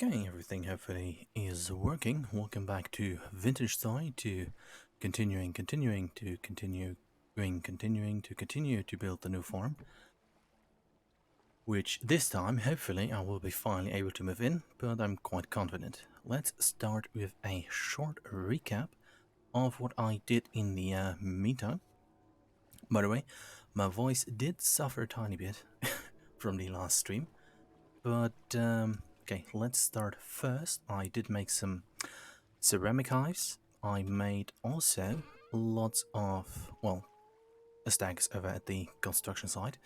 Okay, everything hopefully is working. Welcome back to Vintage Side to continuing to build the new farm. Which this time, hopefully, I will be finally able to move in, but I'm quite confident. Let's start with a short recap of what I did in the meantime. By the way, my voice did suffer a tiny bit from the last stream, but okay, let's start first. I did make some ceramic hives. I made also lots of, well, stacks over at the construction site.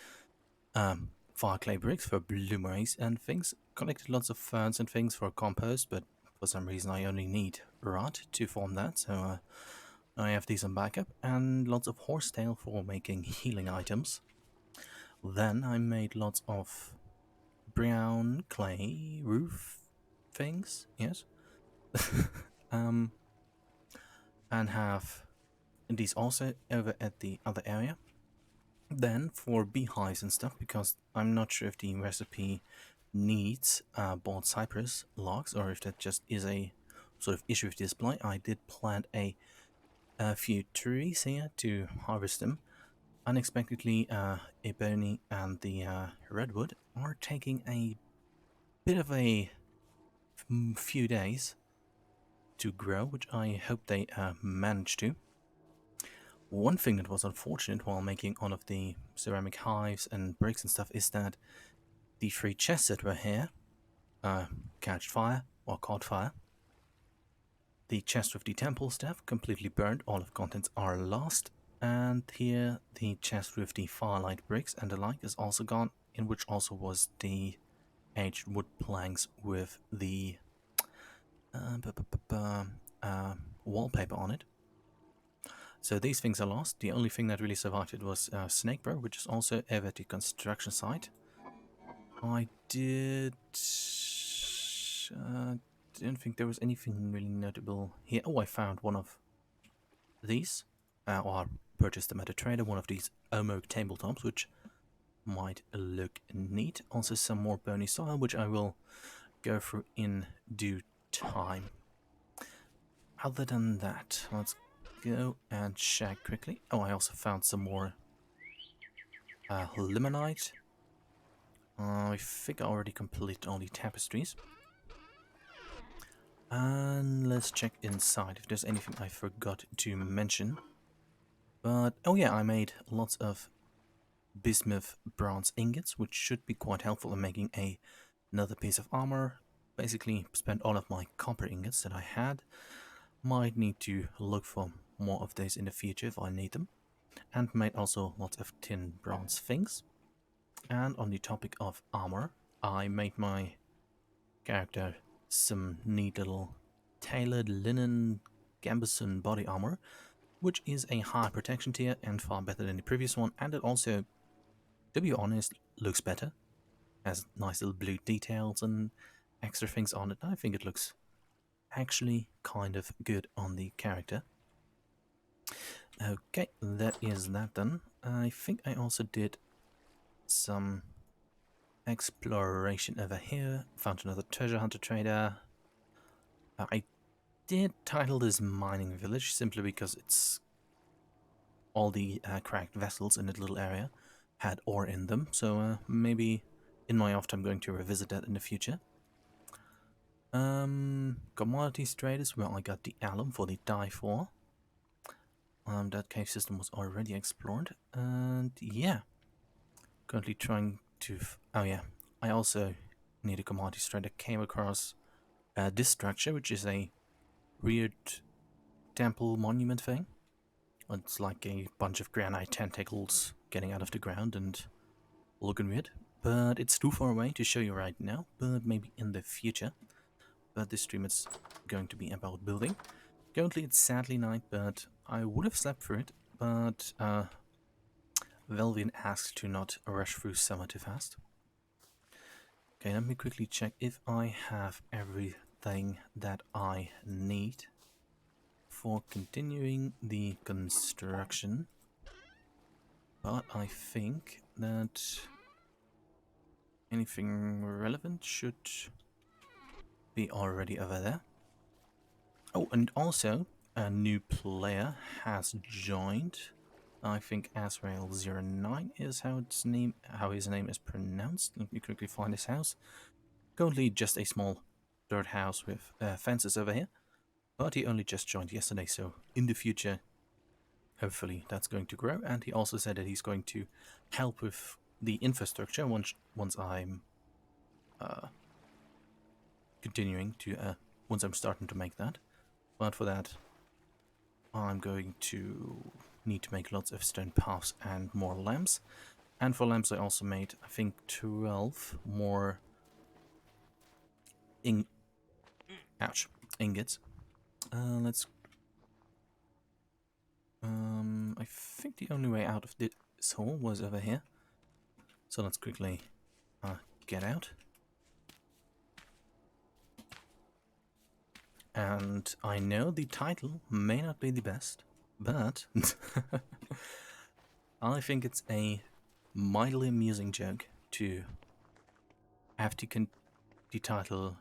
Fire clay bricks for bloomeries and things. Collected lots of ferns and things for compost, but for some reason I only need rot to form that, so I have these on backup. And lots of horsetail for making healing items. Then I made lots of brown clay roof things, yes. um, and have these also over at the other area. Then for beehives and stuff, because I'm not sure if the recipe needs boiled cypress logs or if that just is a sort of issue with display, I did plant a few trees here to harvest them. Unexpectedly, ebony and the redwood are taking a bit of a few days to grow, which I hope they manage to. One thing that was unfortunate while making all of the ceramic hives and bricks and stuff is that the three chests that were here catched fire or caught fire. The chest with the temple staff completely burned, all of contents are lost, and here the chest with the firelight bricks and the like is also gone, in which also was the aged wood planks with the wallpaper on it. So these things are lost. The only thing that really survived it was Snakebro, which is also over at the construction site. I didn't think there was anything really notable here. Oh, I found one of these, or I purchased them at a trader, one of these Omo tabletops, which might look neat. Also some more bony soil, which I will go through in due time. Other than that, let's go and check quickly. Oh, I also found some more limonite. I think I already completed all the tapestries. And let's check inside if there's anything I forgot to mention. But, oh yeah, I made lots of bismuth bronze ingots, which should be quite helpful in making another piece of armor. Basically, spent all of my copper ingots that I had. Might need to look for more of these in the future if I need them. And made also lots of tin bronze things. And on the topic of armor, I made my character some neat little tailored linen gambeson body armor, which is a high protection tier and far better than the previous one, and it also, to be honest, looks better. Has nice little blue details and extra things on it. I think it looks actually kind of good on the character. Okay, that is that done. I think I also did some exploration over here. Found another treasure hunter trader. I did title this mining village simply because it's all the cracked vessels in that little area had ore in them, so maybe in my off time I'm going to revisit that in the future. Commodities traders, where I got the alum for the dye for. That cave system was already explored, and yeah, currently trying to. Oh yeah, I also need a commodities trader. Came across this structure, which is a weird temple monument thing. It's like a bunch of granite tentacles getting out of the ground and looking weird. But it's too far away to show you right now, but maybe in the future. But this stream is going to be about building. Currently it's sadly night, but I would have slept through it, but Velvian asked to not rush through summer too fast. Okay, let me quickly check if I have everything that I need for continuing the construction. But I think that anything relevant should be already over there. Oh, and also a new player has joined. I think Azrael09 is how his name is pronounced. Let me quickly find his house. Currently just a small dirt house with fences over here, but he only just joined yesterday, so in the future, hopefully that's going to grow. And he also said that he's going to help with the infrastructure once I'm continuing to once I'm starting to make that. But for that, I'm going to need to make lots of stone paths and more lamps. And for lamps, I also made, I think, 12 more ingots. Let's. I think the only way out of this hole was over here. So let's quickly get out. And I know the title may not be the best, but I think it's a mildly amusing joke to have to the title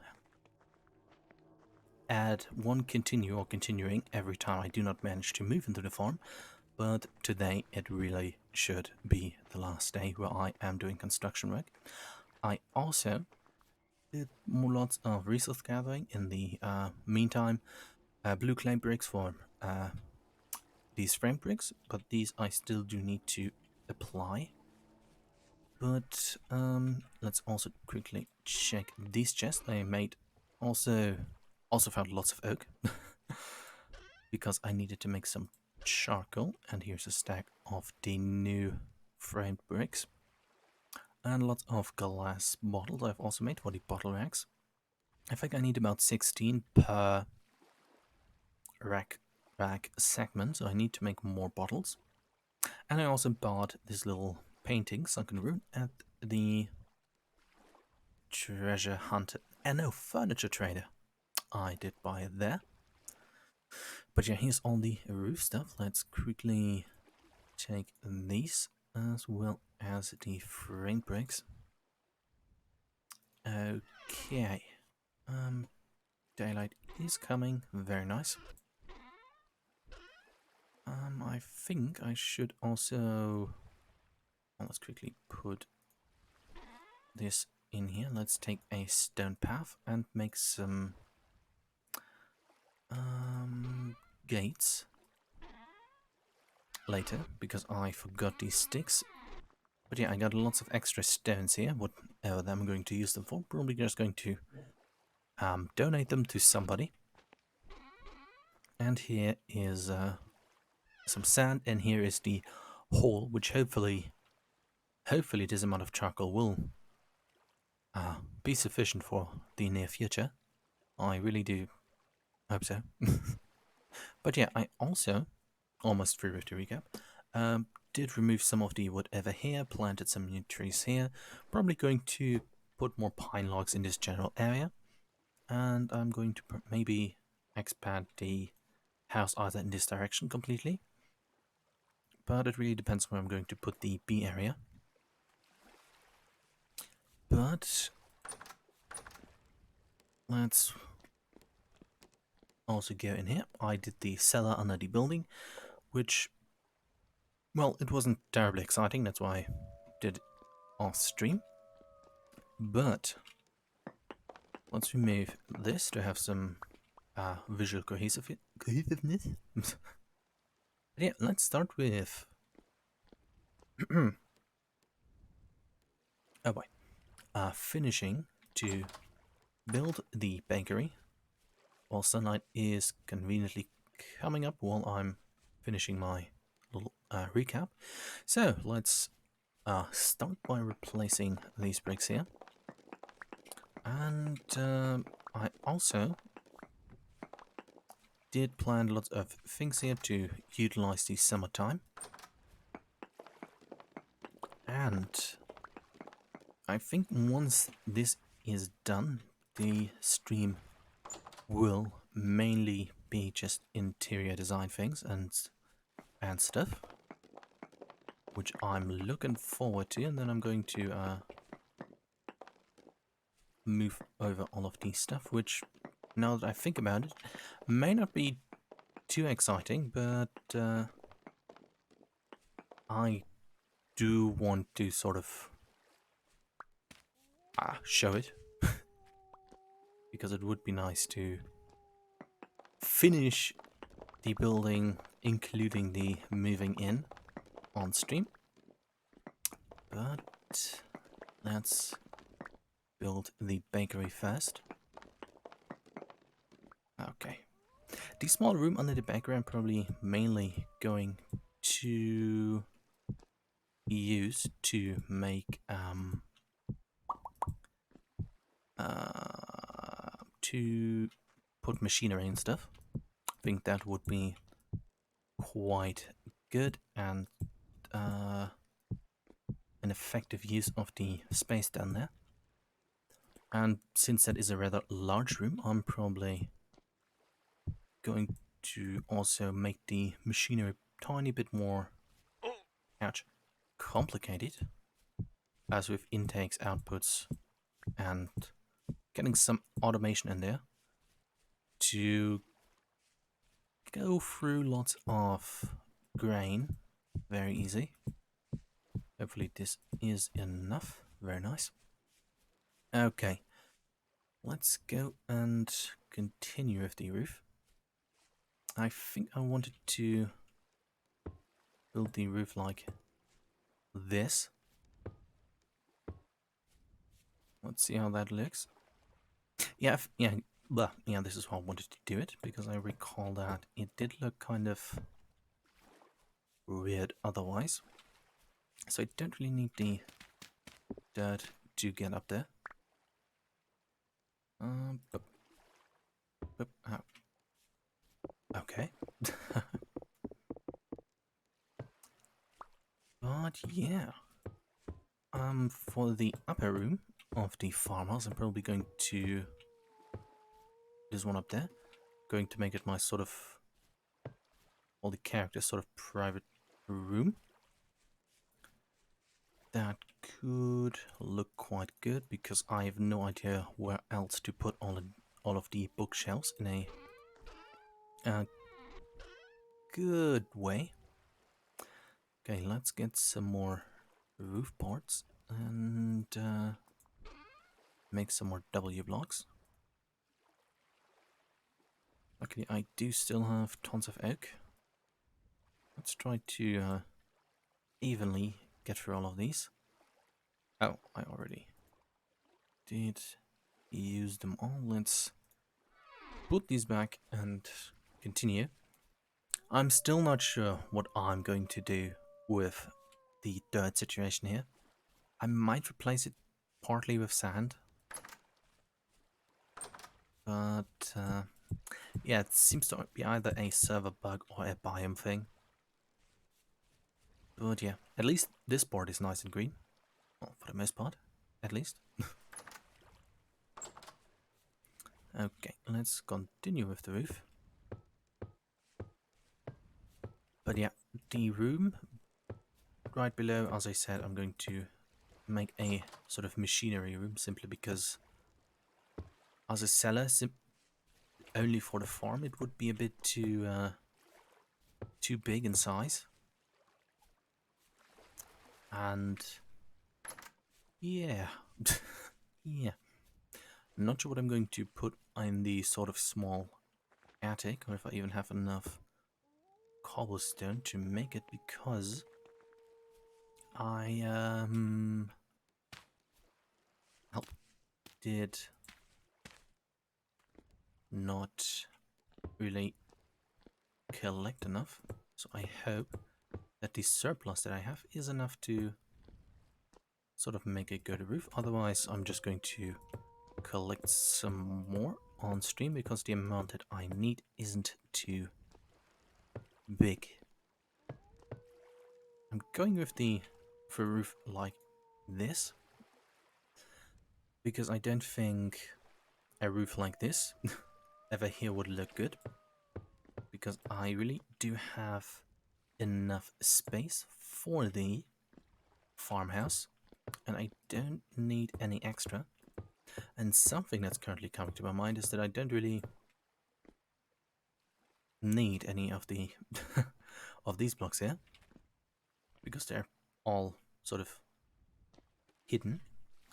add one continuing every time I do not manage to move into the farm, but today it really should be the last day where I am doing construction work. I also did lots of resource gathering in the meantime. Blue clay bricks for these frame bricks, but these I still do need to apply. But let's also quickly check these chests I made. Also found lots of oak because I needed to make some charcoal. And here's a stack of the new framed bricks. And lots of glass bottles I've also made for the bottle racks. I think I need about 16 per rack segment, so I need to make more bottles. And I also bought this little painting, Sunken Rune, at the treasure hunter, no, furniture trader. I did buy it there. But yeah, here's all the roof stuff. Let's quickly take these as well as the frame bricks. Okay. Daylight is coming. Very nice. I think I should also... let's quickly put this in here. Let's take a stone path and make some gates later, because I forgot these sticks. But yeah, I got lots of extra stones here. Whatever I'm going to use them for, probably just going to donate them to somebody. And here is some sand, and here is the hole, which hopefully this amount of charcoal will be sufficient for the near future. I really do hope so. But yeah, I also, almost through to recap, did remove some of the whatever here, planted some new trees here, probably going to put more pine logs in this general area, and I'm going to maybe expand the house either in this direction completely, but it really depends where I'm going to put the bee area. But let's also go in here. I did the cellar under the building, which, well, it wasn't terribly exciting, that's why I did it off stream. But let's remove this to have some visual cohesiveness. Yeah, let's start with oh boy, finishing to build the bakery while sunlight is conveniently coming up while I'm finishing my little recap. So let's start by replacing these bricks here, and I also did plan lots of things here to utilize the summertime, and I think once this is done, the stream will mainly be just interior design things and stuff, which I'm looking forward to. And then I'm going to move over all of these stuff, which, now that I think about it, may not be too exciting, but I do want to sort of show it, because it would be nice to finish the building, including the moving in, on stream. But let's build the bakery first. Okay. The small room under the bakery I'm probably mainly going to use to make to put machinery and stuff. I think that would be quite good and an effective use of the space down there. And since that is a rather large room, I'm probably going to also make the machinery a tiny bit more complicated, as with intakes, outputs, and getting some automation in there to go through lots of grain very easy. Hopefully this is enough. Very nice. Okay, let's go and continue with the roof. I think I wanted to build the roof like this. Let's see how that looks. Yeah, yeah, this is how I wanted to do it, because I recall that it did look kind of weird otherwise. So I don't really need the dirt to get up there. Okay. But yeah. For the upper room of the farmhouse, I'm probably going to this one up there. Going to make it my sort of all the characters sort of private room. That could look quite good, because I have no idea where else to put all of the bookshelves in a good way. Okay, let's get some more roof boards and make some more W blocks. Luckily, I do still have tons of oak. Let's try to evenly get through all of these. Oh, I already did use them all. Let's put these back and continue. I'm still not sure what I'm going to do with the dirt situation here. I might replace it partly with sand. But yeah, it seems to be either a server bug or a biome thing. But yeah, at least this board is nice and green. Well, for the most part, at least. Okay, let's continue with the roof. But yeah, the room right below, as I said, I'm going to make a sort of machinery room, simply because as a seller, only for the farm, it would be a bit too big in size. And yeah, yeah. Not sure what I'm going to put in the sort of small attic, or if I even have enough cobblestone to make it, because I did not really collect enough. So I hope that the surplus that I have is enough to sort of make a good roof. Otherwise, I'm just going to collect some more on stream, because the amount that I need isn't too big. I'm going with the roof like this, because I don't think a roof like this ever here would look good, because I really do have enough space for the farmhouse and I don't need any extra. And something that's currently coming to my mind is that I don't really need any of the of these blocks here, because they're all sort of hidden,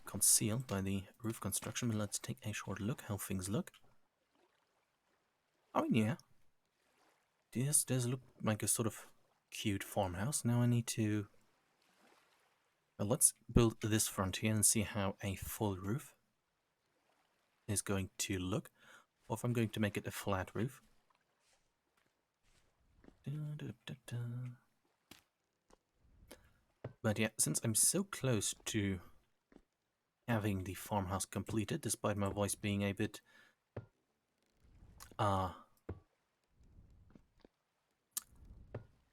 concealed by the roof construction. But let's take a short look how things look. I mean, yeah, this does look like a sort of cute farmhouse. Now I need to... Well, let's build this front here and see how a full roof is going to look, or if I'm going to make it a flat roof. But yeah, since I'm so close to having the farmhouse completed, despite my voice being a bit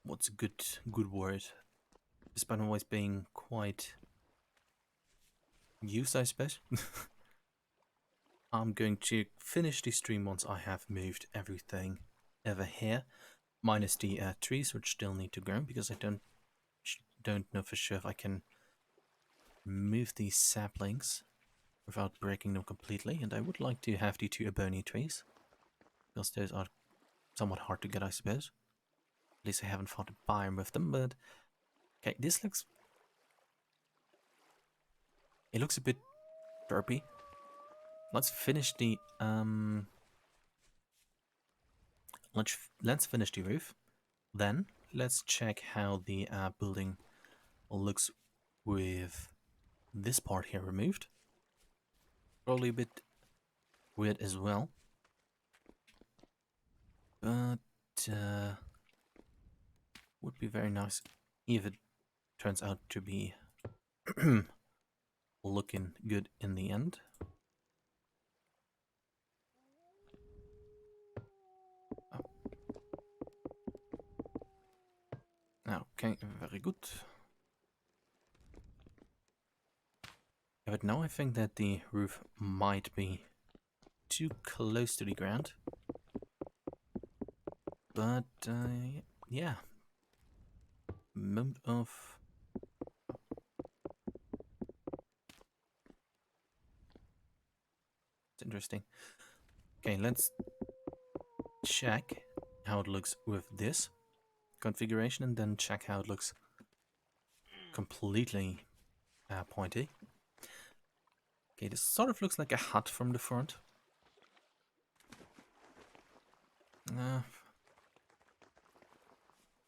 what's a good word? Despite my voice being quite used, I suppose. I'm going to finish the stream once I have moved everything over here, minus the trees, which still need to grow, because I don't know for sure if I can move these saplings without breaking them completely, and I would like to have the 2 ebony trees, because those are somewhat hard to get, I suppose. At least I haven't found a biome with them, but... Okay, this looks... It looks a bit derpy. Let's finish the... Let's finish the roof. Then, let's check how the building looks with this part here removed. Probably a bit weird as well. But would be very nice if it turns out to be looking good in the end. Okay, very good. But now I think that the roof might be too close to the ground. But yeah, moment of... It's interesting. Okay, let's check how it looks with this configuration, and then check how it looks completely pointy. Okay, this sort of looks like a hut from the front. I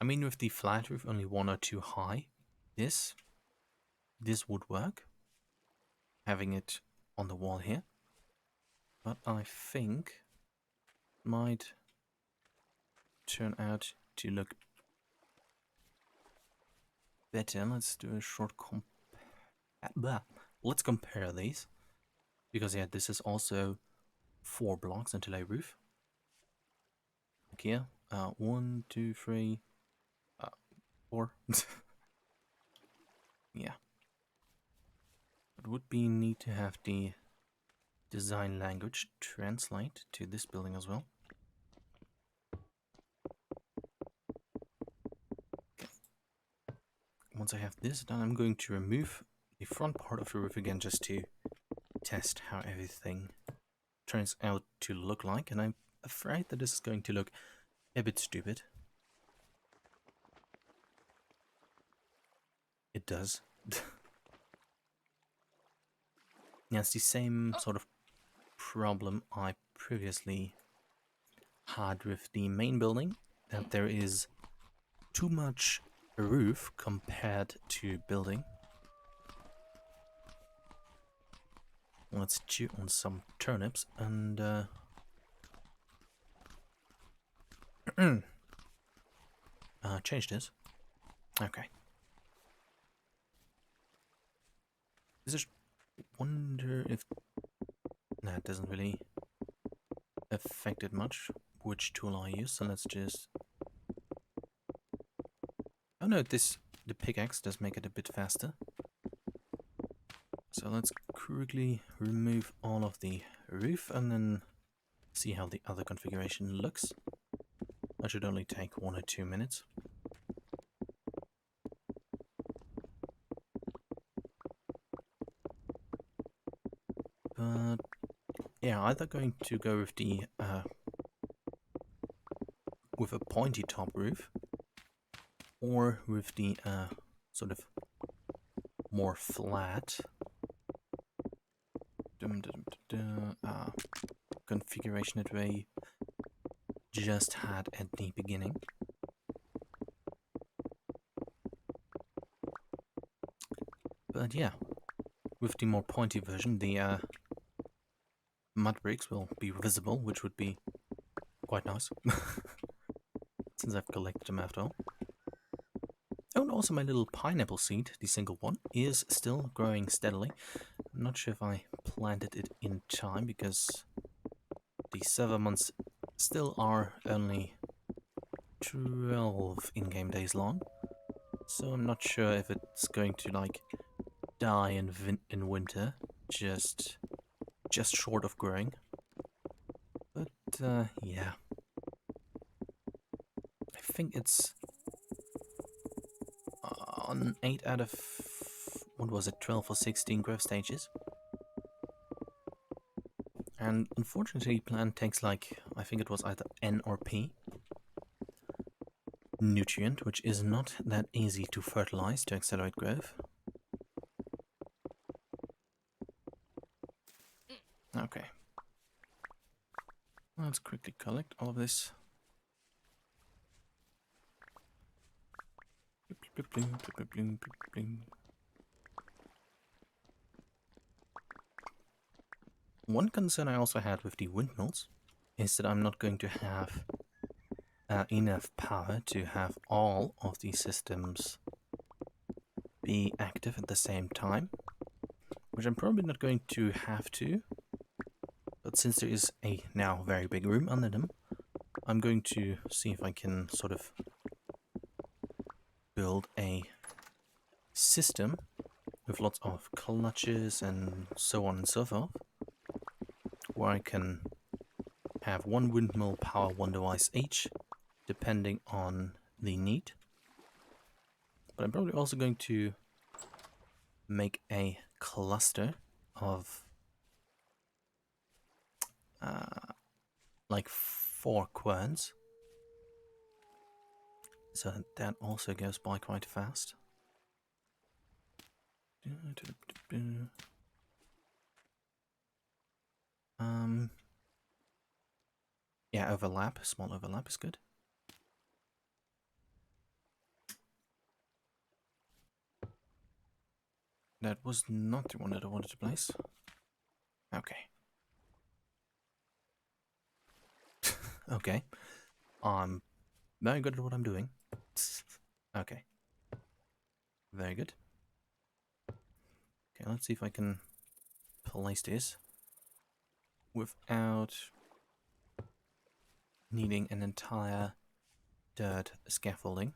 mean, with the flat roof only 1 or 2 high, this would work, having it on the wall here. But I think it might turn out to look better. Let's do a short let's compare these, because yeah, this is also 4 blocks until a roof. Like here, 1, 2, 3, 4. Yeah, it would be neat to have the design language translate to this building as well. Okay. Once I have this done, I'm going to remove the front part of the roof again, just to test how everything turns out to look like, and I'm afraid that this is going to look a bit stupid. It does. Yeah, it's the same sort of problem I previously had with the main building, that there is too much roof compared to building. Let's chew on some turnips and change this. Okay. I just wonder if... Nah, it doesn't really affect it much which tool I use, so let's just... Oh no, the pickaxe does make it a bit faster. So let's quickly remove all of the roof and then see how the other configuration looks. That should only take 1 or 2 minutes. But yeah, either going to go with the with a pointy top roof, or with the sort of more flat configuration that we just had at the beginning. But yeah, with the more pointy version, the mud bricks will be visible, which would be quite nice, since I've collected them after all. Oh, and also my little pineapple seed, the single one, is still growing steadily. I'm not sure if I planted it in time, because the server months still are only 12 in-game days long. So I'm not sure if it's going to, like, die in winter, just short of growing. But, yeah. I think it's on 8 out of, what was it, 12 or 16 growth stages. And unfortunately, plant takes, like, I think it was either N or P nutrient, which is not that easy to fertilize to accelerate growth. Okay. Let's quickly collect all of this. One concern I also had with the windmills is that I'm not going to have enough power to have all of these systems be active at the same time, which I'm probably not going to have to, but since there is a now very big room under them, I'm going to see if I can sort of build a system with lots of clutches and so on and so forth, where I can have one windmill power one device each, depending on the need. But I'm probably also going to make a cluster of like 4 querns, so that also goes by quite fast. Yeah, overlap, small overlap is good. That was not the one that I wanted to place. Okay. Okay. I'm very good at what I'm doing. Okay. Very good. Okay, let's see if I can place this without needing an entire dirt scaffolding.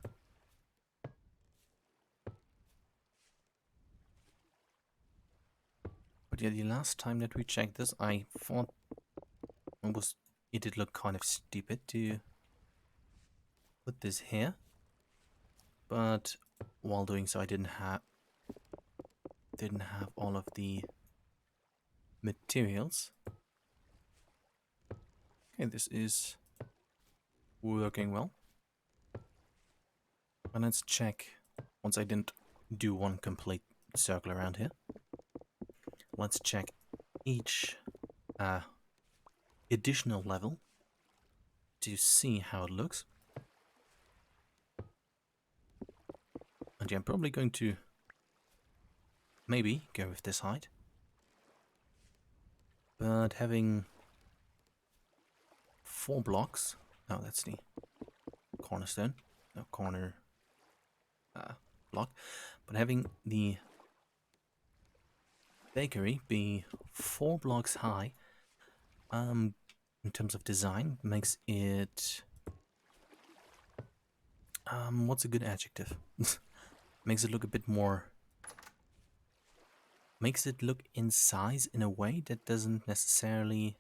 But yeah, the last time that we checked this, I thought it did look kind of stupid to put this here. But while doing so, I didn't have all of the materials. Okay, this is working well. And let's check, once I didn't do one complete circle around here, let's check each additional level to see how it looks. And yeah, I'm probably going to maybe go with this height. But having 4 blocks, oh, that's the cornerstone, no, corner block, but having the bakery be 4 blocks high, in terms of design, makes it, what's a good adjective? Makes it look a bit more, makes it look in size in a way that doesn't necessarily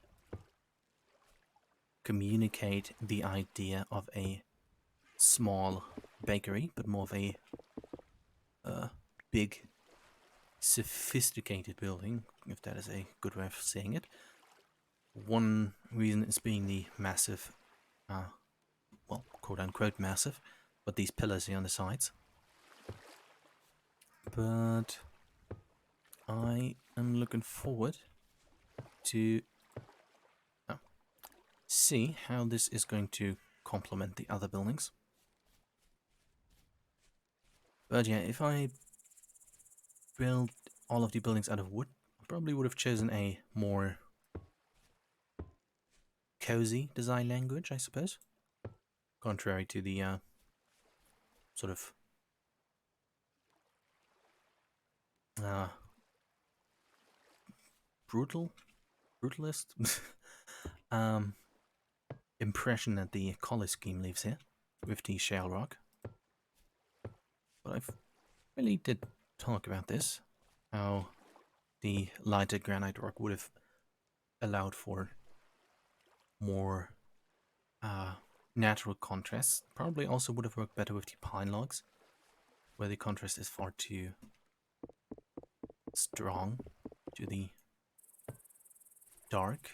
communicate the idea of a small bakery, but more of a big, sophisticated building, if that is a good way of saying it. One reason is being the massive, well, quote-unquote massive, but these pillars here on the sides. But I am looking forward to see how this is going to complement the other buildings. But yeah, if I build all of the buildings out of wood, I probably would have chosen a more cozy design language, I suppose. Contrary to the sort of brutalist um, impression that the color scheme leaves here with the shale rock. But I really did talk about this, how the lighter granite rock would have allowed for more natural contrast. Probably also would have worked better with the pine logs, where the contrast is far too strong to the dark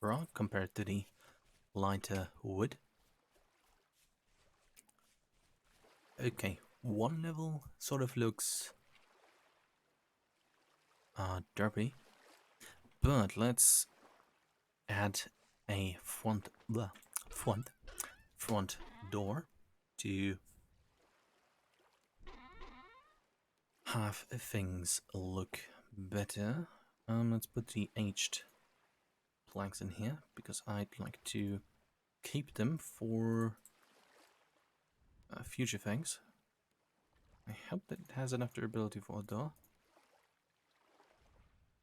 rock compared to the lighter wood. Okay, one level sort of looks derpy, but let's add a front door to have things look better. Let's put the aged planks in here because I'd like to keep them for future things. I hope that it has enough durability for a door.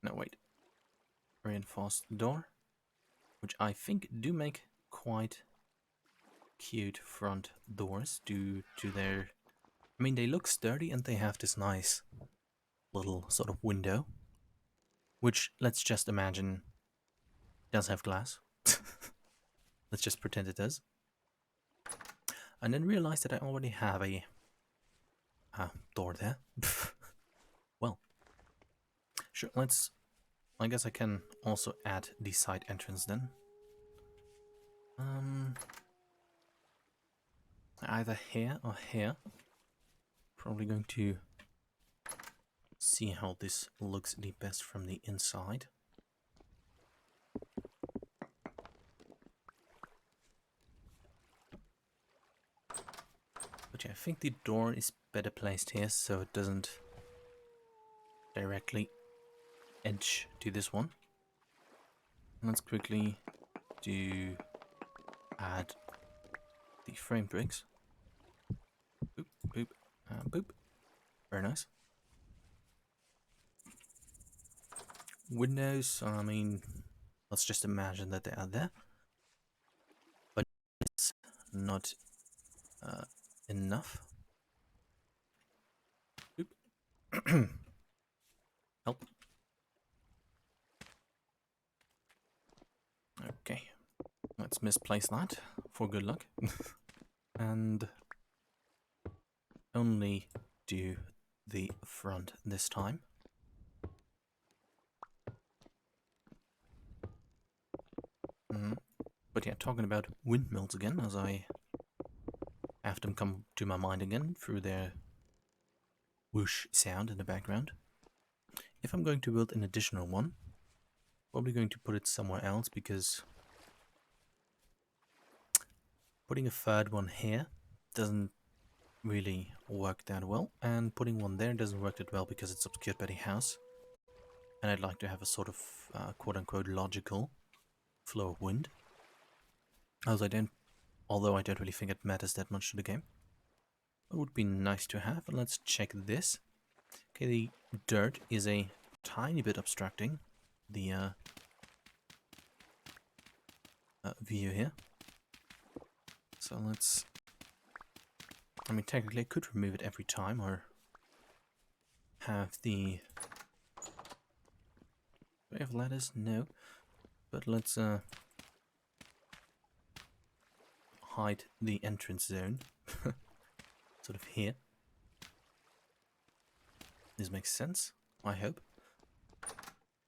No, wait. Reinforced door, which I think do make quite cute front doors due to their... I mean, they look sturdy and they have this nice little sort of window, which, let's just imagine, does have glass. Let's just pretend it does. And then realize that I already have a door there. Well, sure, let's... I guess I can also add the side entrance then. Either here or here. Probably going to see how this looks the best from the inside. But yeah, I think the door is better placed here so it doesn't directly edge to this one. Let's quickly add the frame bricks. Boop, boop, boop. Very nice. Windows, I mean, let's just imagine that they are there. But it's not enough. Boop. Help. Okay, let's misplace that for good luck. And only do the front this time. But yeah, talking about windmills again, as I have them come to my mind again through their whoosh sound in the background. If I'm going to build an additional one, probably going to put it somewhere else because putting a third one here doesn't really work that well, and putting one there doesn't work that well because it's obscured by the house. And I'd like to have a sort of quote-unquote logical flow of wind. Although I don't really think it matters that much to the game. It would be nice to have, and let's check this. Okay, the dirt is a tiny bit obstructing the view here. So let's... I mean, technically I could remove it every time, or have the... Do I have ladders? No. But let's hide the entrance zone. Sort of here. This makes sense, I hope.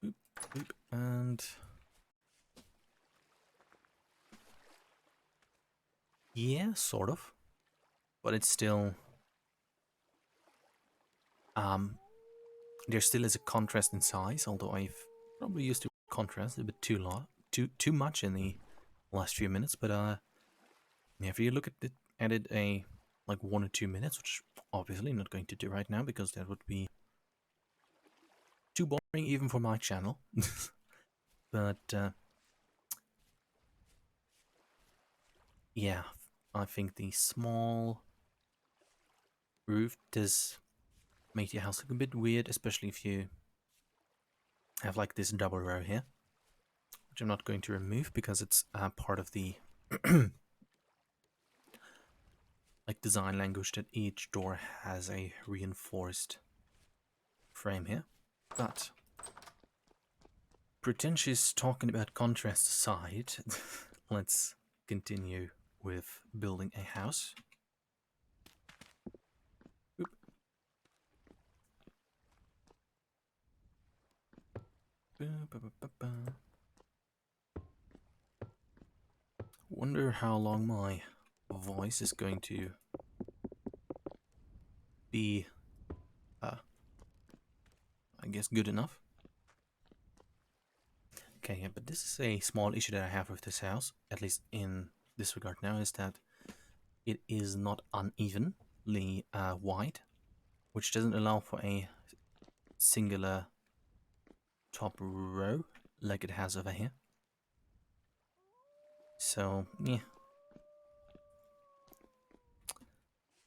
Boop. Oop, and yeah, sort of, but it's still there still is a contrast in size, although I've probably used the contrast a bit too much in the last few minutes. But yeah, if you look at it a like 1 or 2 minutes, which obviously I'm not going to do right now because that would be too boring even for my channel. But yeah, I think the small roof does make your house look a bit weird, especially if you have like this double row here, which I'm not going to remove because it's part of the like design language that each door has a reinforced frame here. But pretentious talking about contrast aside, let's continue with building a house. Oop. Wonder how long my voice is going to be, I guess, good enough. Okay, yeah, but this is a small issue that I have with this house, at least in this regard now, is that it is not unevenly wide, which doesn't allow for a singular top row like it has over here. So, yeah.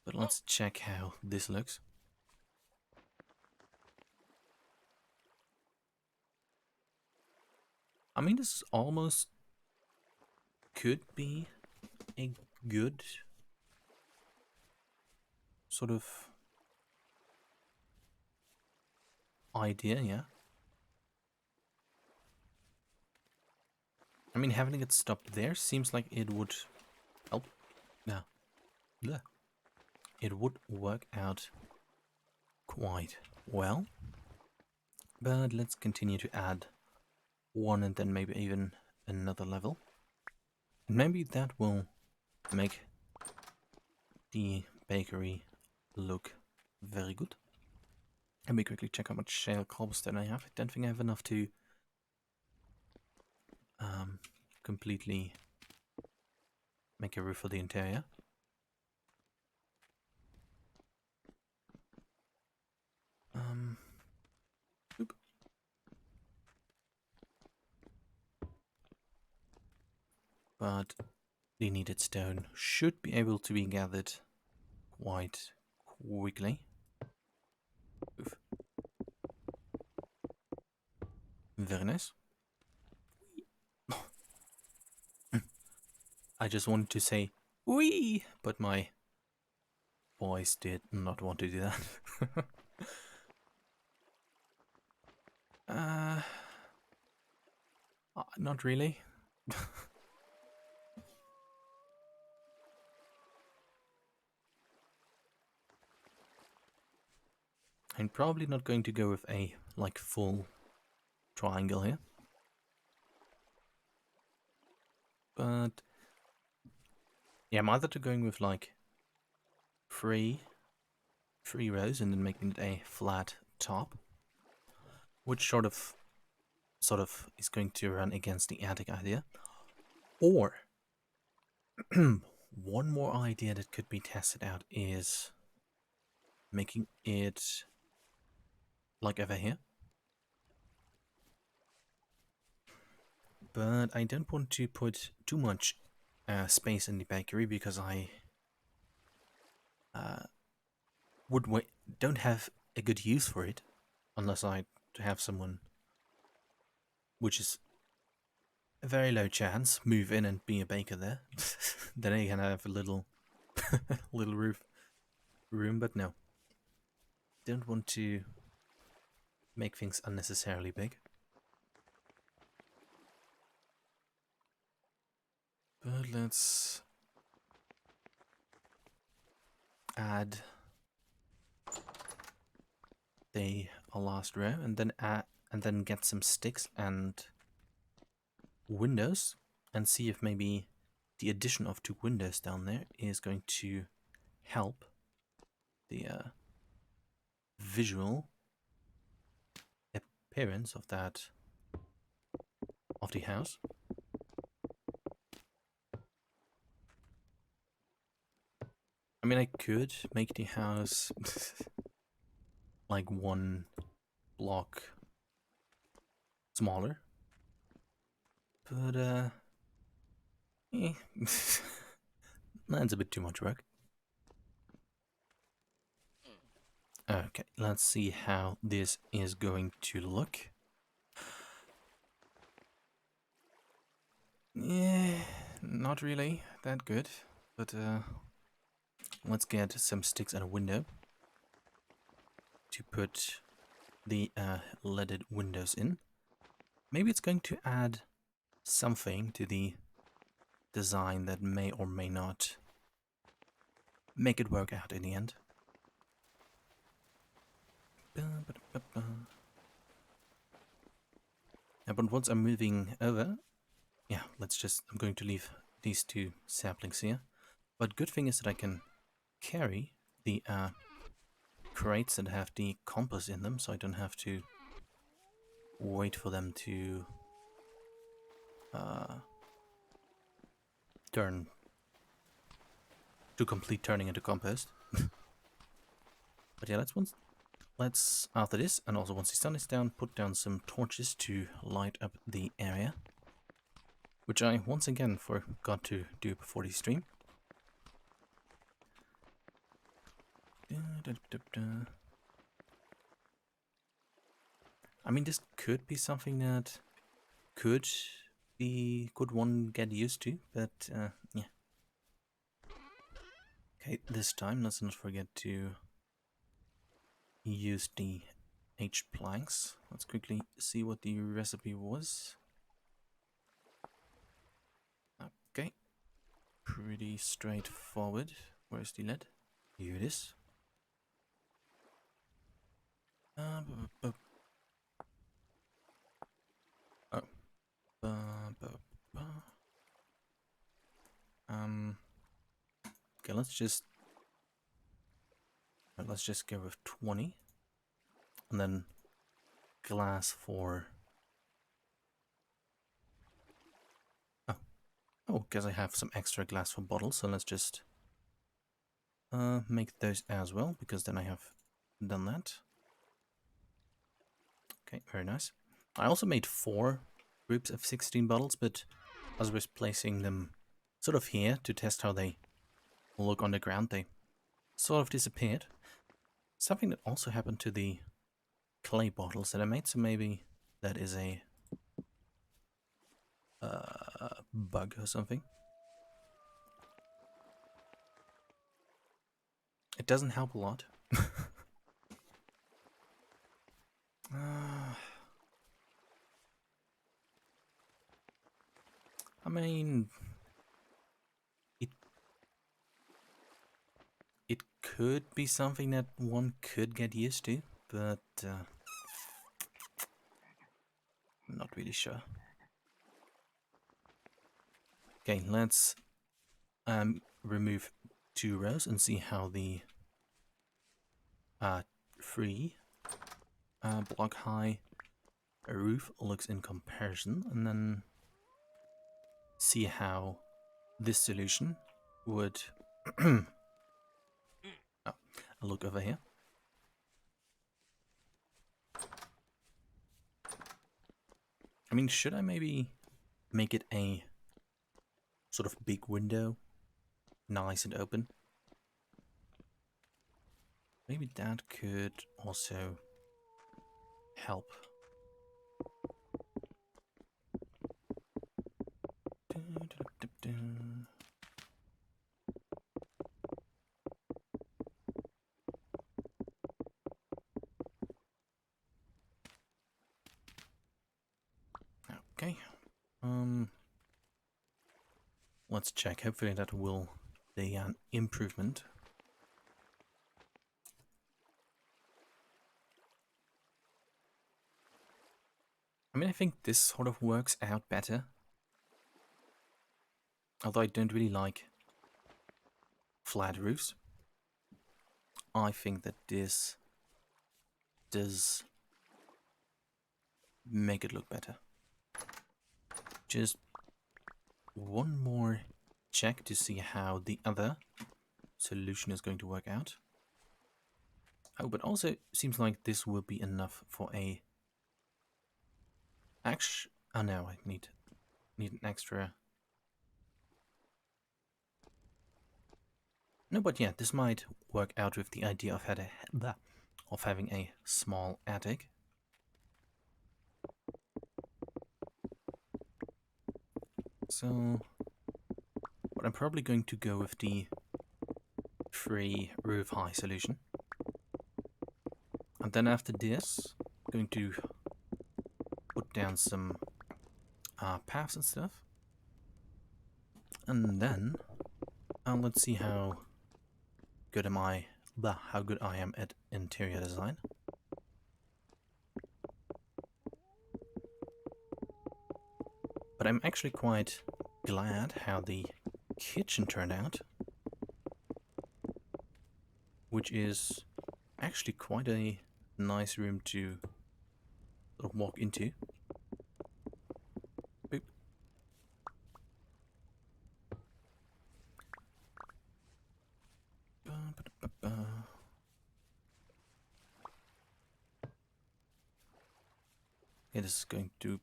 But let's check how this looks. I mean, this almost could be a good sort of idea, yeah. I mean, having it stopped there seems like it would help. No. Yeah. It would work out quite well. But let's continue to add one and then maybe even another level. And maybe that will make the bakery look very good. Let me quickly check how much shale cobblestone I have. I don't think I have enough to completely make a roof for the interior. Oop. But the needed stone should be able to be gathered quite quickly. Oof. Very nice. I just wanted to say wee, but my voice did not want to do that. Not really. I'm probably not going to go with a like full triangle here. But yeah, I'm either going with like three rows and then making it a flat top, which sort of is going to run against the attic idea. Or one more idea that could be tested out is making it like over here. But I don't want to put too much space in the bakery because I don't have a good use for it unless I have someone, which is a very low chance, move in and be a baker there. Then I can have a little little room, but no. Don't want to make things unnecessarily big. But let's add a last row and then and then get some sticks and windows and see if maybe the addition of 2 windows down there is going to help the visual appearance of the house. I mean, I could make the house like 1 block smaller, but that's a bit too much work. Okay, let's see how this is going to look. Yeah, not really that good, but let's get some sticks and a window to put the leaded windows in. Maybe it's going to add something to the design that may or may not make it work out in the end. Yeah, but once I'm moving over, yeah, I'm going to leave these 2 saplings here. But good thing is that I can carry the crates that have the compost in them, so I don't have to wait for them to complete turning into compost. But yeah, let's after this, and also once the sun is down, put down some torches to light up the area, which I once again forgot to do before the stream. I mean, this could be something that could one get used to, but yeah. Okay, this time let's not forget to use the H planks. Let's quickly see what the recipe was. Okay, pretty straightforward. Where's the lead? Here it is. Oh. Okay, let's just go with 20, and then glass for. Oh, guess I have some extra glass for bottles, so let's just make those as well, because then I have done that. Okay, very nice. I also made 4 groups of 16 bottles, but as I was placing them sort of here to test how they look on the ground, they sort of disappeared. Something that also happened to the clay bottles that I made, so maybe that is a bug or something. It doesn't help a lot. I mean, it could be something that one could get used to, but I'm not really sure. Okay, let's remove 2 rows and see how the 3 block high roof looks in comparison, and then see how this solution would look over here. I mean, should I maybe make it a sort of big window, nice and open? Maybe that could also help. Okay. Let's check. Hopefully that will be an improvement. I mean, I think this sort of works out better. Although I don't really like flat roofs. I think that this does make it look better. Just one more check to see how the other solution is going to work out. Oh, but also seems like this will be enough for a... oh no, I need an extra... No, but yeah, this might work out with the idea of having a small attic. So, but I'm probably going to go with the free roof high solution. And then after this, I'm going to put down some paths and stuff. And then, let's see how good I am at interior design. But I'm actually quite glad how the kitchen turned out, which is actually quite a nice room to sort of walk into. Boop. Okay, this is going to...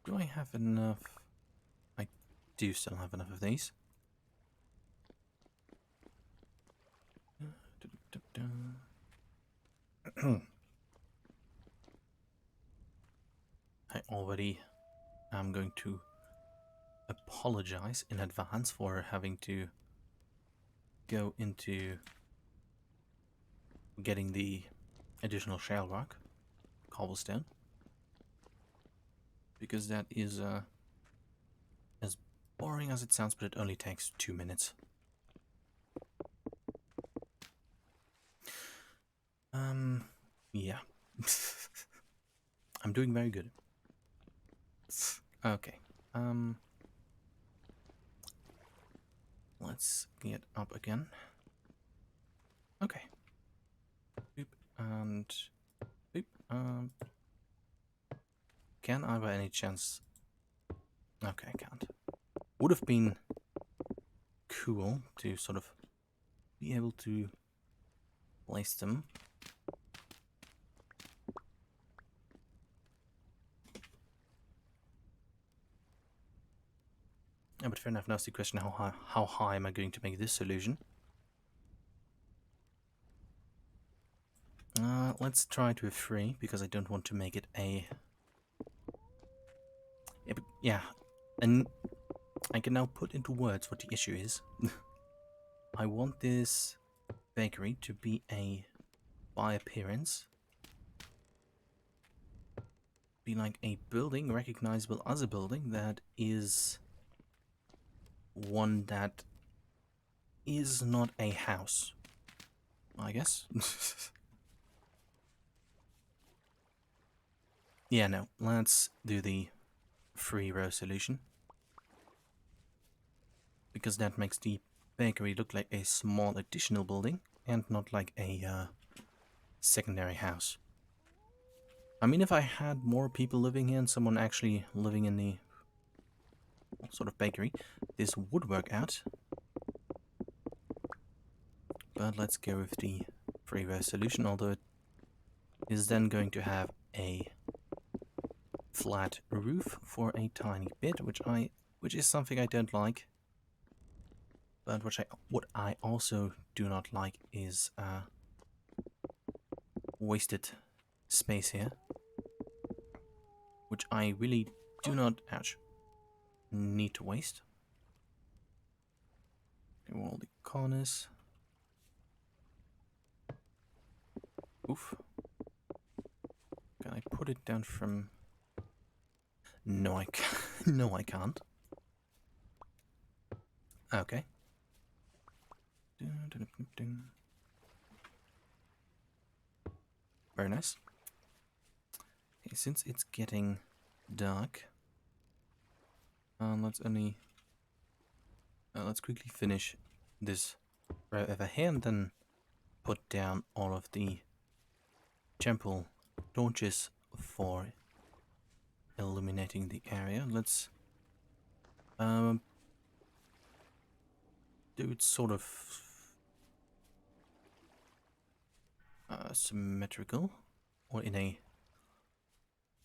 Do I have enough? I do still have enough of these. I already am going to apologize in advance for having to go into getting the additional shale rock, cobblestone, because that is as boring as it sounds, but it only takes 2 minutes. Yeah. I'm doing very good. Okay. Let's get up again. Okay. Boop and boop. Can I by any chance... Okay, I can't. Would have been cool to sort of be able to place them. Yeah, but fair enough. Now it's the question: how high am I going to make this solution? Let's try it with 3 because I don't want to make it a... Yeah, and I can now put into words what the issue is. I want this bakery to be by appearance, be like a building recognizable as a building that is one that is not a house, I guess. Yeah, no, let's do the 3-row solution, because that makes the bakery look like a small additional building and not like a secondary house. I mean, if I had more people living here and someone actually living in the sort of bakery, this would work out. But let's go with the 3-row solution, although it is then going to have a flat roof for a tiny bit, which is something I don't like. But what I also do not like is wasted space here, which I really do not need to waste. Okay, all the corners. Oof. Can I put it down from... No, I can't. No, I can't. Okay. Very nice. Okay, since it's getting dark. And let's quickly finish this row over here and then put down all of the temple torches for illuminating the area. Let's do it sort of symmetrical, or in a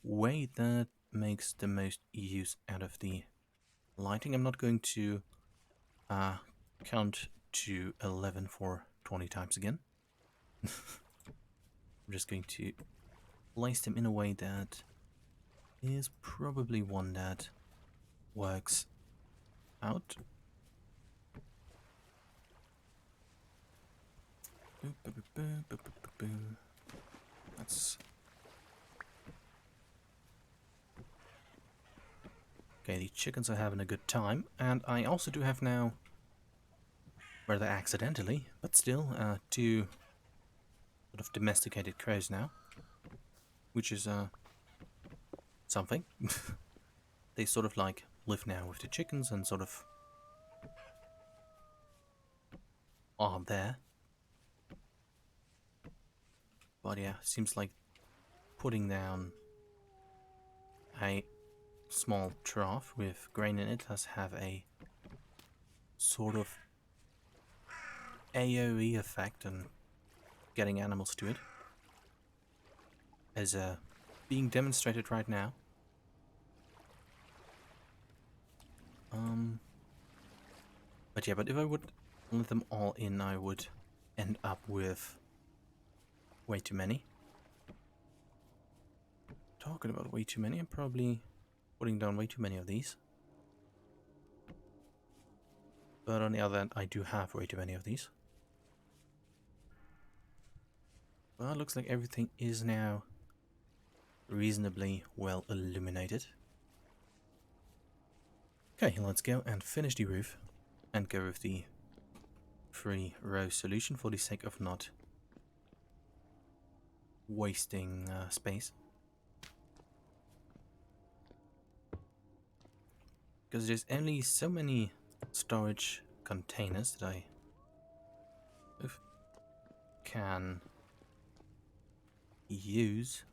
way that makes the most use out of the lighting. I'm not going to count to 11 for 20 times again. I'm just going to place them in a way that is probably one that works out. That's okay. The chickens are having a good time, and I also do have now, rather accidentally, but still, two sort of domesticated crows now, which is something. They sort of like live now with the chickens and sort of are there. But yeah, seems like putting down a small trough with grain in it does have a sort of AoE effect and getting animals to it, as being demonstrated right now. But yeah, but if I would let them all in, I would end up with way too many. Talking about way too many, I'm probably putting down way too many of these. But on the other hand, I do have way too many of these. Well, it looks like everything is now reasonably well illuminated. Okay, let's go and finish the roof and go with the 3-row solution for the sake of not wasting space. Because there's only so many storage containers that I can use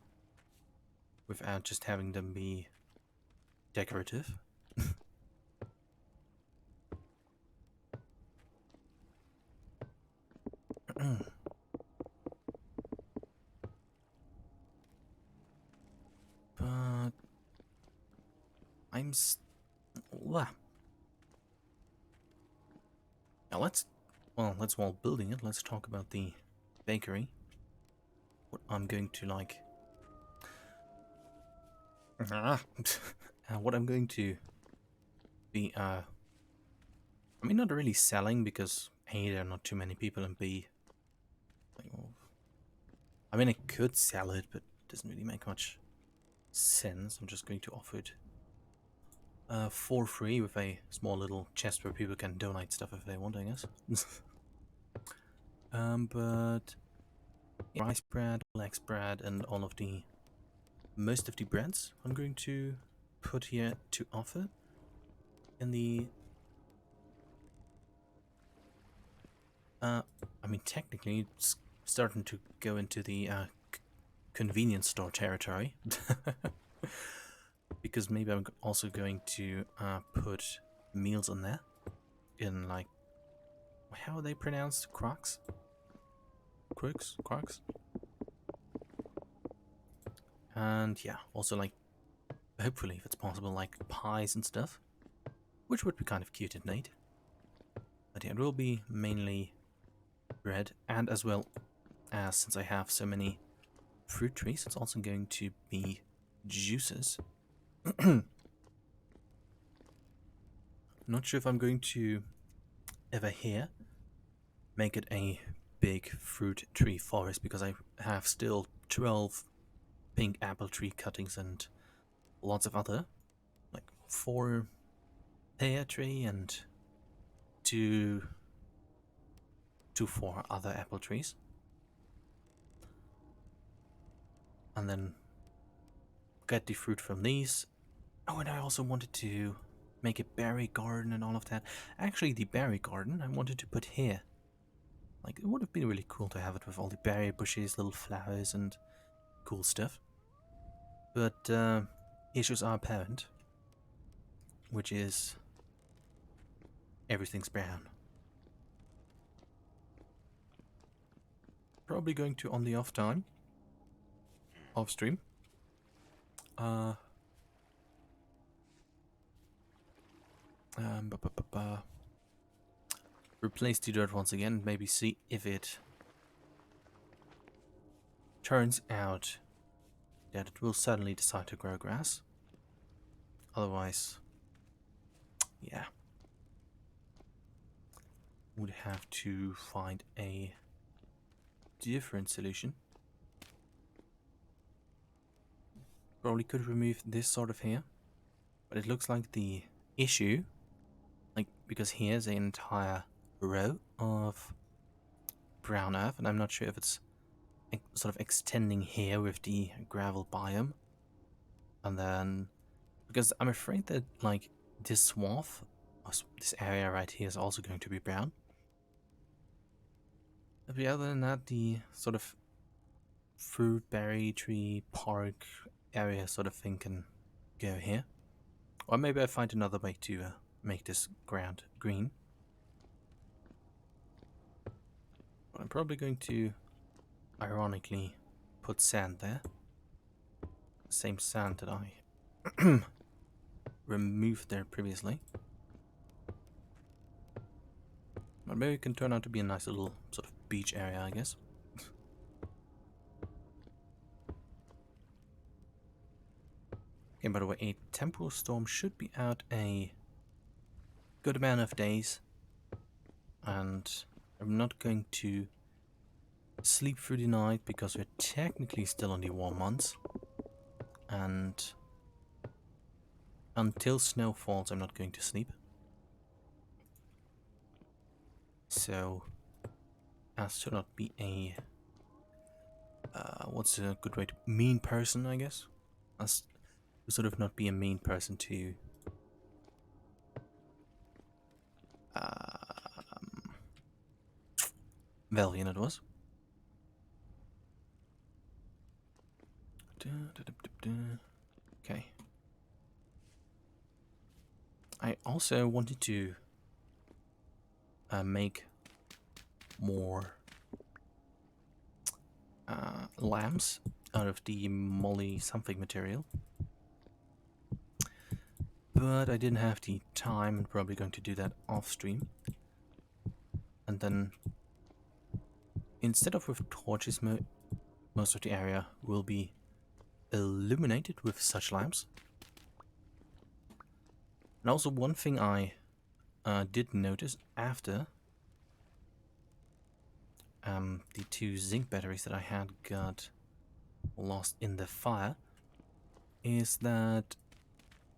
without just having them be decorative. But I'm now while building it, let's talk about the bakery. What I'm going to like what I'm going to be I mean, not really selling, because A, there are not too many people, and B, I mean, I could sell it, but it doesn't really make much sense. I'm just going to offer it for free with a small little chest where people can donate stuff if they want, I guess. But yeah, rice bread, flax bread, and all of the most of the breads I'm going to put here to offer in the I mean, technically it's starting to go into the convenience store territory. Because maybe I'm also going to put meals on there in, like, how are they pronounced? Crocs? Crooks? Crocs? And yeah, also, like, hopefully, if it's possible, like pies and stuff, which would be kind of cute at night. But yeah, it will be mainly bread, and as well as, since I have so many fruit trees, it's also going to be juices. Not sure if I'm going to ever here make it a big fruit tree forest, because I have still 12 pink apple tree cuttings and lots of other, like 4 pear tree and 4 other apple trees. And then get the fruit from these, Oh, and I also wanted to make a berry garden and all of that. Actually, the berry garden I wanted to put here. Like, it would have been really cool to have it with all the berry bushes, little flowers, and cool stuff. But issues are apparent, which is everything's brown. Probably going to, on the off time, off stream, uh, um, ba -ba -ba -ba. replace the dirt once again, maybe see if it turns out that it will suddenly decide to grow grass. Otherwise, yeah, would have to find a different solution. Probably could remove this sort of here, but it looks like the issue, like, because here's an entire row of brown earth, and I'm not sure if it's sort of extending here with the gravel biome, and then because I'm afraid that like this swath, this area right here, is also going to be brown. But other than that, the sort of fruit, berry, tree, park area sort of thing can go here. Or maybe I find another way to make this ground green. But I'm probably going to, ironically, put sand there. The same sand that I removed there previously. But maybe it can turn out to be a nice little sort of beach area, I guess. Okay, by the way, a temporal storm should be out a good amount of days. And I'm not going to sleep through the night because we're technically still in the warm months. And until snow falls, I'm not going to sleep. So, as to not be a what's a good way to mean person, I guess, as to sort of not be a mean person to Valiant it was. Okay. I also wanted to make more lamps out of the molly something material. But I didn't have the time. I'm probably going to do that off stream. And then instead of with torches, most of the area will be illuminated with such lamps. And also one thing I did notice after the 2 zinc batteries that I had got lost in the fire is that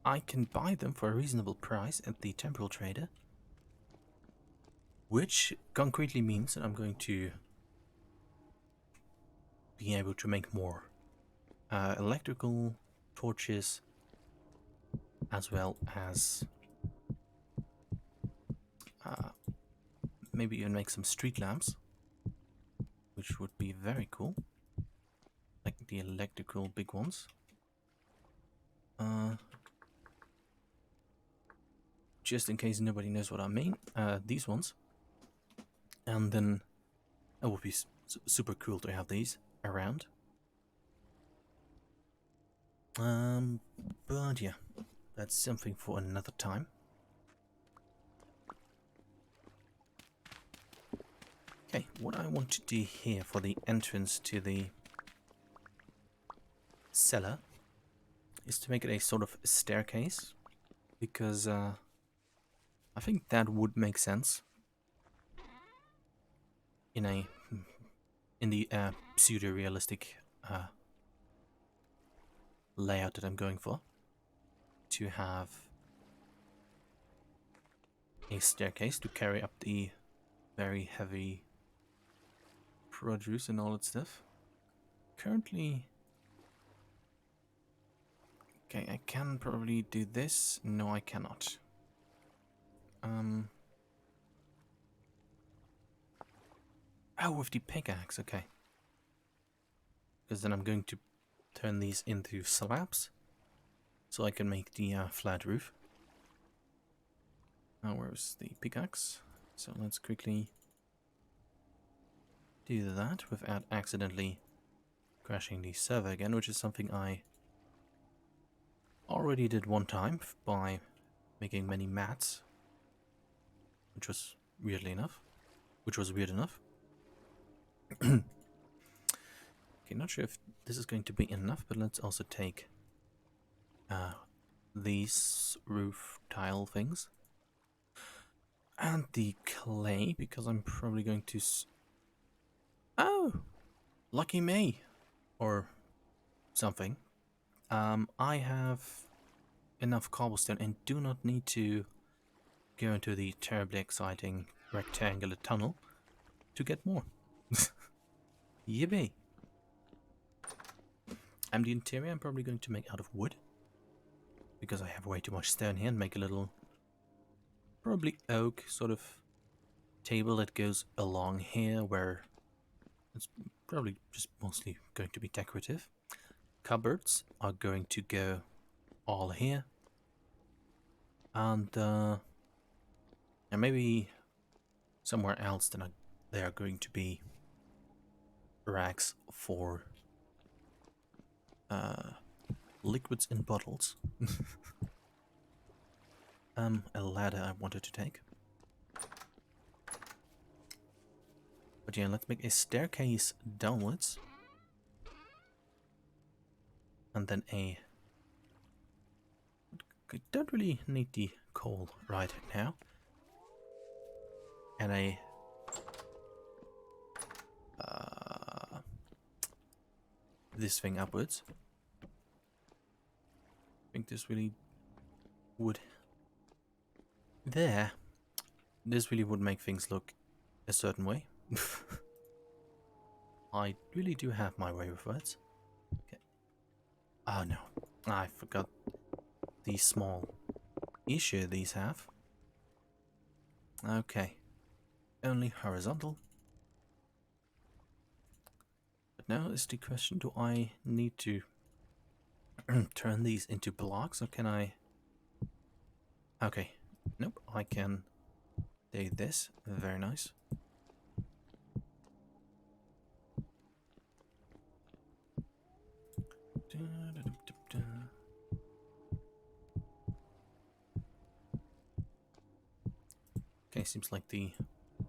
I can buy them for a reasonable price at the temporal trader, which concretely means that I'm going to be able to make more electrical torches as well as maybe even make some street lamps, which would be very cool, like the electrical big ones. Just in case nobody knows what I mean, these ones. And then it would be super cool to have these around. But yeah, that's something for another time. Okay, what I want to do here for the entrance to the cellar is to make it a sort of staircase, because I think that would make sense in the pseudo-realistic layout that I'm going for, to have a staircase to carry up the very heavy produce and all that stuff. Currently Okay, I can probably do this. No, I cannot. Oh, with the pickaxe, okay. Because then I'm going to turn these into slabs, so I can make the flat roof. Now, where's the pickaxe? So let's quickly do that without accidentally crashing the server again, which is something I already did one time by making many mats, which was weird enough. Okay, not sure if this is going to be enough, but let's also take these roof tile things and the clay, because I'm probably going to oh, lucky me, or something. I have enough cobblestone and do not need to go into the terribly exciting rectangular tunnel to get more. Yippee! And the interior I'm probably going to make out of wood, because I have way too much stone here, and make a little, probably oak sort of table that goes along here, where it's probably just mostly going to be decorative. Cupboards are going to go all here, and maybe somewhere else then they are going to be racks for liquids in bottles. A ladder I wanted to take. But yeah, let's make a staircase downwards. And then I don't really need the coal right now. And this thing upwards. I think this really would... There. This really would make things look a certain way. I really do have my way with words. Okay. Oh no, I forgot the small issue these have. Okay, only horizontal. But now is the question, do I need to turn these into blocks, or can I... Okay, nope, I can do this. Very nice. Okay, seems like the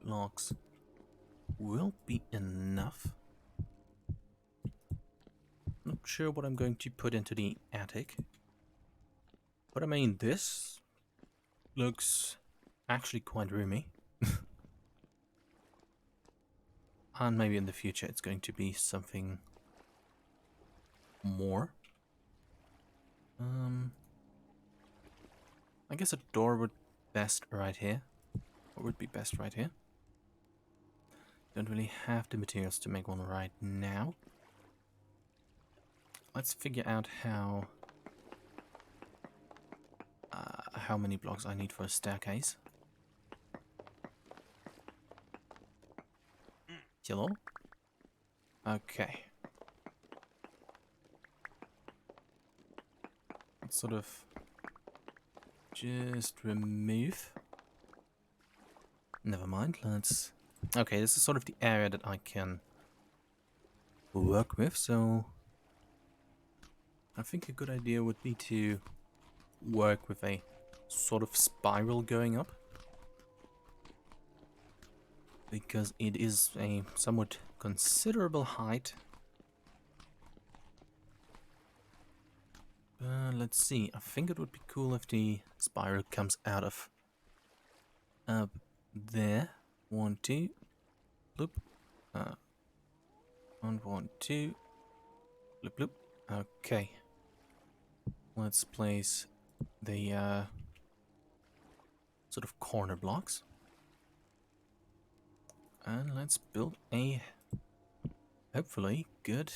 blocks will be enough. Not sure what I'm going to put into the attic. But I mean, this looks actually quite roomy. And maybe in the future it's going to be something more. I guess a door would best right here. Or would be best right here. Don't really have the materials to make one right now. Let's figure out how many blocks I need for a staircase. Hello? Okay. Let's sort of just remove. Never mind, let's... Okay, this is sort of the area that I can work with, so I think a good idea would be to work with a sort of spiral going up, because it is a somewhat considerable height. Let's see, I think it would be cool if the spiral comes out of up there. 1, 2, bloop. 1, 1, 2, bloop, bloop. Okay. Let's place the sort of corner blocks. And let's build a hopefully good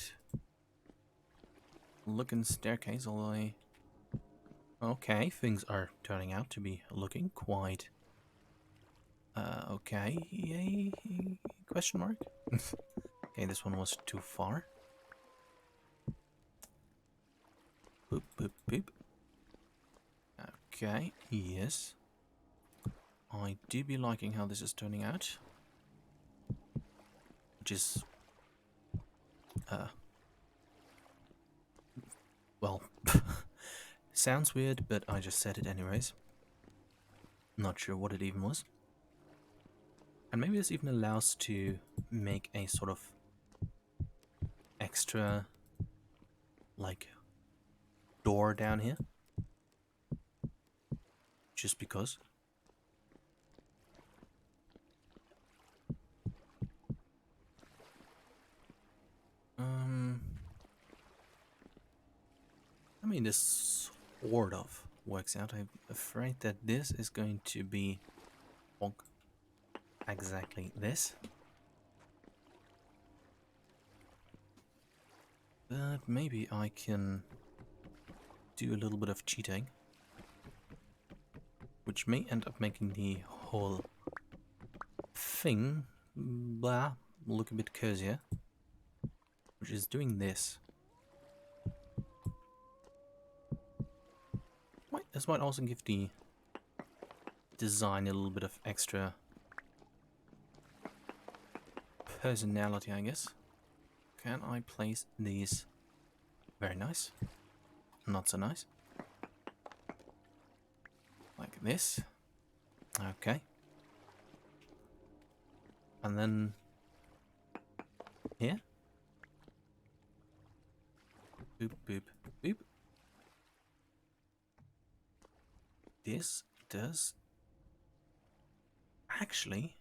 looking staircase, although I Okay, things are turning out to be looking quite... okay, question mark? Okay, this one was too far. Boop, boop, boop. Okay, yes. I do be liking how this is turning out. Which is... well... sounds weird, but I just said it anyways. Not sure what it even was. And maybe this even allows to make a sort of extra, like, door down here. Just because. I mean, this sort of works out. I'm afraid that this is going to be exactly this. But maybe I can do a little bit of cheating, which may end up making the whole thing look a bit cozier, which is doing this. This might also give the design a little bit of extra personality, I guess. Can I place these? Very nice. Not so nice. Like this. Okay. And then here. Boop, boop, boop. This does actually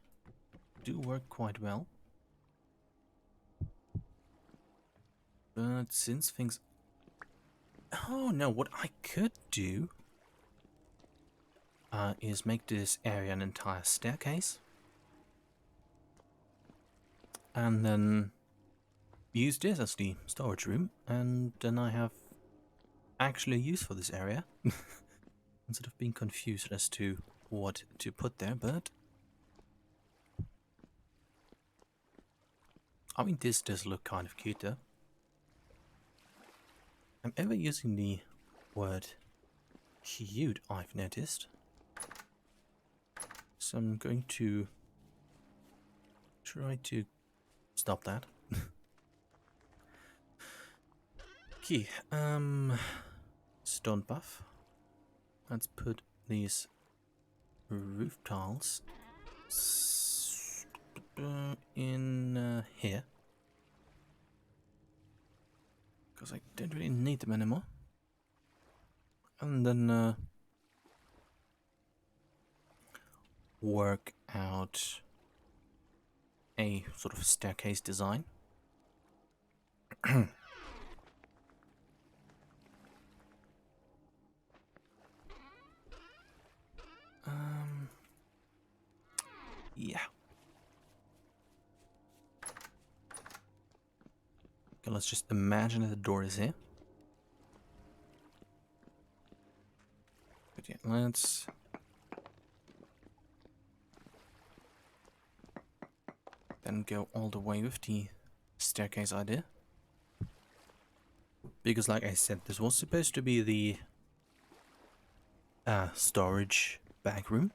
do work quite well. But since things... oh no, what I could do is make this area an entire staircase. And then use this as the storage room. And then I have actually a use for this area. Instead of being confused as to what to put there, but... I mean, this does look kind of cute though. I'm ever using the word cute, I've noticed. So I'm going to try to stop that. Okay, stone buff. Let's put these roof tiles in here. Because I don't really need them anymore. And then work out a sort of staircase design. Yeah. Okay, let's just imagine that the door is here. But yeah, let's... then go all the way with the staircase idea. Because like I said, this was supposed to be the storage back room.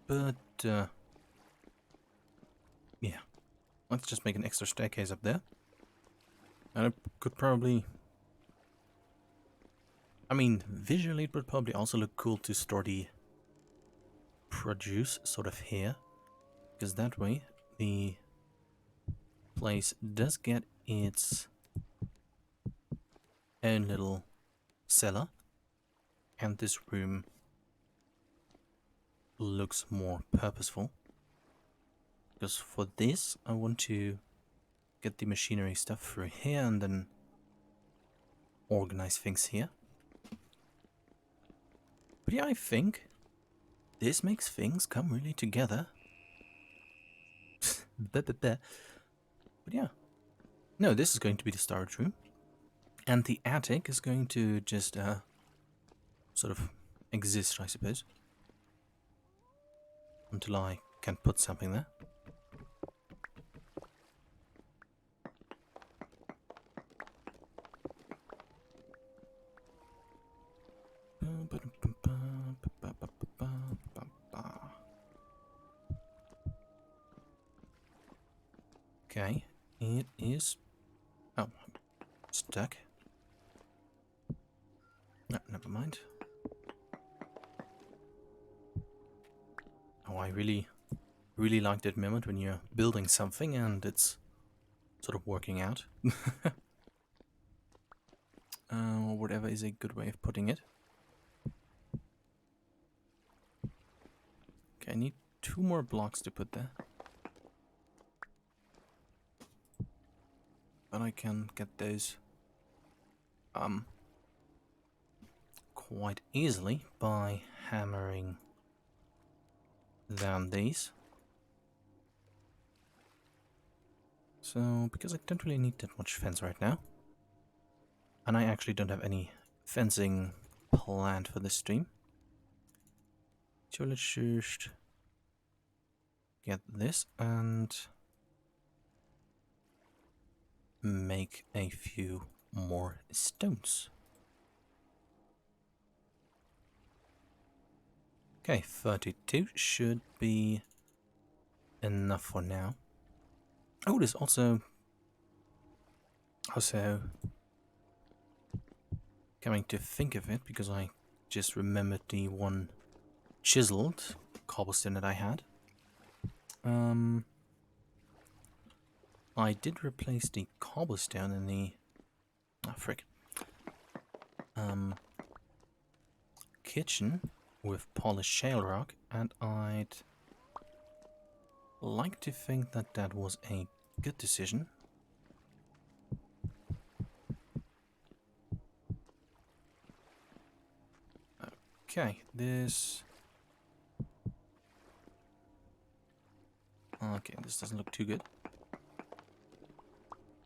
But yeah, let's just make an extra staircase up there. And it could probably... I mean, visually it would probably also look cool to store the produce sort of here. Because that way the place does get its own little cellar. And this room looks more purposeful. Because for this I want to get the machinery stuff through here and then organize things here. But yeah, I think this makes things come really together. But yeah. No, this is going to be the storage room. And the attic is going to just sort of exist, I suppose, until I can put something there. Okay, it is... Oh, stuck. No, never mind. Oh, I really like that moment when you're building something and it's sort of working out. Or whatever is a good way of putting it. Okay, I need 2 more blocks to put there. But I can get those quite easily by hammering down these. So, because I don't really need that much fence right now, and I actually don't have any fencing planned for this stream, so let's just get this and make a few more stones. Okay, 32 should be enough for now. Oh, there's also coming to think of it, because I just remembered the one chiseled cobblestone that I had. I did replace the cobblestone in the kitchen with polished shale rock, and I'd like to think that that was a good decision. Okay, this... Okay, this doesn't look too good.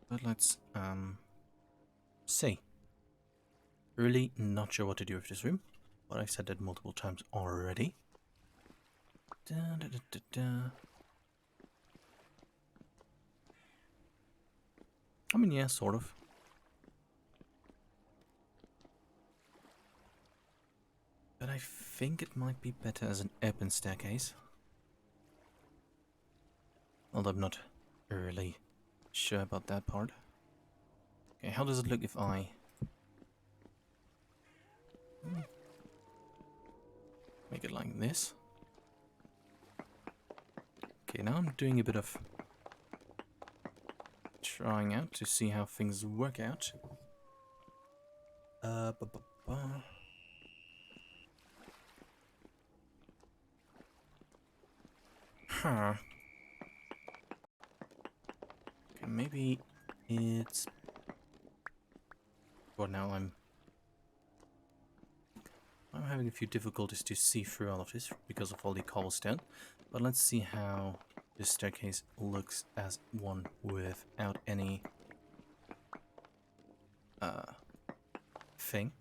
But let's, see. Really not sure what to do with this room, but I've said that multiple times already. I mean, yeah, sort of. But I think it might be better as an open staircase. Although I'm not really sure about that part. Okay, how does it look if I... make it like this? Okay, now I'm doing a bit of trying out to see how things work out. Huh. Okay, maybe it's... Well, now I'm having a few difficulties to see through all of this because of all the cobblestone. But let's see how this staircase looks as one without any thing.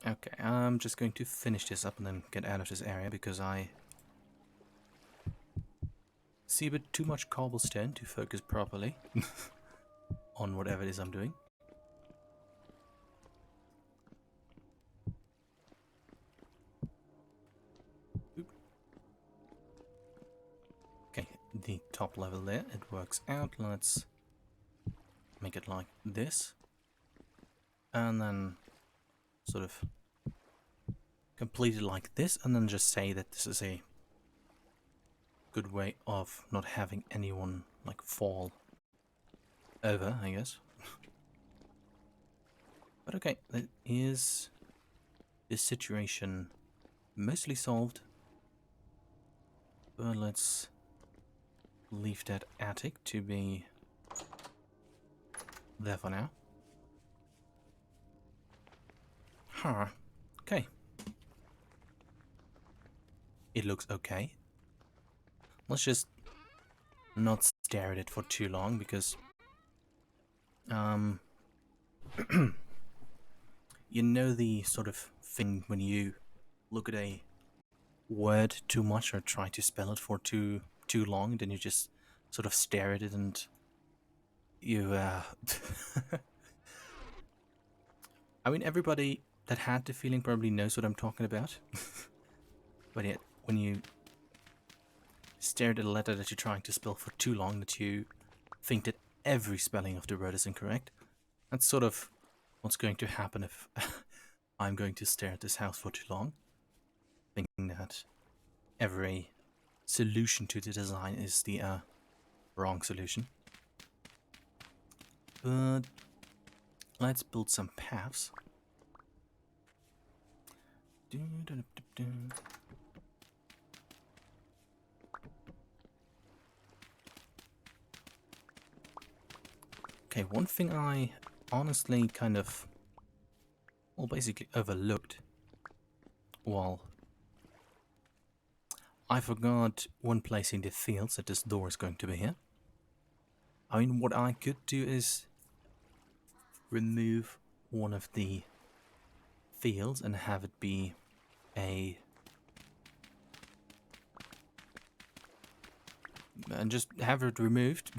Okay, I'm just going to finish this up and then get out of this area because I see a bit too much cobblestone to focus properly on whatever it is I'm doing. Okay, the top level there, it works out. Let's make it like this. And then sort of complete it like this, and then just say that this is a good way of not having anyone like fall over, I guess. But okay, that is this situation mostly solved. But let's leave that attic to be there for now. Huh. Okay. It looks okay. Let's just not stare at it for too long because you know the sort of thing when you look at a word too much or try to spell it for too long, then you just sort of stare at it and you I mean everybody that had the feeling probably knows what I'm talking about. But yet when you stare at a letter that you're trying to spell for too long that you think that every spelling of the word is incorrect, that's sort of what's going to happen if I'm going to stare at this house for too long, thinking that every solution to the design is the wrong solution. But let's build some paths. Okay, one thing I honestly kind of, well, basically overlooked. Well, I forgot when placing the fields that this door is going to be here. I mean, what I could do is remove one of the fields and have it be a... and just have it removed.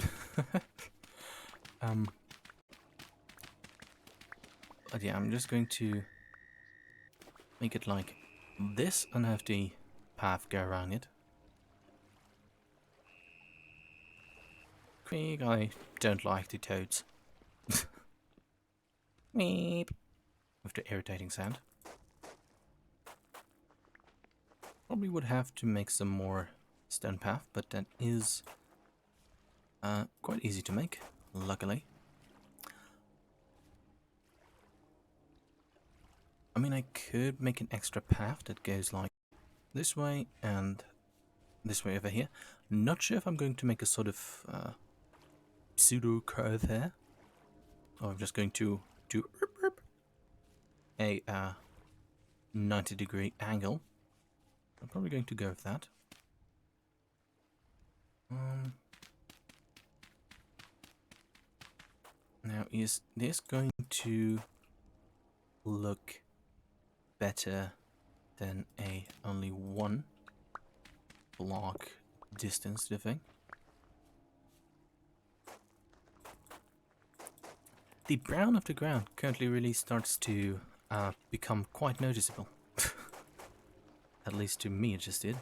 But yeah, I'm just going to make it like this and have the path go around it. Quick, I don't like the toads. Meep. With the irritating sound. Probably would have to make some more stone path, but that is quite easy to make, luckily. I mean, I could make an extra path that goes like this way and this way over here. Not sure if I'm going to make a sort of pseudo curve here, or I'm just going to do a 90-degree angle. I'm probably going to go with that. Now, is this going to look better than a only one block distance, do you think? The brown of the ground currently really starts to become quite noticeable. At least to me it just did.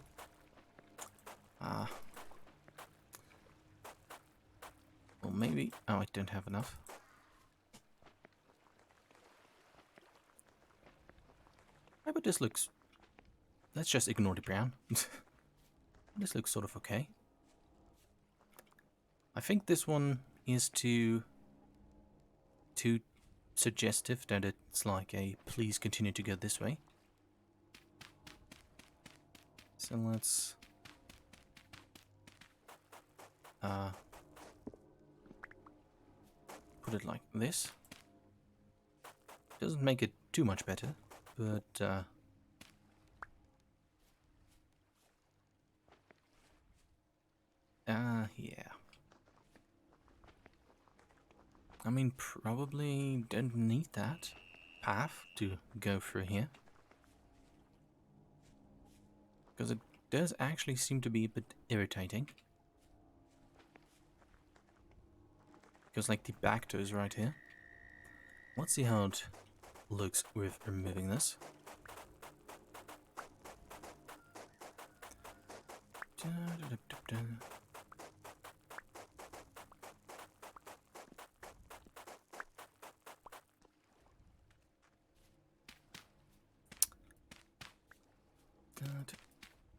Well, maybe... oh, I don't have enough. Oh, but this looks... let's just ignore the brown. This looks sort of okay. I think this one is too suggestive that it's like a please continue to go this way. So let's put it like this. Doesn't make it too much better, but yeah. I mean, probably don't need that path to go through here. Because it does actually seem to be a bit irritating. Because like the back door is right here. Let's see how it looks with removing this.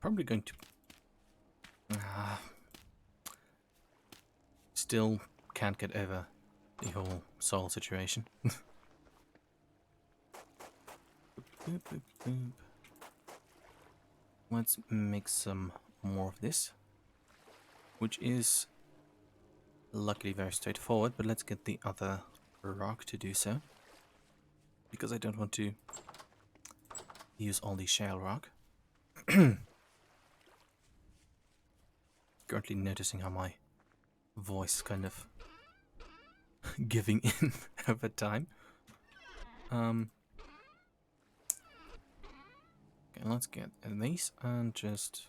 Probably going to... still can't get over the whole soul situation. Boop, boop, boop. Let's make some more of this, which is luckily very straightforward, but let's get the other rock to do so, because I don't want to use all the shale rock. Currently noticing how my voice is kind of giving in over time. Okay, let's get these and just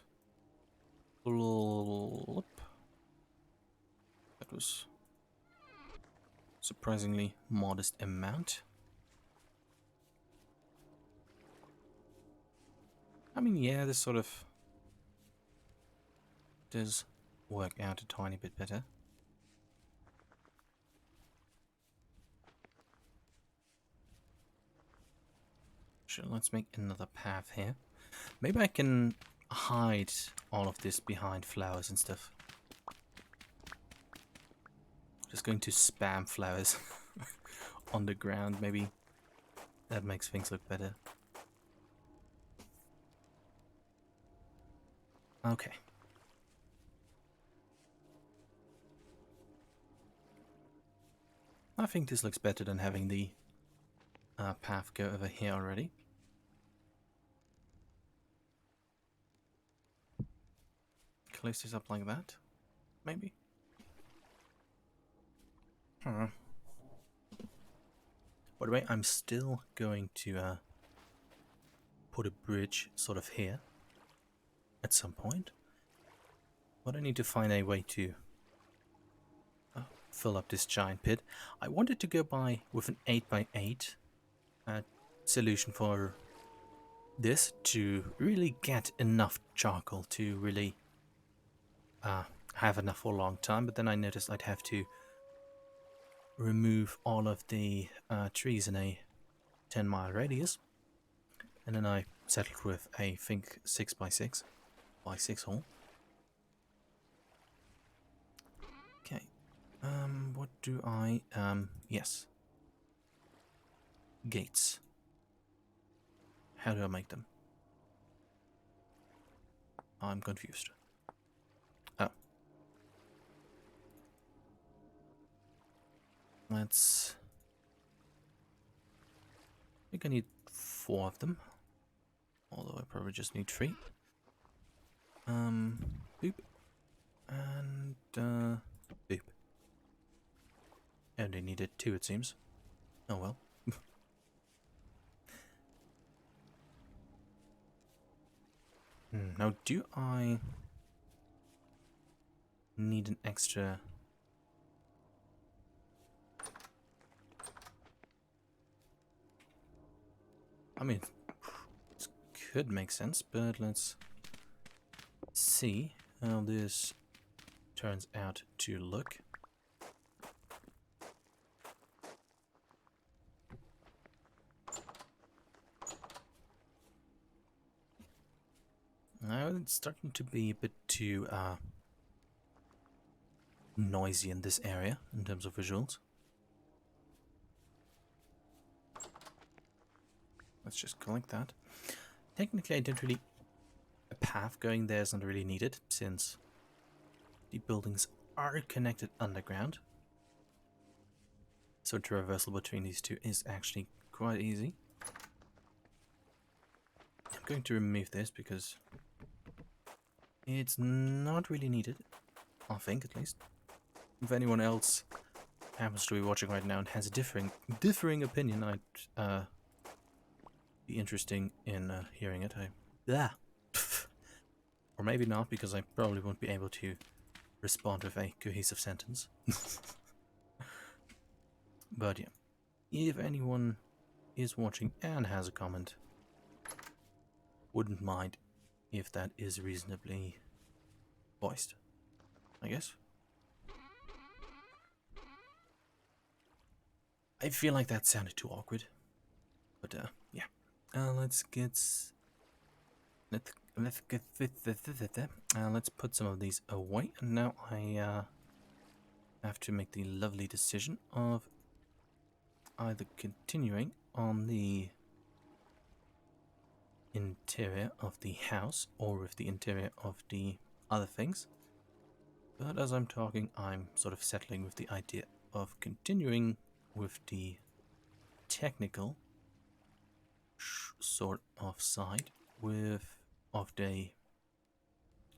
flip. That was surprisingly modest amount. I mean, yeah, this sort of does work out a tiny bit better. Sure, let's make another path here. Maybe I can hide all of this behind flowers and stuff. Just going to spam flowers on the ground. Maybe that makes things look better. Okay. I think this looks better than having the path go over here already. Close this up like that, maybe. By the way, I'm still going to put a bridge sort of here at some point, but I need to find a way to fill up this giant pit. I wanted to go by with an 8x8 solution for this to really get enough charcoal to really have enough for a long time, but then I noticed I'd have to remove all of the trees in a 10-mile radius, and then I settled with a think 6x6 by 6 hole. Okay, what do I yes, gates. How do I make them? I'm confused. Oh, let's. I think I need 4 of them, although I probably just need 3. Boop, and boop. I only needed 2, it seems. Oh well. Now, do I need an extra? I mean, this could make sense, but let's see how this turns out to look. Now it's starting to be a bit too noisy in this area in terms of visuals. Let's just collect that. Technically, I don't really. A path going there is not really needed since the buildings are connected underground. So traversal between these two is actually quite easy. I'm going to remove this because it's not really needed, I think at least. If anyone else happens to be watching right now and has a differing opinion, I'd be interesting in hearing it. Or maybe not, because I probably won't be able to respond with a cohesive sentence. But yeah, if anyone is watching and has a comment, wouldn't mind if that is reasonably voiced, I guess. I feel like that sounded too awkward, but yeah. Let's put some of these away, and now I have to make the lovely decision of either continuing on the interior of the house or with the interior of the other things. But as I'm talking, I'm sort of settling with the idea of continuing with the technical sort of side with of the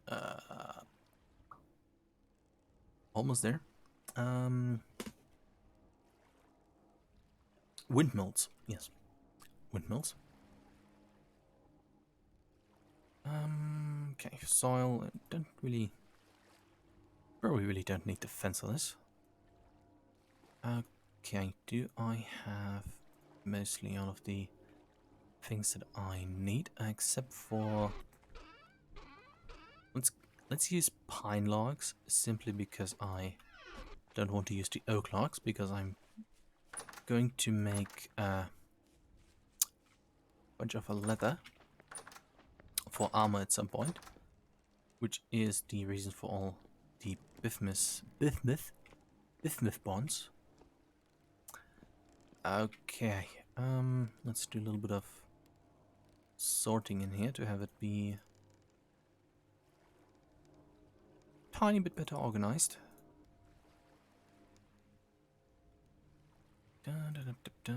uh, almost there. Windmills, yes, windmills. Okay, soil. Don't really, probably really don't need the fence for this. Okay, do I have mostly all of the things that I need, except for let's use pine logs simply because I don't want to use the oak logs because I'm going to make a bunch of a leather for armor at some point, which is the reason for all the bismuth bonds. Okay, let's do a little bit of sorting in here to have it be tiny bit better organized. Da, da, da, da, da.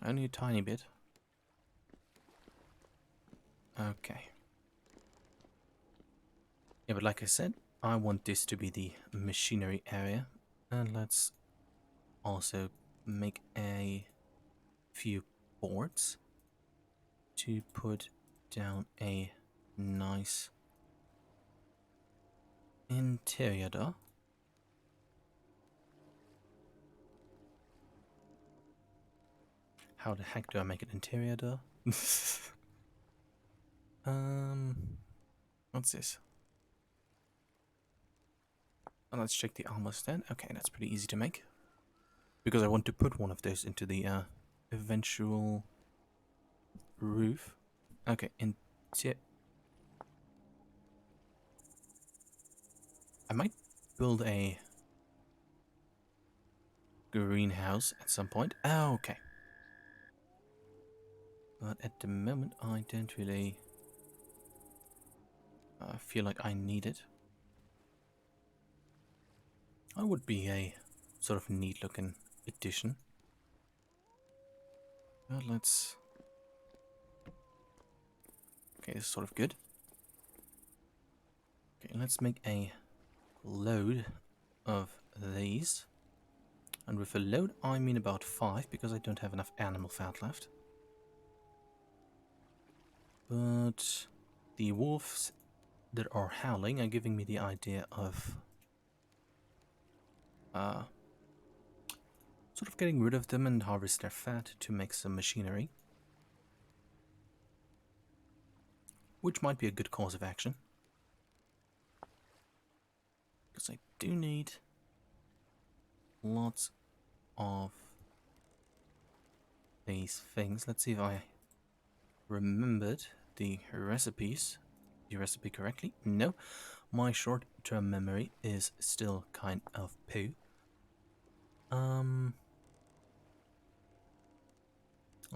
Only a tiny bit. Okay. Yeah, but like I said, I want this to be the machinery area. And let's also make a few boards to put down a nice interior door. How the heck do I make an interior door? What's this? Oh, let's check the armor stand. Okay, that's pretty easy to make. Because I want to put one of those into the eventual roof. Okay, I might build a greenhouse at some point. Oh, okay. But at the moment, I don't really feel like I need it. I would be a sort of neat looking addition. But let's... Okay, this is sort of good. Okay, let's make a load of these. And with a load, I mean about 5, because I don't have enough animal fat left. But the wolves that are howling are giving me the idea of sort of getting rid of them and harvest their fat to make some machinery. Which might be a good course of action. Because I do need lots of these things. Let's see if I remembered the recipe correctly. No, my short-term memory is still kind of poo. Oh,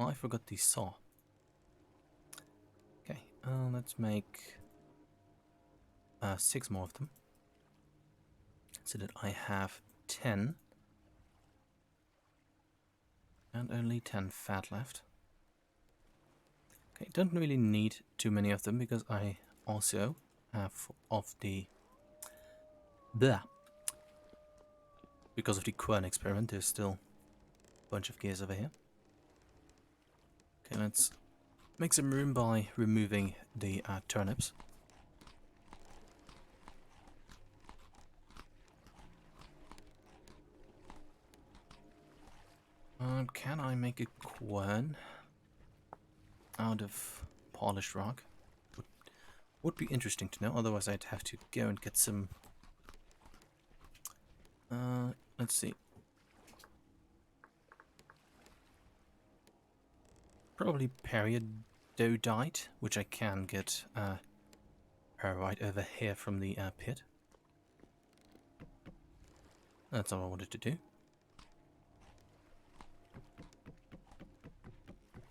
I forgot the saw. Okay, let's make 6 more of them, so that I have 10, and only 10 fat left. Okay, don't really need too many of them because I also have of the because of the quern experiment. There's still a bunch of gears over here. Okay, let's make some room by removing the turnips. Can I make a quern out of polished rock? Would be interesting to know, otherwise I'd have to go and get some... let's see. Probably periodotite, which I can get right over here from the pit. That's all I wanted to do.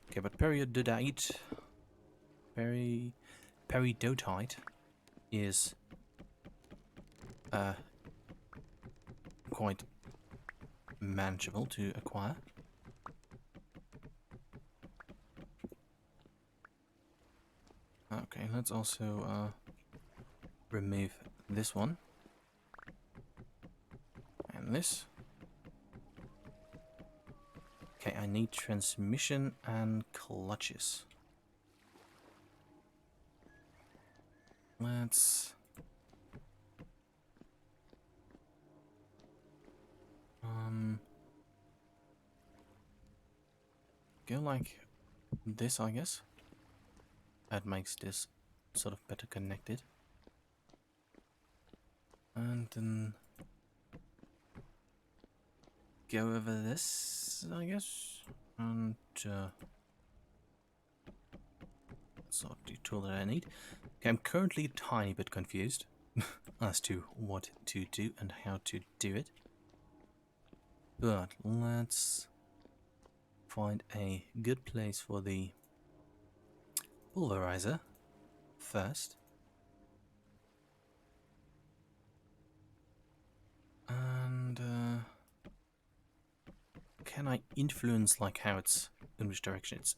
Okay, but periodotite is quite manageable to acquire. Okay, let's also remove this one. And this. Okay, I need transmission and clutches. Let's... go like this, I guess. That makes this sort of better connected. And then go over this, I guess. And sort of the tool that I need. Okay, I'm currently a tiny bit confused as to what to do and how to do it. But let's find a good place for the pulverizer first. And can I influence like how it's, in which direction it's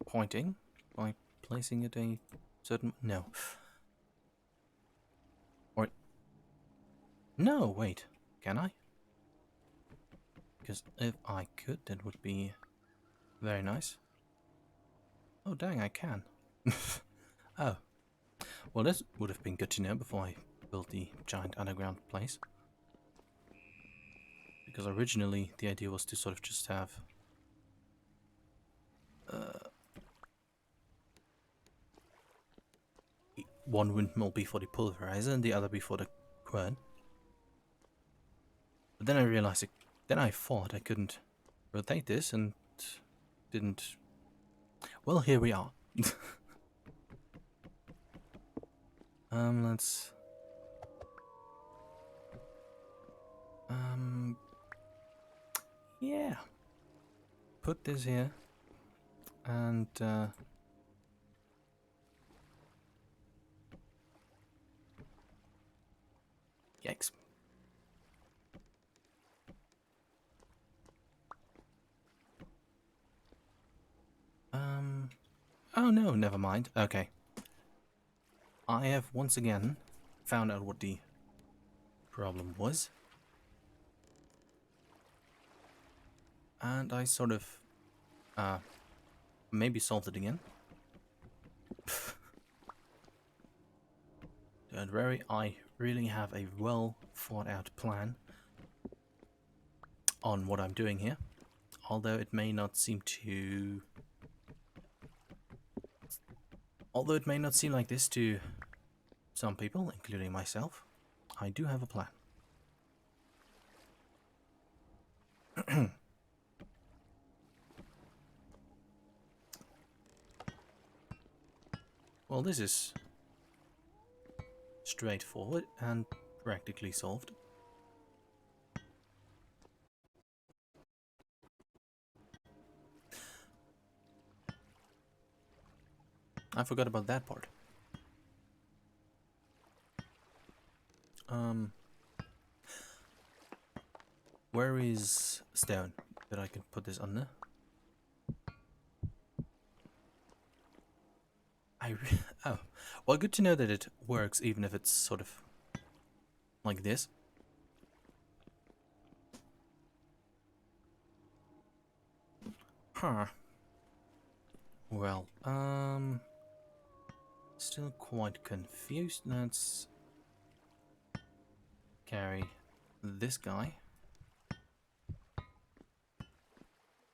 pointing by placing it a certain... No. Or... No, wait. Can I? Because if I could, that would be very nice. Oh, dang, I can. Oh. Well, this would have been good to know before I built the giant underground place. Because originally, the idea was to sort of just have... one windmill be for the pulverizer and the other be for the quern. But then I realized then I thought I couldn't rotate this and didn't. Well, here we are. Let's yeah, put this here and yikes. Oh no, never mind. Okay. I have once again found out what the problem was. And I sort of maybe solved it again. Don't worry, I really have a well thought out plan on what I'm doing here. Although it may not seem like this to some people, including myself, I do have a plan. Well, this is straightforward and practically solved. I forgot about that part. Where is stone that I can put this under? Oh, well, good to know that it works even if it's sort of like this. Huh. Well, still quite confused. Let's carry this guy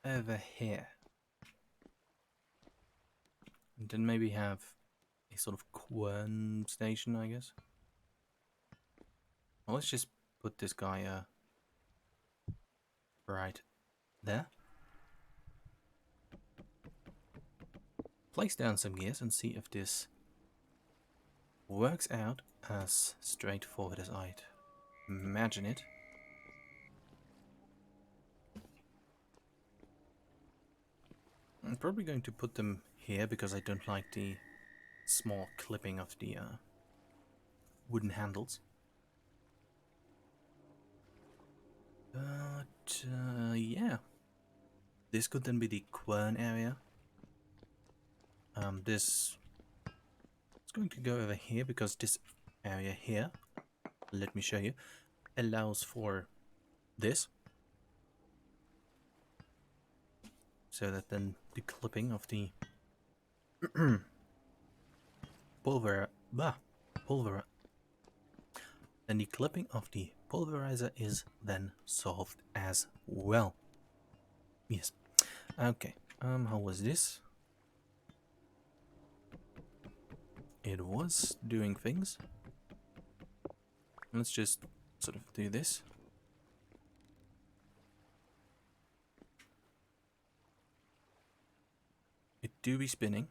over here. And then maybe have a sort of quern station, I guess. Well, let's just put this guy right there. Place down some gears and see if this works out as straightforward as I'd imagine it. I'm probably going to put them here because I don't like the small clipping of the wooden handles. But yeah, this could then be the quern area. This is going to go over here because this area here, let me show you, allows for this. So that then the clipping of the then the clipping of the pulverizer is then solved as well. Yes. Okay. How was this? It was doing things. Let's just sort of do this. It do be spinning.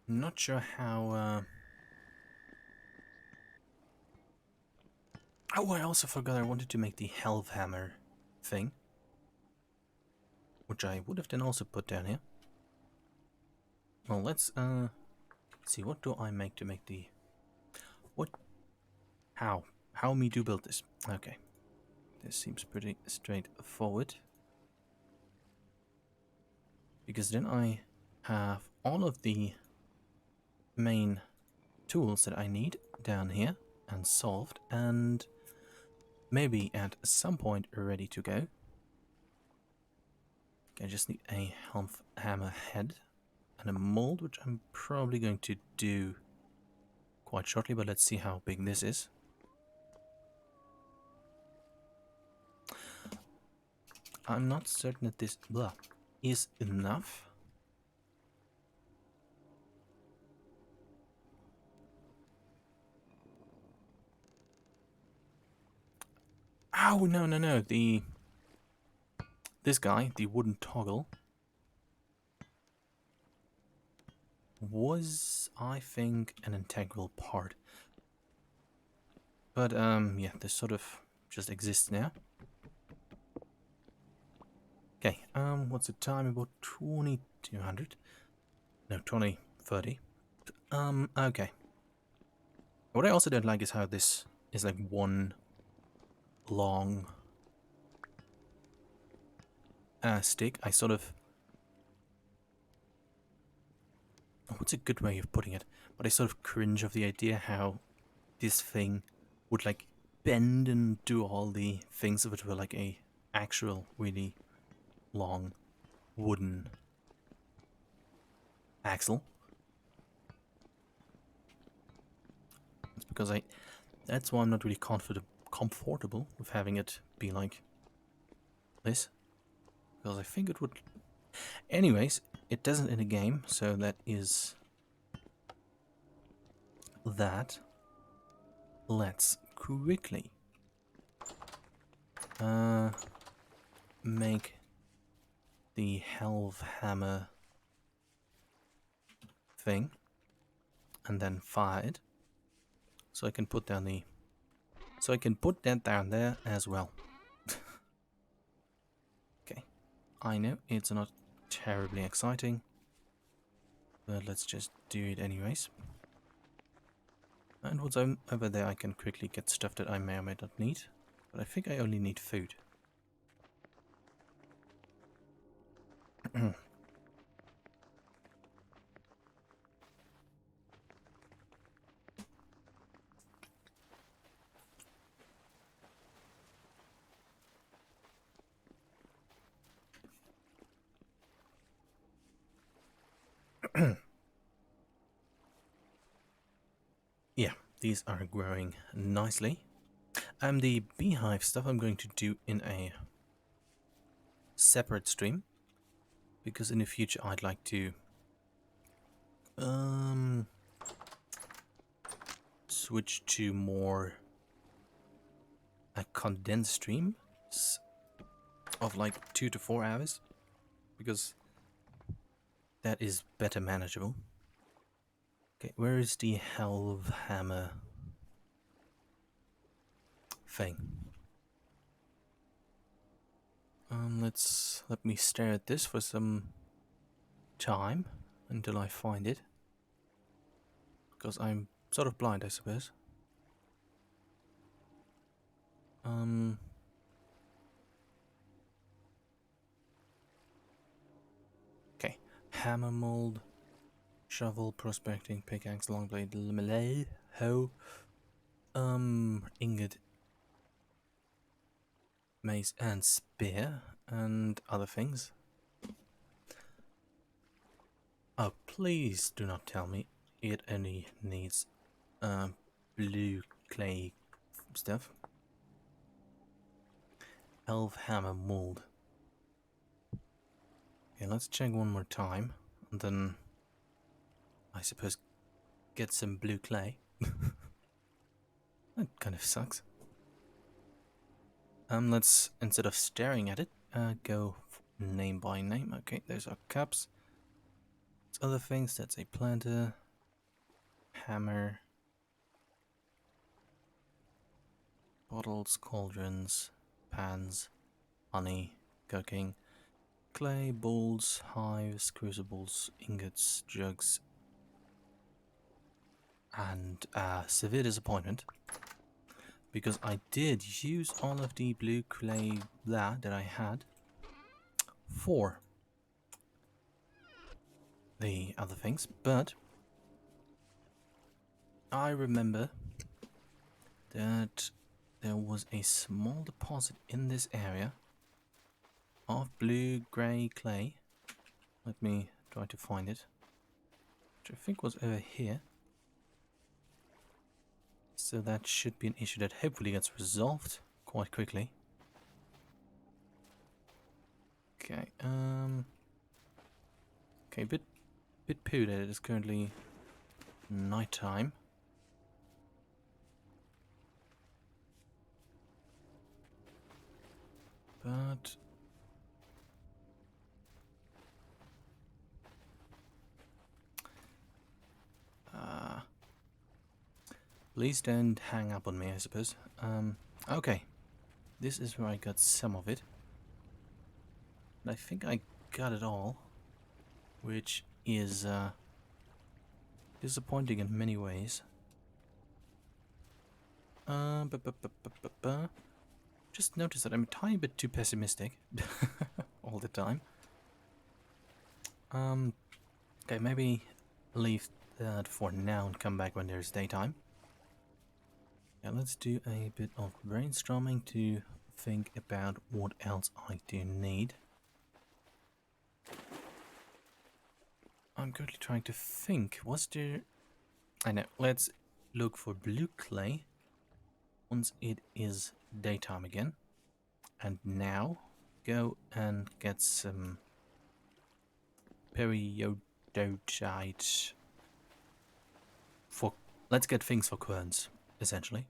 Not sure how. Oh, I also forgot I wanted to make the Helve Hammer thing, which I would have then also put down here. Well, let's see, what do I make to make the what? How me do build this? Okay, this seems pretty straightforward because then I have all of the main tools that I need down here and solved, and maybe at some point ready to go. I just need a hammer head and a mold, which I'm probably going to do quite shortly, but let's see how big this is. I'm not certain that this is enough. Oh, no. This guy, the wooden toggle, was, I think, an integral part. But, yeah, this sort of just exists now. Okay, what's the time? About 2200? No, 2030. Okay. What I also don't like is how this is like one long stick. I sort of... What's a good way of putting it? But I sort of cringe of the idea how this thing would like bend and do all the things if it were like a actual really long wooden axle. It's because that's why I'm not really comfortable with having it be like this, because I think it would... Anyways, it doesn't in a game, so that is that. Let's quickly make the Helve Hammer thing and then fire it, so I can put down the... So I can put that down there as well. Okay, I know it's not terribly exciting, but let's just do it anyways. And what's over there, I can quickly get stuff that I may or may not need, but I think I only need food. Yeah, these are growing nicely. The beehive stuff I'm going to do in a separate stream, because in the future I'd like to switch to more a condensed stream of like 2 to 4 hours, because that is better manageable. Okay, where is the Helve Hammer thing? Let me stare at this for some time until I find it, because I'm sort of blind, I suppose. Okay, Hammer mold, shovel, prospecting, pickaxe, long blade, melee, hoe, ingot, mace, and spear, and other things. Oh, please do not tell me it only needs blue clay stuff. Elf hammer mold. Okay, let's check one more time, and then I suppose get some blue clay. That kind of sucks. Let's, instead of staring at it, go name by name. Okay, those are cups. Other things, that's a planter, hammer, bottles, cauldrons, pans, honey, cooking, clay, bowls, hives, crucibles, ingots, jugs, and severe disappointment, because I did use all of the blue clay blah that I had for the other things, but I remember that there was a small deposit in this area of blue-grey clay. Let me try to find it, which I think was over here. So that should be an issue that hopefully gets resolved quite quickly. Okay, okay, bit poo that it is currently nighttime. But please don't hang up on me, I suppose. Okay, this is where I got some of it. And I think I got it all, which is disappointing in many ways. Just notice that I'm a tiny bit too pessimistic all the time. Okay, maybe leave that for now and come back when there's daytime. Yeah, let's do a bit of brainstorming to think about what else I do need. I'm currently trying to think, was there... I know, let's look for blue clay once it is daytime again. And now, go and get some periodotite for... Let's get things for querns, essentially.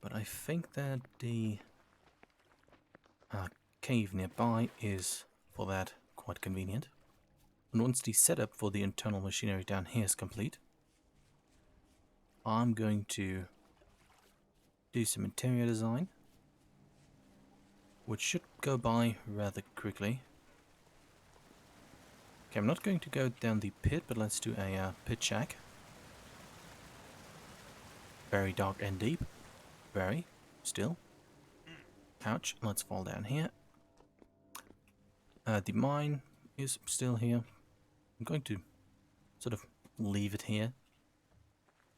But I think that the cave nearby is, for that, quite convenient. And once the setup for the internal machinery down here is complete, I'm going to do some interior design, which should go by rather quickly. Okay, I'm not going to go down the pit, but let's do a pit shack. Very dark and deep. Very. Still. Ouch. Let's fall down here. The mine is still here. I'm going to sort of leave it here,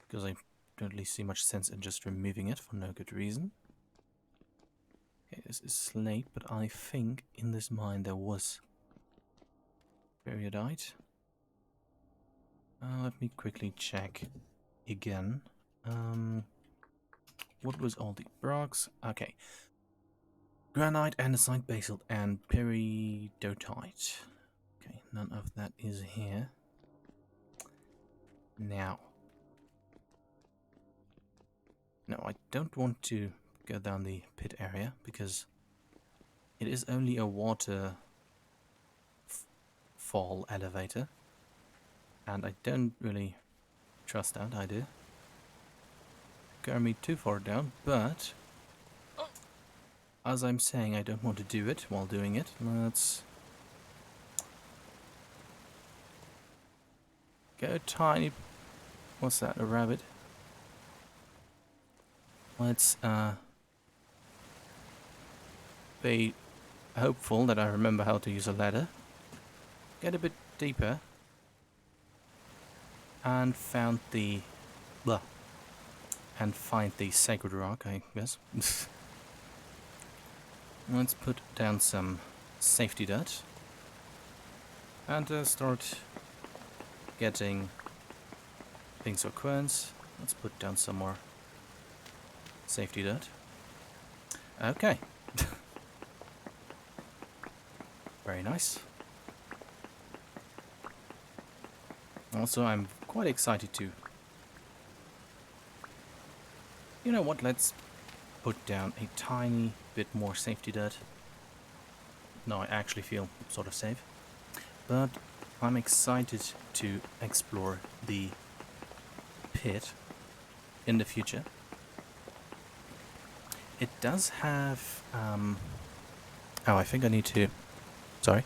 because I don't really see much sense in just removing it for no good reason. Okay, this is slate, but I think in this mine there was periodite. Let me quickly check again. What was all the rocks? Okay. Granite, andesite, basalt, and peridotite. Okay, none of that is here. Now. No, I don't want to go down the pit area, because it is only a water fall elevator. And I don't really trust that idea. Carry me too far down, but as I'm saying, I don't want to do it while doing it. Let's go tiny What's that? A rabbit? Let's be hopeful that I remember how to use a ladder. Get a bit deeper. And found the... blah. And find the sacred rock, I guess. Let's put down some safety dirt. And start getting things or querns. Let's put down some more safety dirt. Okay. Very nice. Also, I'm quite excited to... You know what, let's put down a tiny bit more safety dirt. Now I actually feel sort of safe. But I'm excited to explore the pit in the future. It does have... oh, I think I need to... Sorry.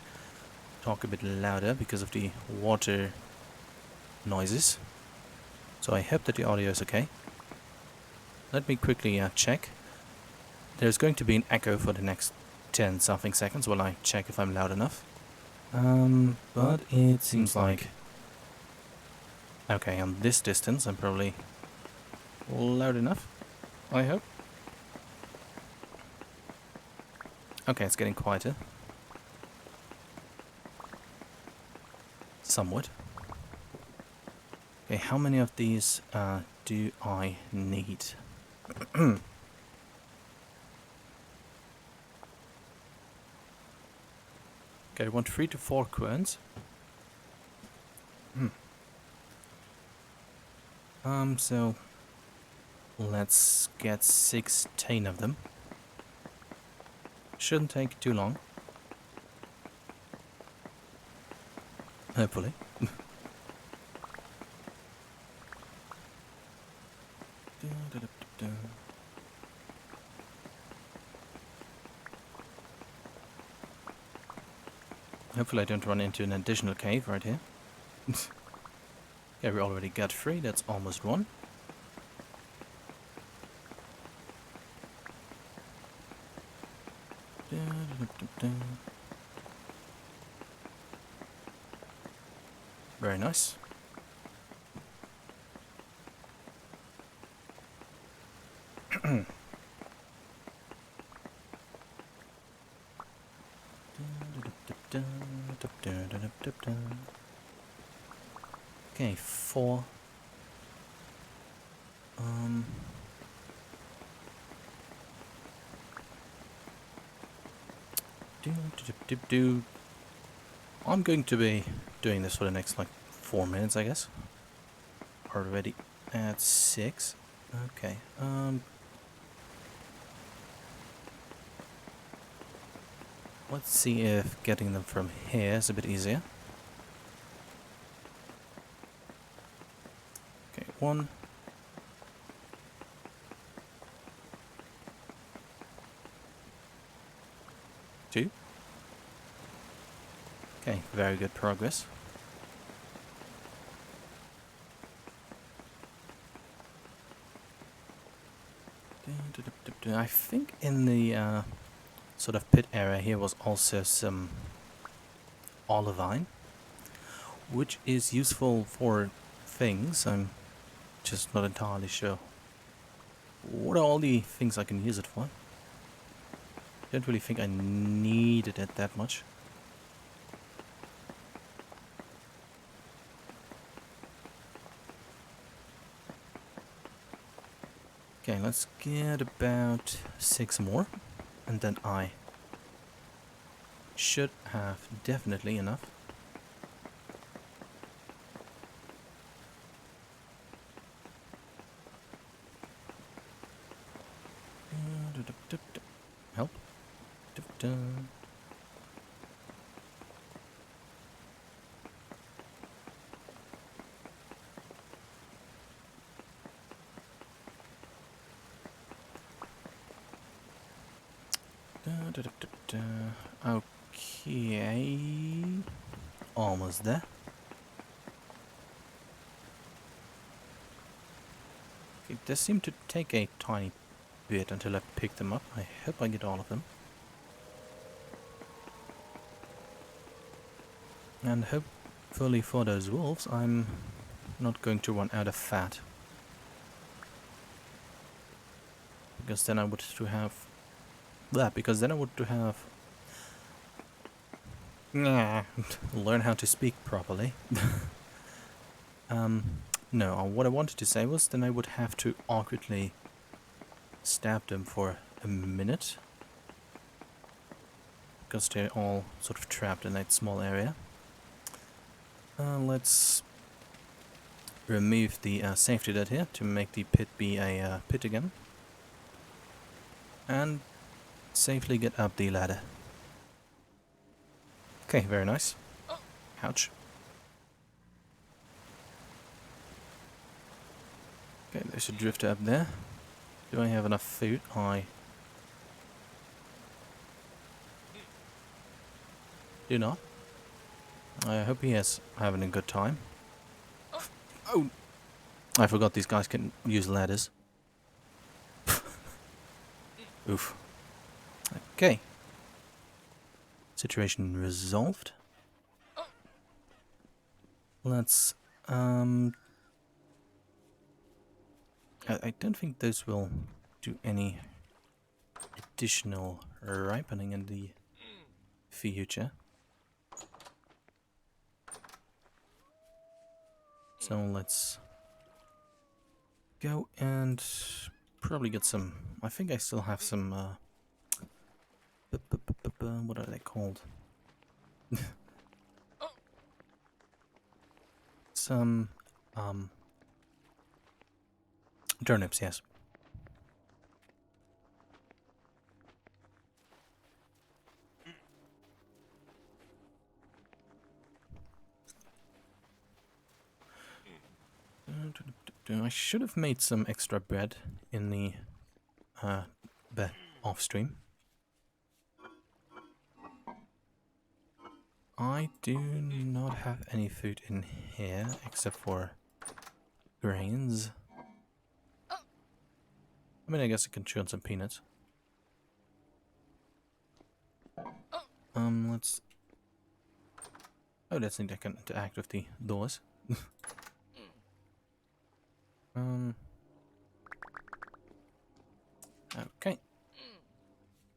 Talk a bit louder because of the water noises. So I hope that the audio is okay. Let me quickly check. There's going to be an echo for the next 10 something seconds while I check if I'm loud enough. But it seems like... Okay, on this distance I'm probably loud enough, I hope. Okay, it's getting quieter. Somewhat. Okay, how many of these do I need? Okay, I want 3 to 4 querns. So let's get 16 of them. Shouldn't take too long. Hopefully. Hopefully I don't run into an additional cave right here. Okay, we already got 3, that's almost 1. Very nice. Okay, 4. I'm going to be doing this for the next like 4 minutes, I guess. Already at 6. Okay. Let's see if getting them from here is a bit easier. Okay, 1. 2. Okay, very good progress. I think in the sort of pit area here was also some olivine, which is useful for things. I'm just not entirely sure what are all the things I can use it for. Don't really think I needed it that much. Okay, let's get about 6 more, and then I should have definitely enough. Help. Okay, almost there. It does seem to take a tiny bit until I pick them up. I hope I get all of them. And hopefully for those wolves, I'm not going to run out of fat. Because then I would to have... because then I would to have... learn how to speak properly. No, what I wanted to say was then I would have to awkwardly stab them for a minute. Because they're all sort of trapped in that small area. Let's remove the safety net here to make the pit be a pit again. And safely get up the ladder. Okay, very nice. Ouch. Okay, there's a drifter up there. Do I have enough food? I do not. I hope he is having a good time. Oh! I forgot these guys can use ladders. Oof. Okay. Situation resolved. Let's, I don't think those will do any additional ripening in the future. So let's go and probably get some... I think I still have some... what are they called? Some... turnips, yes. I should have made some extra bread in the off stream. I do not have any food in here except for grains. I mean, I guess I can chew on some peanuts. Let's... Oh, that's neat. I can interact with the doors. Okay.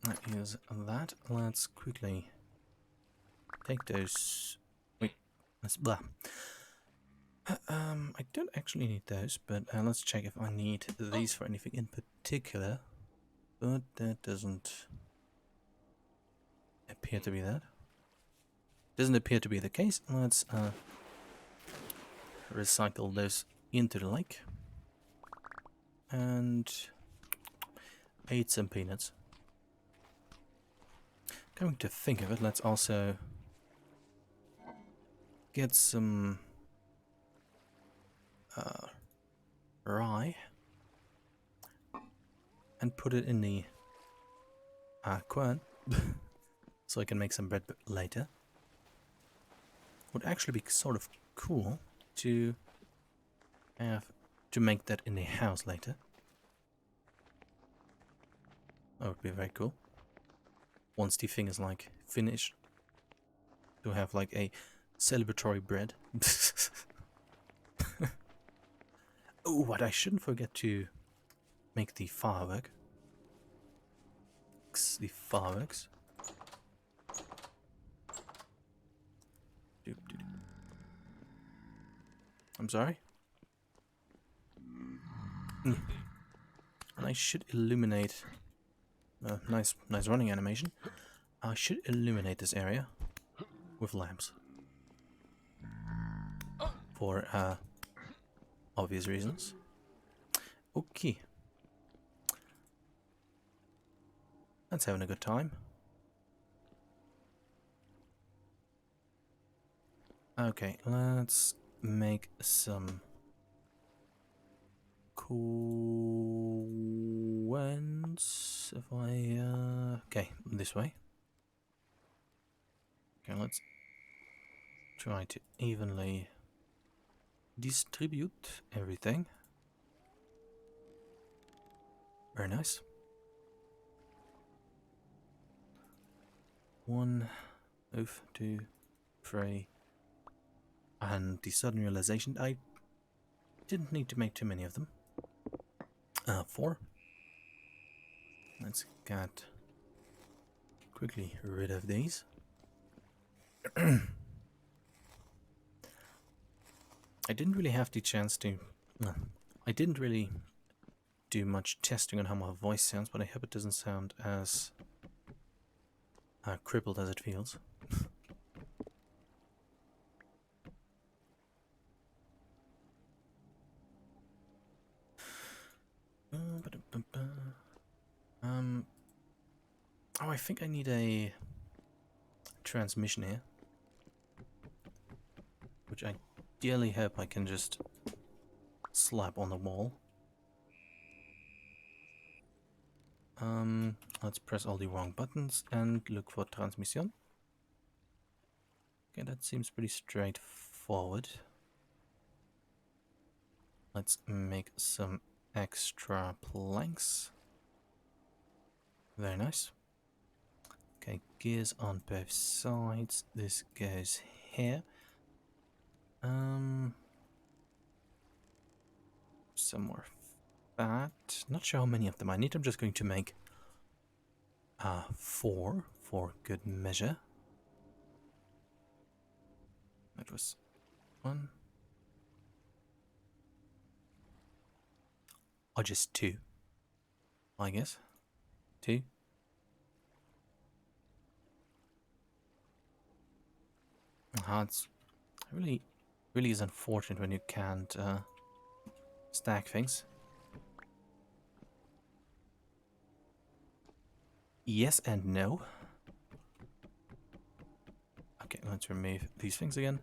That is that. Let's quickly take those... Wait. Let's... Blah. I don't actually need those, but let's check if I need these for anything in particular. But that doesn't appear to be that. Doesn't appear to be the case. Let's recycle those into the lake. And eat some peanuts. Coming to think of it, let's also get some rye and put it in the quern so I can make some bread later. Would actually be sort of cool to make that in the house later. That would be very cool. Once the thing is like finished, to have like a celebratory bread. Oh, but I shouldn't forget to make the fireworks. The fireworks. I'm sorry. And I should illuminate. Nice running animation. I should illuminate this area with lamps for obvious reasons. Okay, that's having a good time. Okay, let's make some coins. If I okay, this way. Okay, let's try to evenly distribute everything. Very nice. 1, oof, 2, 3. And the sudden realization I didn't need to make too many of them. 4. Let's get quickly rid of these. I didn't really have the chance to... I didn't really do much testing on how my voice sounds, but I hope it doesn't sound as crippled as it feels. Oh, I think I need a transmission here, which I ideally hope I can just slap on the wall. Let's press all the wrong buttons and look for transmission. Okay, that seems pretty straightforward. Let's make some extra planks. Very nice. Okay, gears on both sides. This goes here. Some more fat. Not sure how many of them I need. I'm just going to make 4 for good measure. That was 1. Or just 2, I guess. 2. It's really is unfortunate when you can't stack things. Yes and no. Okay, let's remove these things again.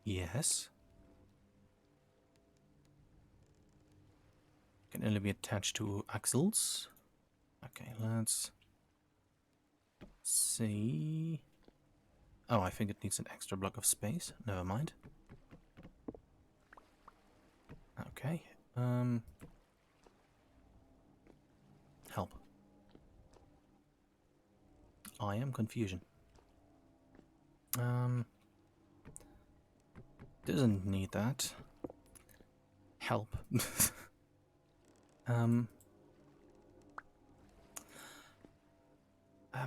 Yes. Can only be attached to axles. Okay, let's see. Oh, I think it needs an extra block of space. Never mind. Okay. Help. I am confusion. Doesn't need that. Help.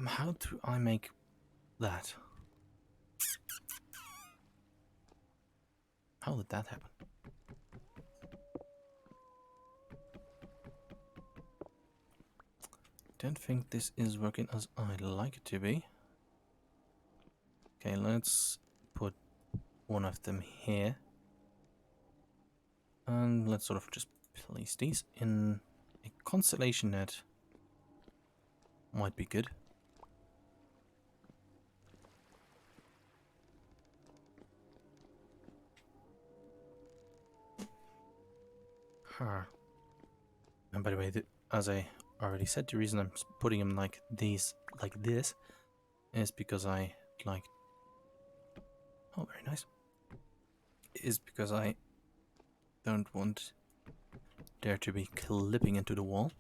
How do I make that? How did that happen? Don't think this is working as I'd like it to be. Okay, let's put one of them here. And let's sort of just place these in a constellation net. Might be good. And by the way, as I already said, the reason I'm putting them like these, like this, is because I like... Oh, very nice. Is because I don't want there to be clipping into the wall.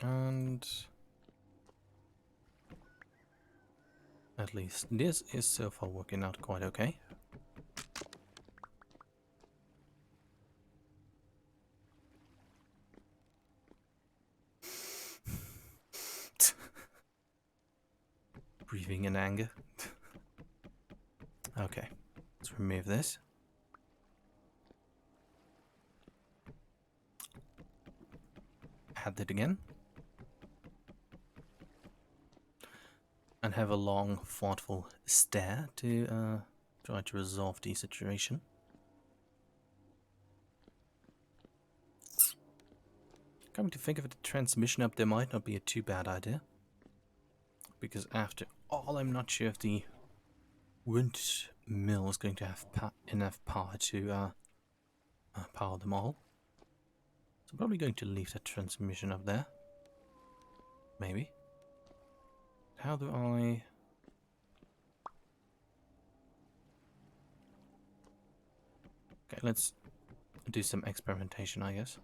And at least this is so far working out quite okay. Breathing in anger. Okay, let's remove this. Add it again. And have a long, thoughtful stare to try to resolve the situation. Coming to think of it, the transmission up there might not be a too bad idea. Because after all, I'm not sure if the windmill is going to have enough power to power them all. So I'm probably going to leave that transmission up there. Maybe. How do I... Okay, let's do some experimentation, I guess.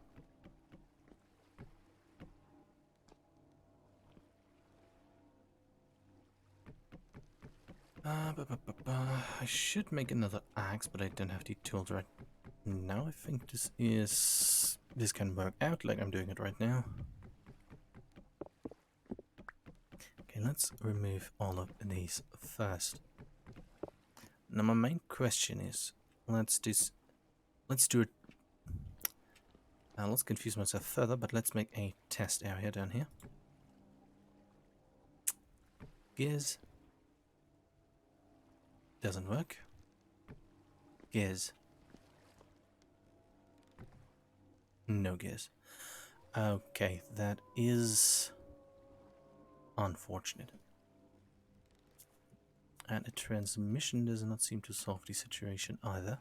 I should make another axe, but I don't have the tools right now. I think this can work out like I'm doing it right now. Okay, let's remove all of these first. Now my main question is, let's do it. Let's confuse myself further, but let's make a test area down here. Gears. Doesn't work. Gears. No gears. Okay, that is unfortunate. And a transmission does not seem to solve the situation either.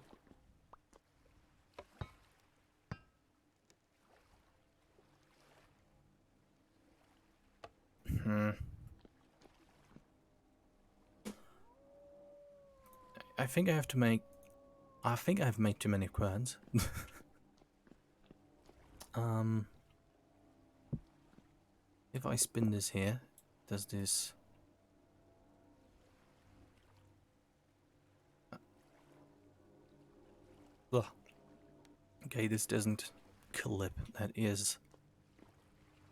I think I have to make... I think I've made too many quads. If I spin this here, does this... Ugh. Okay, this doesn't clip. That is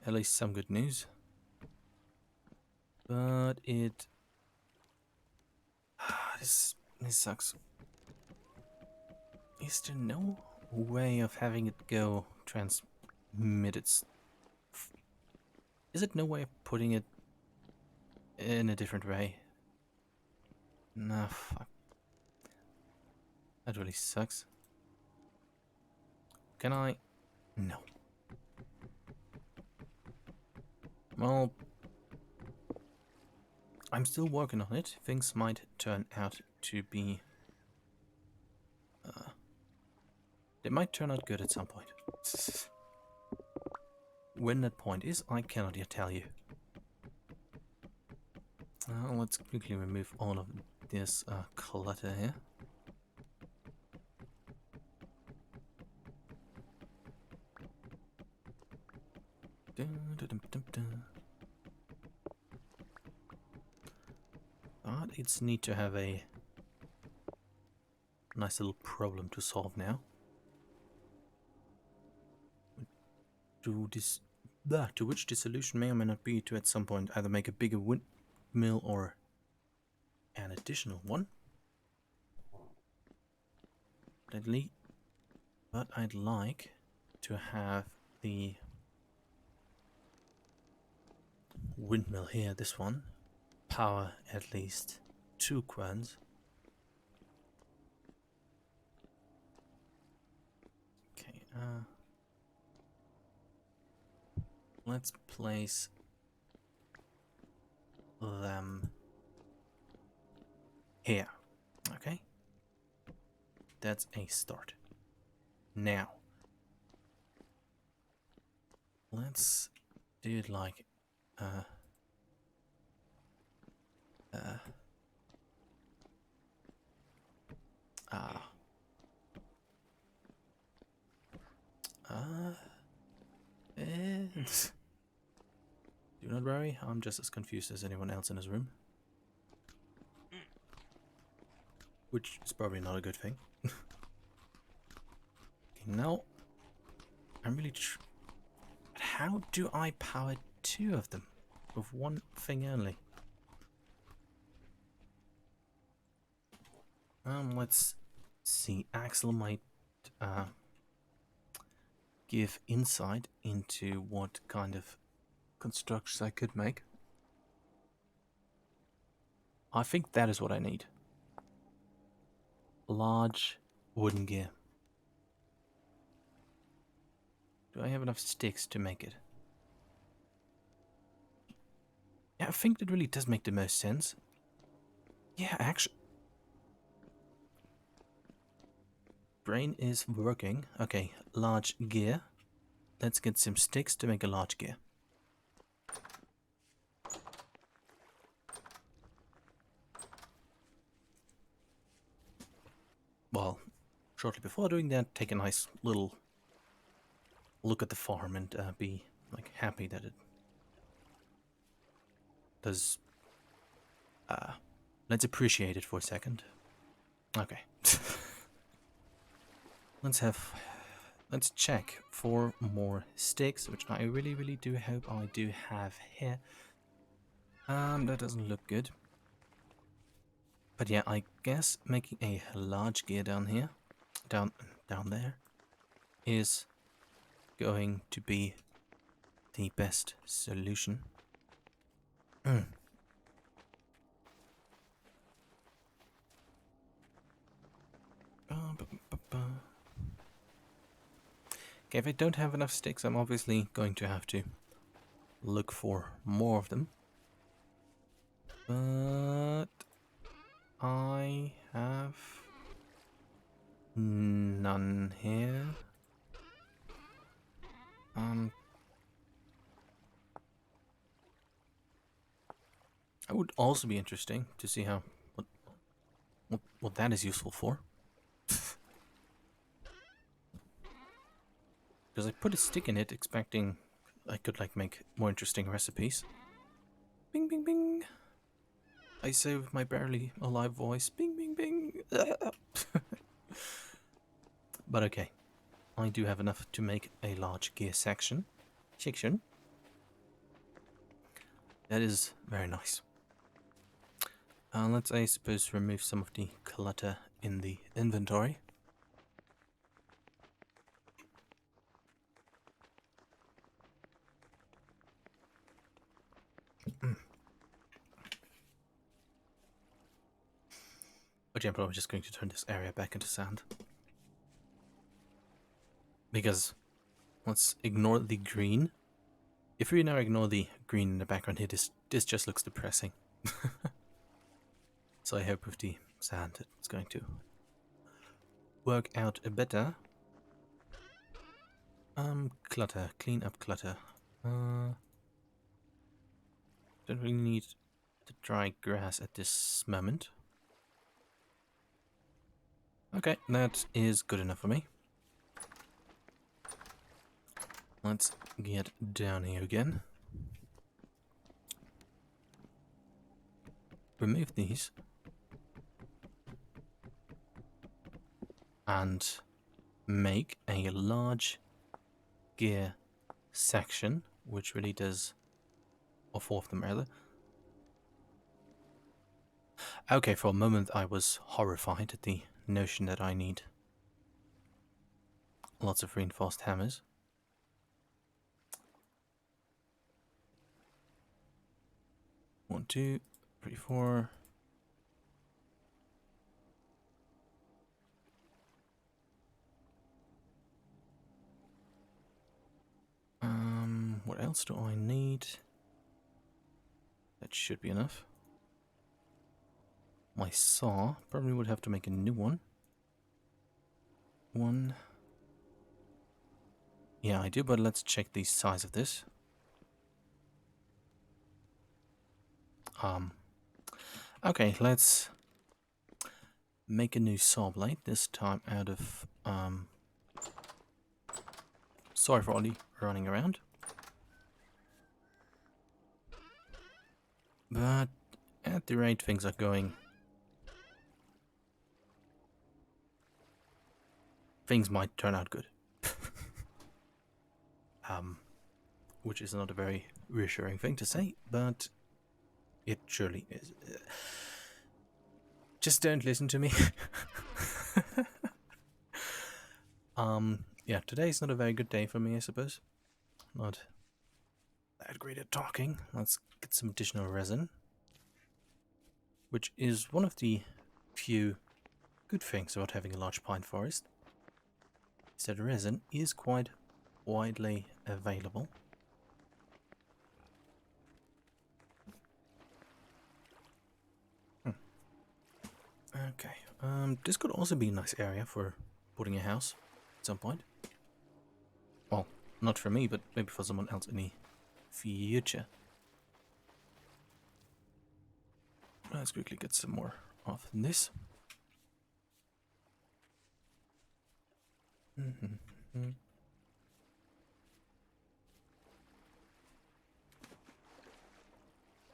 at least some good news. But it... this sucks. Is there no way of having it go transmitted? Is it no way of putting it in a different way? Nah, fuck. That really sucks. Can I? No. Well, I'm still working on it. Things might turn out to be... they might turn out good at some point. When that point is, I cannot yet tell you. Let's quickly remove all of this clutter here. But it's neat to have a nice little problem to solve now. To which the solution may or may not be to at some point either make a bigger windmill or an additional one. But I'd like to have the windmill here, this one, power at least 2 querns. Okay, let's place them here. Okay, that's a start. Now, let's do it like do not worry, I'm just as confused as anyone else in this room. Which is probably not a good thing. Okay, now, I'm really how do I power 2 of them with one thing only? Let's see. Axel might give insight into what kind of constructions I could make. I think that is what I need. Large wooden gear. Do I have enough sticks to make it? Yeah, I think that really does make the most sense. Yeah, actually. Brain is working. Okay, large gear. let's get some sticks to make a large gear. Well, shortly before doing that, take a nice little look at the farm and be like happy that it does. Let's appreciate it for a second. Okay. Let's check for more sticks, which I really do hope I do have here. That doesn't look good. But yeah, I guess making a large gear down here, down there, is going to be the best solution. Okay, if I don't have enough sticks, I'm obviously going to have to look for more of them. But I have none here. It would also be interesting to see how what that is useful for. Because I put a stick in it expecting I could like make more interesting recipes. Bing bing bing. I say with my barely alive voice, bing bing bing. But okay, I do have enough to make a large gear section. That is very nice. Let's, I suppose, remove some of the clutter in the inventory. But yeah, I'm probably just going to turn this area back into sand. Because let's ignore the green. If we now ignore the green in the background here, this just looks depressing. So I hope with the sand it's going to work out better. Clutter, clean up clutter. Don't really need the dry grass at this moment. Okay, that is good enough for me. Let's get down here again. Remove these. And make a large gear section, which really does, or four of them rather. Okay, for a moment I was horrified at the notion that I need lots of reinforced hammers. One, two, three, four. What else do I need? That should be enough. My saw, probably would have to make a new one. One. Yeah, I do, but let's check the size of this. Okay, let's make a new saw blade, this time out of, sorry for Ollie running around. But at the rate things are going, things might turn out good. Which is not a very reassuring thing to say, but it surely is. Just don't listen to me. Yeah, today's not a very good day for me, I suppose. Not that great at talking. Let's get some additional resin. Which is one of the few good things about having a large pine forest. Is that resin is quite widely available. Okay, this could also be a nice area for putting a house at some point. Well, Not for me, but maybe for someone else in the future. Let's quickly get some more of this.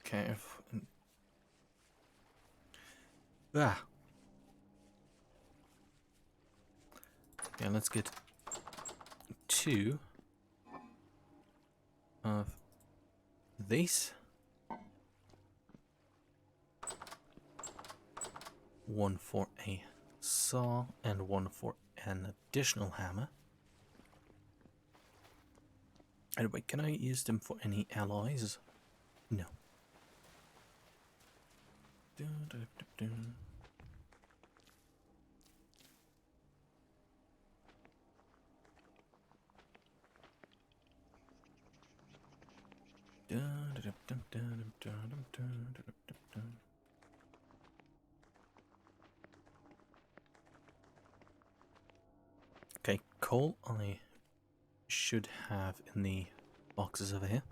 Okay. Ah. Yeah, let's get 2 of these. 1 for a saw and 1 for an additional hammer. Anyway, can I use them for any alloys? No. Okay, coal I should have in the boxes over here.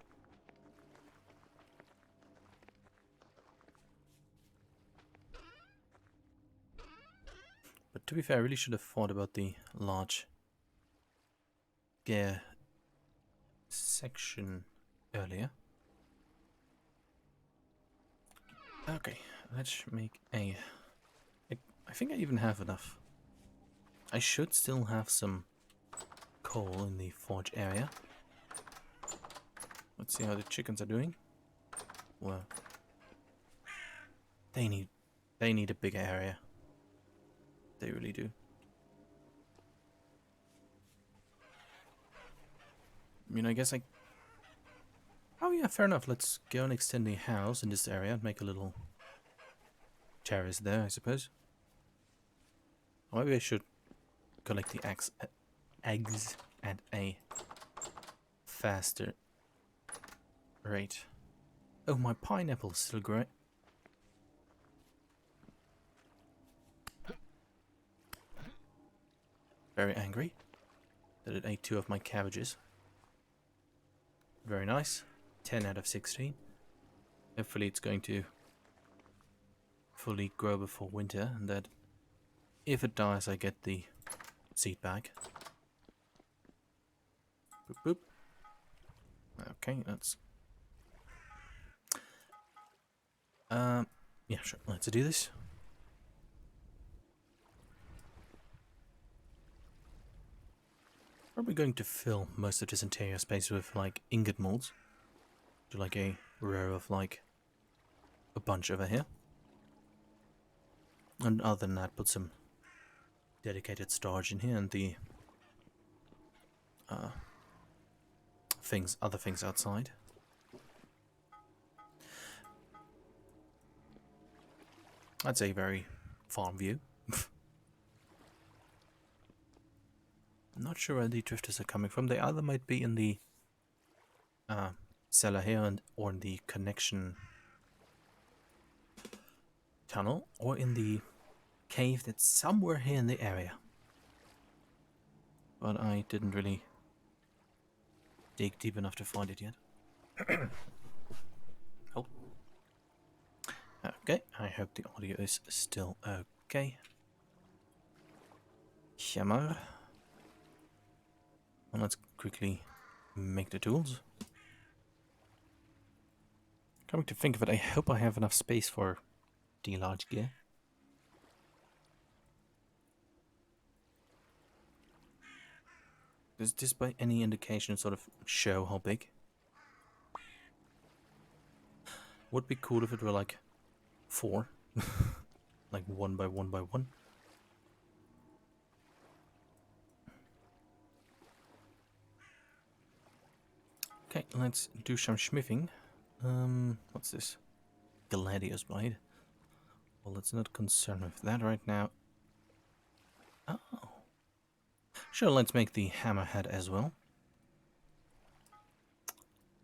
But to be fair, I really should have thought about the large gear section earlier. Okay, let's make a... I think I even have enough. I should still have some coal in the forge area. Let's see how the chickens are doing. Well, they need a bigger area. They really do. I mean, I guess I... Oh yeah, fair enough. Let's go and extend the house in this area and make a little terrace there, I suppose. Or maybe I should collect the eggs at a faster rate. Oh, my pineapple is still growing. Very angry that it ate 2 of my cabbages. Very nice. 10 out of 16. Hopefully it's going to fully grow before winter, and that if it dies I get the seed back. Boop boop. Okay, that's... yeah, sure, let's do this. Probably going to fill most of this interior space with like ingot molds. Do like a row of like a bunch over here. And other than that, put some dedicated storage in here and the other things outside. That's a very farm view. I'm not sure where the drifters are coming from. They either might be in the cellar here or in the connection tunnel, or in the cave that's somewhere here in the area. But I didn't really dig deep enough to find it yet. Oh. Okay, I hope the audio is still okay. Jammer. And let's quickly make the tools. Coming to think of it, I hope I have enough space for the large gear. Does this by any indication sort of show how big? Would be cool if it were like 4. Like 1 by 1 by 1. Okay, let's do some smithing. What's this? Gladius blade. Well, let's not concern with that right now. Oh. Sure, let's make the hammerhead as well.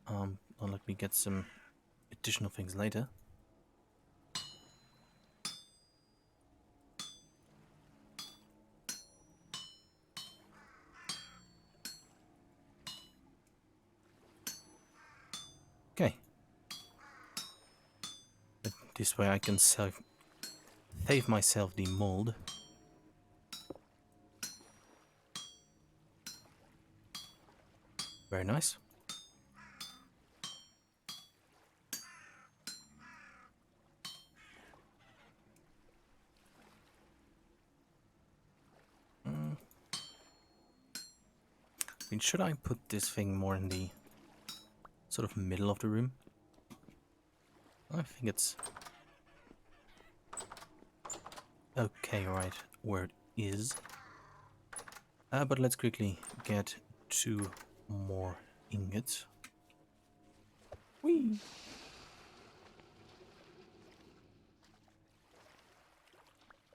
Well, let me get some additional things later. This way I can save myself the mold. Very nice. I mean, should I put this thing more in the sort of middle of the room? I think it's okay right where it is. But let's quickly get 2 more ingots. Whee!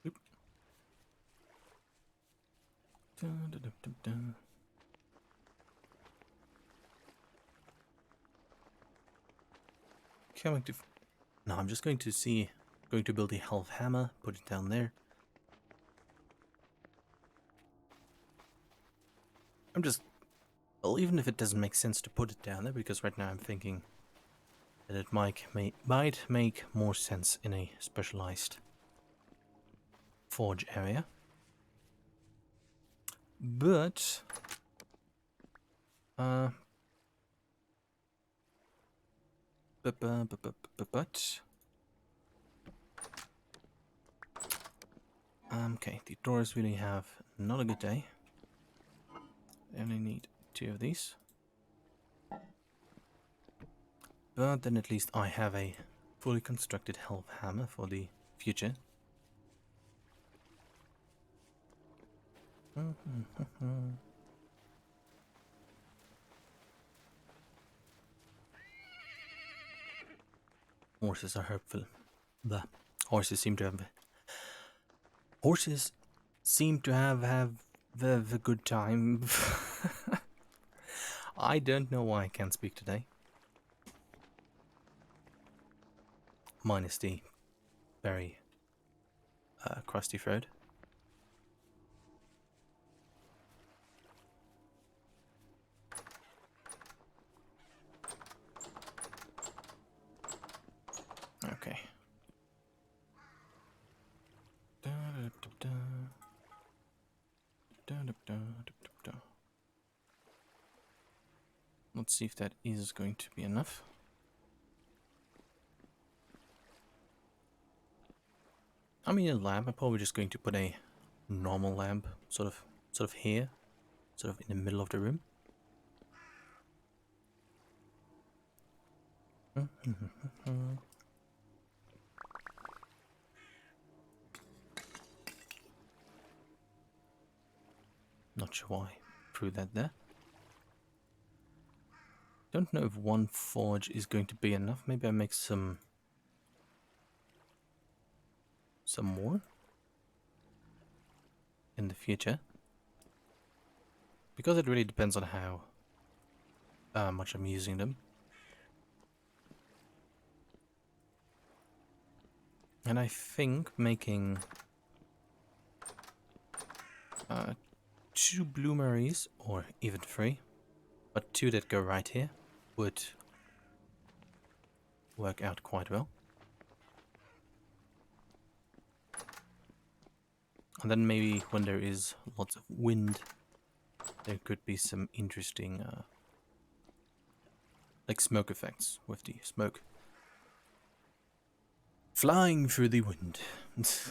Oop. Dun, dun, dun, dun, dun. Coming to... No, I'm just going to build a half hammer, put it down there. Well, even if it doesn't make sense to put it down there, because right now I'm thinking that it might make more sense in a specialized forge area. But okay, the doors really have not a good day. I only need 2 of these. But then at least I have a fully constructed half hammer for the future. Horses are helpful. The horses seem to have the good time. I don't know why I can't speak today. Minus the very crusty throat. Okay. Let's see if that is going to be enough. I mean, a lamp. I'm probably just going to put a normal lamp, sort of here, sort of in the middle of the room. Not sure why I threw that there. Don't know if 1 forge is going to be enough. Maybe I make some more in the future, because it really depends on how much I'm using them. And I think making 2 bloomeries, or even 3, but 2 that go right here, would work out quite well. And then maybe when there is lots of wind, there could be some interesting like smoke effects with the smoke flying through the wind,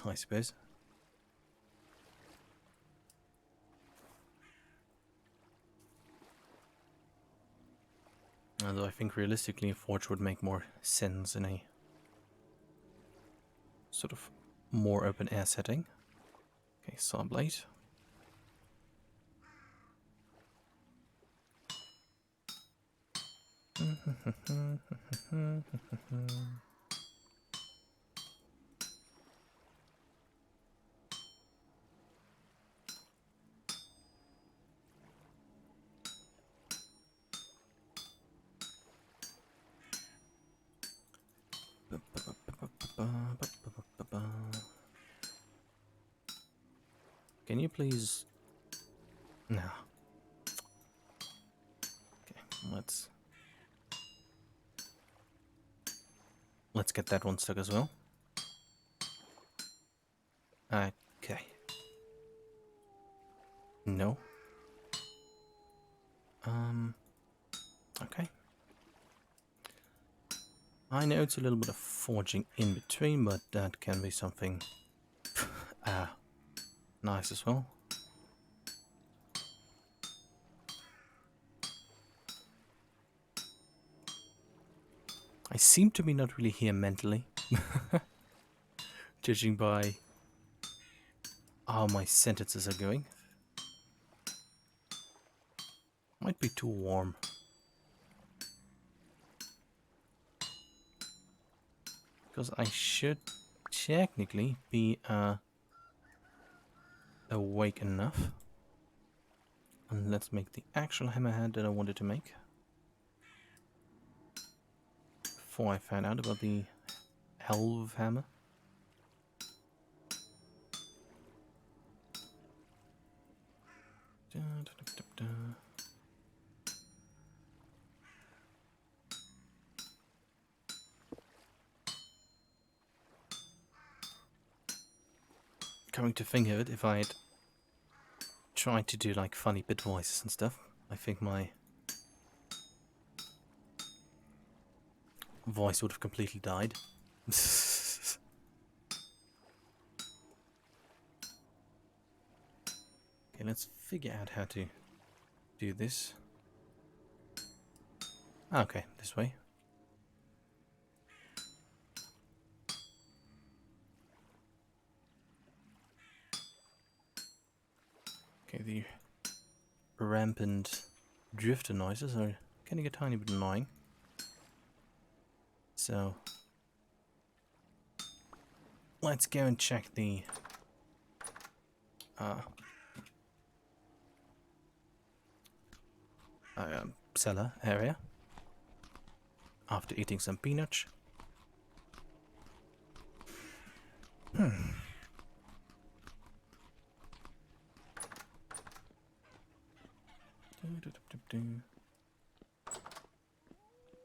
I suppose. Although I think realistically a forge would make more sense in a sort of more open air setting. Okay, saw blade. Can you please... No. Okay, let's get that one stuck as well. Okay. No. Okay. I know it's a little bit of forging in between, but that can be something nice as well. I seem to be not really here mentally, judging by how my sentences are going. Might be too warm. Because I should technically be awake enough. And let's make the actual hammerhead that I wanted to make. Before I found out about the Helve hammer. Da, da, da, da, da. Coming to think of it, if I had tried to do like funny bit voices and stuff, I think my voice would have completely died. Okay, let's figure out how to do this. Okay, this way. Okay, the rampant drifter noises are getting a tiny bit annoying. So let's go and check the cellar area after eating some peanuts.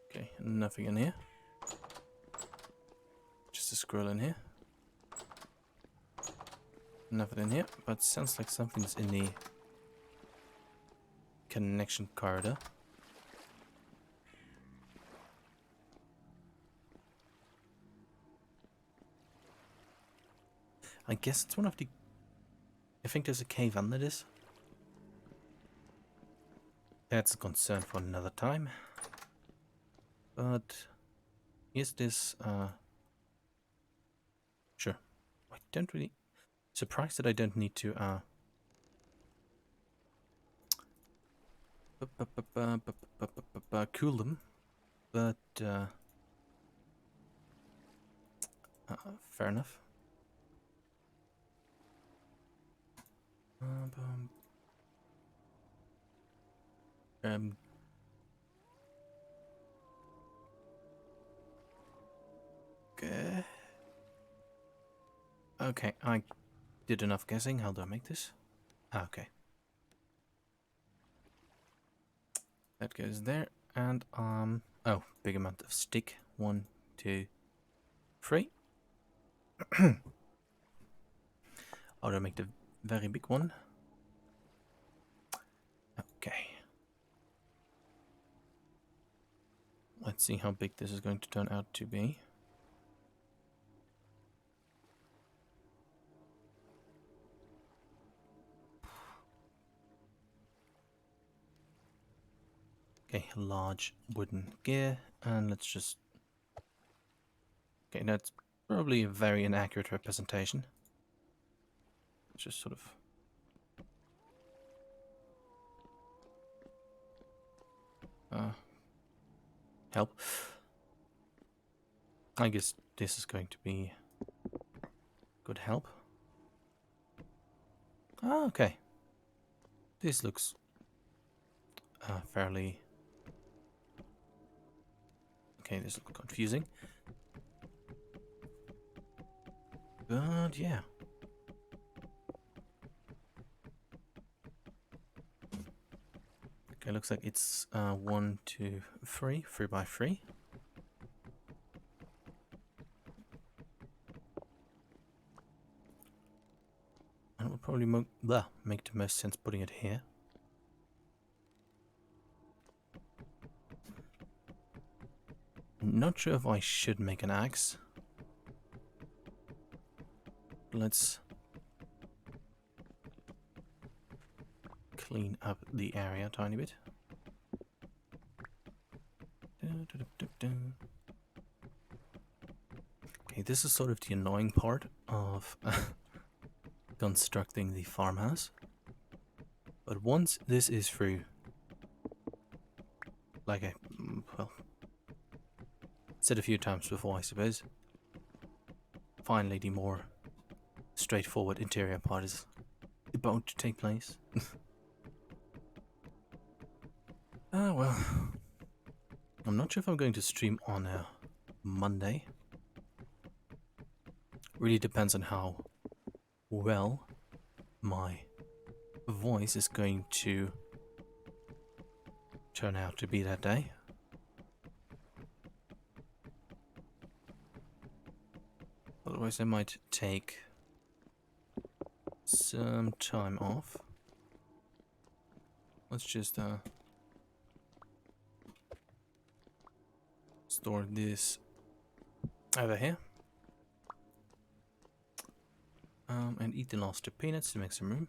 Okay, nothing in here. Just a squirrel in here. Nothing in here, but sounds like something's in the connection corridor. I guess it's one of the... I think there's a cave under this. That's a concern for another time. But... is this... Sure. I don't really... Surprised that I don't need to... cool them. But... fair enough. Okay. Okay, I did enough guessing. How do I make this? Okay. That goes there, and oh, big amount of stick. 1, 2, 3. How do I make the very big one? Okay. Let's see how big this is going to turn out to be. Okay, large wooden gear, and let's just... Okay, that's probably a very inaccurate representation. Just sort of... help. I guess this is going to be good help. Ah, okay. This looks fairly... Okay, this looks confusing. But yeah. Okay, looks like it's 1, 2, 3, 3 by 3. probably make the most sense putting it here. Not sure if I should make an axe. Let's clean up the area a tiny bit. Okay, this is sort of the annoying part of constructing the farmhouse. But once this is through, like I, well, said a few times before, I suppose, finally the more straightforward interior part is about to take place. Ah, well, I'm not sure if I'm going to stream on a Monday. Really depends on how well my voice is going to turn out to be that day. Otherwise I might take some time off. Let's just store this over here. And eat the last 2 peanuts to make some room.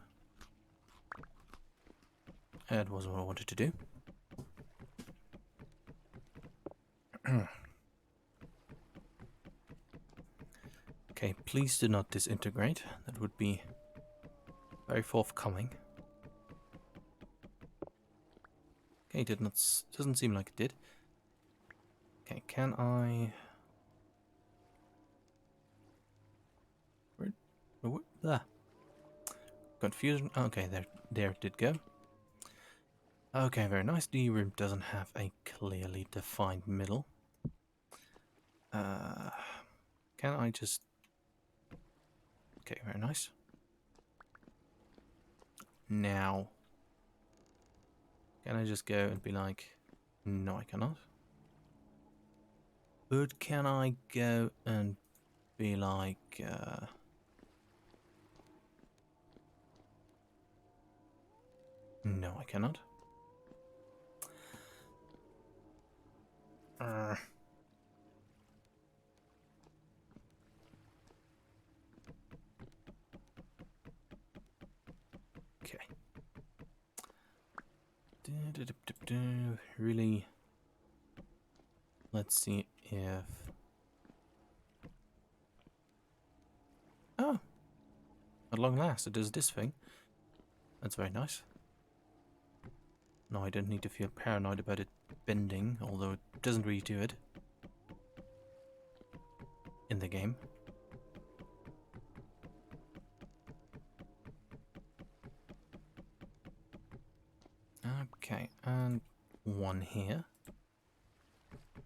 That was what I wanted to do. Okay, please do not disintegrate. That would be very forthcoming. Okay, doesn't seem like it did. Okay, can I... Ah. Confusion. Okay, there it did go. Okay, very nice. The room doesn't have a clearly defined middle. Can I just... Okay, very nice. Now, can I just go and be like, no, I cannot. But can I go and be like, no, I cannot. Okay. Really, let's see if... Oh, at long last it does this thing. That's very nice. No, I don't need to feel paranoid about it bending, although it doesn't really do it in the game. Okay, and one here.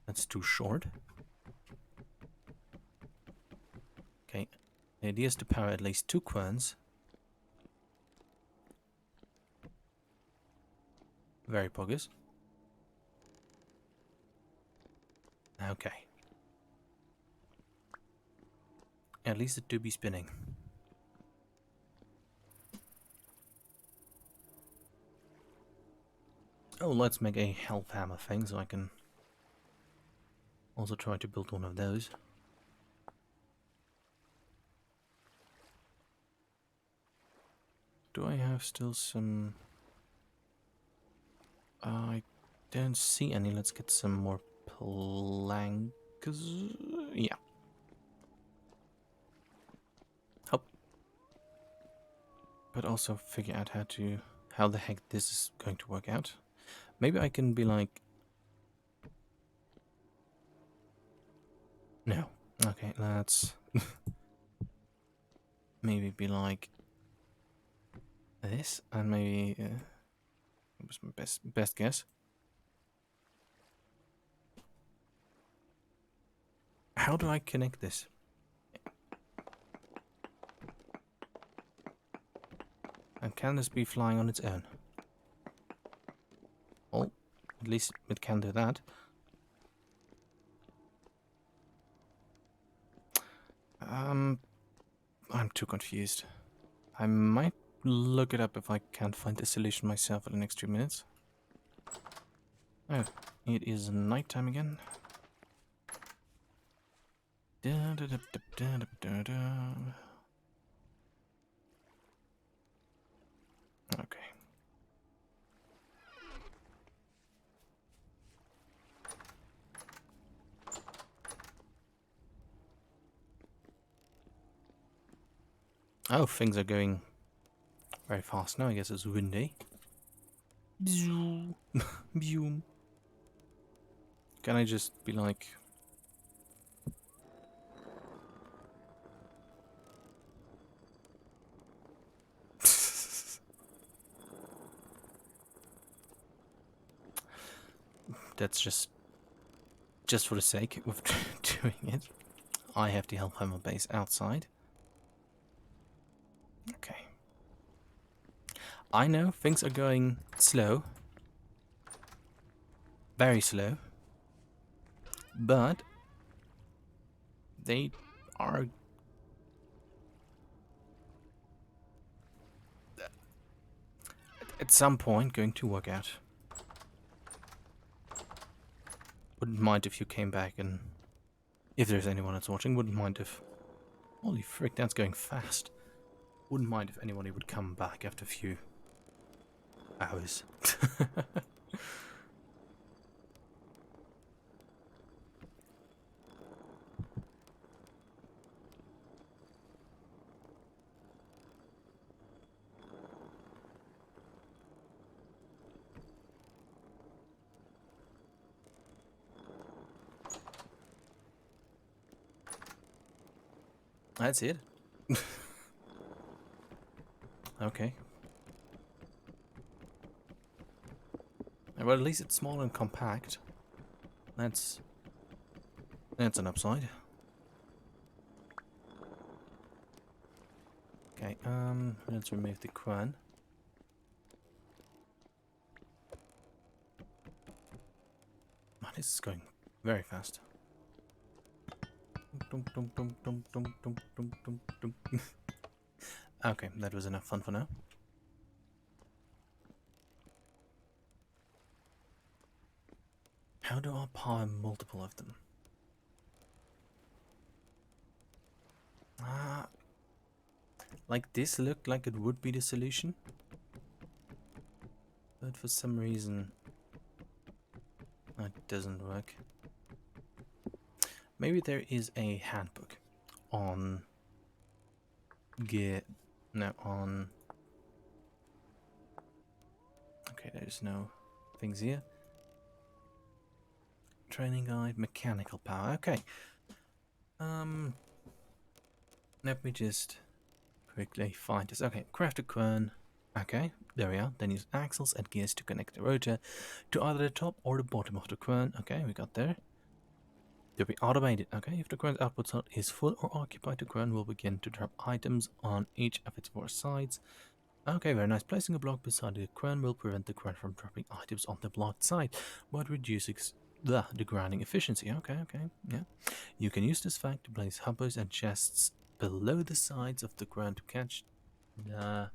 That's too short. Okay, the idea is to power at least 2 querns. Very poggers. Okay. At least it do be spinning. Oh, let's make a health hammer thing so I can also try to build one of those. Do I have still some... I don't see any. Let's get some more planks. Yeah. Hop. But also figure out how the heck this is going to work out. Maybe I can be like... No. Okay, let's... maybe be like... this, and maybe... that was my best guess. How do I connect this? And can this be flying on its own? Well, at least it can do that. I'm too confused. I might look it up if I can't find the solution myself in the next 2 minutes. Oh, it is nighttime again. Da, da, da, da, da, da, da. Okay. Oh, things are going very fast now. I guess it's windy. Bzzoo. Boom. Can I just be like... That's just for the sake of doing it. I have the Hellhammer base outside. Okay. I know things are going slow. Very slow. But they are at some point going to work out. Wouldn't mind if you came back and... If there's anyone that's watching, wouldn't mind if... Holy frick, that's going fast. Wouldn't mind if anybody would come back after a few hours. That's it. Okay. Well, at least it's small and compact. That's an upside. Okay, let's remove the crown. Oh, this is going very fast. Okay, that was enough fun for now. How do I power multiple of them? Like this looked like it would be the solution. But for some reason, it doesn't work. Maybe there is a handbook on on... Okay, there's no things here. Training guide, mechanical power. Okay. Let me just quickly find this. Okay, craft a quern. Okay, there we are. Then use axles and gears to connect the rotor to either the top or the bottom of the quern. Okay, we got there. To be automated. Okay, if the quern's output slot is full or occupied, the quern will begin to drop items on each of its four sides. Okay, very nice. Placing a block beside the quern will prevent the quern from dropping items on the blocked side, but reduces the grinding efficiency. Okay, yeah. You can use this fact to place hoppers and chests below the sides of the quern to catch the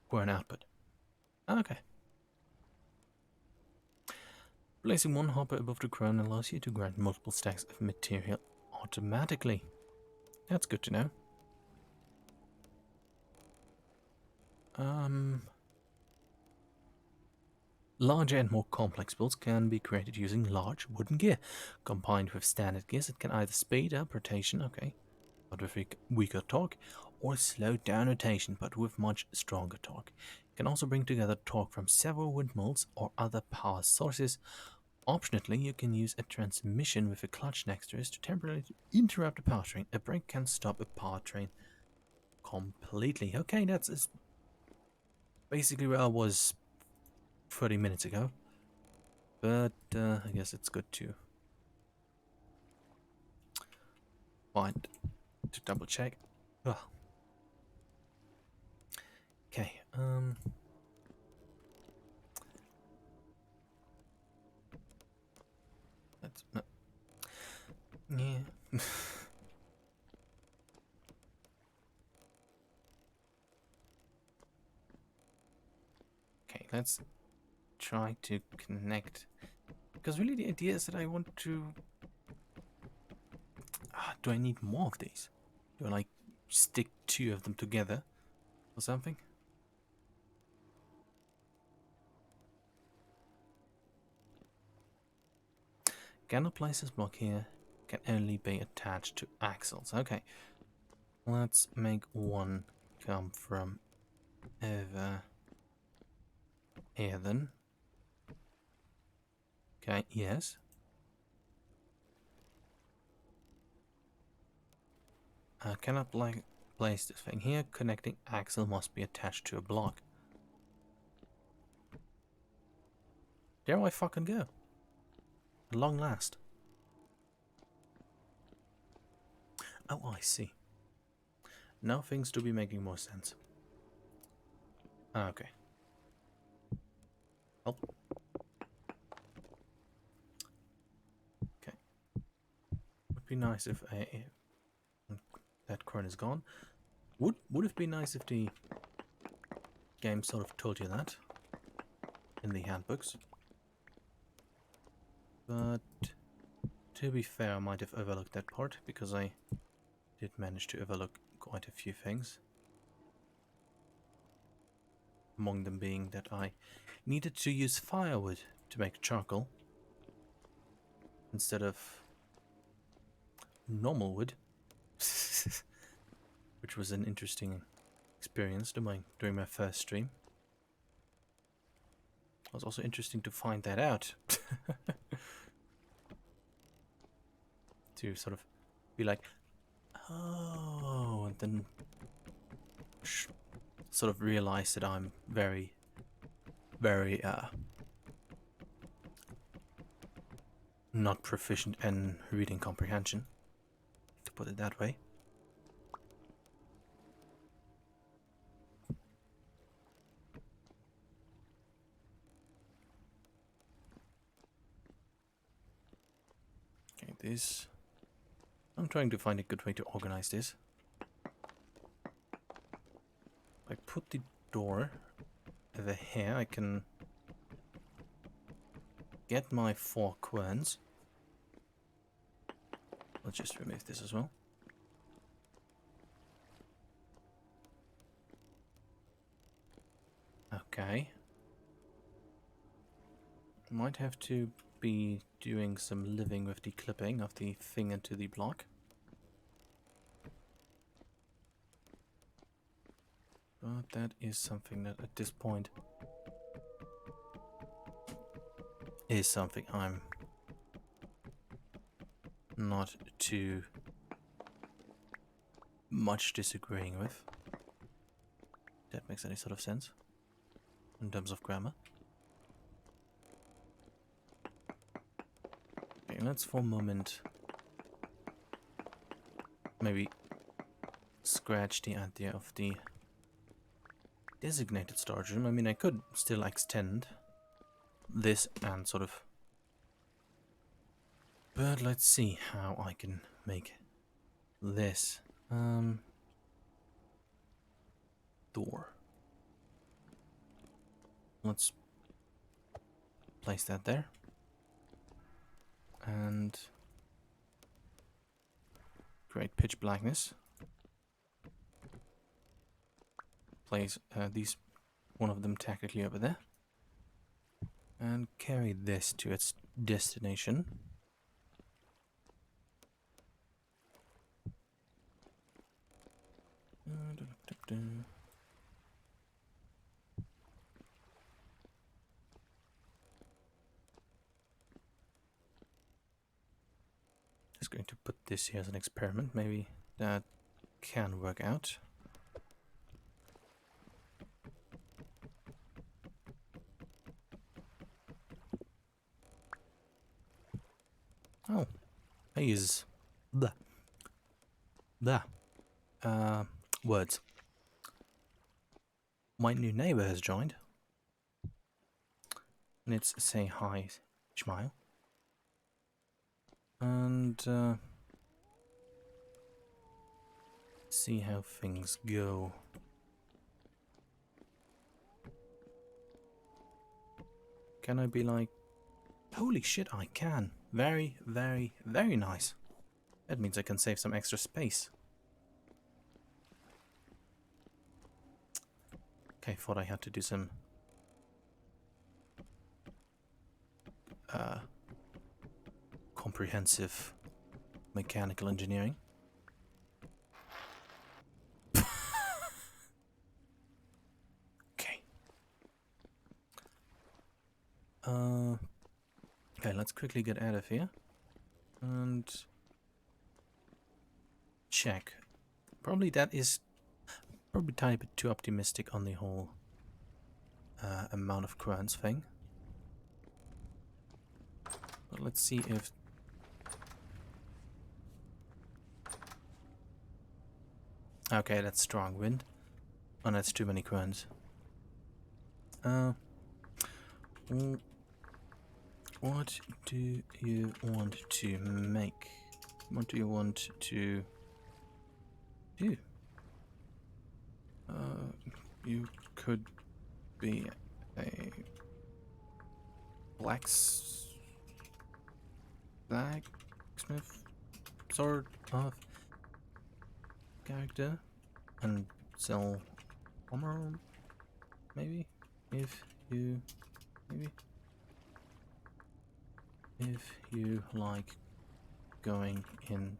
quern output. Okay. Placing one hopper above the quern allows you to grind multiple stacks of material automatically. That's good to know. Larger and more complex builds can be created using large wooden gear. Combined with standard gears, it can either speed up rotation, okay, but with weaker torque, or slow down rotation, but with much stronger torque. It can also bring together torque from several windmills or other power sources. Optionally, you can use a transmission with a clutch next to it to temporarily interrupt a powertrain. A brake can stop a powertrain completely. Okay, that's basically where I was 30 minutes ago. But I guess it's good to find to double check. Ugh. Okay, that's no. Yeah. let's try to connect. Because really the idea is that I want to... do I need more of these? Do I like stick 2 of them together or something? Cannot place this block here. Can only be attached to axles. Okay. Let's make one come from over here then. Okay, yes. I cannot place this thing here. Connecting axle must be attached to a block. There I fucking go. At long last. Oh, I see. Now things do be making more sense. Okay. Oh. Okay. Would be nice if that coin is gone. Would it be nice if the game sort of told you that in the handbooks? But to be fair, I might have overlooked that part because I did manage to overlook quite a few things. Among them being that I needed to use firewood to make charcoal instead of normal wood, which was an interesting experience during my first stream. It was also interesting to find that out. To sort of be like, oh, and then sort of realize that I'm very, very not proficient in reading comprehension, to put it that way. Okay, this... I'm trying to find a good way to organize this. I put the door over here, I can get my 4 querns. Let's just remove this as well. Okay. Might have to be doing some living with the clipping of the thing into the block. But that is something that at this point is something I'm not too much disagreeing with. If that makes any sort of sense in terms of grammar. Okay, let's for a moment maybe scratch the idea of the designated storage room. I mean, I could still extend this and sort of... But let's see how I can make this door. Let's place that there. And create pitch blackness. Place these, one of them technically over there. And carry this to its destination. Just going to put this here as an experiment. Maybe that can work out. Oh, I use the words. My new neighbor has joined. Let's say hi, Ishmael. And see how things go. Can I be like... Holy shit, I can. Very, very, very nice. That means I can save some extra space. Okay, thought I had to do some... comprehensive mechanical engineering. Okay. Okay, let's quickly get out of here. And... check. Probably that is... probably a tiny bit too optimistic on the whole... amount of currents thing. But let's see if... okay, that's strong wind. Oh, that's too many currents. What do you want to make? What do you want to do? You could be a blacksmith sort of character and sell armor, maybe? If you like going in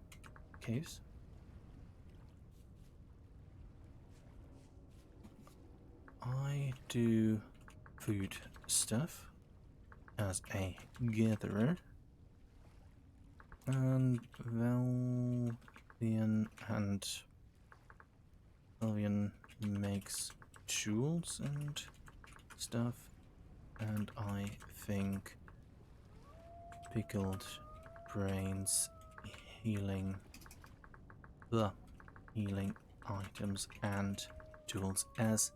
caves. I do food stuff as a gatherer, and Valvian makes tools and stuff, and I think pickled brains healing items and tools as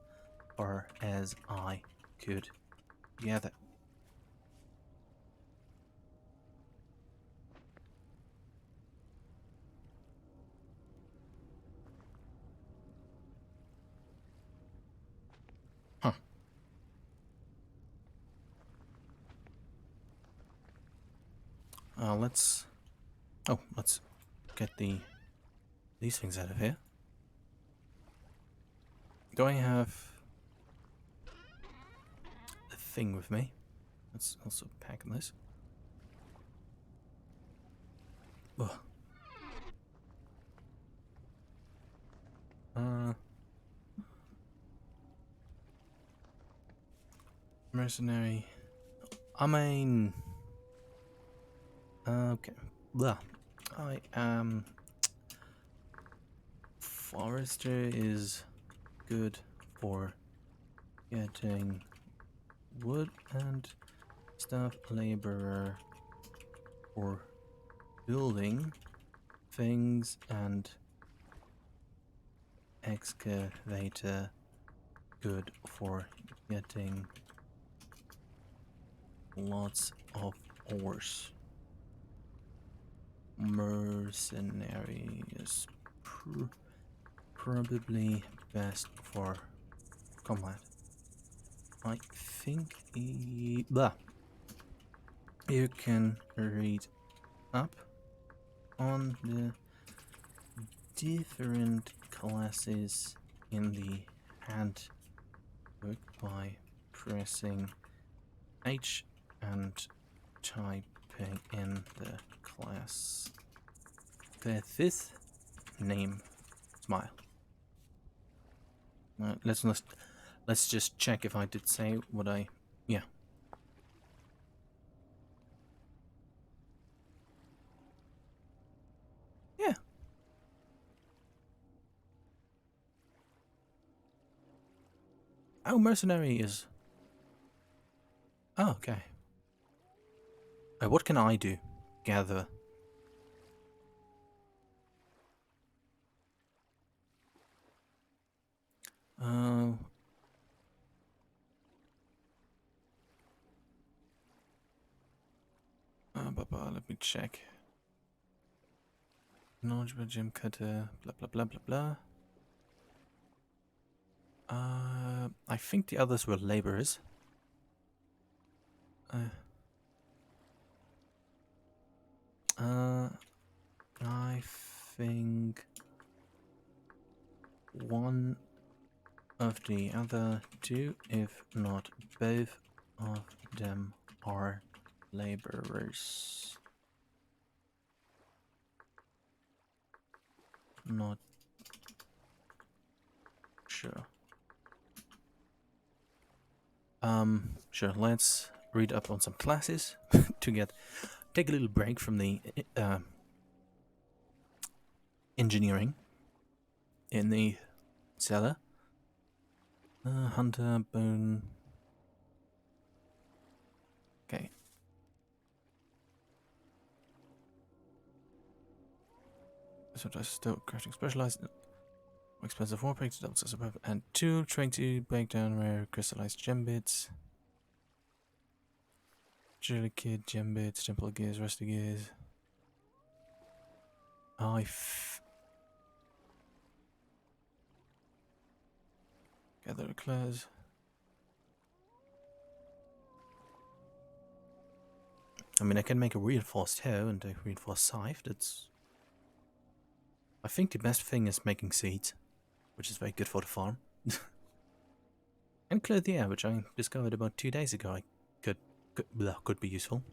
far as I could gather. Huh. Let's get these things out of here. Do I have a thing with me? Let's also pack this. Ugh. Mercenary. I mean... okay. Blah. I am... Forester is good for getting wood and stuff. Laborer for building things, and excavator good for getting lots of ores. Mercenary is probably best for combat. I think you can read up on the different classes in the handbook by pressing H and typing in the class. The fifth name, smile. Let's just check if I did say what I... yeah. Yeah. Oh, mercenary is... oh, okay. What can I do? Gather. Let me check. Knowledgeable gym cutter, blah blah blah blah blah. I think the others were laborers. I think one of the other two, if not both of them, are laborers. Not sure. Sure, let's read up on some classes to take a little break from the engineering in the cellar. Hunter, bone. Okay. So just still crafting specialized, more expensive war breaks, double suburb, and 2 trying to break down rare crystallized gem bits. Jelly kid, gem bits, temple gears, rusty gears. Gather eclairs. I mean, I can make a reinforced hoe and a reinforced scythe. That's. I think the best thing is making seeds, which is very good for the farm. And clear the air, which I discovered about 2 days ago. I could be useful.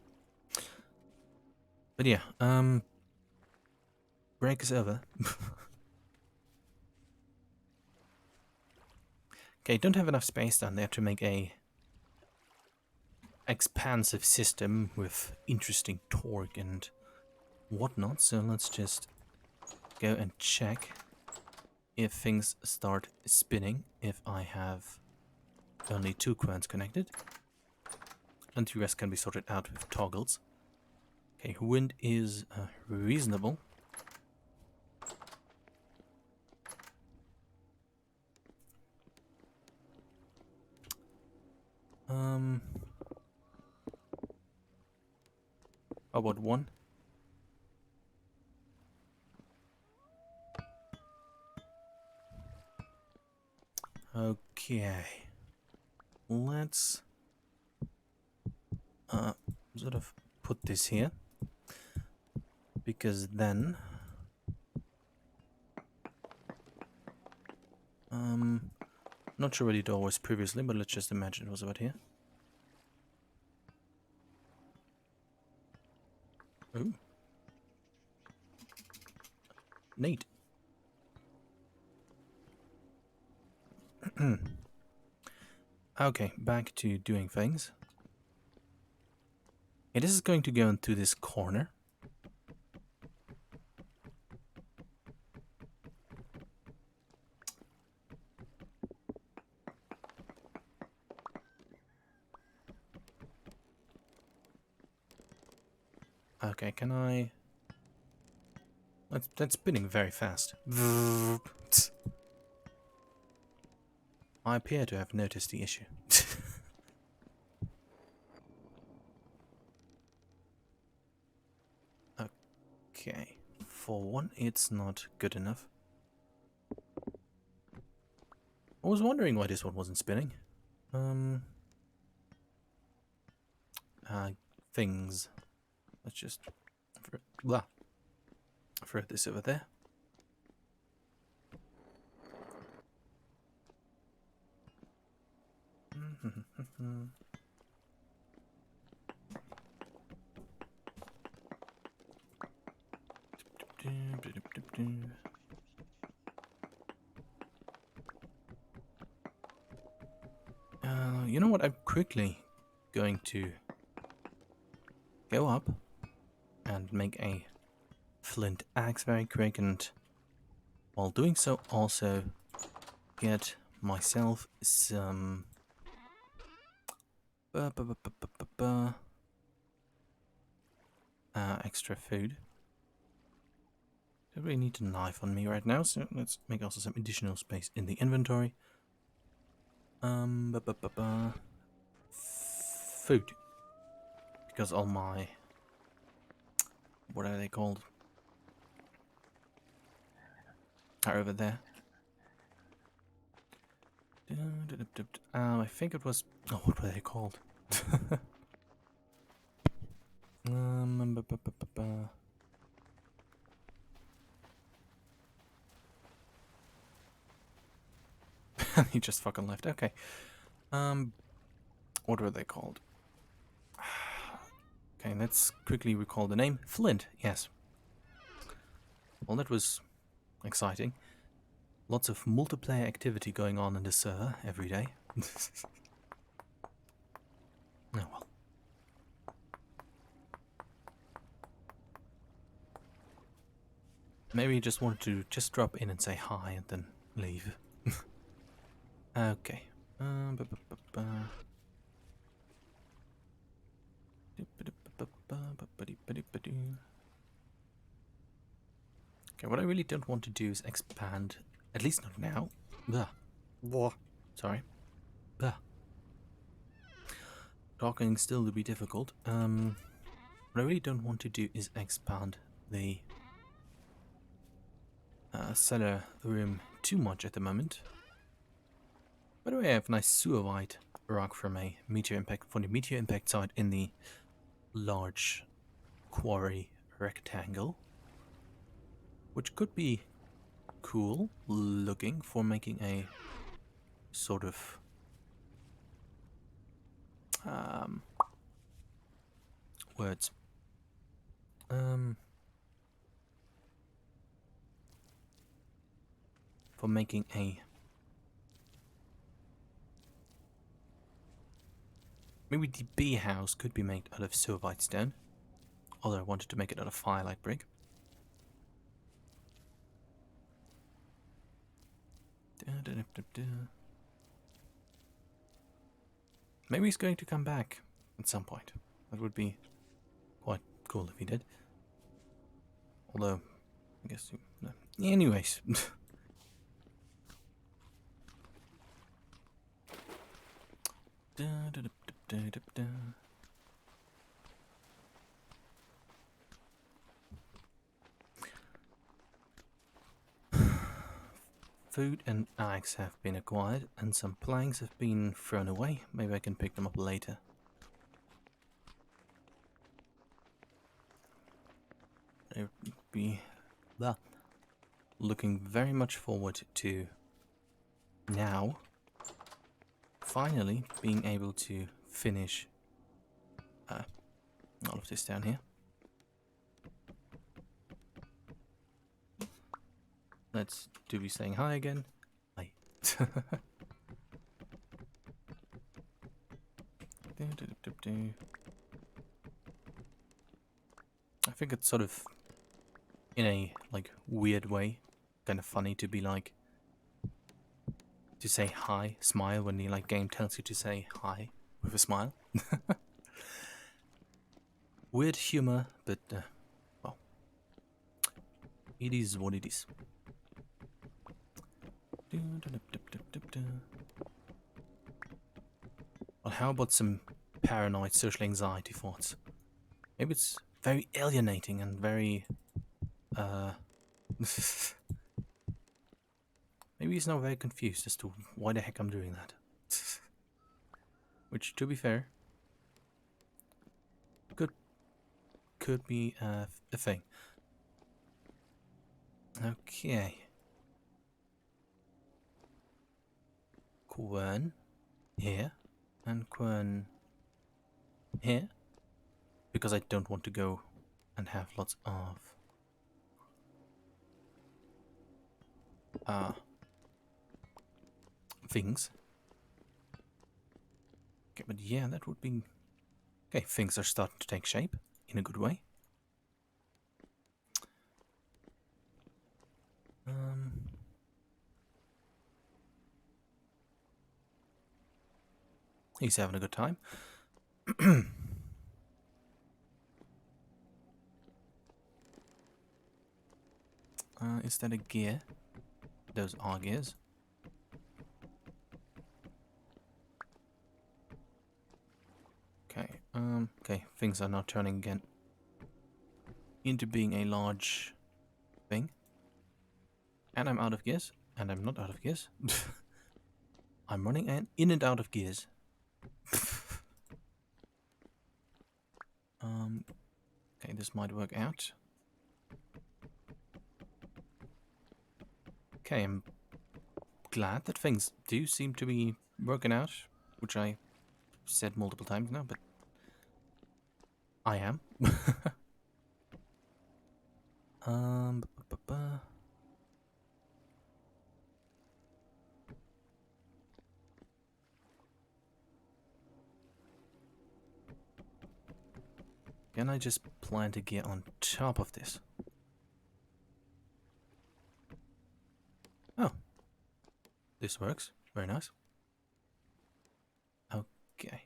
But yeah, break is over. Okay, don't have enough space down there to make a expansive system with interesting torque and whatnot, so let's just go and check if things start spinning, if I have only 2 querns connected, and the rest can be sorted out with toggles. Okay, wind is reasonable. How about 1? Okay. Let's sort of put this here, because then not sure where the door was previously, but let's just imagine it was about here. Ooh. Neat. Okay, back to doing things. Okay, this is going to go into this corner. Okay, can I... That's spinning very fast. I appear to have noticed the issue. Okay, for one, it's not good enough. I was wondering why this one wasn't spinning. Things. Let's just throw this over there. You know what? I'm quickly going to go up and make a flint axe very quick, and while doing so also get myself some extra food. Don't really need a knife on me right now, so let's make also some additional space in the inventory. Food, because all my, what are they called, are over there. I think it was, oh, what were they called? bu- bu- bu- bu- He just fucking left. Okay. What were they called? Okay, let's quickly recall the name. Flint, yes. Well, that was exciting. Lots of multiplayer activity going on in the server every day. Oh well. Maybe you just wanted to just drop in and say hi and then leave. Okay. Bu- bu- bu- bu- Okay, what I really don't want to do is expand, at least not now. Blah. Blah. Sorry. Blah. Talking still will be difficult. What I really don't want to do is expand the cellar room too much at the moment. By the way, I have a nice sewer white rock from a meteor impact from the meteor impact site in the large quarry rectangle, which could be cool looking for making a sort of words for making a maybe the bee house could be made out of silvite stone, although I wanted to make it out of firelight brick. Maybe he's going to come back at some point. That would be quite cool if he did. Although, I guess... No. Anyways. Food and eggs have been acquired, and some planks have been thrown away. Maybe I can pick them up later. I would be looking very much forward to now finally being able to finish all of this down here. Let's do be saying hi again. Hi. I think it's sort of in a like weird way kind of funny to be like to say hi, smile when the like game tells you to say hi with a smile. Weird humor, but well, it is what it is. Well, how about some paranoid social anxiety thoughts? Maybe it's very alienating and very maybe he's now very confused as to why the heck I'm doing that. Which, to be fair, could be a thing. Okay. Quern here and Quern here, because I don't want to go and have lots of things. Okay, but yeah, that would be okay. Things are starting to take shape in a good way. He's having a good time. Is that a gear? Those are gears. Okay, okay, things are now turning again into being a large thing. And I'm out of gears, and I'm not out of gears. I'm running in and out of gears. Okay, Okay, this might work out. Okay, I'm glad that things do seem to be working out, which I said multiple times now, but I am. Ba-ba-ba. Can I just plant a gear on top of this? Oh, this works. Very nice. Okay.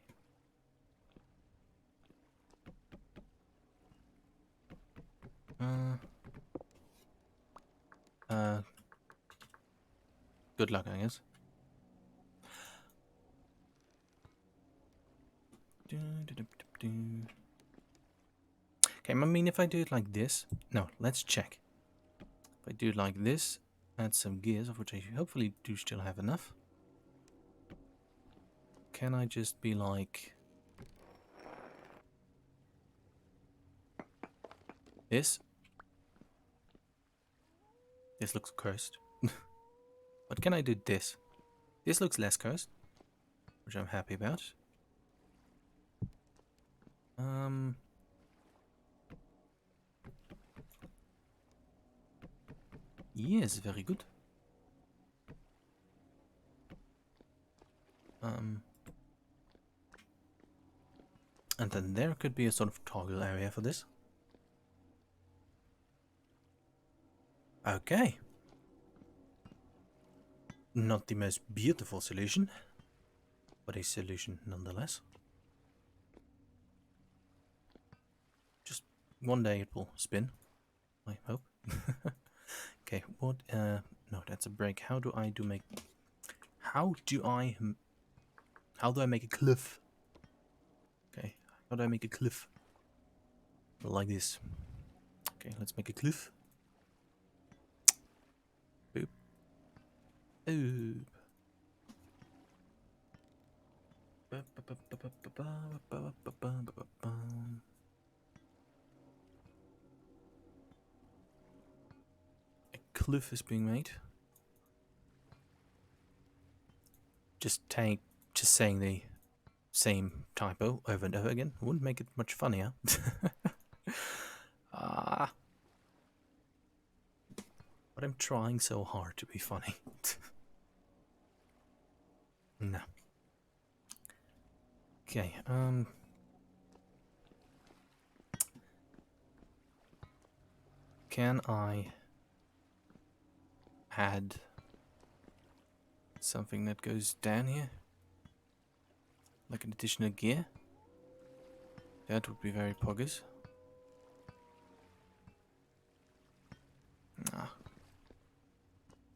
Uh, good luck, I guess. Okay, I mean, if I do it like this... No, let's check. If I do it like this, add some gears, of which I hopefully do still have enough. Can I just be like... this? This looks cursed. But can I do this? This looks less cursed, which I'm happy about. Yes, very good. And then there could be a sort of toggle area for this. Okay. Not the most beautiful solution, but a solution nonetheless. Just one day it will spin, I hope. Okay, what, no, that's a break. How do I make a cliff? Okay, how do I make a cliff? Like this. Okay, let's make a cliff. Boop. Boop. A cliff is being made. Just saying the same typo over and over again wouldn't make it much funnier. But I'm trying so hard to be funny. No. Okay, can I add something that goes down here? Like an additional gear? That would be very poggers. Ah.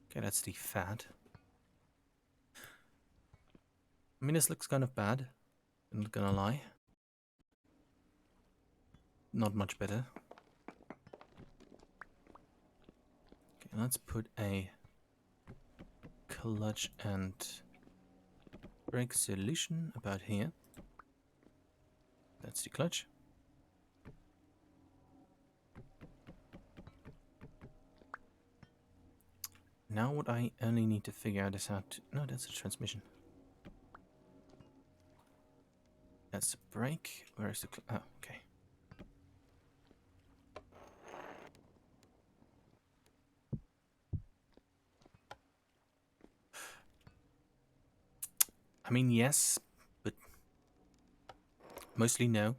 Okay, that's the fat. I mean, this looks kind of bad. I'm not gonna lie. Not much better. Okay, let's put a clutch and brake solution about here. That's the clutch. Now what I only need to figure out is how to... No, that's a transmission. That's the brake. Where is the... Oh, okay. I mean, yes, but mostly no.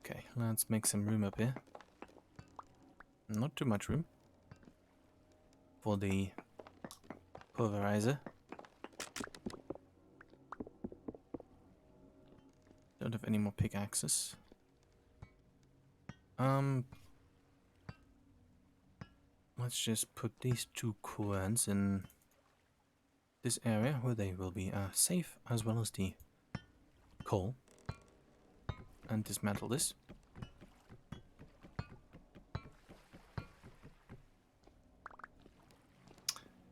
Okay, let's make some room up here. Not too much room for the pulverizer. Don't have any more pickaxes. Let's just put these two coins in this area where they will be safe, as well as the coal. And dismantle this.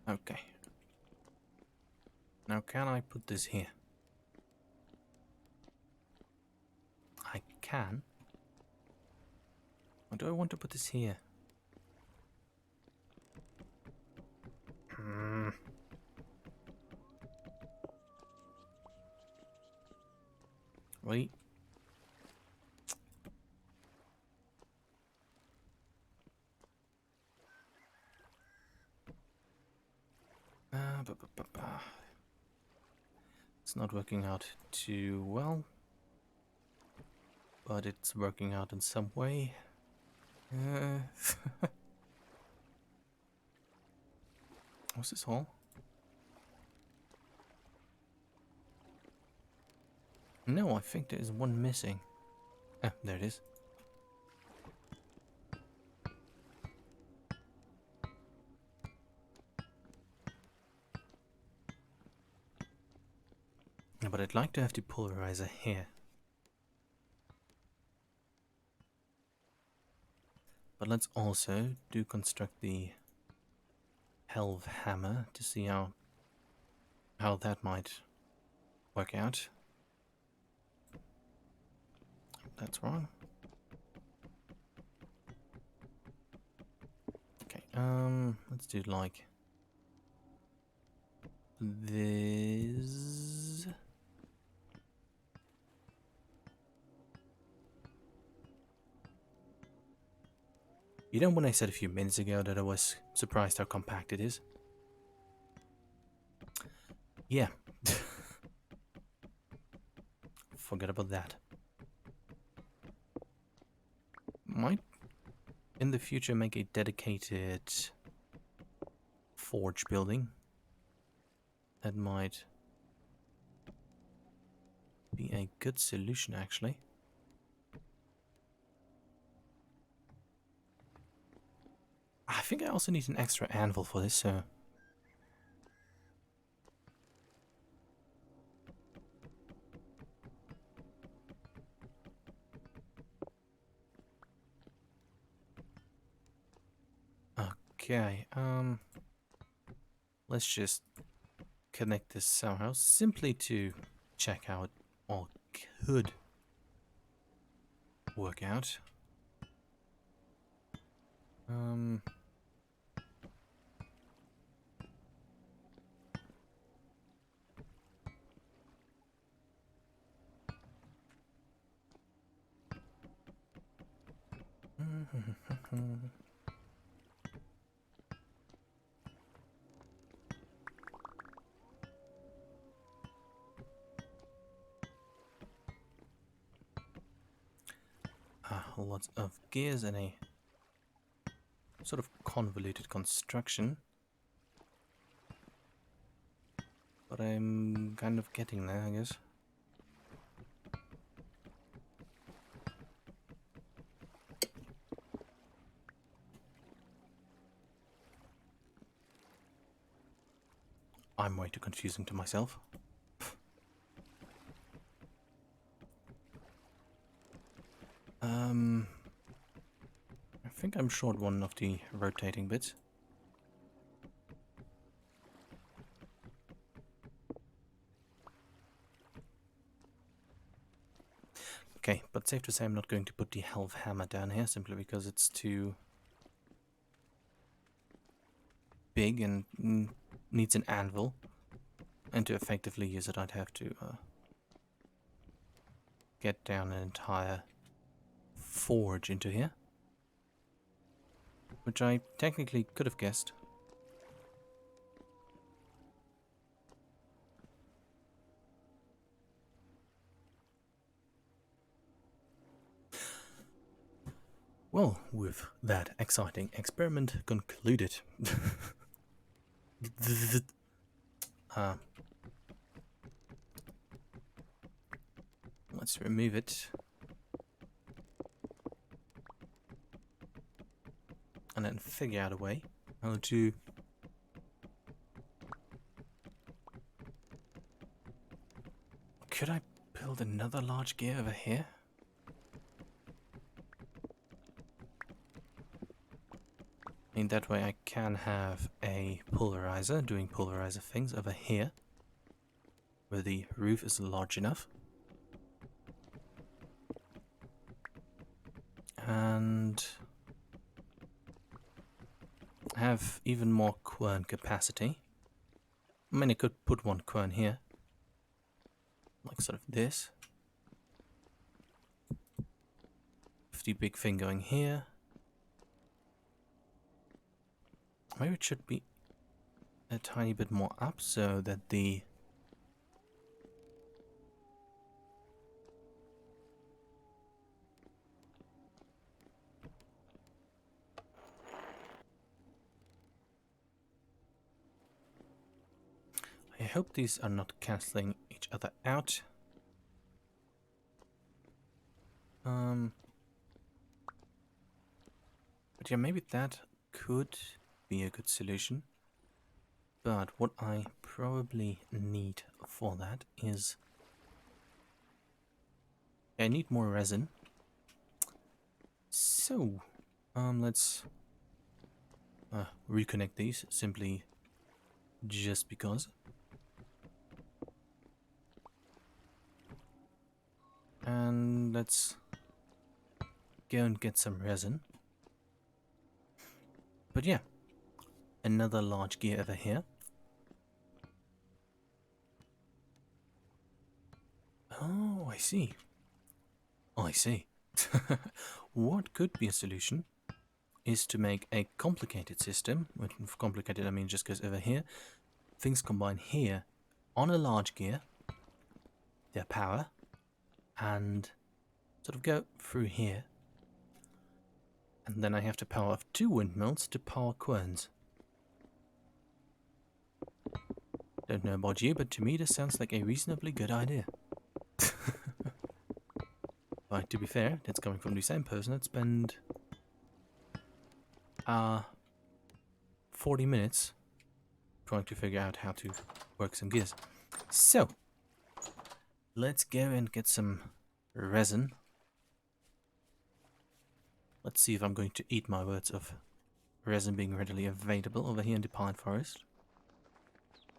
Okay. Now can I put this here? I can. Or do I want to put this here? Wait. It's not working out too well, but it's working out in some way. What's this hole? No, I think there is one missing. Ah, there it is. But I'd like to have the polarizer here. But let's also construct the Helve hammer to see how that might work out. That's wrong. Okay, let's do like this. You know when I said a few minutes ago that I was surprised how compact it is? Yeah. Forget about that. Might in the future make a dedicated forge building. That might be a good solution, actually. I think I also need an extra anvil for this, so... Okay, let's just connect this somehow, simply to check how it all could work out. Lots of gears and a sort of convoluted construction. But I'm kind of getting there, I guess. I'm way too confusing to myself. I think I'm short one of the rotating bits. Okay, but safe to say I'm not going to put the Helve hammer down here simply because it's too big and needs an anvil. And to effectively use it, I'd have to get down an entire forge into here. Which I technically could have guessed. Well, with that exciting experiment concluded. Let's remove it. And then figure out a way how to could I build another large gear over here? In that way I can have a pulverizer doing pulverizer things over here, where the roof is large enough. And have even more quern capacity. I mean, I could put one quern here, like sort of this. With the big thing going here. Maybe it should be a tiny bit more up so that the I hope these are not cancelling each other out. But yeah, maybe that could be a good solution. But what I probably need for that is I need more resin. So, let's reconnect these simply just because. And let's go and get some resin. But yeah, another large gear over here. Oh, I see. Oh, I see. What could be a solution is to make a complicated system. With complicated, I mean just goes over here. Things combine here on a large gear, their power, and sort of go through here. And then I have to power off 2 windmills to power querns. Don't know about you, but to me this sounds like a reasonably good idea. But to be fair, that's coming from the same person that spent 40 minutes trying to figure out how to work some gears. So, let's go and get some resin. Let's see if I'm going to eat my words of resin being readily available over here in the pine forest.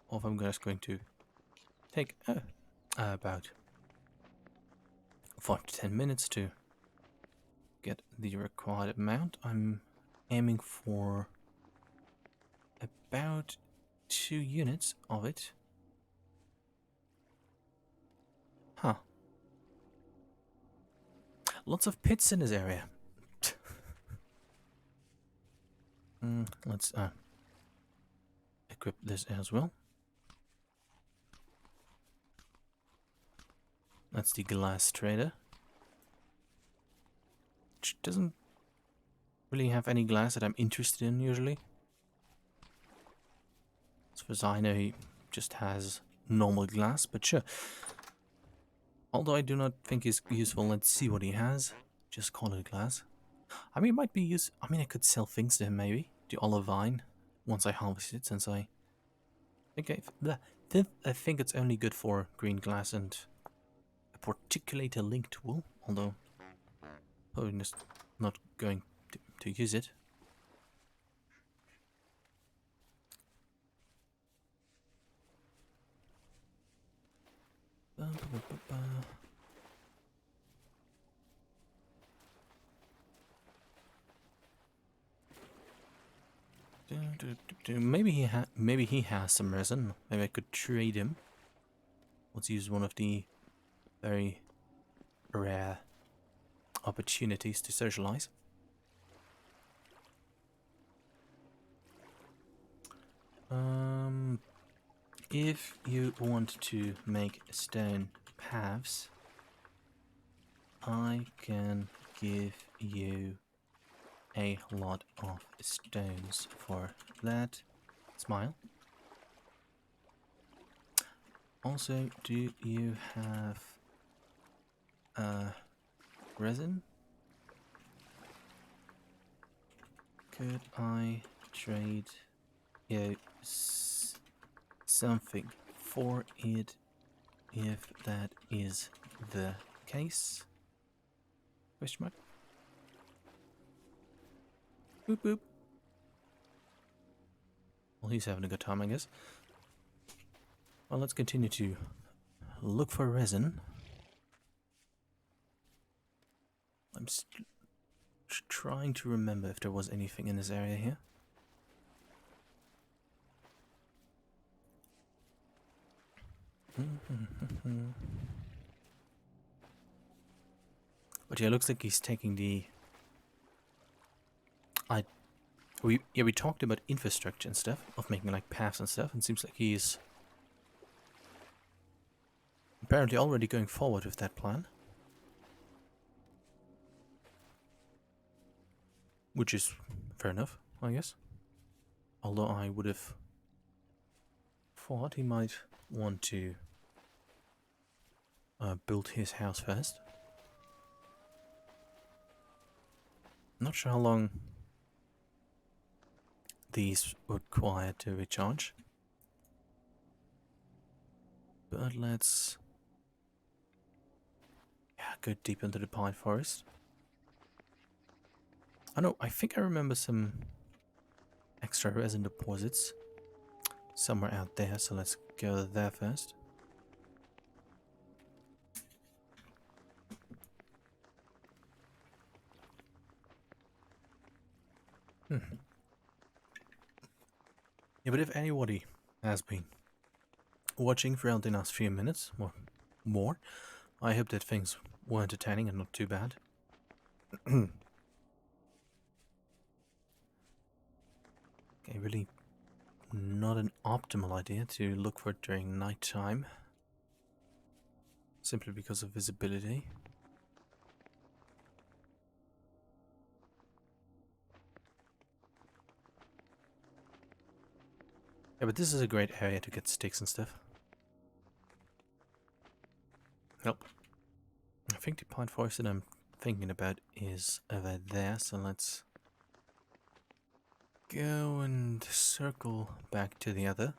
Or if I'm just going to take about 5 to 10 minutes to get the required amount. I'm aiming for about 2 units of it. Huh. Lots of pits in this area. Let's equip this as well. That's the glass trader, which doesn't really have any glass that I'm interested in usually. As far as I know, he just has normal glass, but sure. Although I do not think it's useful, let's see what he has. Just call it glass. I mean, it might be used. I mean, I could sell things to him maybe. The olive vine, once I harvest it, since I think it's only good for green glass and a particulator link tool, although probably just not going to use it. Maybe he has some resin. Maybe I could trade him. Let's use one of the very rare opportunities to socialize. If you want to make stone paths, I can give you a lot of stones for that. Smile. Also, do you have resin? Could I trade you something for it if that is the case? Question mark. Boop boop. he's having a good time, I guess. Well, let's continue to look for resin. I'm trying to remember if there was anything in this area here. But yeah, it looks like he's taking the... We talked about infrastructure and stuff, of making like paths and stuff, and it seems like he's apparently already going forward with that plan. Which is fair enough, I guess. Although I would have thought he might want to build his house first. Not sure how long these were required to recharge. But let's go deep into the pine forest. I think I remember some extra resin deposits somewhere out there, so let's go there first. Yeah, but if anybody has been watching throughout the last few minutes, or more, I hope that things were entertaining and not too bad. Okay, really not an optimal idea to look for it during night time, simply because of visibility. Yeah, but this is a great area to get sticks and stuff. Nope. I think the pine forest that I'm thinking about is over there, so let's go and circle back to the other.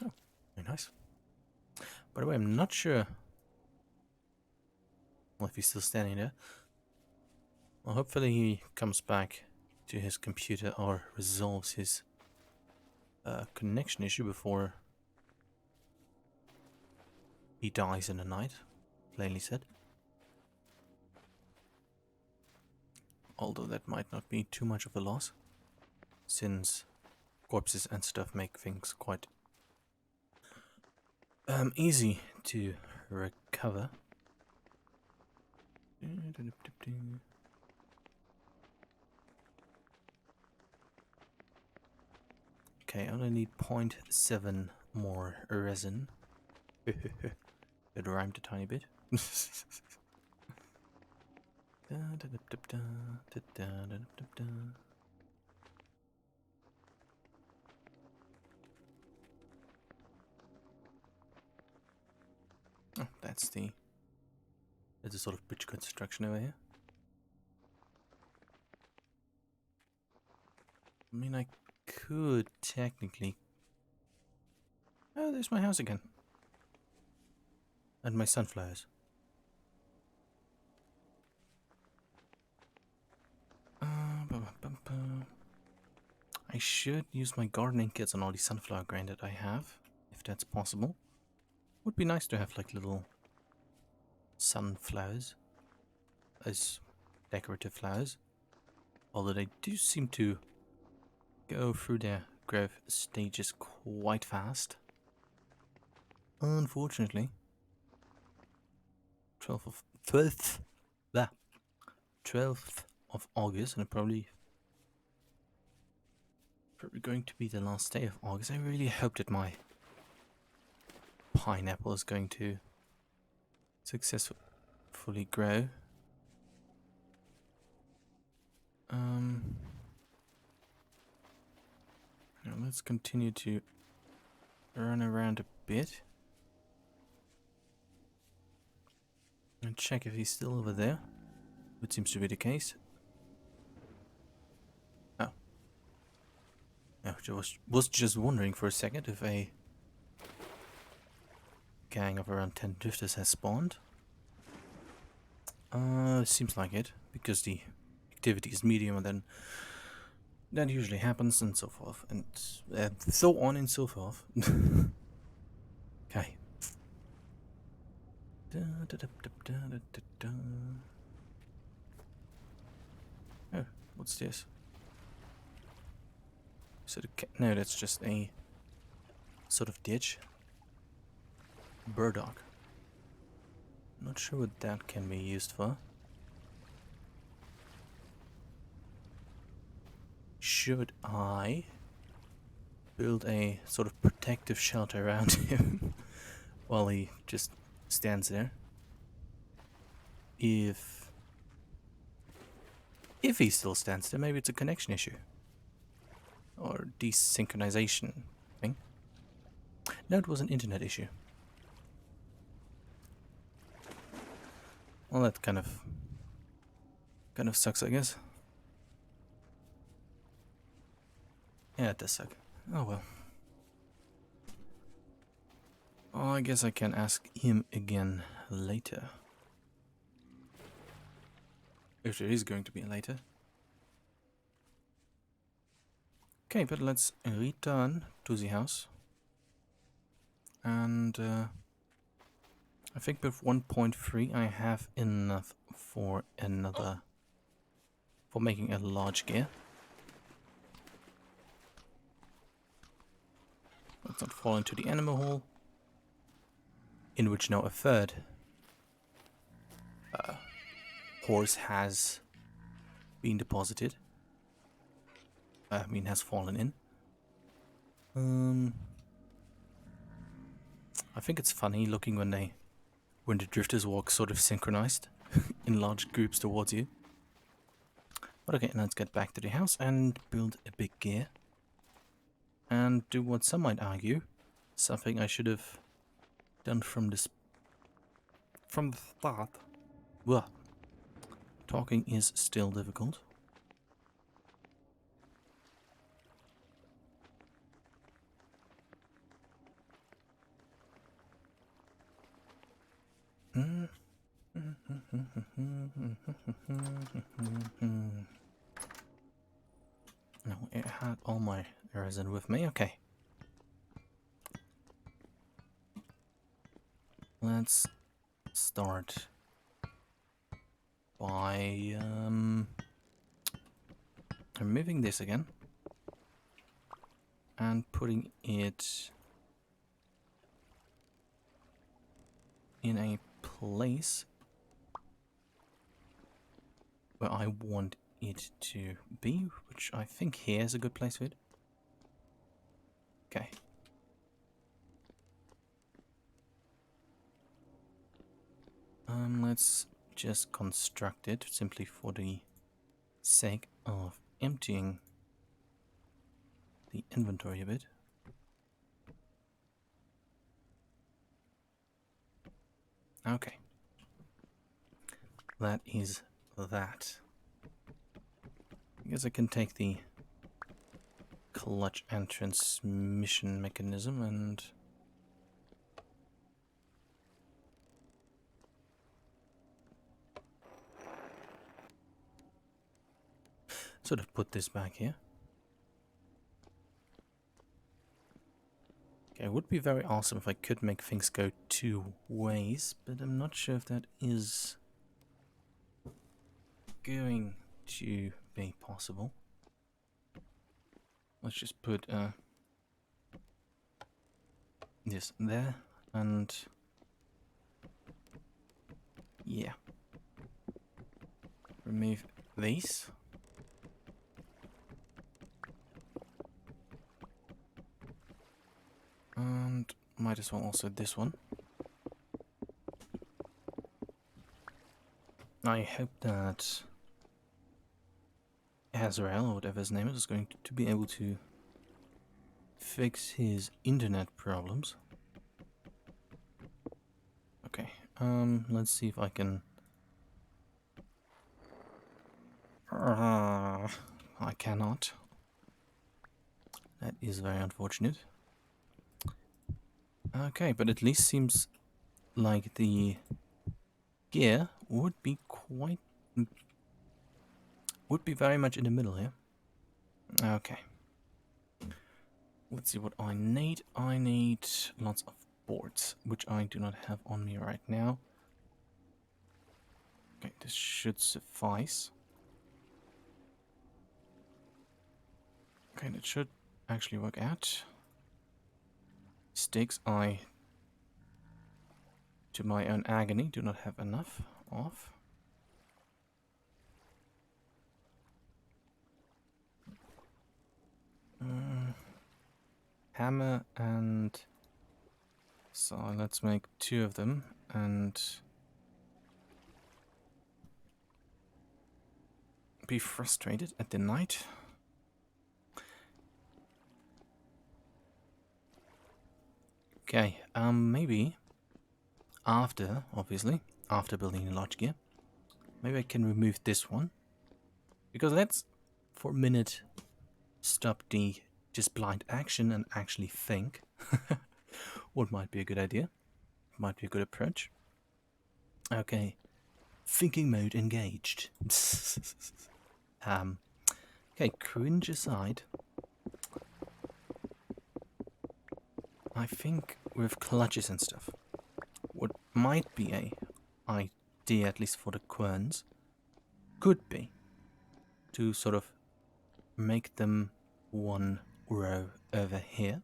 Oh, very nice. By the way, I'm not sure if he's still standing there. Well, hopefully he comes back to his computer or resolves his connection issue before he dies in the night, plainly said. Although that might not be too much of a loss, since corpses and stuff make things quite easy to recover. Okay, I only need 0.7 more resin. It rhymed a tiny bit. Oh, that's the sort of bridge construction over here. I mean, I could technically... Oh, there's my house again. And my sunflowers. I should use my gardening kits on all the sunflower grain that I have, if that's possible. Would be nice to have like little sunflowers as decorative flowers. Although they do seem to go through their growth stages quite fast. Unfortunately. 12th of August, and probably going to be the last day of August. I really hope that my pineapple is going to successfully grow. Now let's continue to run around a bit and check if he's still over there, which seems to be the case. Oh. I was just wondering for a second if a gang of around 10 drifters has spawned. Seems like it, because the activity is medium, and then that usually happens, and so forth, and so on and so forth. Okay. Oh, what's this? So no, that's just a sort of ditch. Burdock. Not sure what that can be used for. Should I build a sort of protective shelter around him while he just stands there? If he still stands there, maybe it's a connection issue. Or desynchronization thing. No, it was an internet issue. Well, that kind of sucks, I guess. Yeah, it does suck. Oh well. Oh, I guess I can ask him again later. If there is going to be a later. Okay, but let's return to the house. And I think with 1.3 I have enough for another... for making a large gear. Let's not fall into the animal hole. In which now a third horse has been deposited. I mean, has fallen in. I think it's funny looking when the drifters walk sort of synchronized in large groups towards you. But okay, let's get back to the house and build a big gear. And do what some might argue, something I should have done from the start. Well, talking is still difficult. No, it had all my resin with me. Okay. Let's start by removing this again and putting it in a place where I want it to be, which I think here is a good place for it. Okay. Let's just construct it simply for the sake of emptying the inventory a bit. Okay. That is that. I guess I can take the clutch and transmission mechanism and sort of put this back here. Okay, it would be very awesome if I could make things go 2 ways, but I'm not sure if that is going to be possible. Let's just put this there, and yeah, remove these. And might as well also this one. I hope that Azrael, or whatever his name is going to be able to fix his internet problems. Okay, let's see if I can... I cannot. That is very unfortunate. Okay, but at least seems like the gear would be quite... would be very much in the middle here. Okay. Let's see what I need. I need lots of boards, which I do not have on me right now. Okay, this should suffice. Okay, that should actually work out. Sticks I, to my own agony, do not have enough of. Hammer and... so let's make 2 of them and... be frustrated at the night. Okay, maybe after, obviously, after building a large gear, maybe I can remove this one. Because let's, for a minute, stop the just blind action and actually think what might be a good idea, might be a good approach. Okay, thinking mode engaged. Okay, cringe aside, I think with clutches and stuff, what might be a idea, at least for the querns, could be to sort of make them one row over here,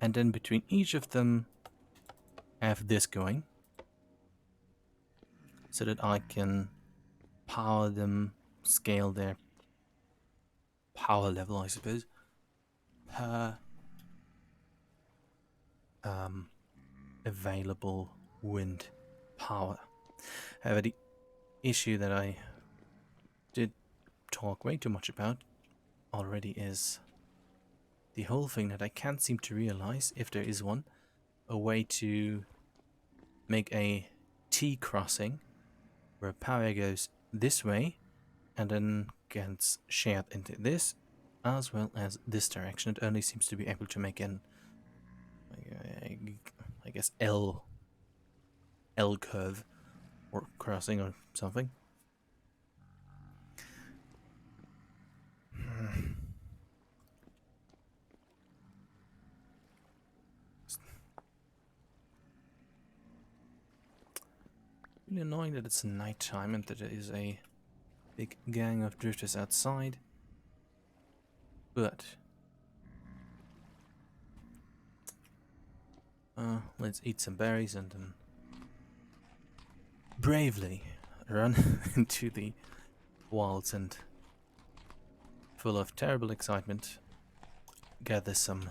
and then between each of them have this going, so that I can power them, scale their power level, I suppose, per available wind power. However, the issue that I did talk way too much about already is the whole thing that I can't seem to realize, if there is one, a way to make a T crossing where power goes this way and then gets shared into this as well as this direction. It only seems to be able to make an, I guess, L curve or crossing or something. Really annoying that it's night time and that there is a big gang of drifters outside. But let's eat some berries and then bravely run into the wilds and, full of terrible excitement, gather some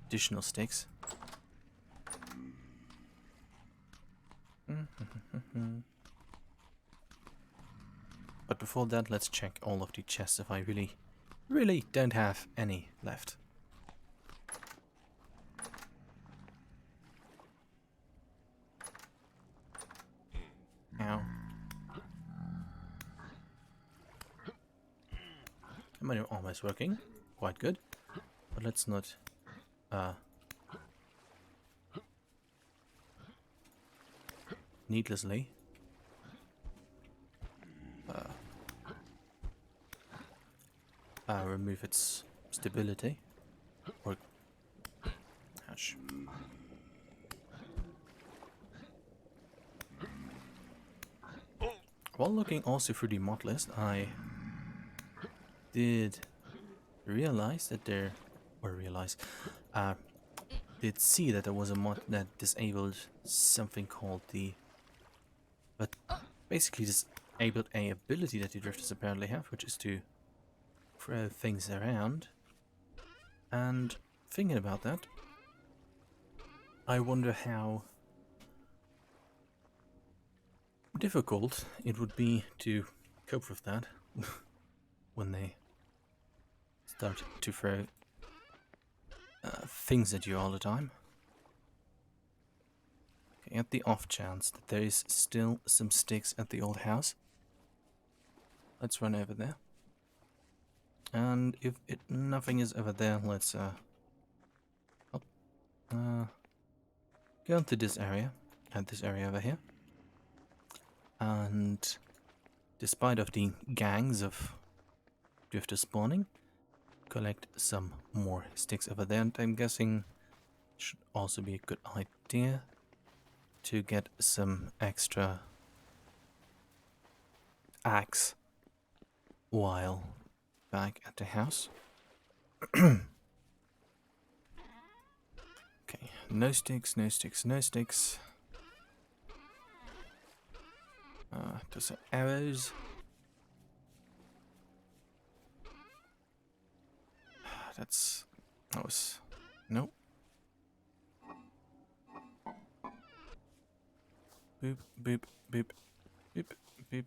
additional sticks. But before that, let's check all of the chests if I really don't have any left. Ow. I'm almost working. Quite good. But let's not needlessly remove its stability. Or ouch. While looking also through the mod list, I did realize that did see that there was a mod that disabled something called the, but basically disabled a ability that the drifters apparently have, which is to throw things around. And thinking about that, I wonder how difficult it would be to cope with that when they start to throw things at you all the time. Okay, at the off chance that there is still some sticks at the old house, let's run over there. And if nothing is over there, let's go into this area, and this area over here. And despite of the gangs of drifters spawning, collect some more sticks over there. And I'm guessing it should also be a good idea to get some extra axe while back at the house. Okay, no sticks, no sticks, no sticks. Just arrows. That was, nope. Boop, boop, boop, boop, boop.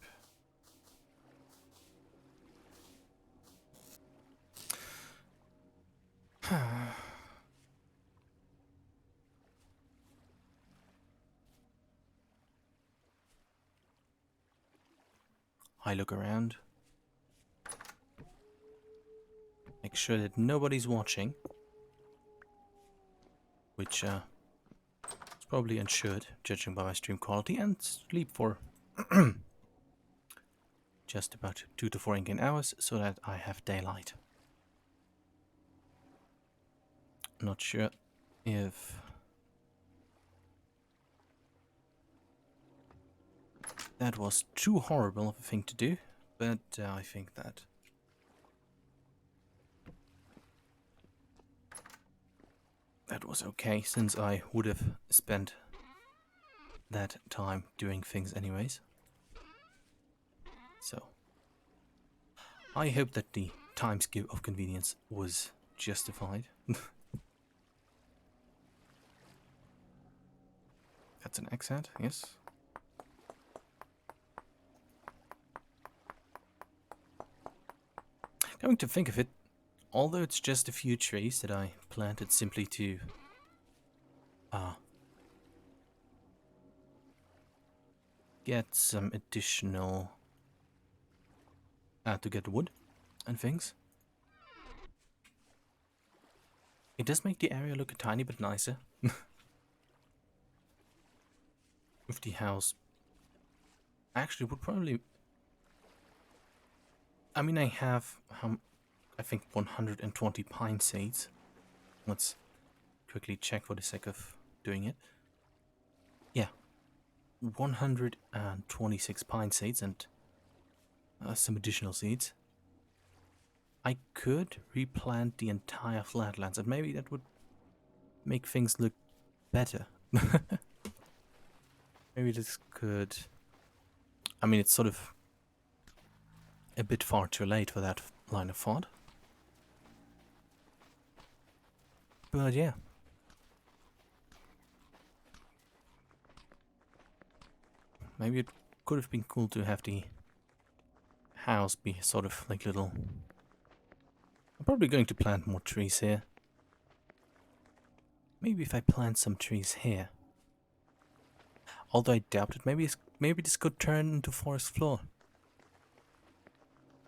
I look around. Make sure that nobody's watching. Which is probably ensured, judging by my stream quality, and sleep for just about 2 to 4 in-game hours so that I have daylight. Not sure if that was too horrible of a thing to do, but I think that that was okay, since I would have spent that time doing things anyways. So I hope that the time skip of convenience was justified. That's an X-hat, yes. Coming to think of it, although it's just a few trees that I planted simply to get some additional to get wood and things, it does make the area look a tiny bit nicer. With the house, actually would probably, I mean, I have I think 120 pine seeds. Let's quickly check for the sake of doing it. Yeah, 126 pine seeds and some additional seeds. I could replant the entire flatlands, and maybe that would make things look better. Maybe this could... I mean, it's sort of a bit far too late for that line of thought. But yeah. Maybe it could have been cool to have the house be sort of like little... I'm probably going to plant more trees here. Maybe if I plant some trees here. Although I doubt it, maybe this could turn into forest floor.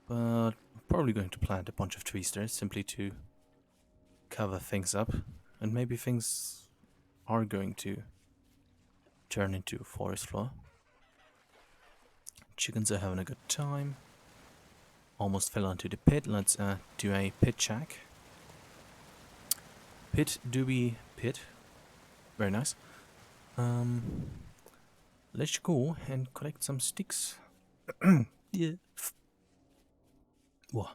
But I'm probably going to plant a bunch of trees there simply to cover things up. And maybe things are going to turn into forest floor. Chickens are having a good time. Almost fell onto the pit. Let's do a pit check. Pit doobie pit. Very nice. Let's go and collect some sticks. Yeah. What?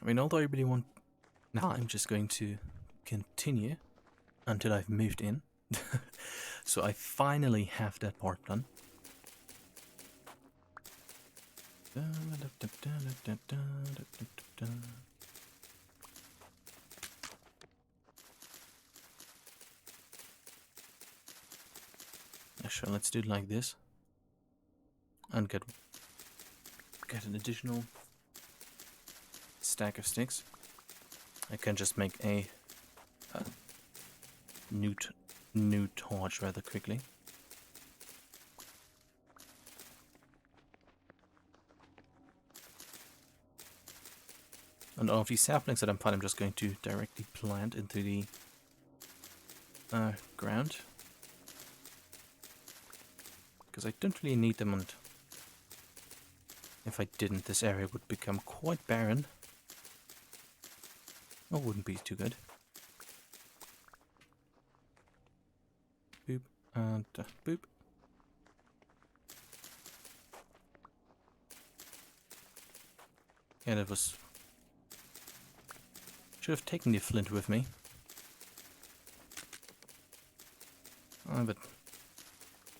I mean, although I really want... Now I'm just going to continue until I've moved in. So I finally have that part done. Sure, let's do it like this. And get an additional stack of sticks. I can just make a new torch rather quickly. And all of these saplings that I'm finding, I'm just going to directly plant into the ground. because I don't really need them, and if I didn't, this area would become quite barren. That wouldn't be too good. Boop, and boop. Yeah, that was... Should have taken the flint with me. But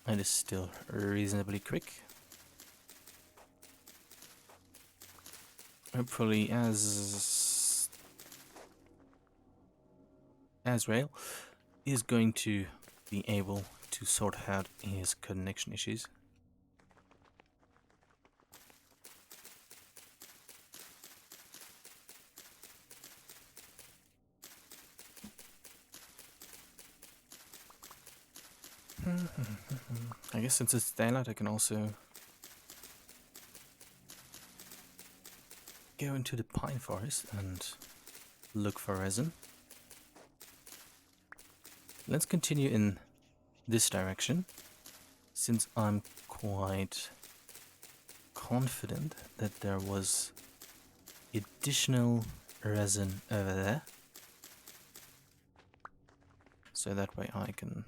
it is still reasonably quick. Hopefully Azrael is going to be able to sort out his connection issues. I guess since it's daylight, I can also go into the pine forest and look for resin. Let's continue in this direction, since I'm quite confident that there was additional resin over there. So that way I can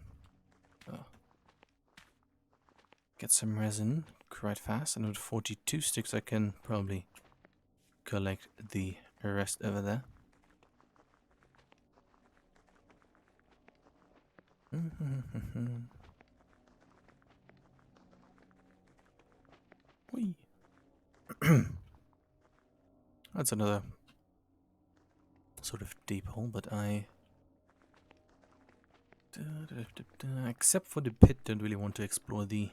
get some resin quite fast, and with 42 sticks I can probably collect the rest over there. Whee. That's another sort of deep hole, but except for the pit, don't really want to explore the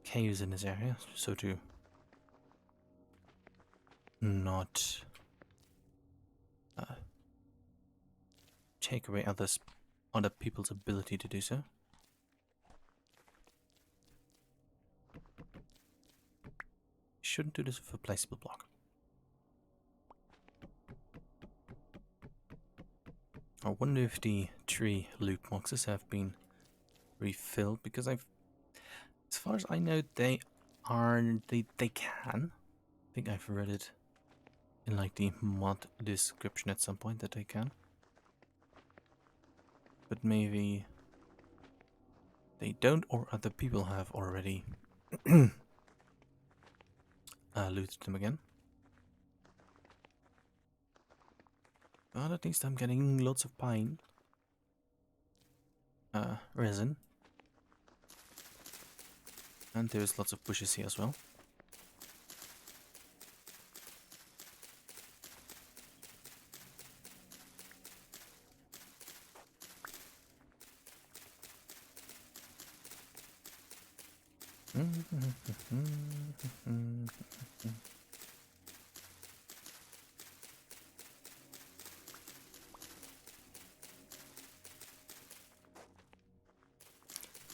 caves in this area, so to not take away other people's ability to do so. Shouldn't do this with a placeable block. I wonder if the tree loot boxes have been refilled, because as far as I know, they can. I think I've read it in like the mod description at some point that they can. But maybe they don't, or other people have already looted them again. But at least I'm getting lots of pine resin. And there's lots of bushes here as well.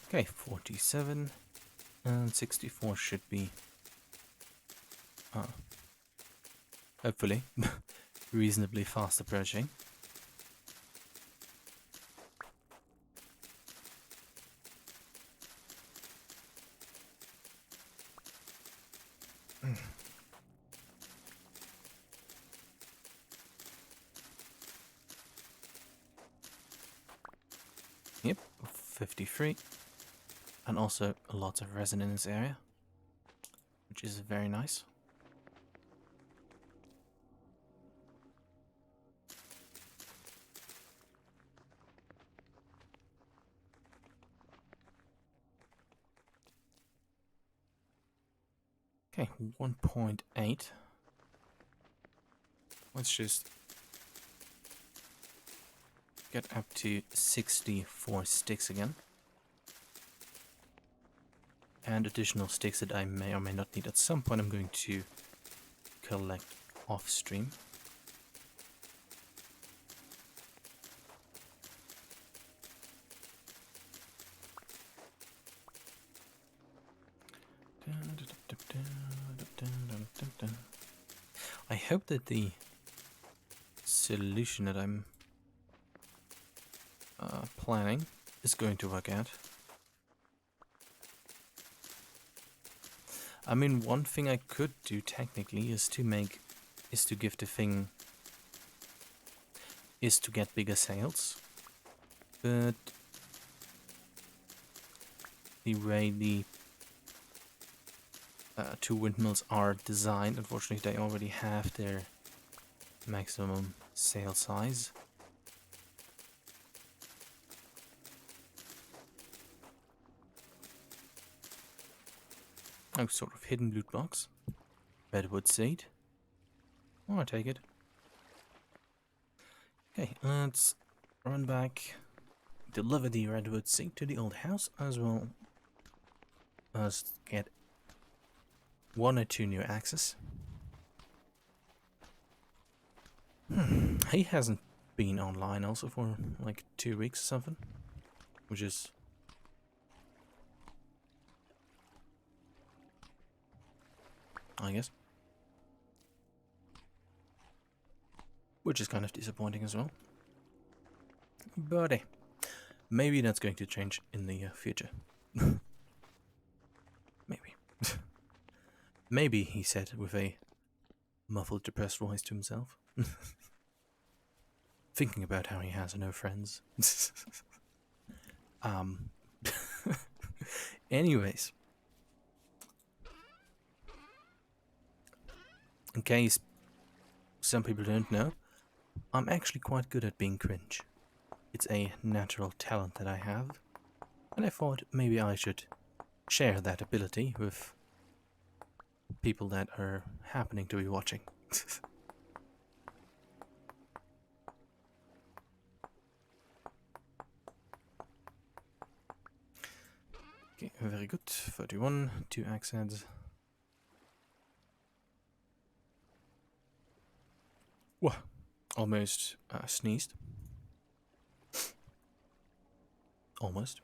Okay, 47 and 64 should be hopefully reasonably fast approaching. Yep, 53. And also lots of resin in this area, which is very nice. Okay, 1.8. Let's just get up to 64 sticks again. And additional sticks that I may or may not need at some point I'm going to collect off stream. I hope that the solution that I'm planning is going to work out. I mean, one thing I could do technically is to give the thing, is to get bigger sails. But the way the two windmills are designed, unfortunately they already have their maximum sail size. Oh, sort of hidden loot blocks. Redwood seed. Oh, I take it. Okay, let's run back, deliver the redwood seed to the old house, as well as get 1 or 2 new axes. He hasn't been online also for like 2 weeks or something, which is I guess. Which is kind of disappointing as well. But hey, maybe that's going to change in the future. Maybe. Maybe, he said with a muffled, depressed voice to himself. Thinking about how he has no friends. Anyways. In case some people don't know, I'm actually quite good at being cringe. It's a natural talent that I have, and I thought maybe I should share that ability with people that are happening to be watching. Okay, very good. 31, 2 axe heads. Whoa, almost sneezed. Almost.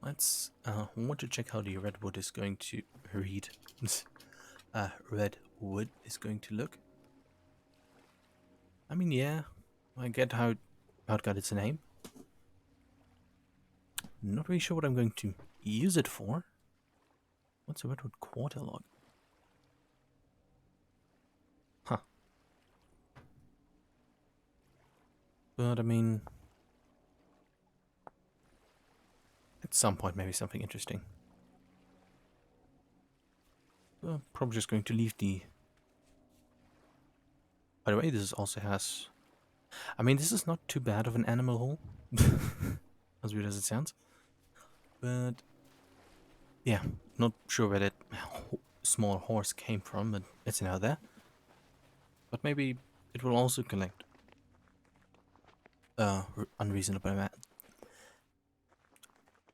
Let's want to check how the redwood is going to read. Redwood is going to look. I mean, yeah, I get how it got its name. Not really sure what I'm going to use it for. What's a redwood quarter log? Huh. But I mean, at some point maybe something interesting. Probably just going to leave the... By the way, this also has... I mean, this is not too bad of an animal hole. As weird as it sounds. But... yeah, not sure where that small horse came from, but it's now there. But maybe it will also collect unreasonable amount.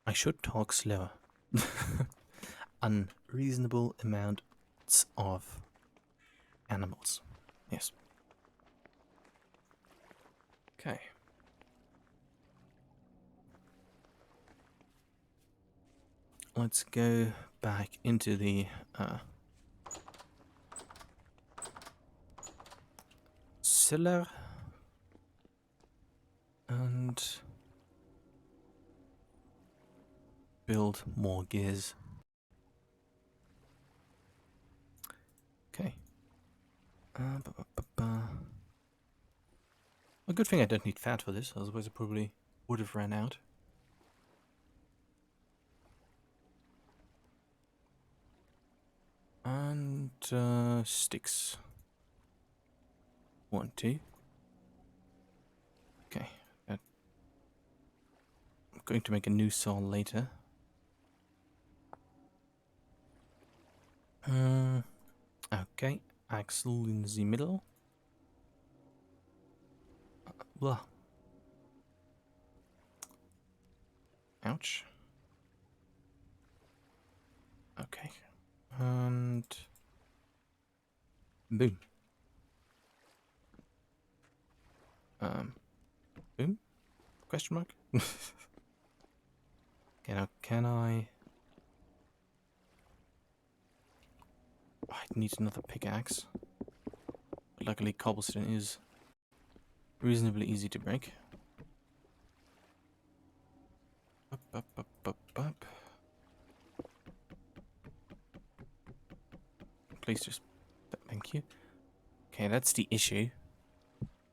I should talk slower. Unreasonable amounts of animals. Yes. Okay. Let's go back into the cellar and build more gears. Okay. A good thing I don't need fat for this, otherwise I probably would have ran out. And sticks. 1, 2. Okay. I'm going to make a new saw later. Okay. Axle in the middle. Blah. Ouch. Okay. And boom. Boom? Question mark? Okay, now can I... it needs another pickaxe. But luckily cobblestone is reasonably easy to break. Up, up, up, up, up. Please just... Thank you. Okay, that's the issue.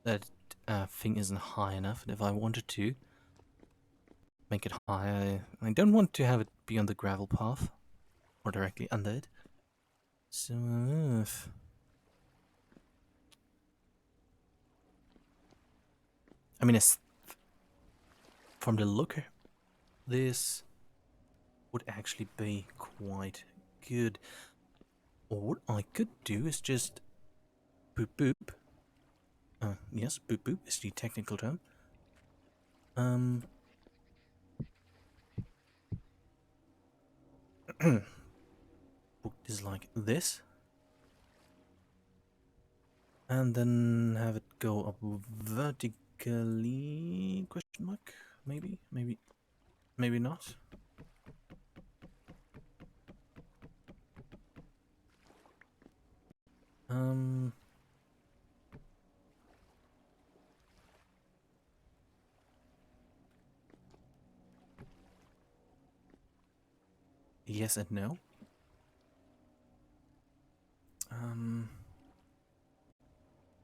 That thing isn't high enough. And if I wanted to make it higher, I don't want to have it be on the gravel path. Or directly under it. So... I mean, it's... From the look, this would actually be quite good. Or what I could do is just boop boop. Yes, boop boop is the technical term. Book is like this. And then have it go up vertically, question mark? Maybe, maybe not. Yes and no.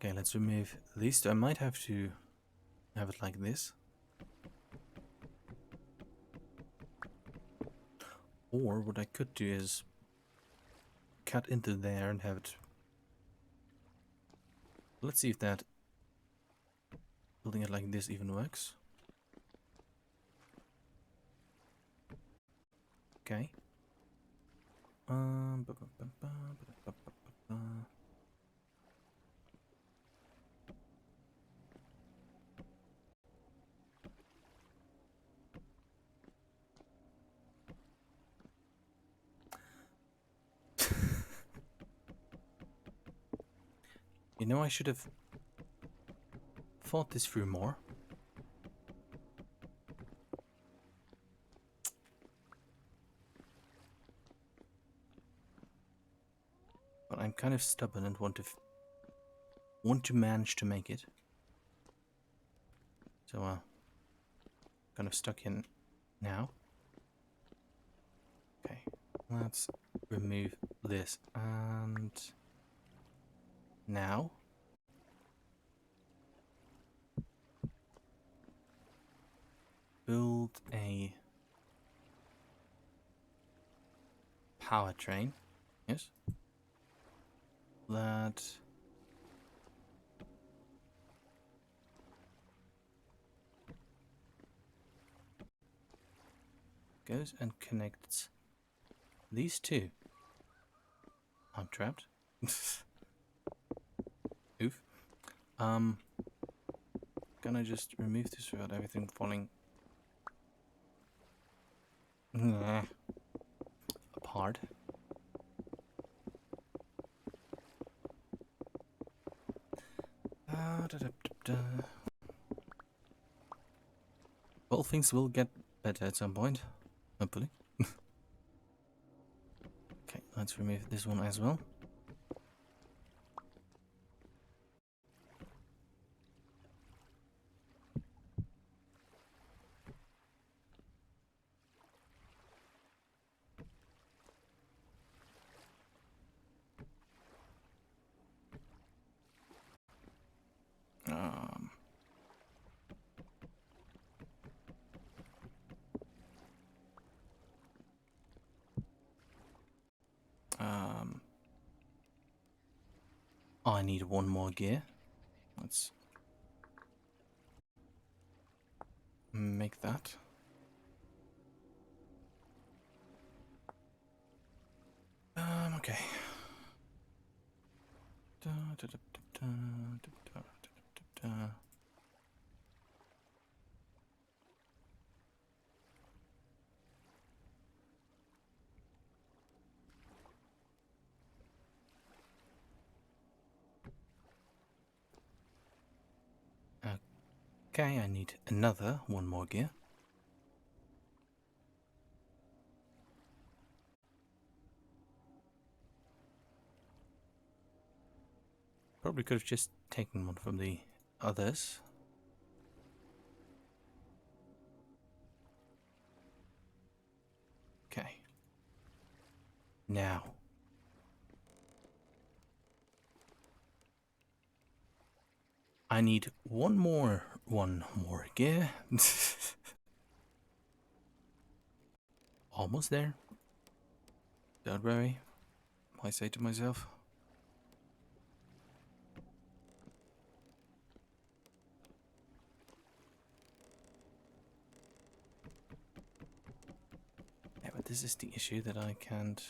Okay, let's remove these two. I might have to have it like this. Or what I could do is cut into there and have it... Let's see if that building it like this even works. Okay. You know, I should have thought this through more. But I'm kind of stubborn and want to manage to make it. So, kind of stuck in now. Okay, let's remove this and now build a powertrain. Yes. That goes and connects these two. I'm trapped. Oof. Gonna just remove this without everything falling apart. Well, things will get better at some point, hopefully. Okay, let's remove this one as well. I need one more gear. Let's make that. Okay. Okay, I need another one more gear. Probably could have just taken one from the others. Okay. Now. I need one more gear. Almost there. Don't worry, I say to myself. Yeah, but this is the issue that I can't.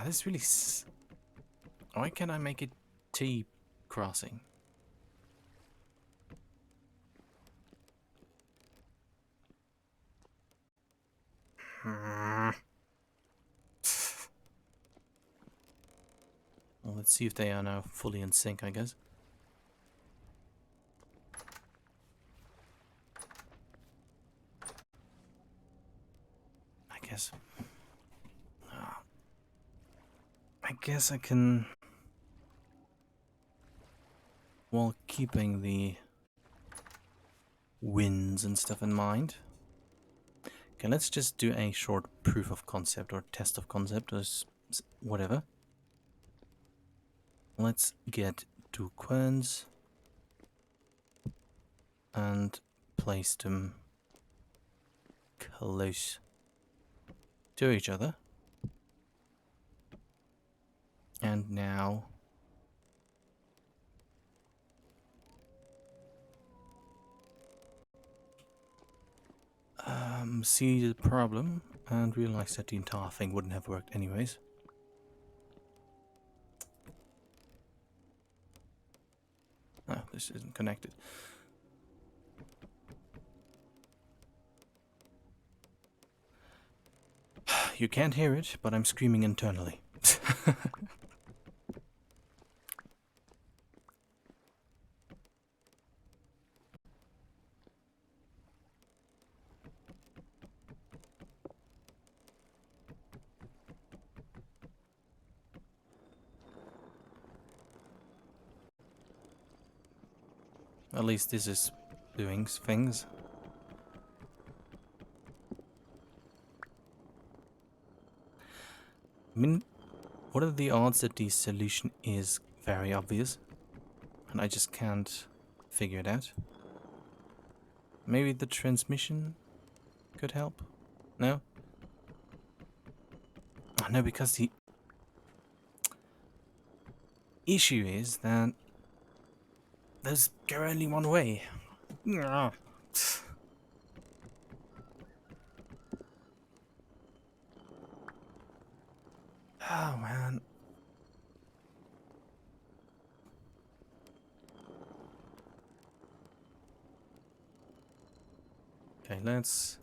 This really. Why can't I make it T crossing? Well, let's see if they are now fully in sync, I guess. I guess I can, while keeping the winds and stuff in mind. Okay, let's just do a short proof of concept or test of concept or whatever. Let's get 2 querns and place them close to each other. And now see the problem and realize that the entire thing wouldn't have worked anyways. Oh, this isn't connected. You can't hear it, but I'm screaming internally. At least this is doing things. I mean, what are the odds that the solution is very obvious and I just can't figure it out? Maybe the transmission could help? No? Oh, no, because the issue is that there's go only one way. Oh, man. Okay, let's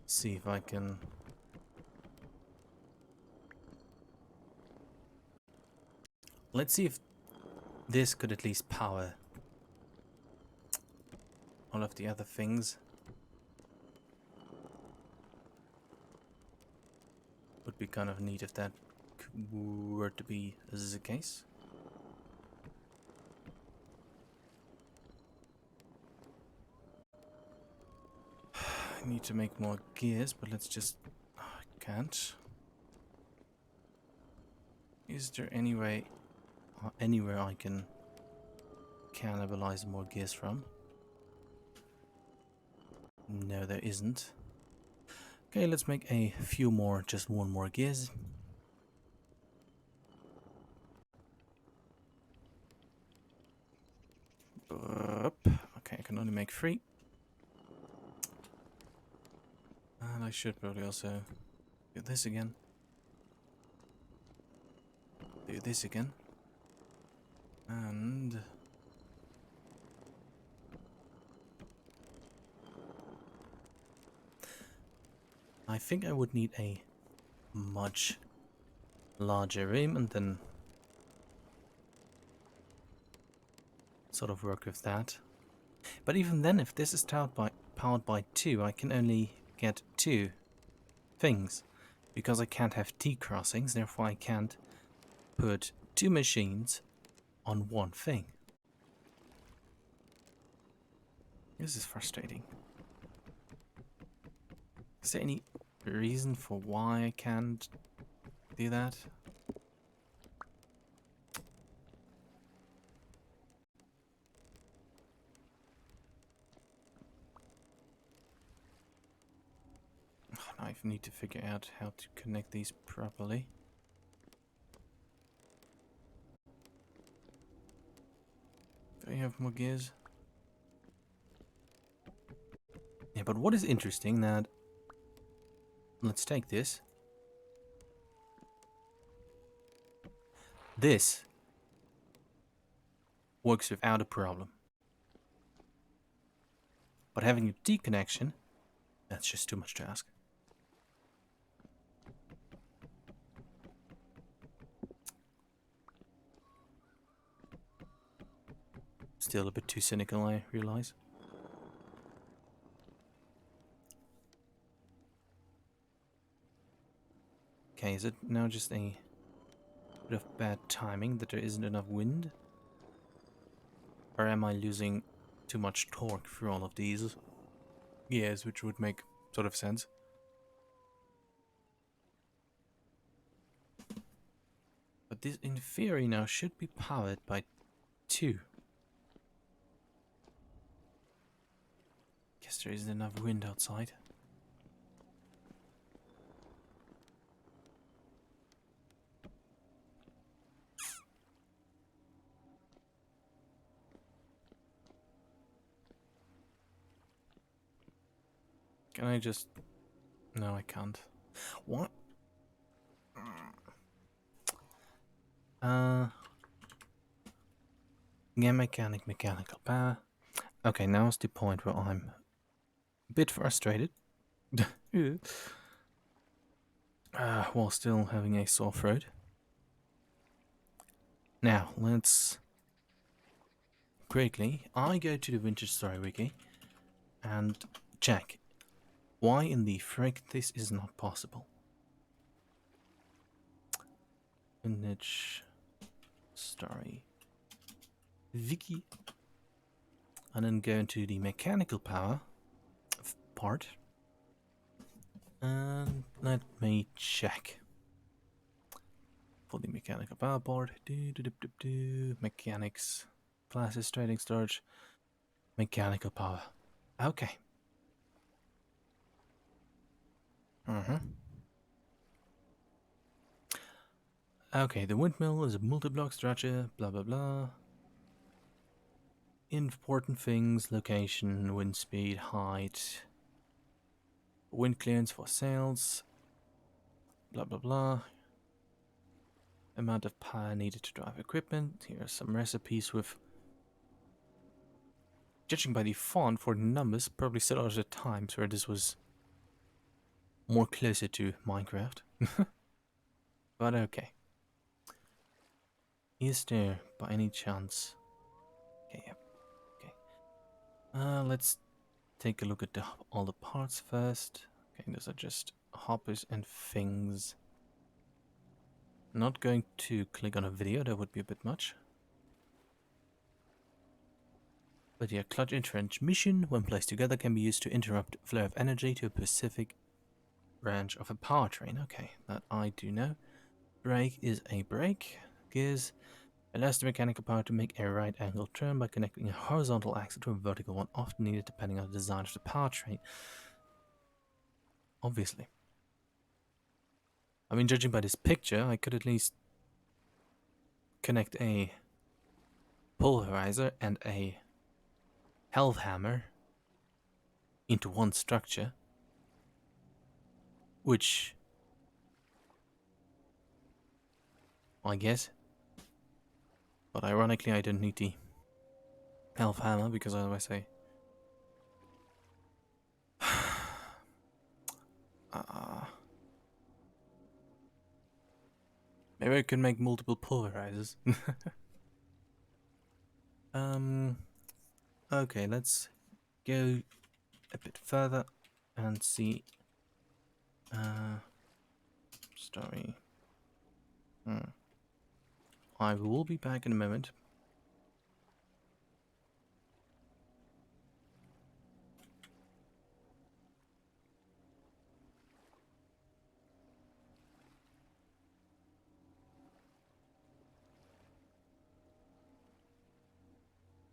see if I can... Let's see if this could at least power all of the other things. Would be kind of neat if that were to be the case. I need to make more gears, but let's just... Oh, I can't. Is there any way... anywhere I can cannibalize more gears from? No, there isn't. Okay, let's make a few more, just one more gears. Okay, I can only make 3. And I should probably also do this again. Do this again. And... I think I would need a much larger rim and then sort of work with that. But even then, if this is powered by 2, I can only get 2 things. Because I can't have T-crossings, therefore I can't put two machines on one thing. This is frustrating. Is there any reason for why I can't do that? I need to figure out how to connect these properly. Do I have more gears? Yeah, but what is interesting that... Let's take this. This works without a problem. But having a T connection, that's just too much to ask. Still a bit too cynical, I realize. Okay, is it now just a bit of bad timing that there isn't enough wind? Or am I losing too much torque through all of these gears, which would make sort of sense? But this, in theory, now should be powered by two. Guess there isn't enough wind outside. Can I just... No, I can't. What? Yeah, mechanical power. Okay, now is the point where I'm a bit frustrated. While still having a sore throat. Now, let's... Quickly, I go to the Vintage Story Wiki and check why in the frick this is not possible. Vintage Story Wiki. And then go into the mechanical power part. And let me check. For the mechanical power board. Mechanics. Classes, trading, storage. Mechanical power. Okay. Okay, the windmill is a multi-block structure, blah blah blah. Important things, location, wind speed, height, wind clearance for sails, blah blah blah. Amount of power needed to drive equipment. Here are some recipes with, judging by the font for the numbers, probably still out of times where this was more closer to Minecraft. But okay. Is there, by any chance... Okay, yep. Okay. Let's take a look at all the parts first. Okay, those are just hoppers and things. Not going to click on a video, that would be a bit much. But yeah, clutch and transmission, when placed together, can be used to interrupt flow of energy to a specific branch of a powertrain. Okay, that I do know. Brake is a brake. Gears allows the mechanical power to make a right angle turn by connecting a horizontal axle to a vertical one, often needed depending on the design of the powertrain. Obviously. I mean, judging by this picture, I could at least connect a pulverizer and a health hammer into one structure, which I guess. But ironically, I don't need the health hammer because, as I say, maybe I can make multiple pulverizers. Okay, let's go a bit further and see almost, are we? I will be back in a moment.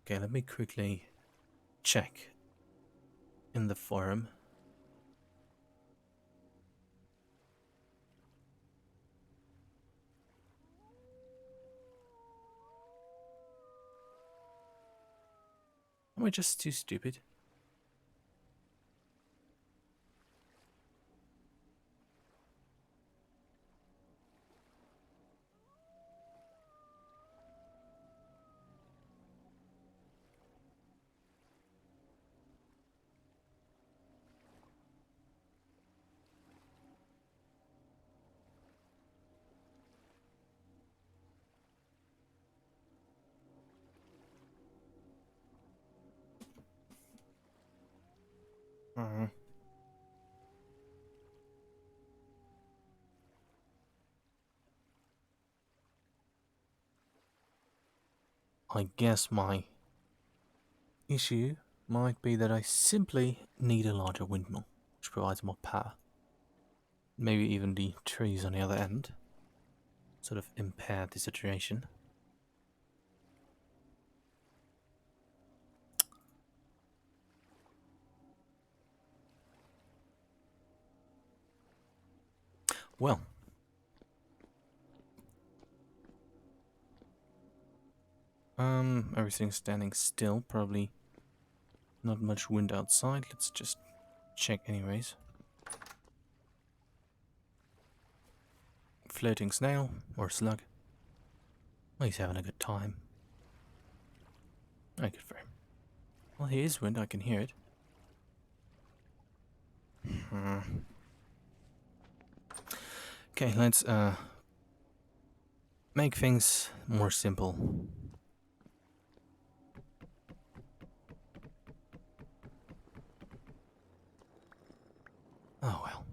Okay, let me quickly check in the forum. Am I just too stupid? I guess my issue might be that I simply need a larger windmill, which provides more power. Maybe even the trees on the other end sort of impair the situation. Well, everything's standing still, probably not much wind outside. Let's just check anyways. Floating snail or slug. Well, he's having a good time. I good for him. Well, he is wind, I can hear it. Okay, let's make things more simple. Oh well.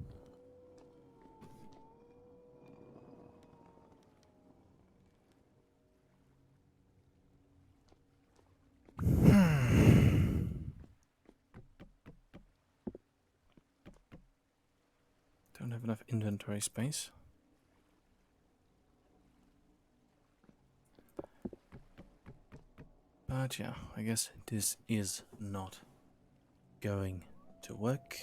Don't have enough inventory space. But yeah, I guess this is not going to work.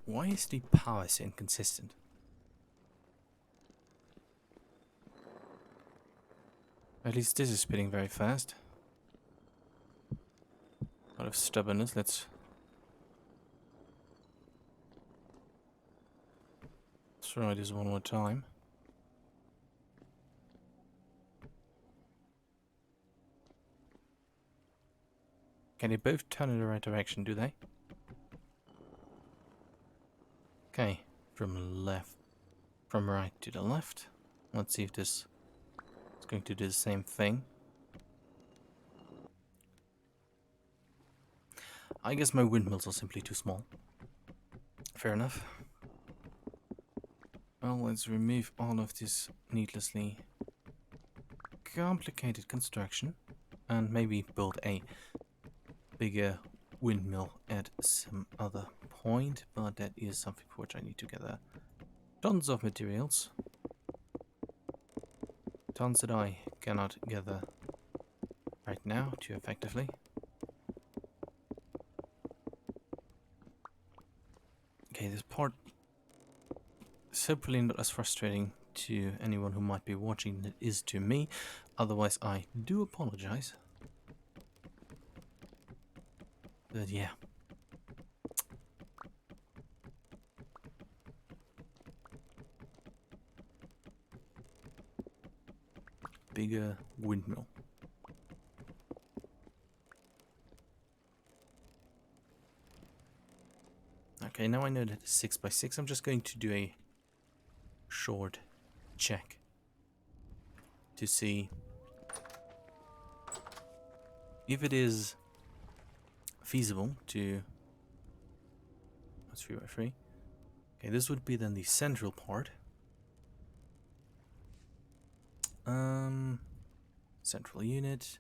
Why is the power so inconsistent? At least this is spinning very fast. Out of stubbornness, let's try this one more time. Can they both turn in the right direction, do they? Okay, from right to the left. Let's see if this is going to do the same thing. I guess my windmills are simply too small. Fair enough. Well, let's remove all of this needlessly complicated construction and maybe build a bigger windmill at some other point, but that is something for which I need to gather tons of materials. Tons that I cannot gather right now too effectively. Okay, this part is hopefully not as frustrating to anyone who might be watching than it is to me. Otherwise, I do apologize. But yeah. Bigger windmill. Okay, now I know that it's 6 by 6. I'm just going to do a short check to see if it is feasible to... That's 3 by 3. Okay, this would be then the central part. Central unit.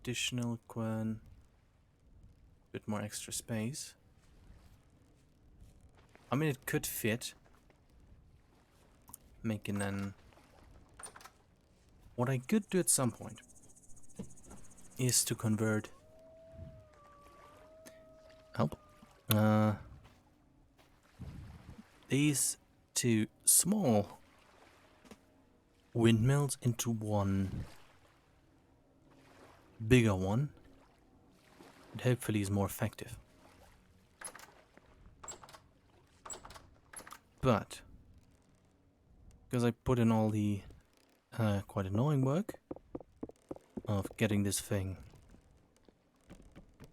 Additional quern. Bit more extra space. I mean, it could fit. Making an... What I could do at some point is to convert... Help. These two small windmills into one bigger one. It hopefully is more effective. But because I put in all the quite annoying work of getting this thing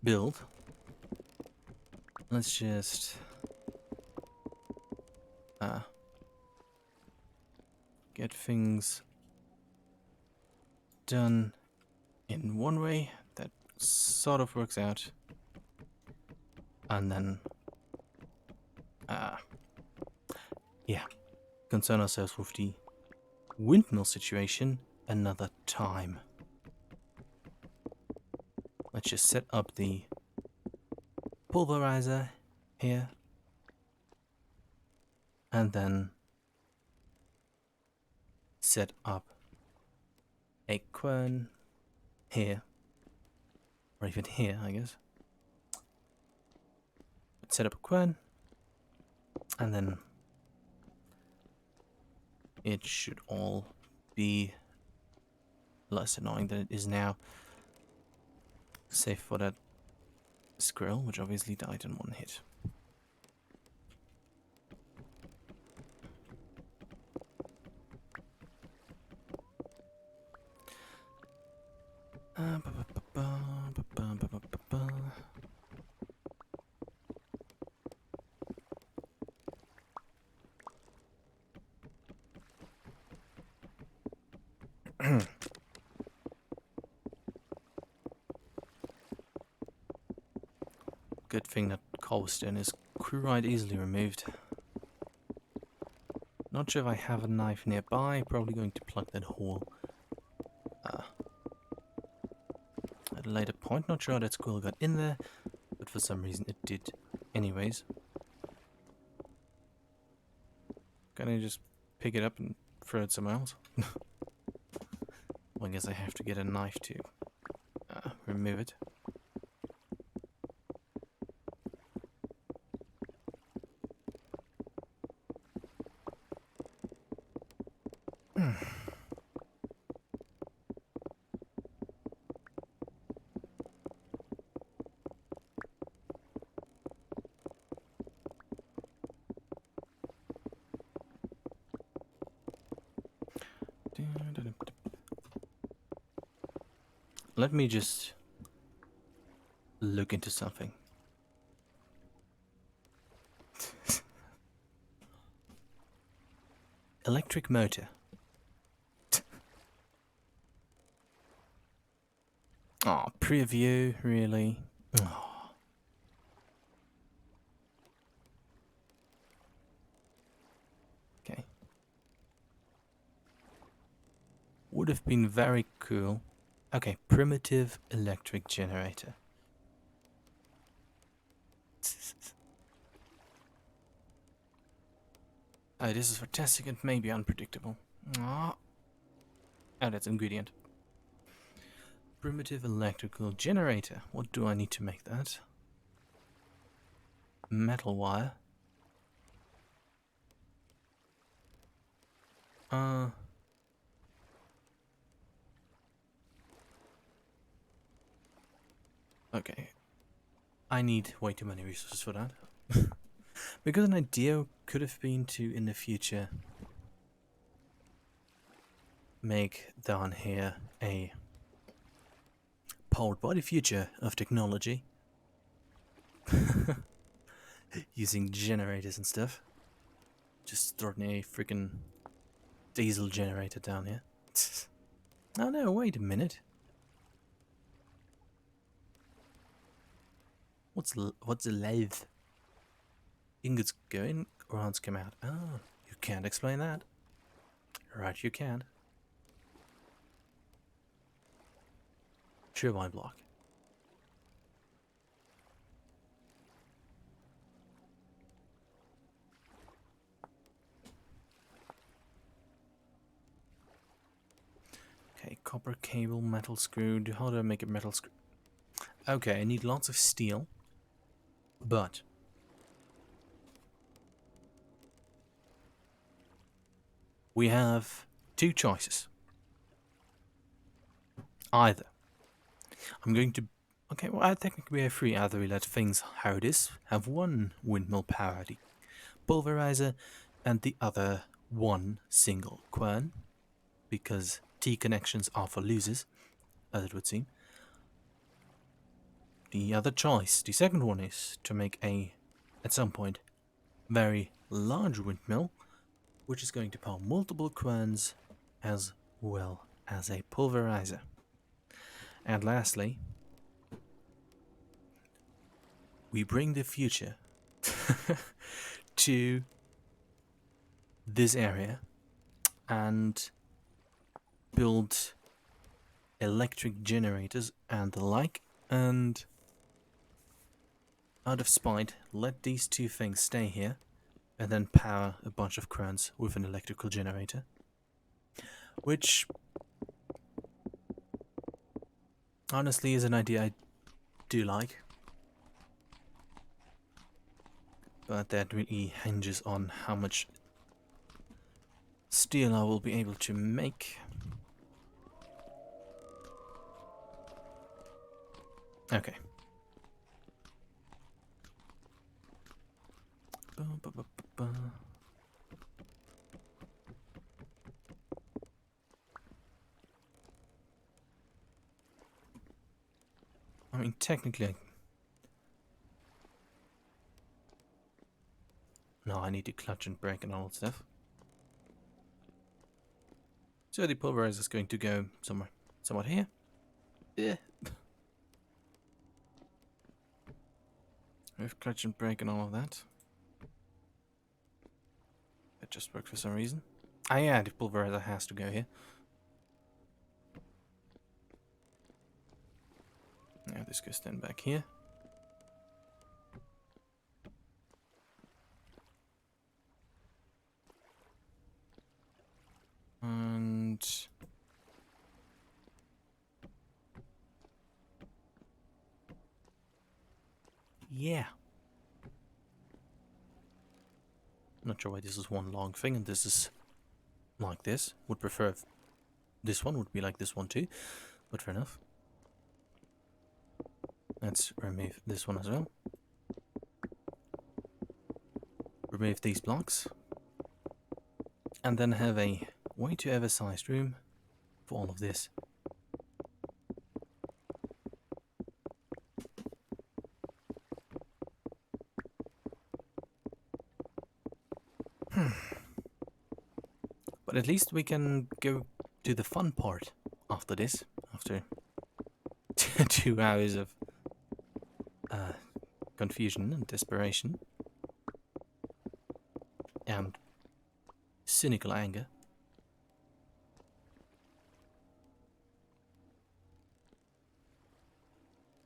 built, let's just get things done in one way that sort of works out, and then yeah, concern ourselves with the windmill situation another time. Let's just set up the pulverizer here, and then set up a quern here, or even here, I guess. Let's set up a quern, and then it should all be less annoying than it is now. Save for that squirrel, which obviously died in one hit. Good thing that cobblestone is quite easily removed. Not sure if I have a knife nearby. Probably going to plug that hole at a later point. Not sure how that squirrel got in there, but for some reason it did anyways. Can I just pick it up and throw it somewhere else? Well, I guess I have to get a knife to remove it. Let me just look into something. Electric motor. Oh, preview, really? Oh. Okay. Would have been very cool. Okay, primitive electric generator. Oh, this is fantastic and maybe unpredictable. Oh, that's ingredient. Primitive electrical generator. What do I need to make that? Metal wire. Okay. I need way too many resources for that. Because an idea could have been to, in the future, make down here a powered by the future of technology using generators and stuff. Just starting a freaking diesel generator down here. Oh no, wait a minute. What's a lathe? Ingots go in, rods come out. Oh, you can't explain that. Right, you can. Turbine block. Okay, copper cable, metal screw. How do I make a metal screw? Okay, I need lots of steel, but we have two choices. Either I'm going to... Okay, well, I technically have three. Either we let things how it is, have one windmill power the pulverizer, and the other one single quern, because T connections are for losers, as it would seem. The other choice, the second one, is to make a, at some point, very large windmill, which is going to power multiple querns as well as a pulverizer. And lastly, we bring the future to this area and build electric generators and the like, and out of spite, let these two things stay here and then power a bunch of crowns with an electrical generator, which honestly is an idea I do like, but that really hinges on how much steel I will be able to make. Okay. I mean, technically... No, I need to clutch and brake and all that stuff. So the pulverizer is going to go somewhat here. Yeah. With clutch and brake and all of that. It just worked for some reason. Ah yeah, the pulverizer has to go here. Now this goes then back here. And... yeah. Not sure why this is one long thing and this is like this. Would prefer if this one would be like this one too, but fair enough. Let's remove this one as well. Remove these blocks. And then have a way too oversized room for all of this. But at least we can go to the fun part after this, after 2 hours of confusion and desperation and cynical anger.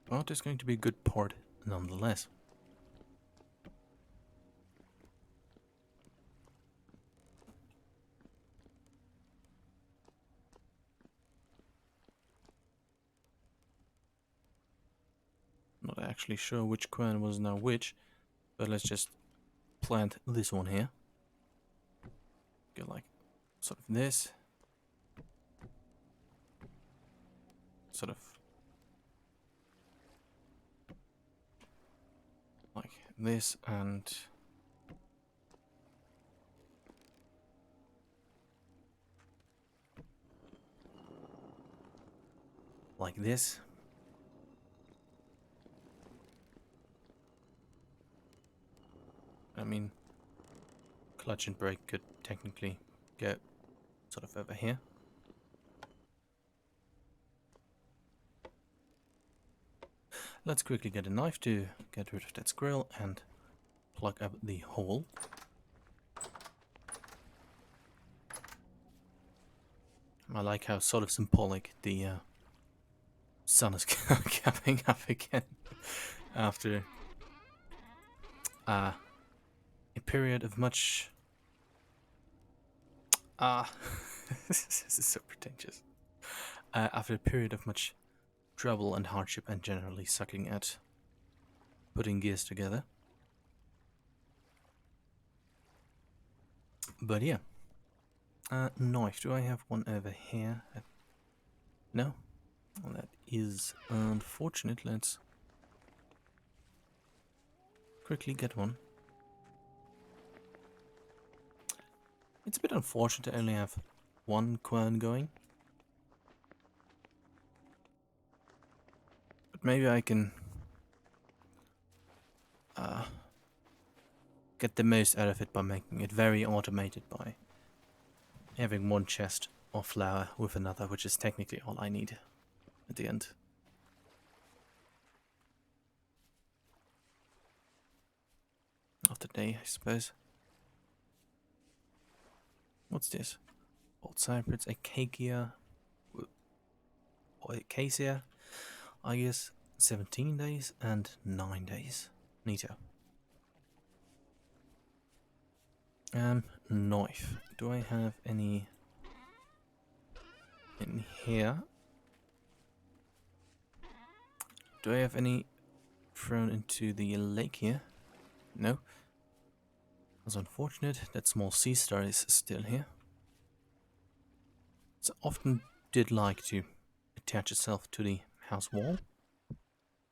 Well, it's going to be a good part nonetheless. Not actually sure which quern was now which, but let's just plant this one here. Go like sort of this. Sort of like this and like this. I mean, clutch and brake could technically go sort of over here. Let's quickly get a knife to get rid of that squirrel and plug up the hole. I like how sort of symbolic the sun is coming up again after a period of much... this is so pretentious. After a period of much trouble and hardship and generally sucking at putting gears together. But yeah. Knife. Do I have one over here? No? Well, that is unfortunate. Let's quickly get one. It's a bit unfortunate to only have one quern going. But maybe I can get the most out of it by making it very automated by having one chest of flour with another, which is technically all I need at the end. Of the day, I suppose. What's this? Old cypress, acacia, or acacia, I guess. 17 days and 9 days. Neato. Knife. Do I have any in here? Do I have any thrown into the lake here? No. That's unfortunate. That small sea star is still here. It often did like to attach itself to the house wall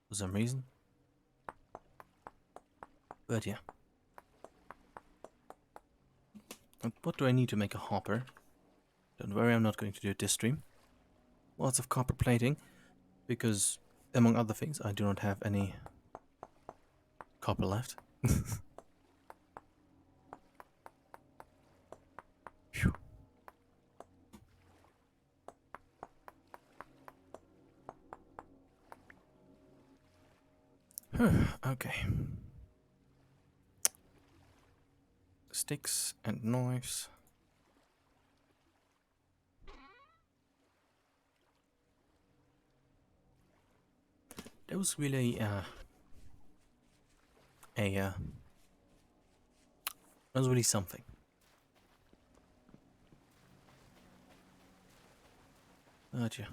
for some reason. But yeah. And what do I need to make a hopper? Don't worry, I'm not going to do it this stream. Lots of copper plating, because among other things, I do not have any copper left. Phew. Okay. Sticks and knives. That was really that was really something. Gotcha.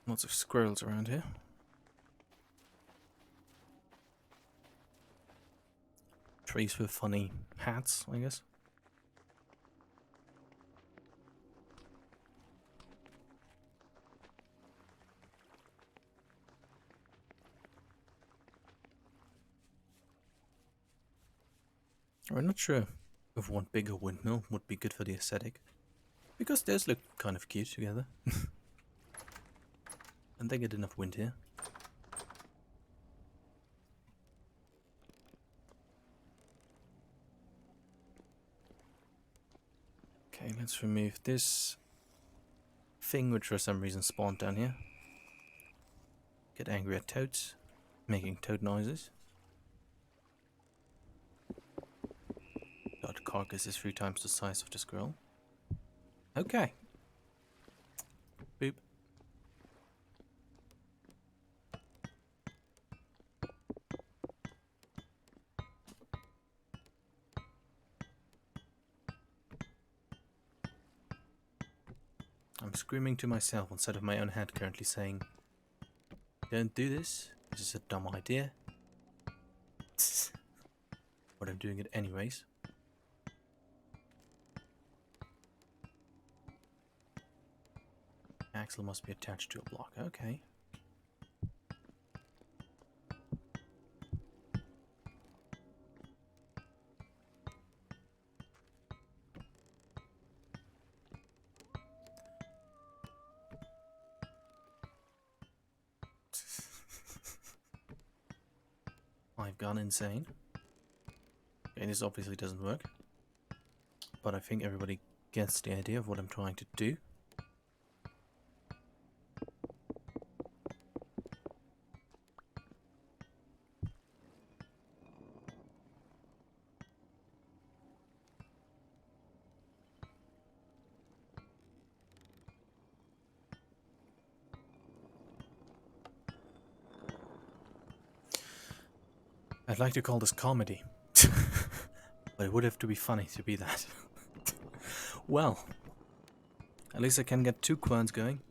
Lots of squirrels around here. Trees with funny hats, I guess. I'm not sure if one bigger windmill would be good for the aesthetic, because those look kind of cute together. And they get enough wind here. Okay, let's remove this thing which for some reason spawned down here. Get angry at toads, making toad noises. That carcass is 3 times the size of the squirrel. Okay. Boop. I'm screaming to myself instead of my own head currently saying, don't do this, this is a dumb idea. But I'm doing it anyways. Axle must be attached to a block, okay. I've gone insane. Okay, this obviously doesn't work, but I think everybody gets the idea of what I'm trying to do. I'd like to call this comedy, but it would have to be funny to be that. Well, at least I can get 2 querns going.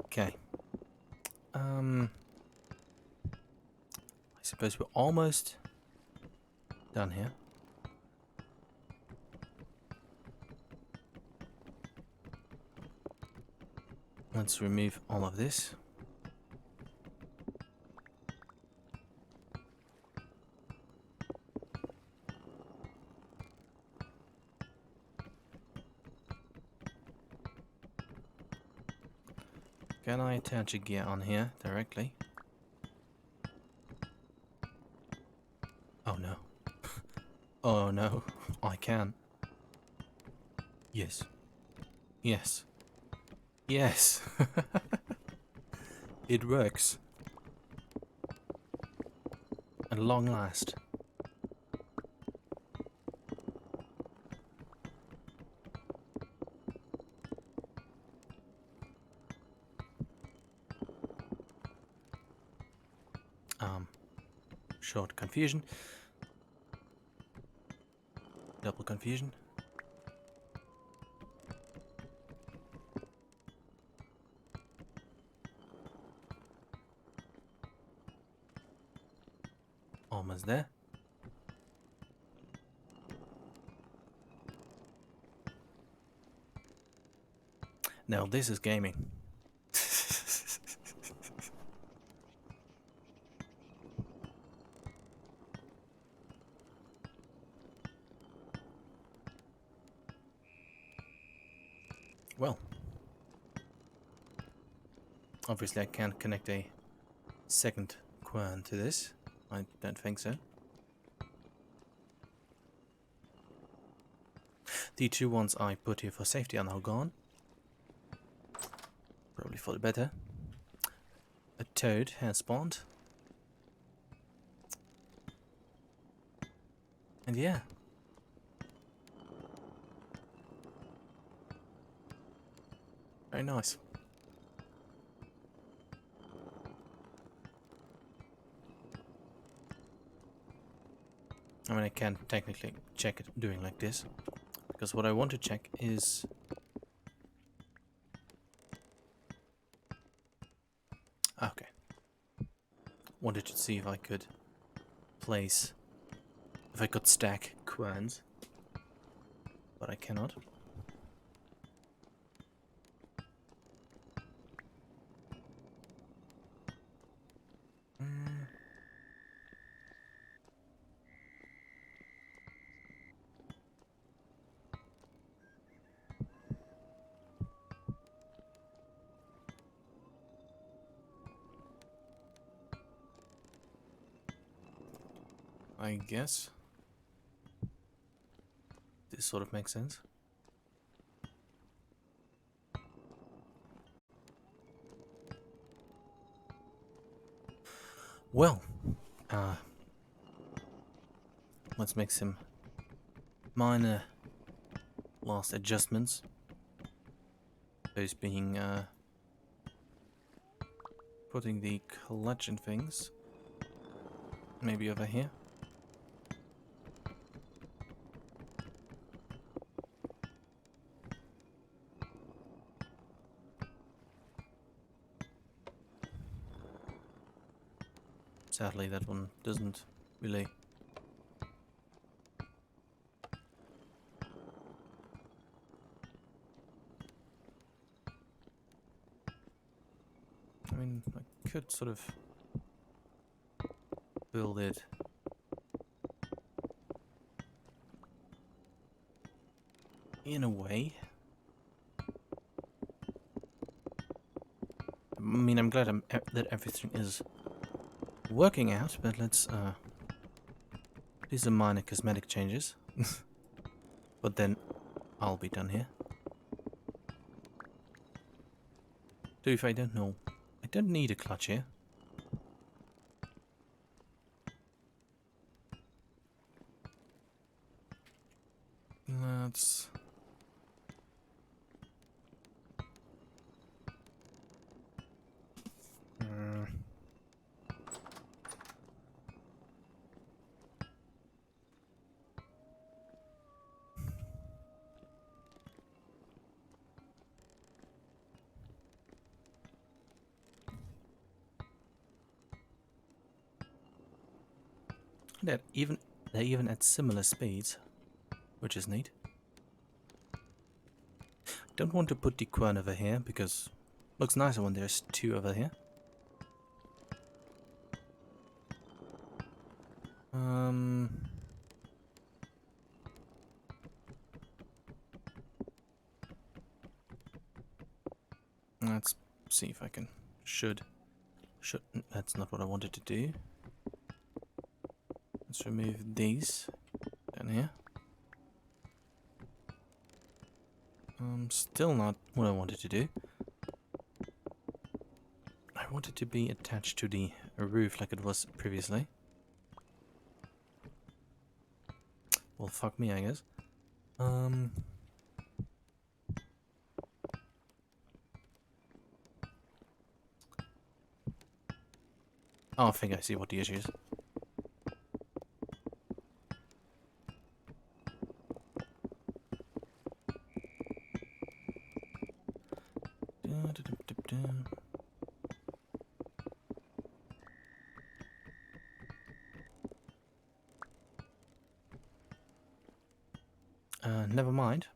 Okay. I suppose we're almost done here. Let's remove all of this. Can I attach a gear on here directly? Oh no. Oh no, I can. Yes. Yes. Yes. It works. At long last. Short confusion. Double confusion. Almost there. Now this is gaming. Well, obviously I can't connect a second quern to this. I don't think so. The 2 ones I put here for safety are now gone. Probably for the better. A toad has spawned. And yeah. Very nice. I mean, I can technically check it doing like this, because what I want to check is... Okay. Wanted to see if I could place... if I could stack querns, but I cannot. I guess this sort of makes sense. Well, let's make some minor last adjustments. Those being putting the clutch and things maybe over here. Sadly, that one doesn't really. I mean, I could sort of build it. in a way. I mean, I'm glad that everything is working out, but let's do some minor cosmetic changes. But then I'll be done here. So if I don't know, I don't need a clutch here. Let's... They're even at similar speeds, which is neat. Don't want to put the quern over here because it looks nicer when there's two over here. Let's see if I can. Should. That's not what I wanted to do. Let's remove these down here. Still not what I wanted to do. I wanted to be attached to the roof like it was previously. Well, fuck me, I guess. Oh, I think I see what the issue is. Never mind.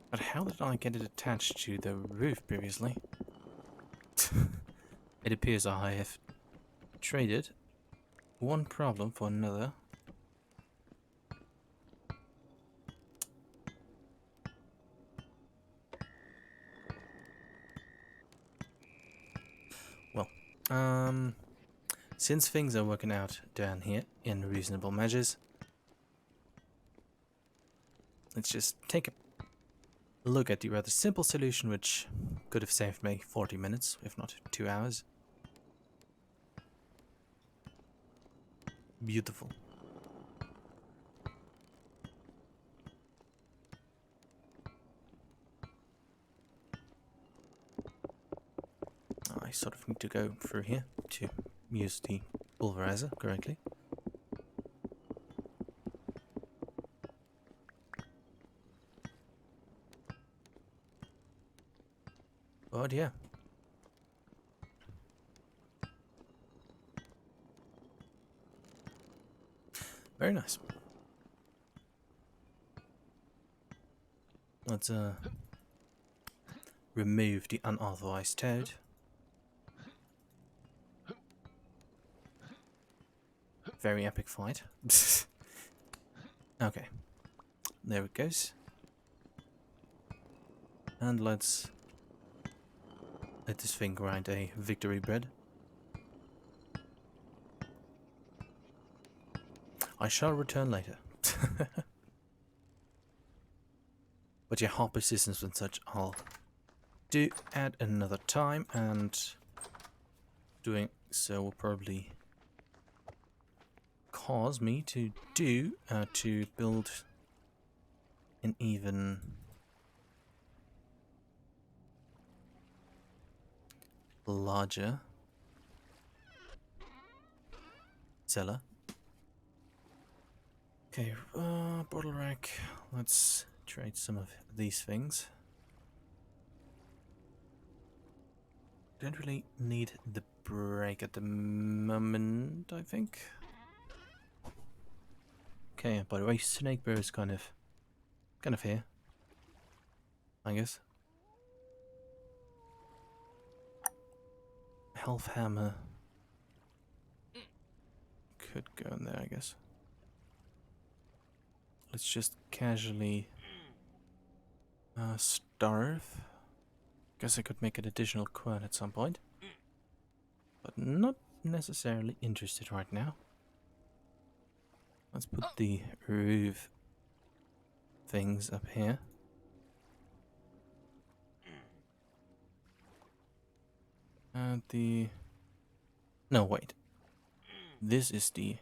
But how did I get it attached to the roof previously? It appears I have traded one problem for another. Well, since things are working out down here in reasonable measures, let's just take a look at the rather simple solution which could have saved me 40 minutes, if not 2 hours. Beautiful. I sort of need to go through here to use the pulverizer correctly. But yeah. Very nice. Let's remove the unauthorized toad. Very epic fight. Okay. There it goes. And let's let this thing grind a victory bread. I shall return later. But yeah, hard persistence and such I'll do at another time, and doing so will probably cause me to build an even larger cellar. Okay, bottle rack. Let's trade some of these things. Don't really need the break at the moment, I think. Okay, by the way, Snake Bear is kind of here, I guess. Health Hammer could go in there, I guess. Let's just casually starve. Guess I could make an additional quad at some point, but not necessarily interested right now. Let's put the roof things up here. And no, wait. This is the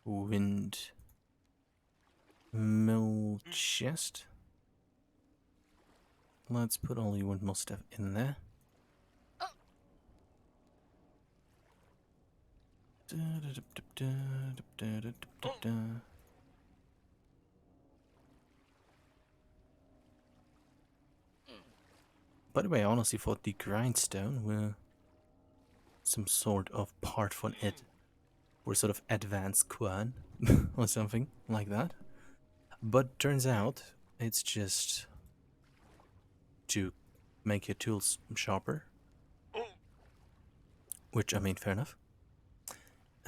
wind mill chest. Let's put all the windmill stuff in there. By the way, I honestly thought the grindstone were some sort of part from it, or sort of advanced quad or something like that. But turns out it's just to make your tools sharper. Which, I mean, fair enough.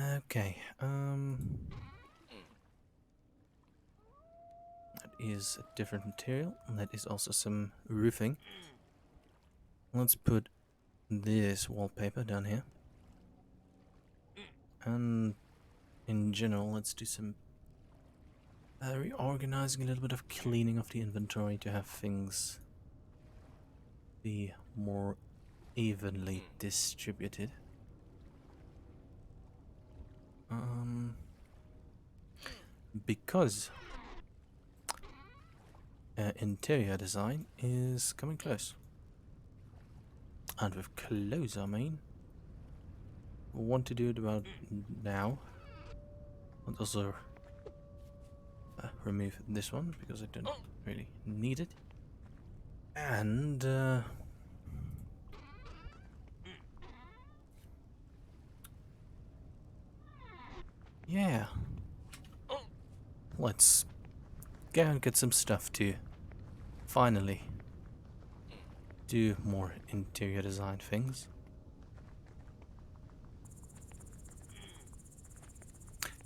Okay, that is a different material, and that is also some roofing. Let's put this wallpaper down here. And in general, let's do some reorganizing, a little bit of cleaning of the inventory to have things be more evenly distributed. Because interior design is coming close. And with close, I mean, want to do it about now. And also remove this one because I don't really need it. And yeah, let's go and get some stuff to finally do more interior design things.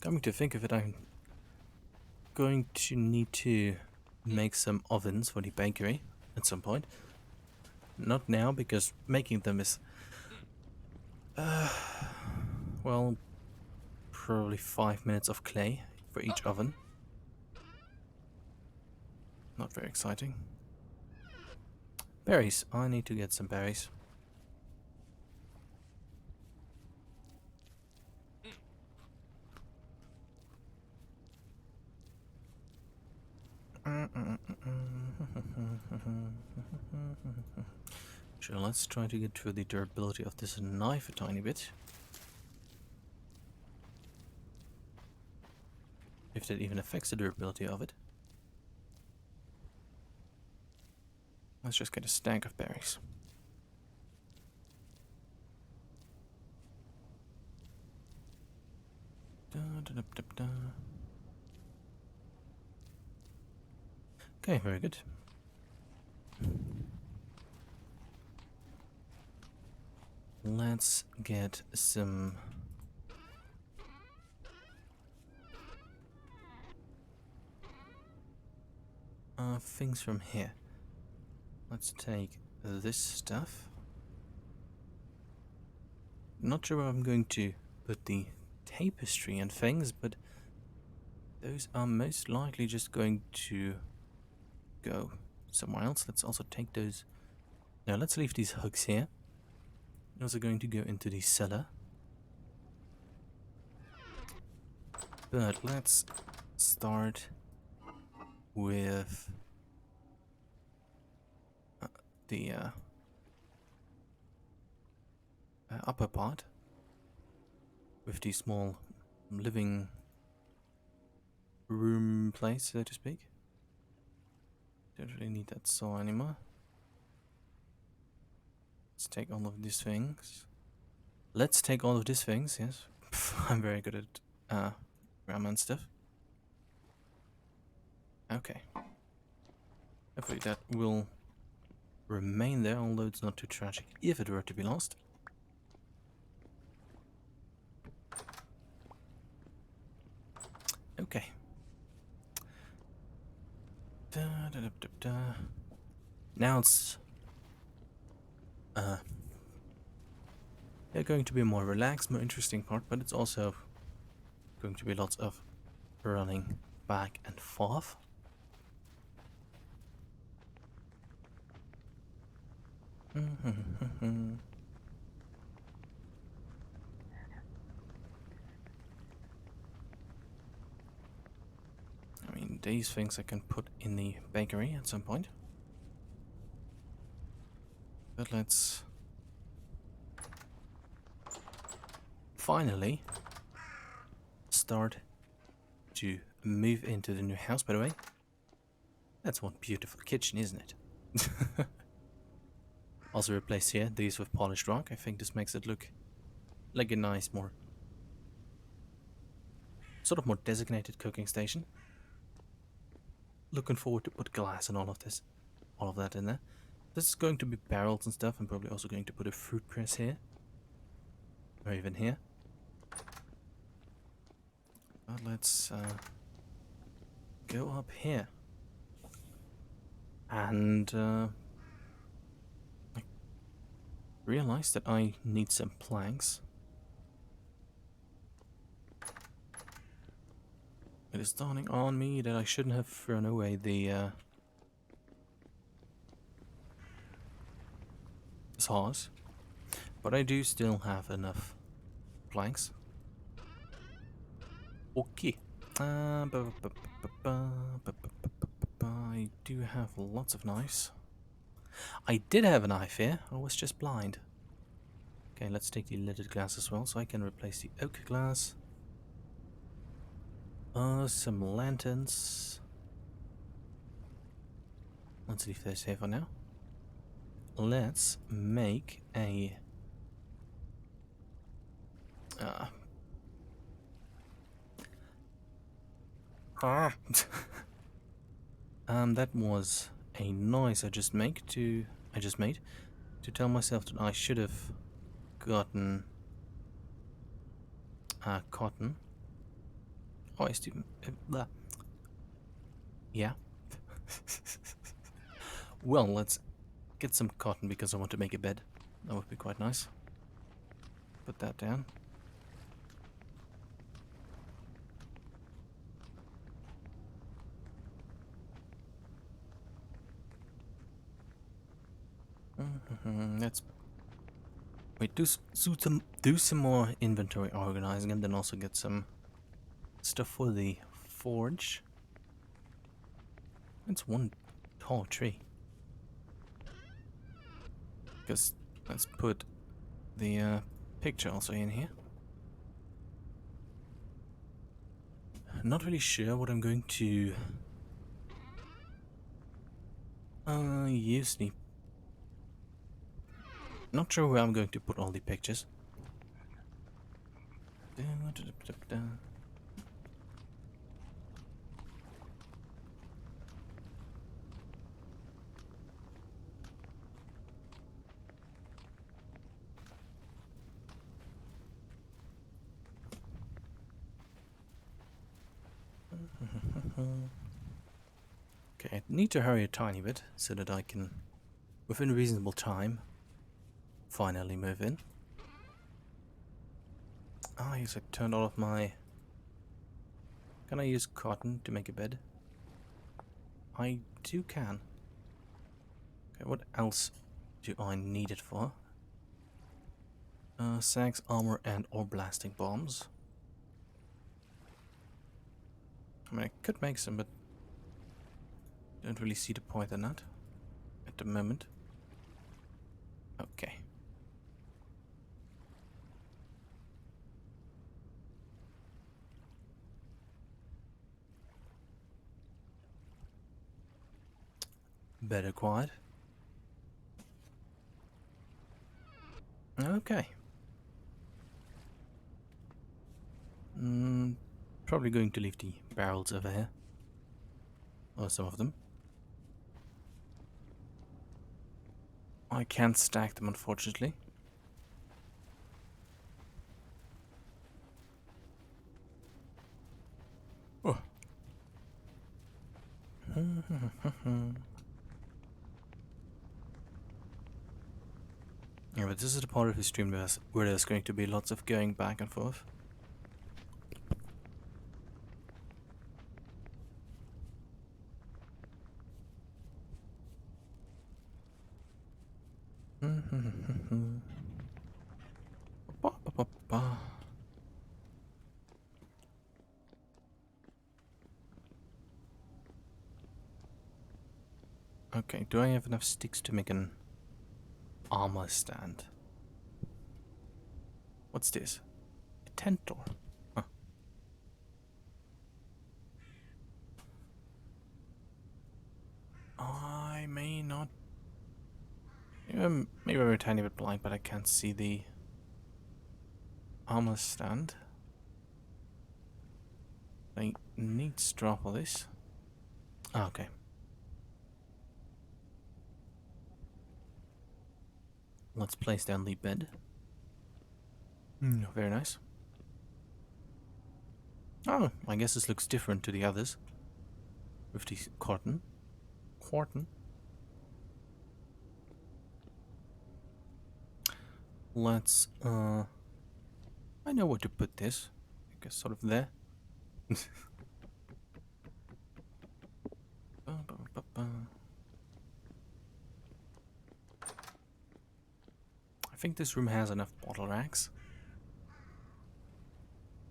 Coming to think of it, I'm going to need to make some ovens for the bakery at some point. Not now, because making them is well, probably 5 minutes of clay for each oven. Not very exciting. Berries. I need to get some berries. Sure, let's try to get through the durability of this knife a tiny bit. If that even affects the durability of it. Let's just get a stack of berries. Okay, very good. Let's get some things from here. Let's take this stuff. Not sure where I'm going to put the tapestry and things, but those are most likely just going to go somewhere else. Let's also take those. Now let's leave these hooks here. Those are going to go into the cellar. But let's start with the upper part with the small living room place, so to speak. Don't really need that saw anymore. Let's take all of these things. Let's take all of these things, yes. I'm very good at grammar and stuff. Okay. Hopefully that will remain there, although it's not too tragic if it were to be lost. Okay. Da, da, da, da, da. Now it's they're going to be a more relaxed, more interesting part, but it's also going to be lots of running back and forth. I mean, these things I can put in the bakery at some point. But let's finally start to move into the new house, by the way. That's one beautiful kitchen, isn't it? Also replace here these with polished rock. I think this makes it look like a nice, more sort of more designated cooking station. Looking forward to put glass and all of that in there. This is going to be barrels and stuff. I'm probably also going to put a fruit press here, or even here. But let's go up here. And I realized that I need some planks. It is dawning on me that I shouldn't have thrown away the saws, but I do still have enough planks. Okay. I do have lots of knives. I did have a knife here, I was just blind. Okay, let's take the lidded glass as well, so I can replace the oak glass. Some lanterns. Let's leave those here for now. Let's make a... that was a noise I just made to tell myself that I should have gotten cotton. Oh, I still yeah. Well, let's get some cotton because I want to make a bed. That would be quite nice. Put that down. Let's wait. Do some more inventory organizing, and then also get some stuff for the forge. It's one tall tree. Because let's put the picture also in here. Not really sure what I'm going to use the... Not sure where I'm going to put all the pictures. Okay, I need to hurry a tiny bit so that I can, within reasonable time, finally move in. Ah, yes, I turned all of my... Can I use cotton to make a bed? I can. Okay, what else do I need it for? Sags, armor, and or blasting bombs. I mean, I could make some, but don't really see the point in that at the moment. Okay. better quiet. Okay. Probably going to leave the barrels over here. Or some of them. I can't stack them, unfortunately. Oh. Yeah, but this is the part of the stream where there's going to be lots of going back and forth. Okay, do I have enough sticks to make an armor stand? What's this? A tent door. Huh. I may not. Maybe I'm a tiny bit blind, but I can't see the armor stand. I need straw for this. Ah, okay. Let's place down the bed. Very nice. Oh, I guess this looks different to the others. With the cotton. Let's, I know where to put this. I guess sort of there. I think this room has enough bottle racks.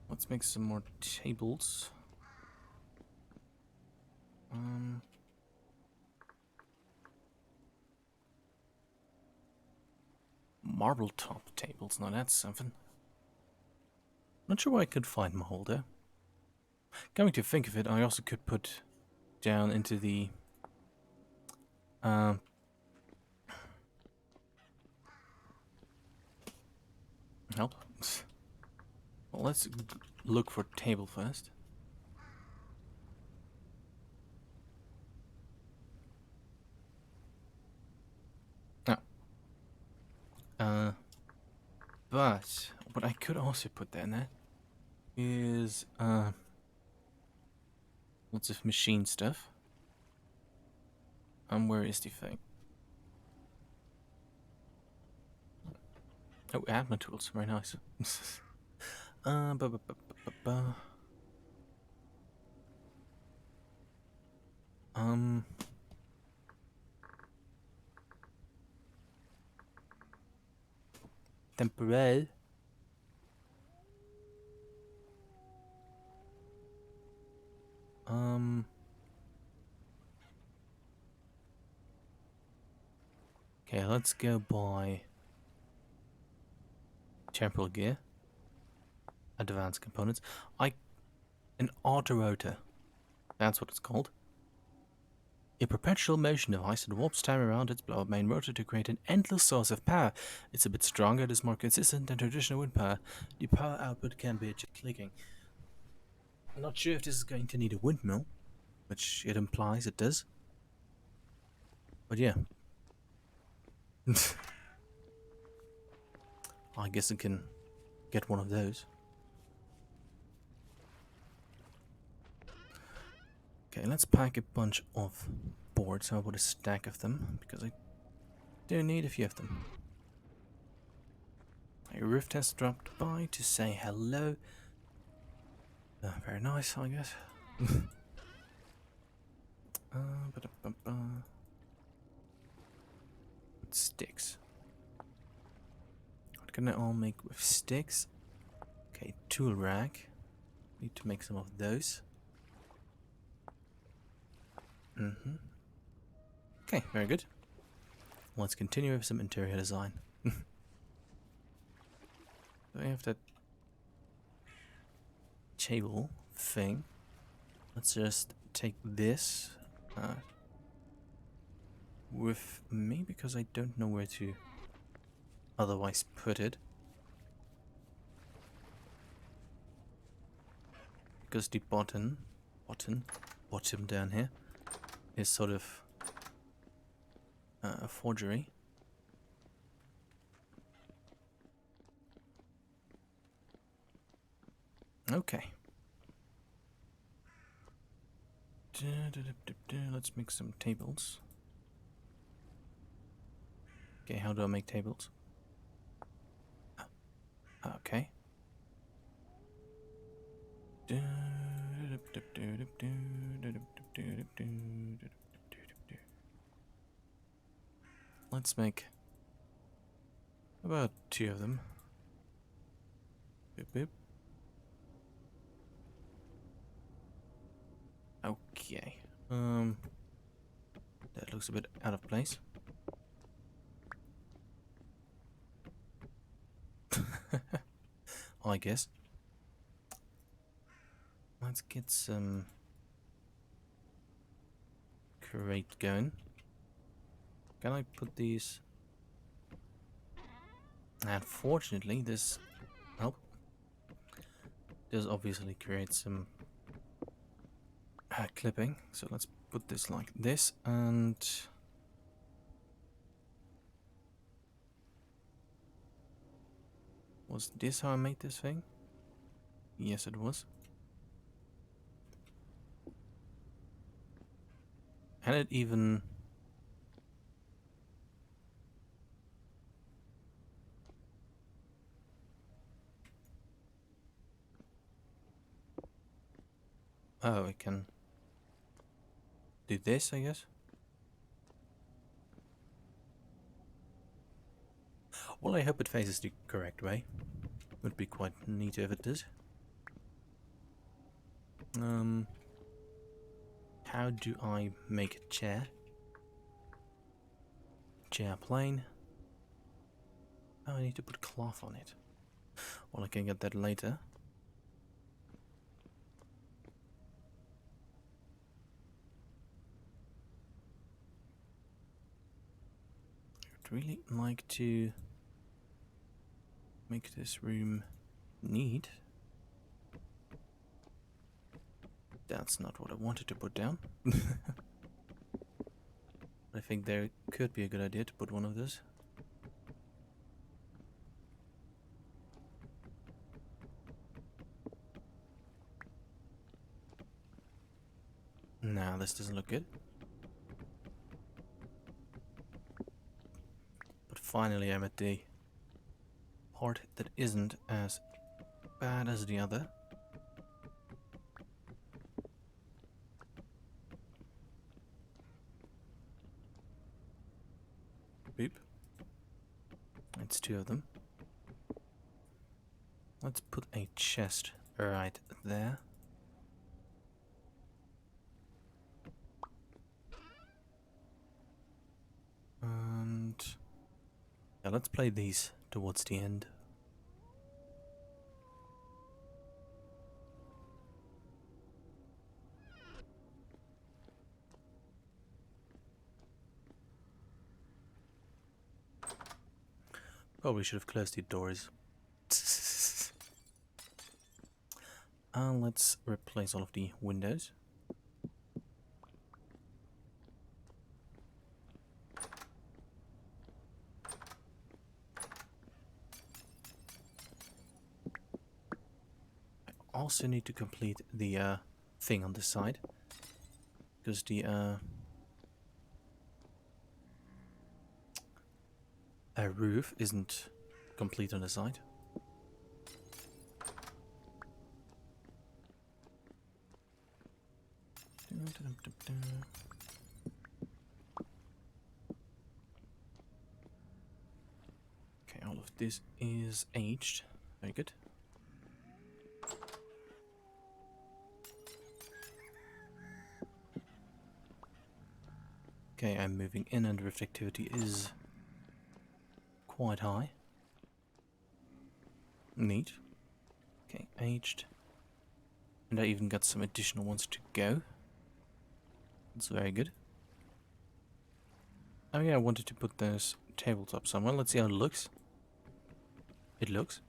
Let's make some more tables. Marble top tables, now that's something. Not sure where I could find them all there. Coming to think of it, I also could put down into the help. Well, let's look for table first. But what I could also put there now is lots of machine stuff. Where is the thing? Oh, admin tools, very nice. Temporal. Okay, let's go by temporal gear. Advanced components. An autorotor. That's what it's called. A perpetual motion device that warps time around its blow main rotor to create an endless source of power. It's a bit stronger, it is more consistent than traditional wind power. The power output can be just clicking. I'm not sure if this is going to need a windmill, which it implies it does. But yeah. I guess I can get one of those. Okay, let's pack a bunch of boards. How about a stack of them? Because I do need a few of them. A Rift has dropped by to say hello. Very nice, I guess. Sticks. What can I all make with sticks? Okay, tool rack. Need to make some of those. Okay, very good. Let's continue with some interior design. Do I have that table thing? Let's just take this. with me because I don't know where to otherwise put it. Because the bottom down here is sort of a forgery. Okay. Let's make some tables. Okay, how do I make tables? Okay. Let's make about 2 of them. Boop, boop. Okay. That looks a bit out of place. I guess. Let's get some crate going. Can I put these? Unfortunately, this does obviously create some clipping. So let's put this like this, and was this how I made this thing? Yes, it was. And it even... Oh, I can do this, I guess. Well, I hope it faces the correct way. Would be quite neat if it did. How do I make a chair? Chair plane. Oh, I need to put cloth on it. Well, I can get that later. I'd really like to make this room neat. That's not what I wanted to put down. I think there could be a good idea to put one of those. Nah, this doesn't look good. But finally I'm at the part that isn't as bad as the other. Boop. It's 2 of them. Let's put a chest right there. And yeah, let's play these towards the end. Probably should have closed the doors. And let's replace all of the windows. I also need to complete the thing on this side, because the roof isn't complete on the side. Okay, all of this is aged. Very good. Okay, I'm moving in and reflectivity is quite high. Neat. Okay, aged. And I even got some additional ones to go. That's very good. Oh yeah, I wanted to put this tabletop somewhere. Let's see how it looks. It looks.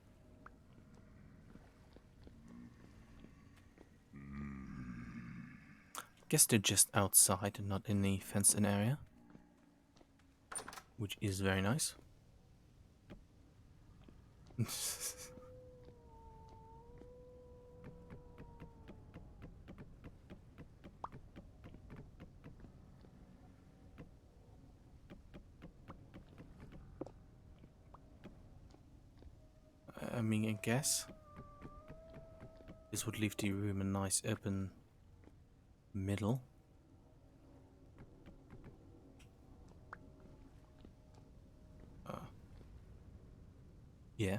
Guess they're just outside and not in the fenced-in area, which is very nice. I mean, I guess this would leave the room a nice open middle. Yeah.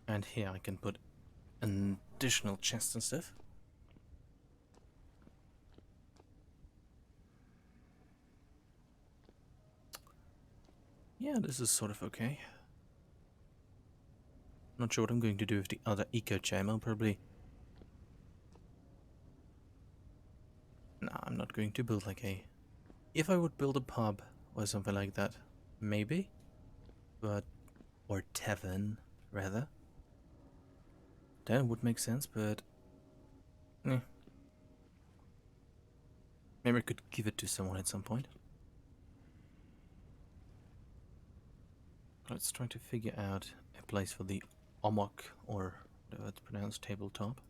And here I can put an additional chest and stuff. Yeah, this is sort of okay. Not sure what I'm going to do with the other eco chamber. Probably. Nah, I'm not going to build like a. If I would build a pub or something like that, maybe. But. Or tavern, rather. That would make sense, but. Eh. Maybe I could give it to someone at some point. Let's try to figure out a place for the omok, or whatever it's pronounced, tabletop.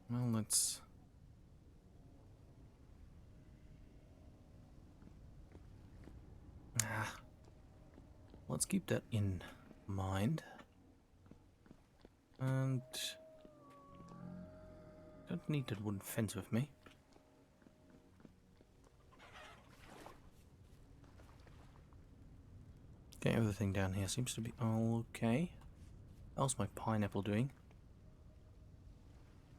Well, let's... let's keep that in mind. And... don't need that wooden fence with me. Okay, everything down here seems to be all okay. How's my pineapple doing?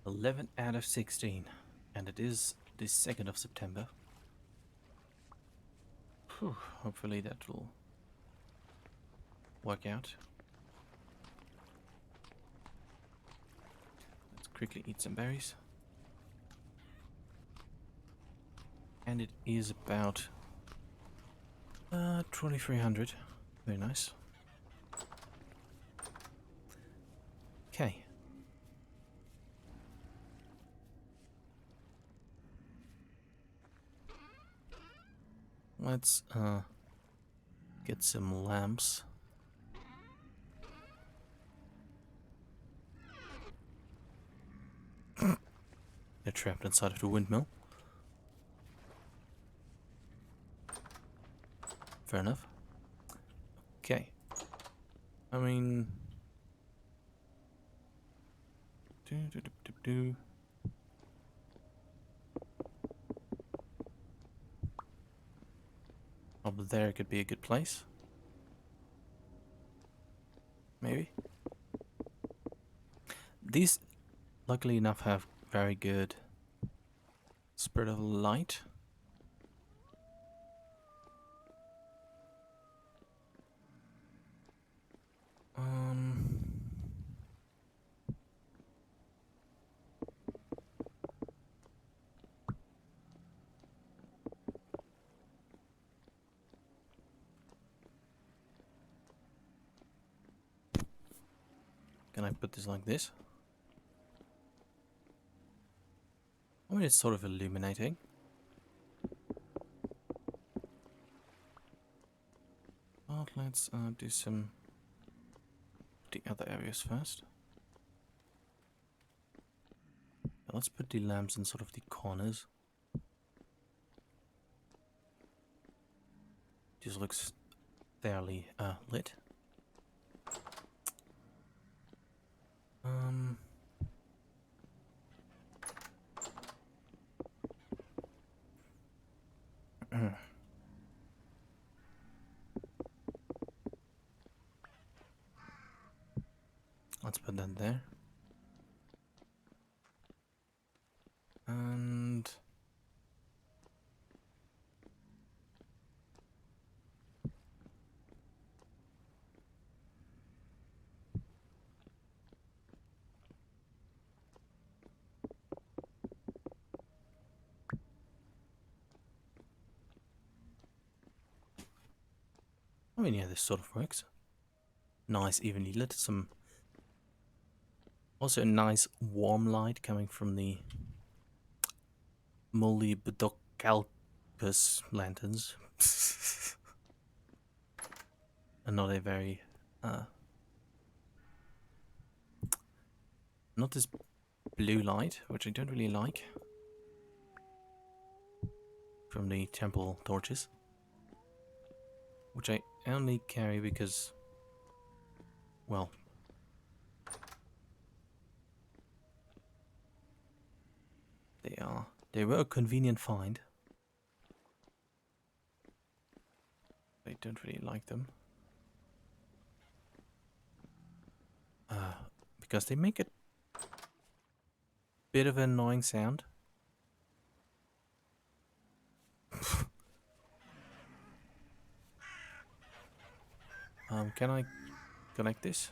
11 out of 16. And it is the 2nd of September. Whew, hopefully that will work out. Let's quickly eat some berries. And it is about 2300. Very nice. Okay. Let's get some lamps. They're trapped inside of the windmill. Fair enough. Okay. I mean... Up there could be a good place. Maybe. These, luckily enough, have very good spread of light. Can I put this like this? I mean, it's sort of illuminating. But let's do some the other areas first. Let's put the lamps in sort of the corners. Just looks fairly lit. Let's put that there. And mean, yeah, this sort of works. Nice, evenly lit. Some also a nice warm light coming from the Molybdocalpus lanterns. And not a very not this blue light, which I don't really like, from the temple torches, which I only carry because, well, they were a convenient find. I don't really like them. Because they make a bit of an annoying sound. Can I connect this?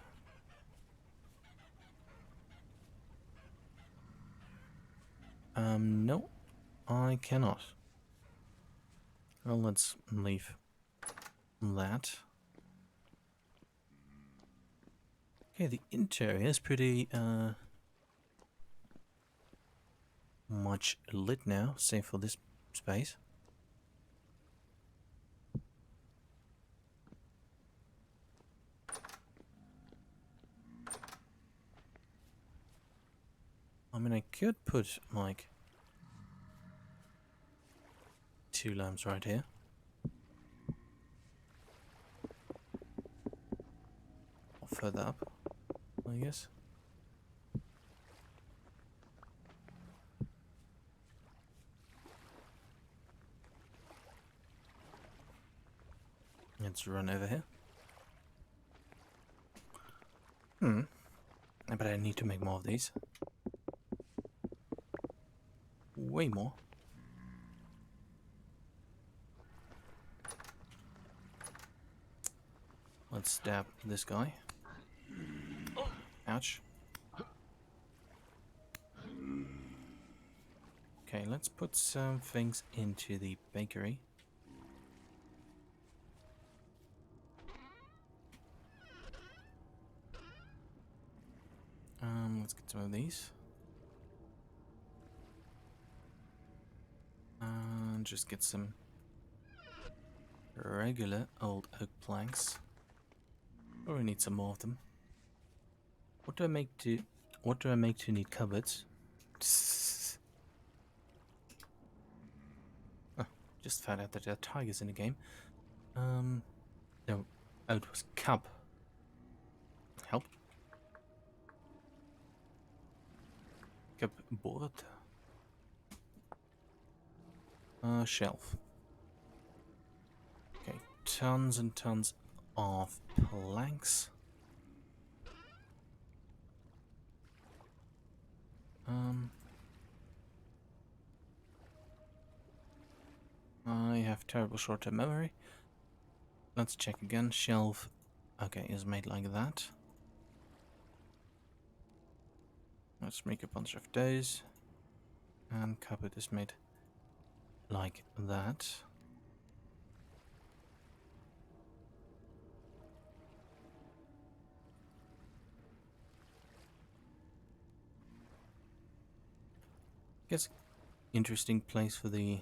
No, I cannot. Well, let's leave that. Okay, the interior is pretty much lit now, save for this space. I mean, I could put like 2 lamps right here. Or further up, I guess. Let's run over here. But I need to make more of these. Way more. Let's stab this guy. Ouch. Okay, let's put some things into the bakery. Let's get some of these. And just get some regular old oak planks. Oh, we need some more of them. What do I make to need cupboards? Oh, just found out that there are tigers in the game. No. Oh, it was cub. Help. Cupboard. Shelf. Okay, tons and tons of planks. I have terrible short-term memory. Let's check again. Shelf, okay, is made like that. Let's make a bunch of those. And cupboard is made like that. Guess interesting place for the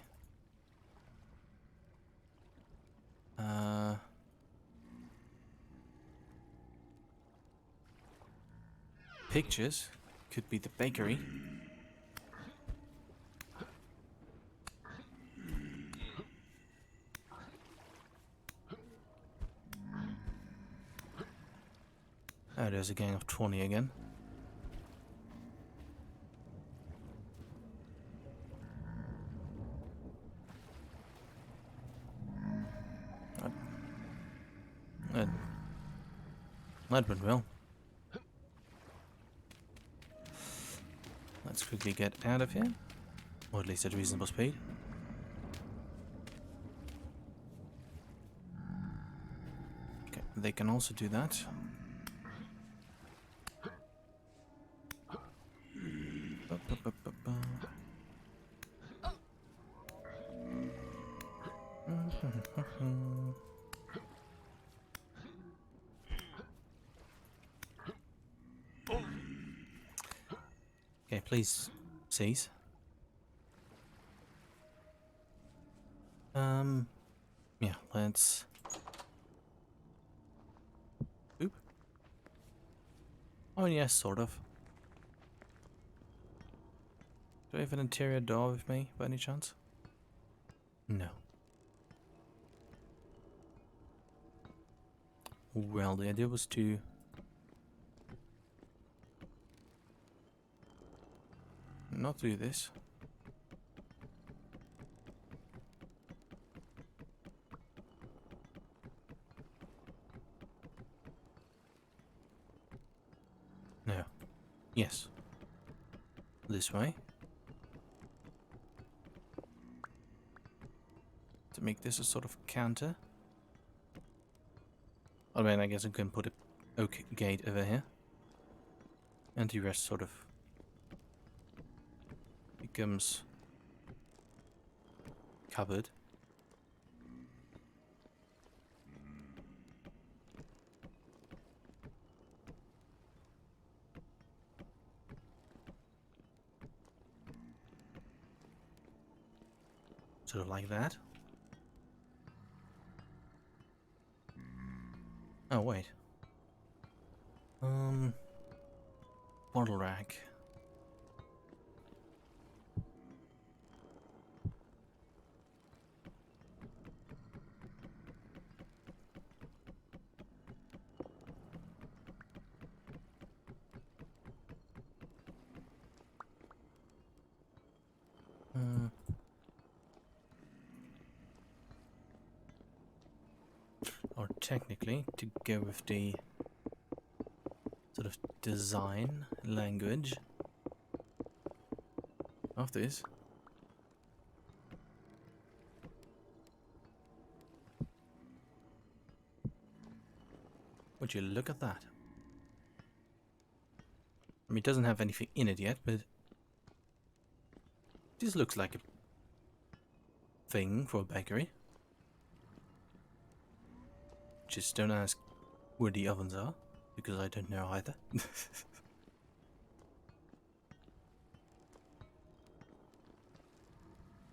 pictures could be the bakery. Oh, there's a gang of 20 again. That went well. Let's quickly get out of here, or at least at reasonable speed. Okay, they can also do that. Please cease. Yeah, let's... Oop. Oh, yes, sort of. Do I have an interior door with me, by any chance? No. Well, the idea was to... not do this. No. Yes. This way. To make this a sort of counter. I mean, I guess I can put a oak gate over here. And the rest sort of becomes covered. Sort of like that. Oh, wait. Bottle rack. Or technically, to go with the sort of design language of this. Would you look at that? I mean, it doesn't have anything in it yet, but this looks like a thing for a bakery. Just don't ask where the ovens are, because I don't know either.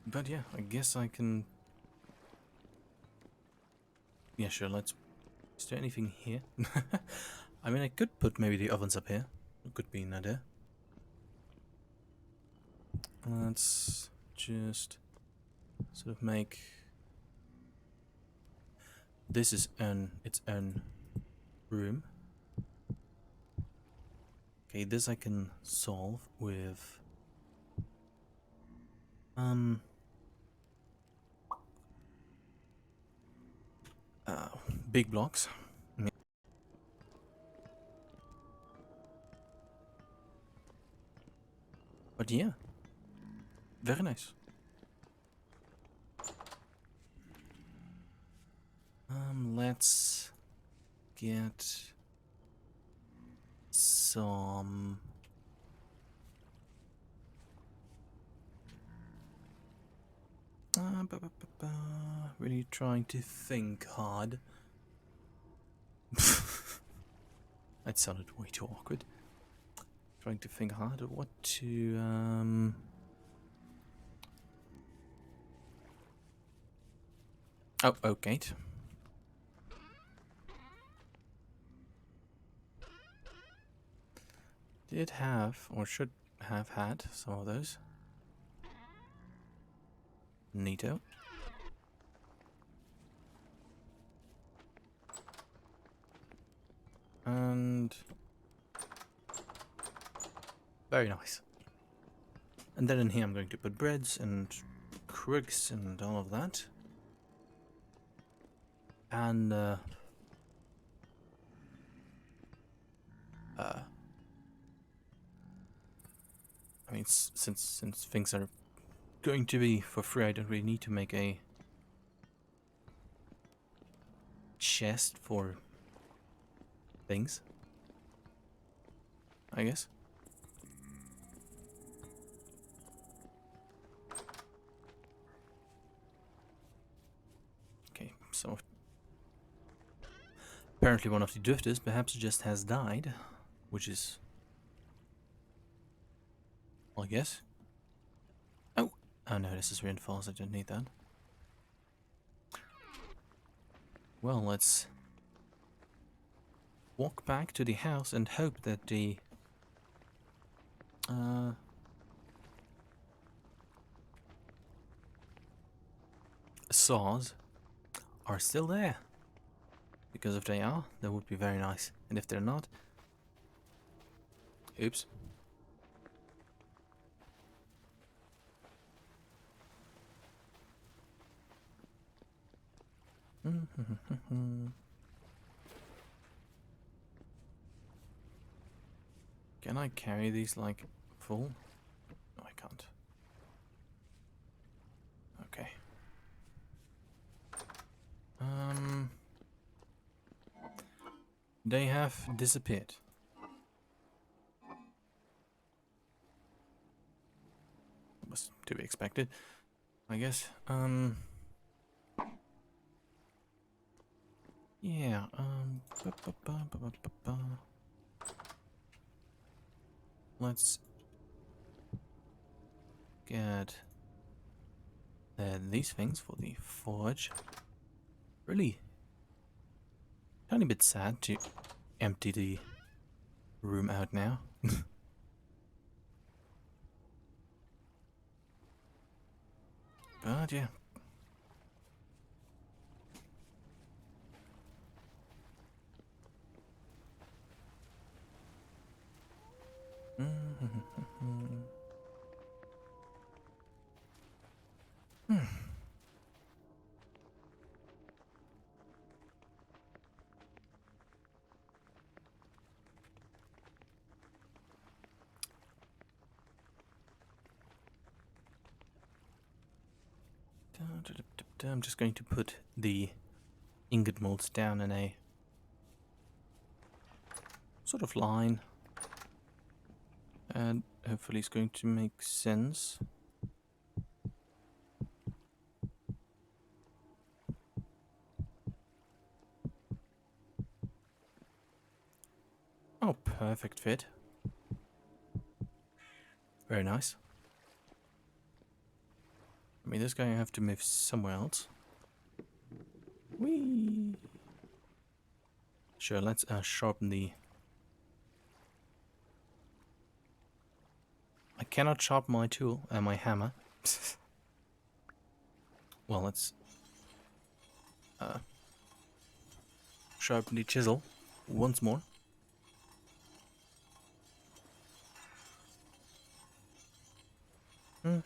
But yeah, I guess I can... yeah, sure, let's... is there anything here? I mean, I could put maybe the ovens up here. It could be an idea. Let's just sort of make... this is its own room. Okay, this I can solve with... big blocks. But yeah, very nice. Let's get some... really trying to think hard. That sounded way too awkward. Trying to think hard at what to oh, okay. Did have, or should have had, some of those. Neato. And... very nice. And then in here I'm going to put breads and crooks and all of that. And I mean, since things are going to be for free, I don't really need to make a chest for things, I guess. Okay, so apparently one of the drifters perhaps just has died, which is I guess. Oh! Oh no, this is reinforced, I don't need that. Well, let's walk back to the house and hope that the saws are still there. Because if they are, that would be very nice. And if they're not... Oops. Can I carry these like full? No, I can't. Okay. They have disappeared. Was to be expected, I guess. Yeah, let's get these things for the forge. Really tiny bit sad to empty the room out now. But yeah. I'm just going to put the ingot molds down in a sort of line, and hopefully it's going to make sense. Oh, perfect fit. Very nice. I mean, this guy I have to move somewhere else. Whee! Sure, let's sharpen the... I cannot sharpen my tool, my hammer. Well, let's sharpen the chisel once more. Oh.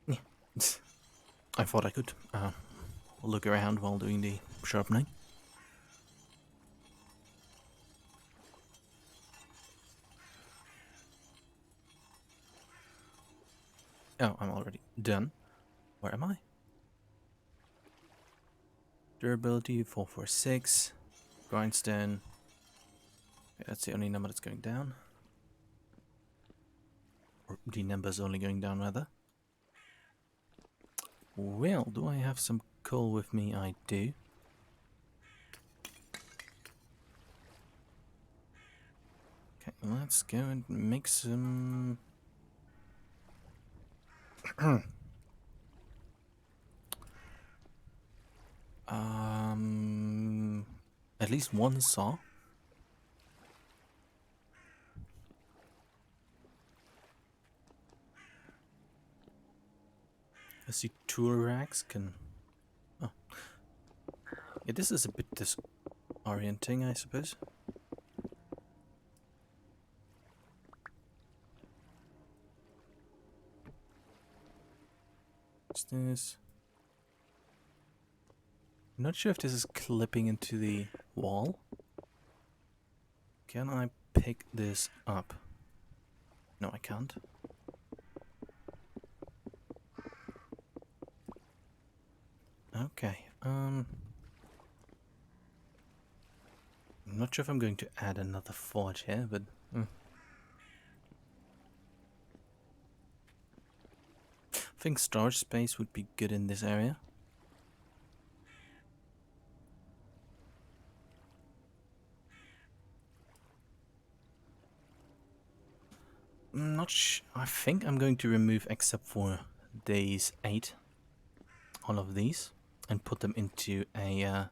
Yeah. I thought I could look around while doing the sharpening. Oh, I'm already done. Where am I? Durability 446. Grindstone. Okay, that's the only number that's going down. Or the number's only going down, rather. Well, do I have some coal with me? I do. Okay, let's go and make some... At least one saw. I see tool racks can... Oh. Yeah, this is a bit disorienting, I suppose. What's this? I'm not sure if this is clipping into the wall. Can I pick this up? No, I can't. Okay, I'm not sure if I'm going to add another forge here, but... think storage space would be good in this area. I think I'm going to remove, except for days 8, all of these, and put them into a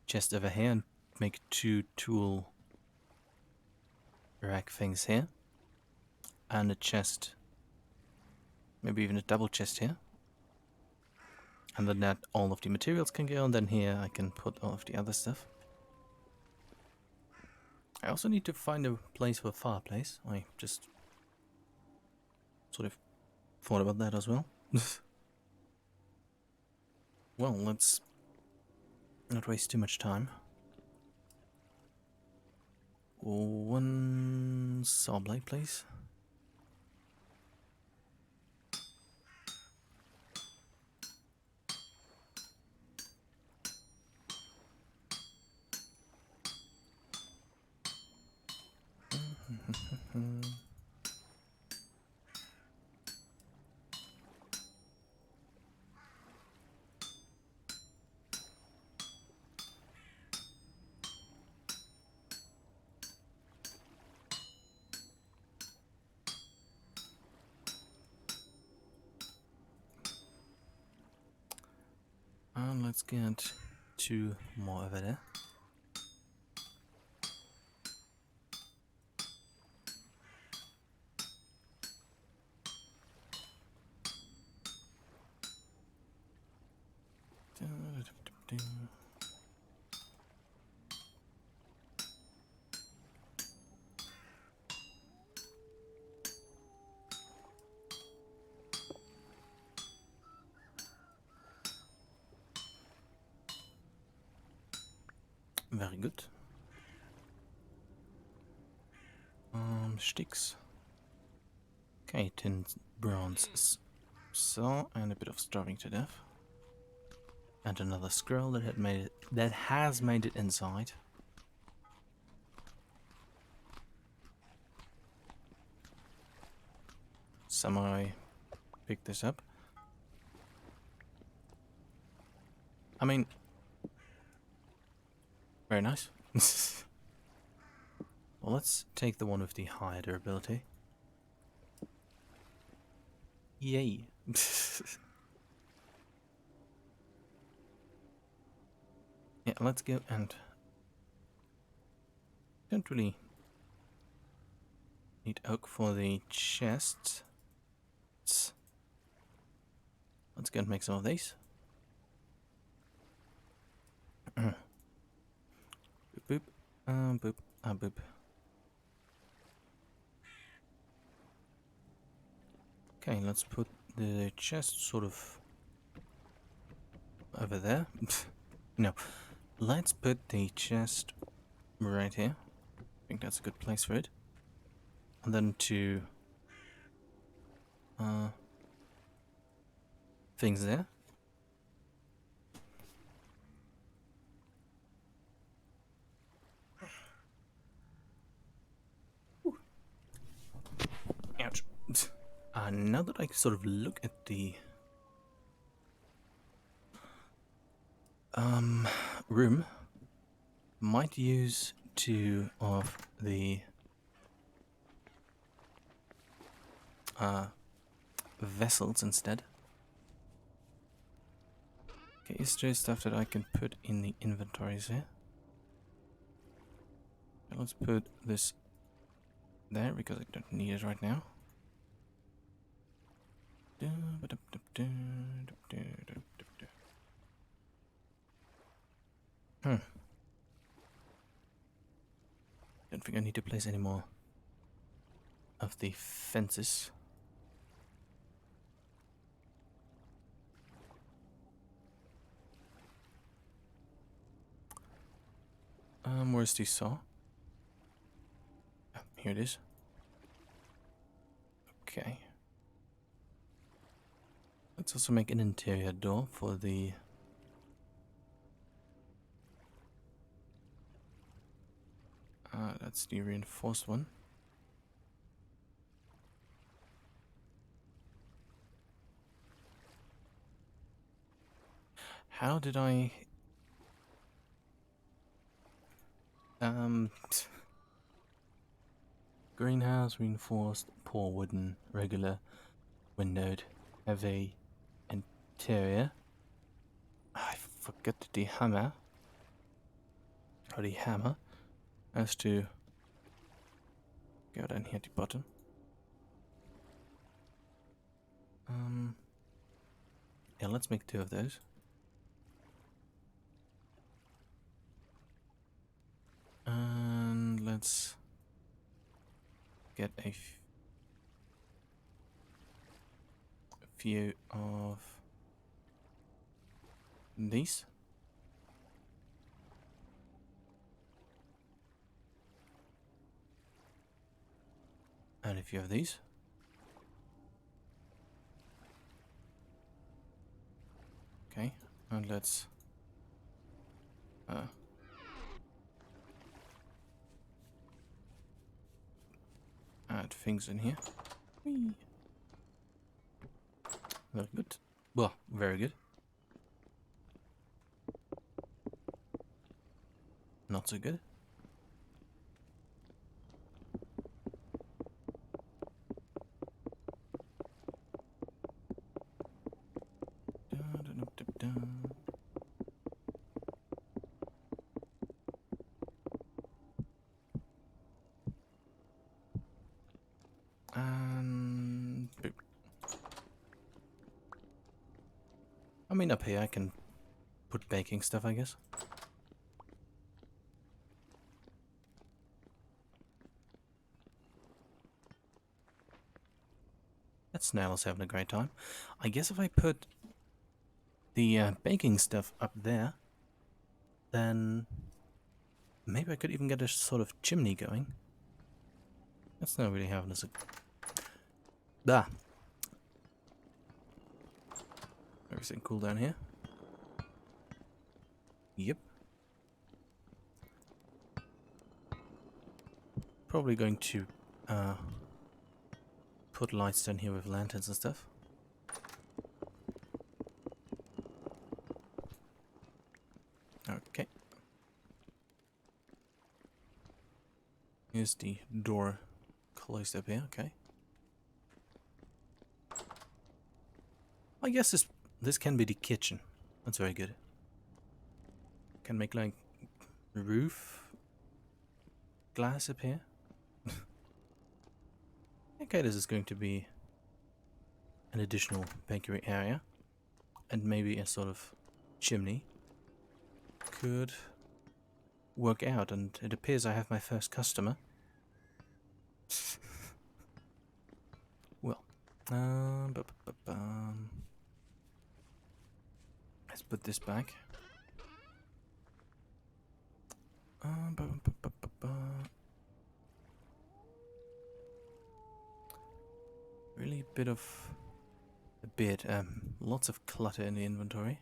chest over here, and make 2 tool rack things here, and a chest, maybe even a double chest here. And then that all of the materials can go, and then here I can put all of the other stuff. I also need to find a place for a fireplace. I just sort of thought about that as well. Well, let's not waste too much time. One saw blade, please. And let's get 2 more over there. Very good. Sticks. Okay, tin, bronze, saw, and a bit of starving to death. And another scroll that has made it inside. Samurai picked this up. I mean, very nice. Well, let's take the one with the higher durability. Yay. Yeah, let's go, and don't really need oak for the chests. Let's go and make some of these. Boop, boop, boop, boop. Okay, let's put the chest sort of over there. No, let's put the chest right here. I think that's a good place for it. And then 2 things there. Ooh. Ouch. Now that I sort of look at the room, might use 2 of the vessels instead. Okay, is there stuff that I can put in the inventories here? Okay, let's put this there because I don't need it right now. Don't think I need to place any more of the fences. Where's the saw? Oh, here it is. Okay. Let's also make an interior door for the that's the reinforced one. How did I... Greenhouse, reinforced, poor wooden, regular, windowed, heavy, interior. I forgot the hammer. Or the hammer. Has to go down here at the bottom. Yeah, let's make 2 of those. And let's get a few of these. And a few of these. Okay, and let's add things in here. Whee. Very good. Well, very good. Not so good. And boop. I mean, up here I can put baking stuff, I guess. That snail is having a great time. I guess if I put the baking stuff up there, then maybe I could even get a sort of chimney going. That's not really having us a... Ah! Everything cool down here? Yep. Probably going to put lights down here with lanterns and stuff. Okay. Here's the door closed up here, okay. I guess this can be the kitchen. That's very good. Can make like roof glass up here. Okay, this is going to be an additional bakery area. And maybe a sort of chimney could work out, and it appears I have my first customer. Well, let's put this back. Really lots of clutter in the inventory.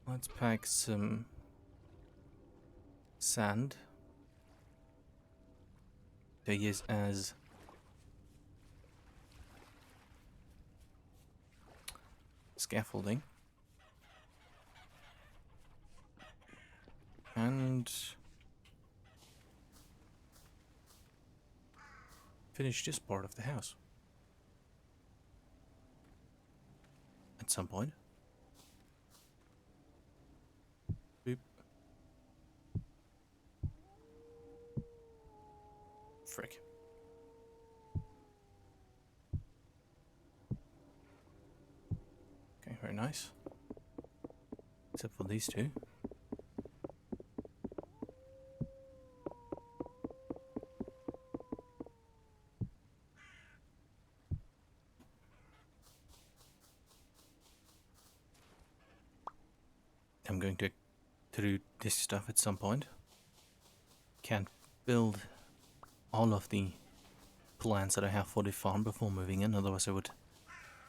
Let's pack some sand to use as scaffolding. And finish this part of the house at some point. Boop. Frick. Okay, very nice. Except for these two. I'm going to do this stuff at some point. Can't build all of the plans that I have for the farm before moving in, otherwise I would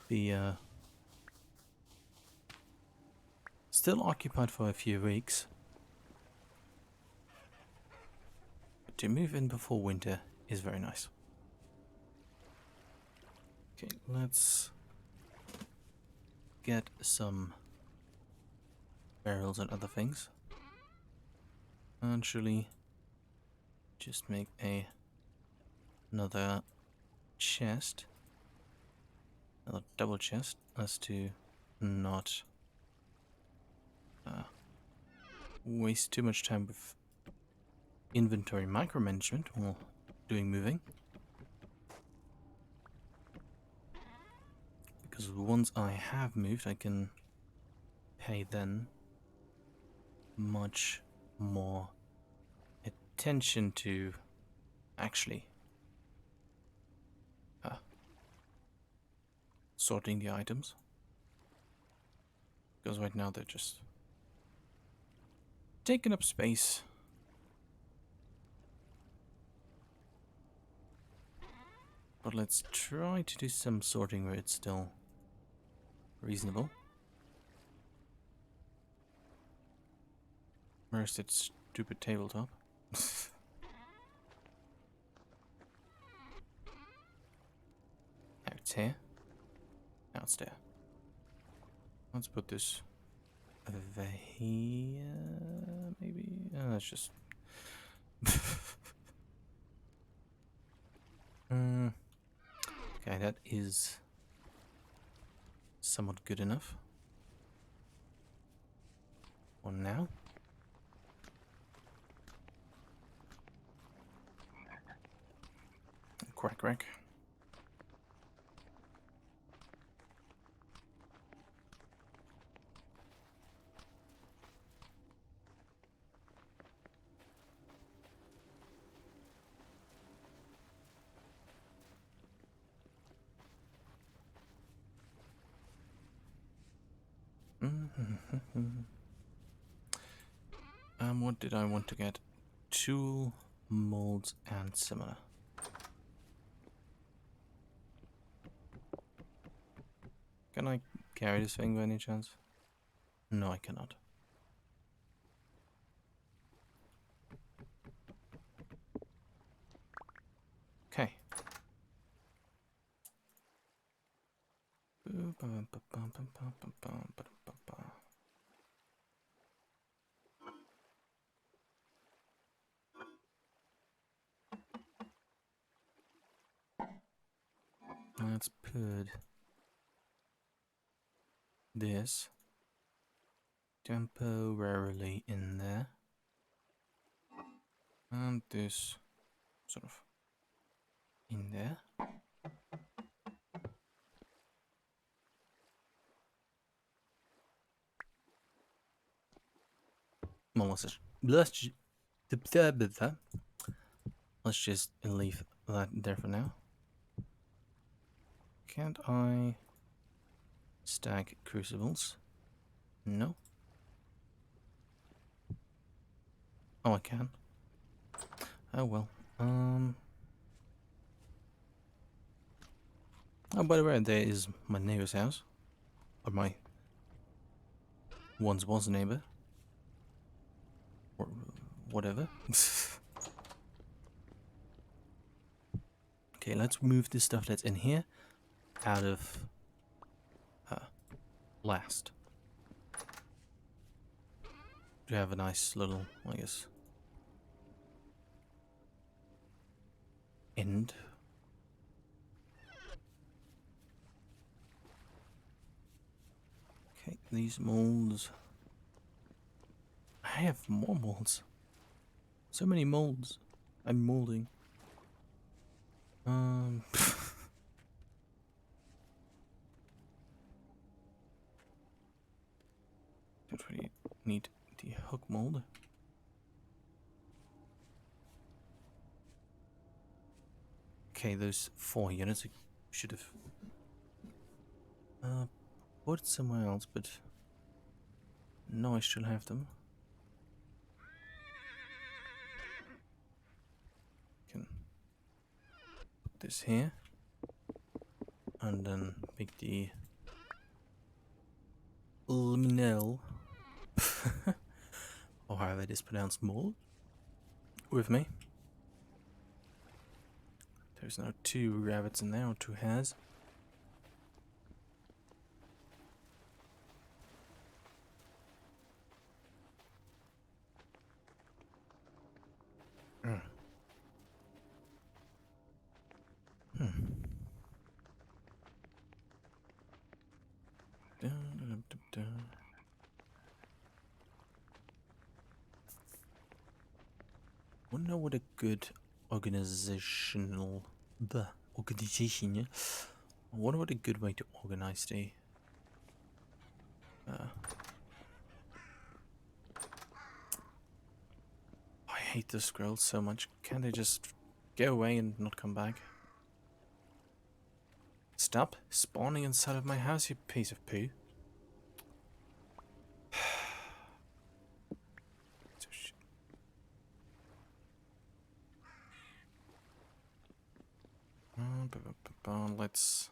be still occupied for a few weeks. But to move in before winter is very nice. Okay, let's get some barrels and other things. Actually, just make another chest, another double chest, as to not waste too much time with inventory micromanagement while doing moving. Because once I have moved, I can pay then much more attention to actually sorting the items. Because right now they're just taking up space. But let's try to do some sorting where it's still reasonable. Where's that stupid tabletop? Now it's here. Now it's there. Let's put this over here, maybe? Let's just... Okay, that is somewhat good enough for now. Quack, quack. What did I want to get? Tool, molds, and similar. Can I carry this thing by any chance? No, I cannot. Okay. Let's put this temporarily in there, and this sort of in there. Well, let's just leave that there for now. Can't I stack crucibles? No. Oh, I can. Oh well. Oh, by the way, there is my neighbor's house, or my once was neighbor, or whatever. Okay, let's move this stuff that's in here out of last. To have a nice little, I guess, end. Okay, these molds. I have more molds. So many molds. I'm molding. Don't really need the hook mold. Okay, those 4 units I should have put it somewhere else, but no, I still have them. Can put this here, and then make the liminal, or however it is pronounced, mold with me. There's now 2 rabbits in there, or 2 hares. Hmm. Hmm. Dun, dun, dun, dun. Wonder what a good organizational the organization. Yeah? I wonder what a good way to organize the. Uh, I hate the scrolls so much. Can't they just go away and not come back? Stop spawning inside of my house, you piece of poo. So shit. Let's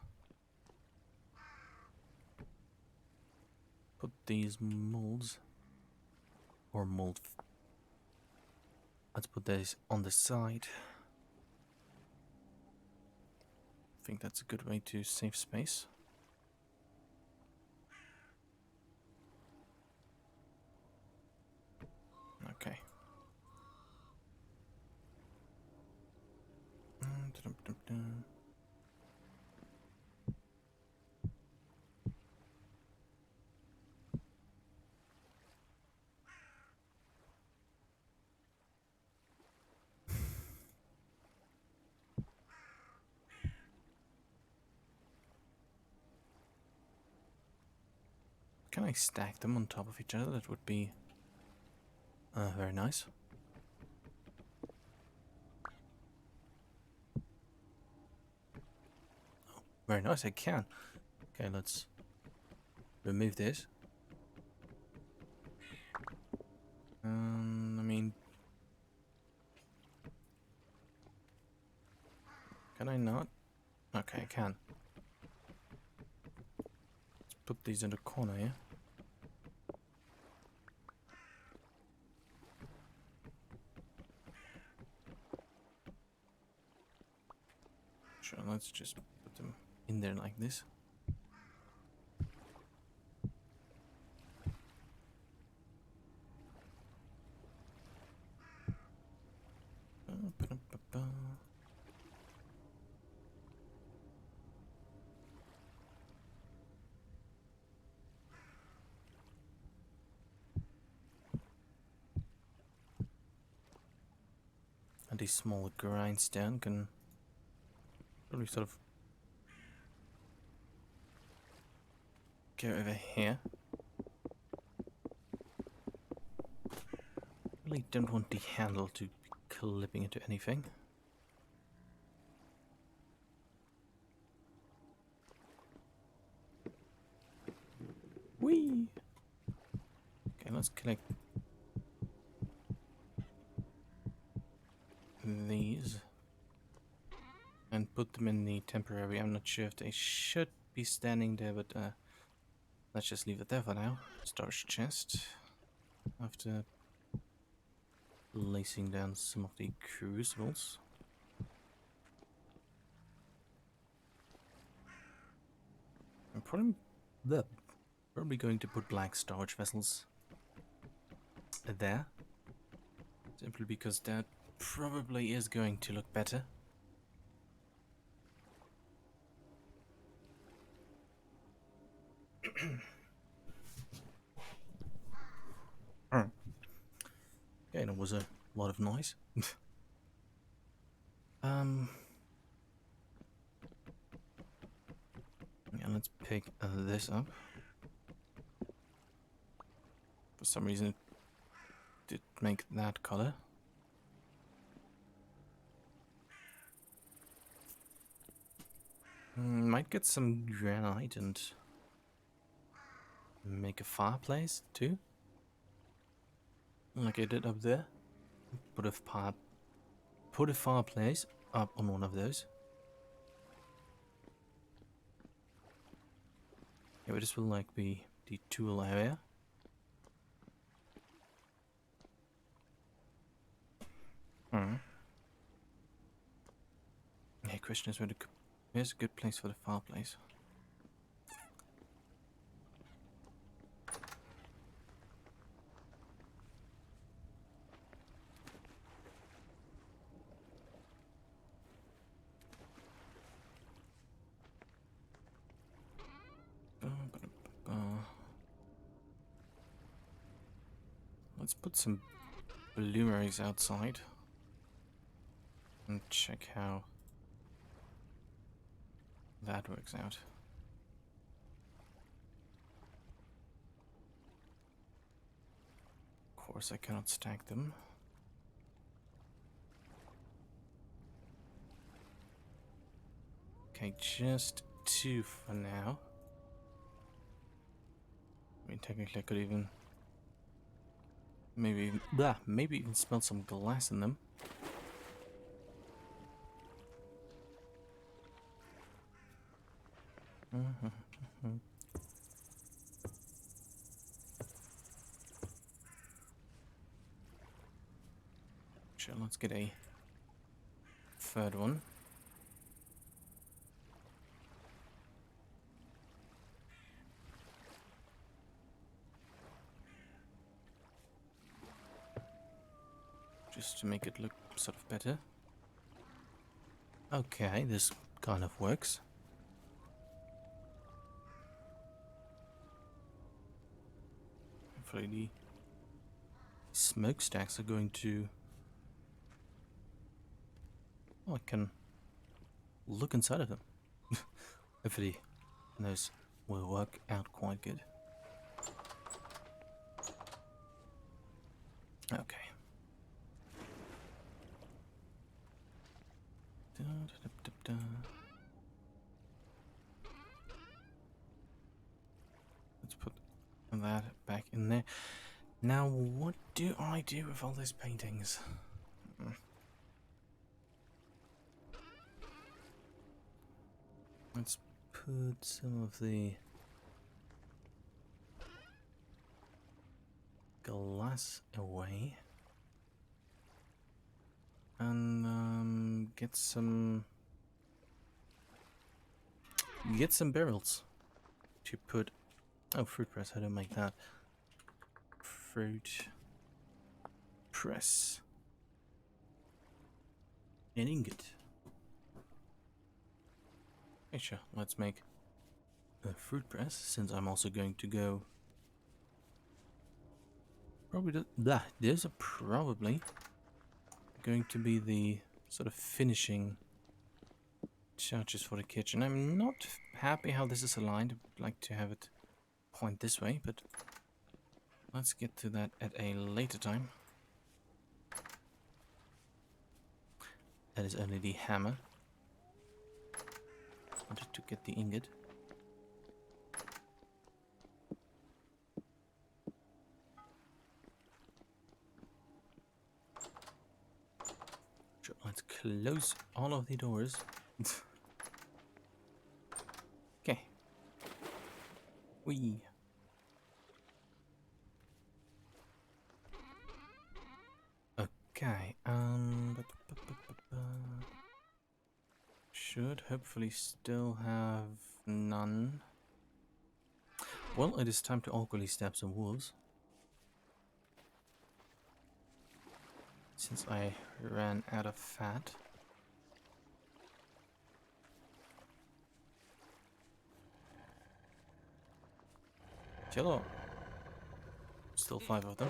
put these molds or mold. Let's put these on the side. I think that's a good way to save space. Okay. Can I stack them on top of each other? That would be very nice. Oh, very nice, I can. Okay, let's remove this. I mean, can I not? Okay, I can. Let's put these in the corner here. Sure, let's just put them in there like this. And these smaller grindstone can probably sort of go over here. Really don't want the handle to be clipping into anything. Whee! Okay, let's connect these and put them in the temporary. I'm not sure if they should be standing there, but let's just leave it there for now. Storage chest. After lacing down some of the crucibles. I'm probably going to put black storage vessels there. Simply because that probably is going to look better. Okay, that was a lot of noise. Yeah, let's pick this up. For some reason it did make that color. Might get some granite and make a fireplace too. Like I did up there. Put a fireplace up on one of those. Yeah, this will like be the tool area. Yeah, question is where's a good place for the fireplace? Let's put some blueberries outside and check how that works out. Of course, I cannot stack them. Okay, just 2 for now. I mean, technically I could even maybe even smell some glass in them. Sure, let's get a third one. Just to make it look sort of better. Okay, this kind of works. Hopefully the smokestacks are going to... Oh, I can look inside of them. Hopefully those will work out quite good. Okay. Let's put that back in there. Now, what do I do with all these paintings? Let's put some of the glass away and get some barrels to put. Oh, fruit press. How do I make that? Fruit press. An ingot. Okay, sure. Let's make a fruit press, since I'm also going to go. Probably these are probably going to be the sort of finishing touches for the kitchen. I'm not happy how this is aligned. I'd like to have it point this way, but let's get to that at a later time. That is only the hammer. Wanted to get the ingot. Sure, let's close all of the doors. Okay. Whee. Okay, should hopefully still have none. Well, it is time to awkwardly stab some wolves, since I ran out of fat. Hello. Still 5 of them.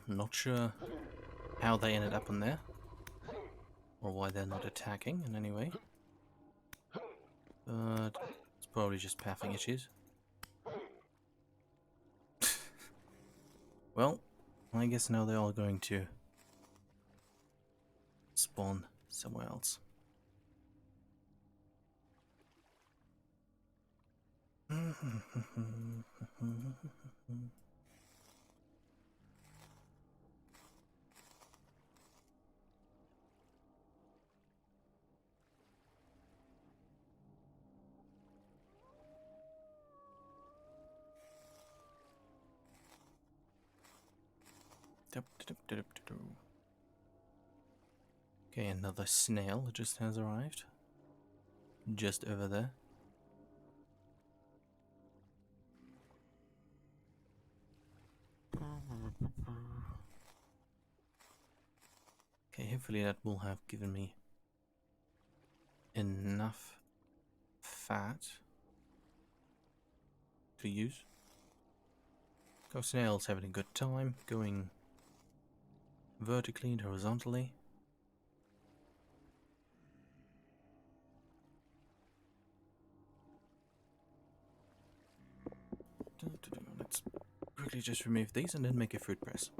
Not sure how they ended up in there, or why they're not attacking in any way, but it's probably just pathing issues. Well, I guess now they're all going to spawn somewhere else. Okay, another snail just has arrived. Just over there. Okay, hopefully that will have given me enough fat to use. Go snails having a good time, going vertically and horizontally. Let's quickly just remove these and then make a food press.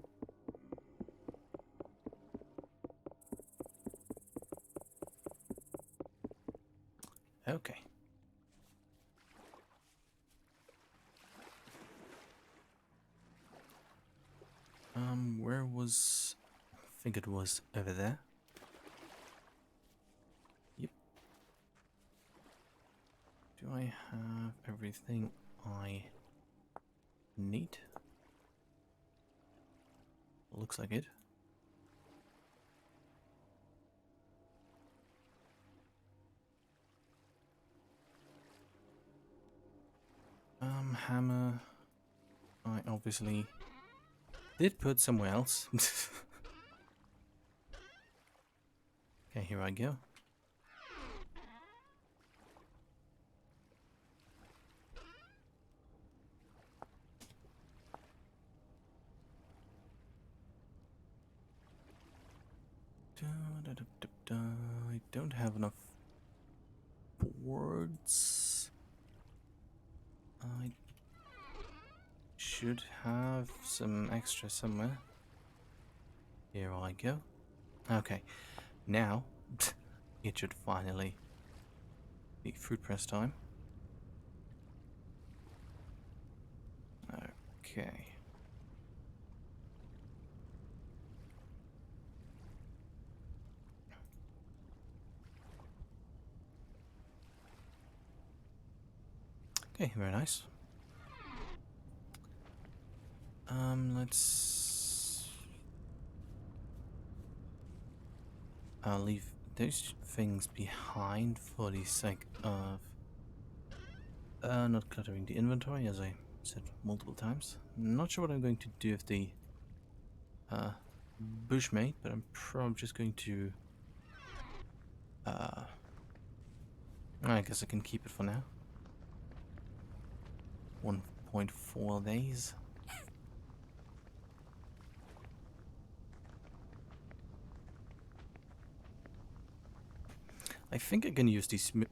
Okay. Where was... I think it was over there. Yep. Do I have everything I need? Looks like it. Hammer. I obviously did put somewhere else. Okay, here I go. I don't have enough boards. I should have some extra somewhere. Here I go. Okay, now it should finally be food press time. Okay. Okay, very nice. I'll leave those things behind for the sake of not cluttering the inventory, as I said multiple times. Not sure what I'm going to do with the Bushmate, but I'm probably just going to I guess I can keep it for now. 1.4 days. I think I can use the smooth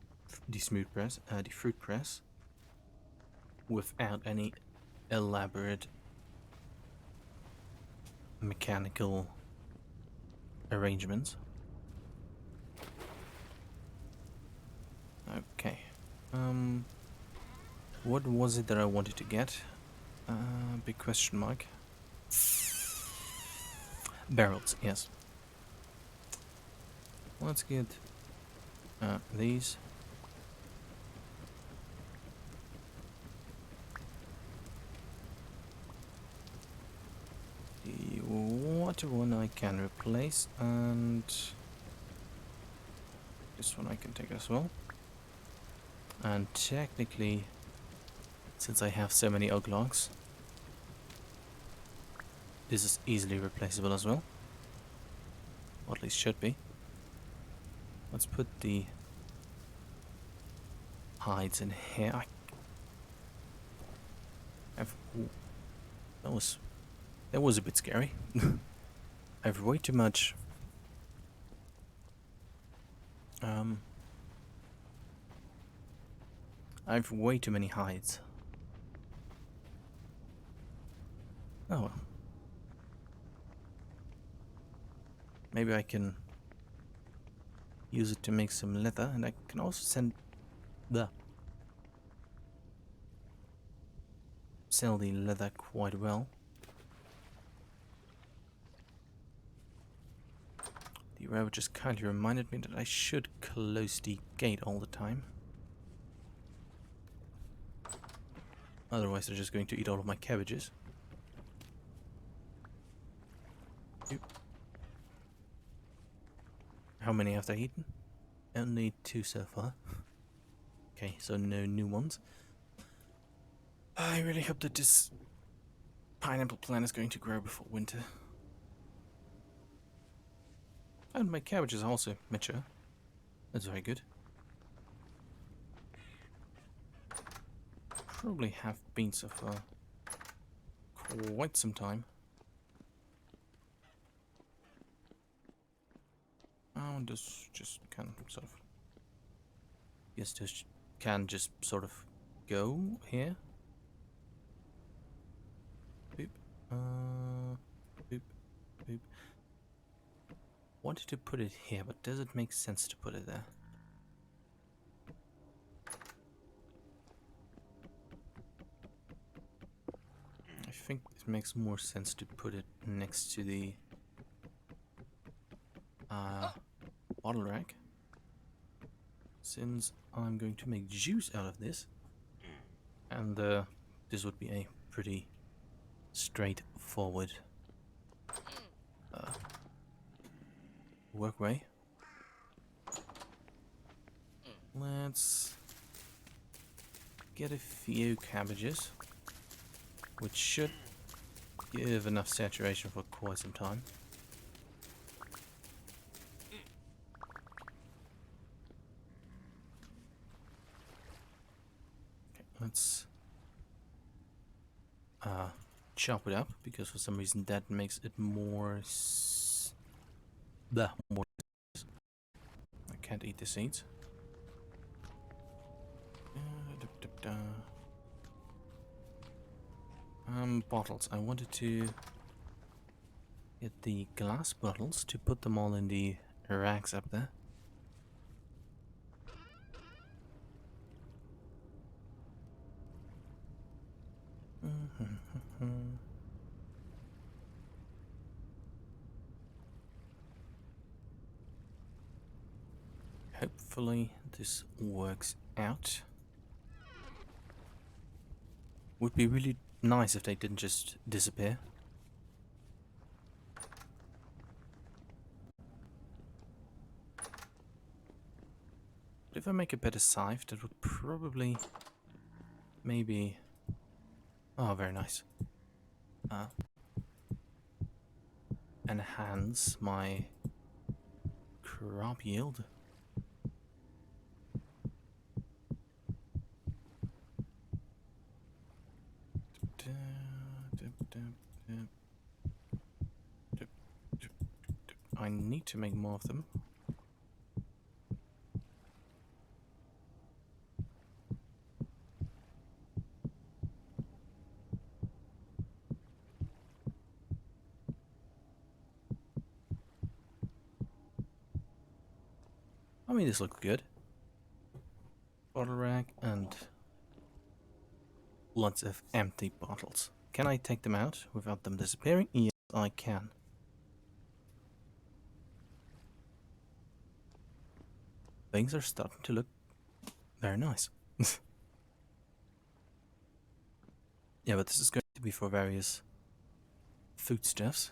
press, the fruit press, without any elaborate mechanical arrangements. Okay. What was it that I wanted to get? Big question mark. Barrels, yes. Let's get these. The water one I can replace, and this one I can take as well. And technically, since I have so many oak logs, this is easily replaceable as well. Or at least should be. Let's put the hides in here. That was a bit scary. I have way too much I have way too many hides. Oh well. Maybe I can use it to make some leather, and I can also sell the leather quite well. The rabbit just kindly reminded me that I should close the gate all the time. Otherwise they're just going to eat all of my cabbages. How many have they eaten? Only 2 so far. Okay, so no new ones. I really hope that this pineapple plant is going to grow before winter. And my cabbage is also mature. That's very good. Probably have been so far quite some time. Oh, and this just can sort of... Yes, this can just sort of go here. Boop. Boop. Boop. Wanted to put it here, but does it make sense to put it there? I think it makes more sense to put it next to the bottle rack, since I'm going to make juice out of this, and this would be a pretty straightforward workway. Let's get a few cabbages, which should give enough saturation for quite some time. Okay, let's chop it up, because for some reason that makes it more more. I can't eat the seeds. Bottles. I wanted to get the glass bottles to put them all in the racks up there. Hopefully this works out. Would be really nice if they didn't just disappear. But if I make a better scythe, that would probably maybe... Oh, very nice. Enhance my crop yield. I need to make more of them. I mean, this looks good. Bottle rack and lots of empty bottles. Can I take them out without them disappearing? Yes, I can. Things are starting to look very nice. Yeah, but this is going to be for various foodstuffs.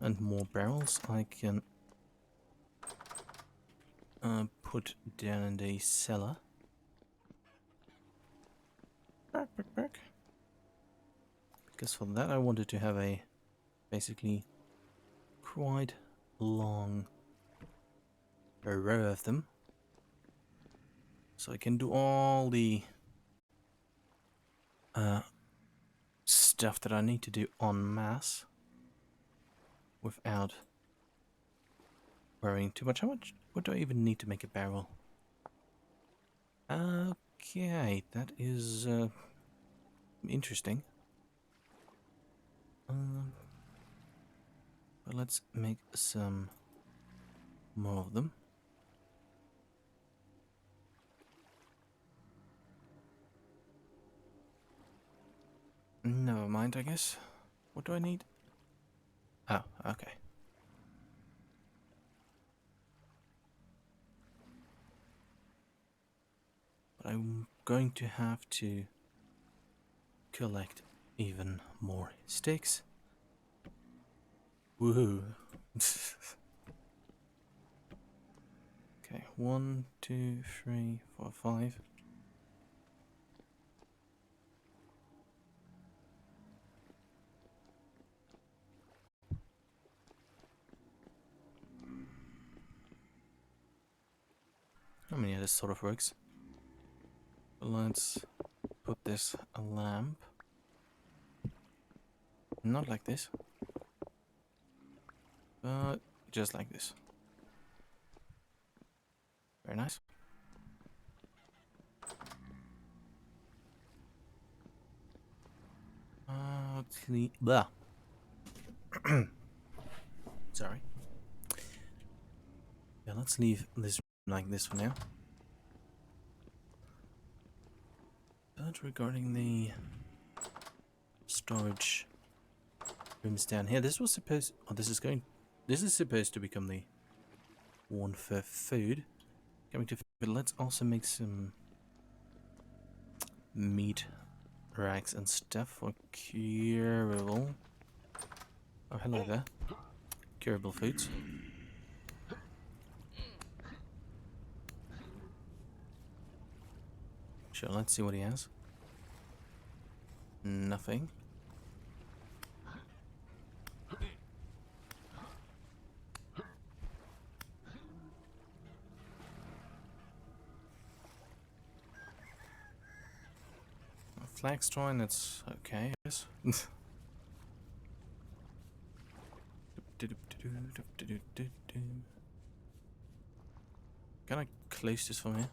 And more barrels I can put down in the cellar. Back. Because for that I wanted to have a basically quite long row of them. So I can do all the stuff that I need to do en masse without worrying too much. How much? What do I even need to make a barrel? Okay, that is interesting. But let's make some more of them. Never mind, I guess. What do I need? Oh, okay. But I'm going to have to collect even more sticks. Woohoo. Okay, 1, 2, 3, 4, 5. I mean, yeah, this sort of works. Let's put this lamp. Not like this, but just like this. Very nice. Let's leave. Blah. Sorry. Yeah, let's leave this like this for now. But regarding the storage rooms down here, this was supposed. Oh, this is going. This is supposed to become the one for food. Coming to food, but let's also make some meat racks and stuff for curable. Oh, hello there. Curable foods. Sure, let's see what he has. Nothing. Flag twine, that's okay, I guess. Can I close this from here?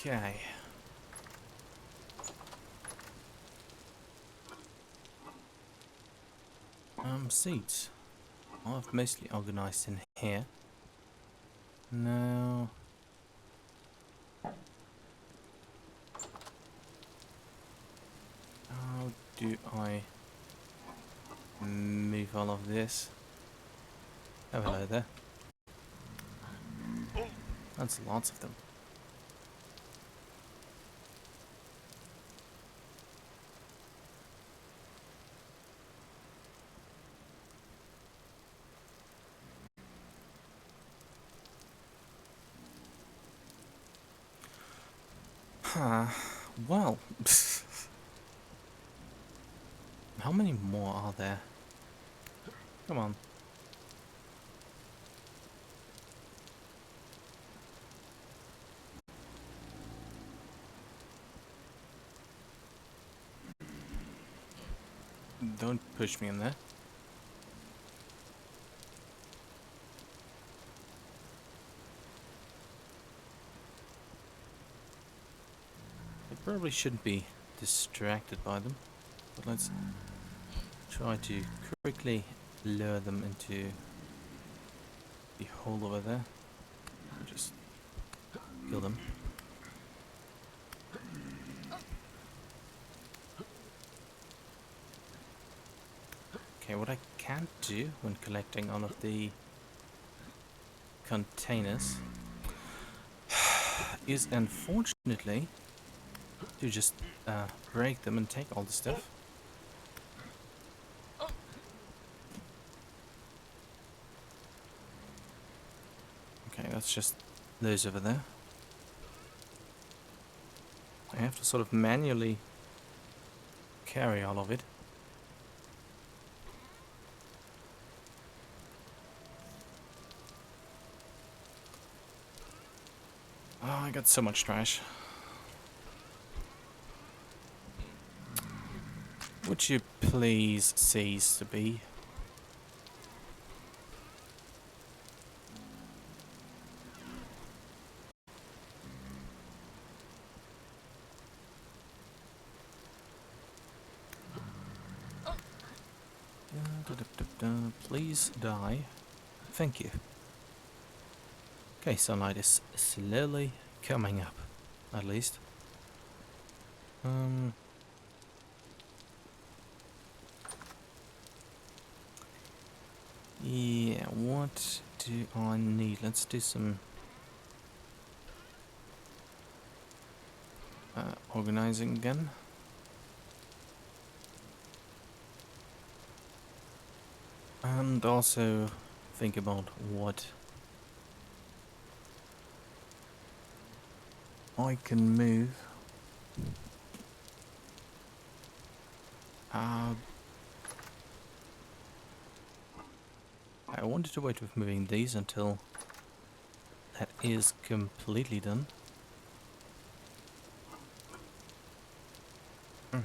Okay. Seats. I've mostly organized in here. Now, how do I move all of this? Oh, hello there. That's lots of them. Huh. Well, how many more are there? Come on. Don't push me in there. I probably shouldn't be distracted by them, but let's try to quickly lure them into the hole over there. Just kill them. Okay, what I can't do when collecting all of the containers is unfortunately to just break them and take all the stuff. Okay, that's just those over there. I have to sort of manually carry all of it. Oh, I got so much trash. Would you please cease to be? Please die. Thank you. Okay, sunlight is slowly coming up, at least. Yeah, what do I need? Let's do some organizing again. And also think about what I can move. I wanted to wait with moving these until that is completely done. Mm.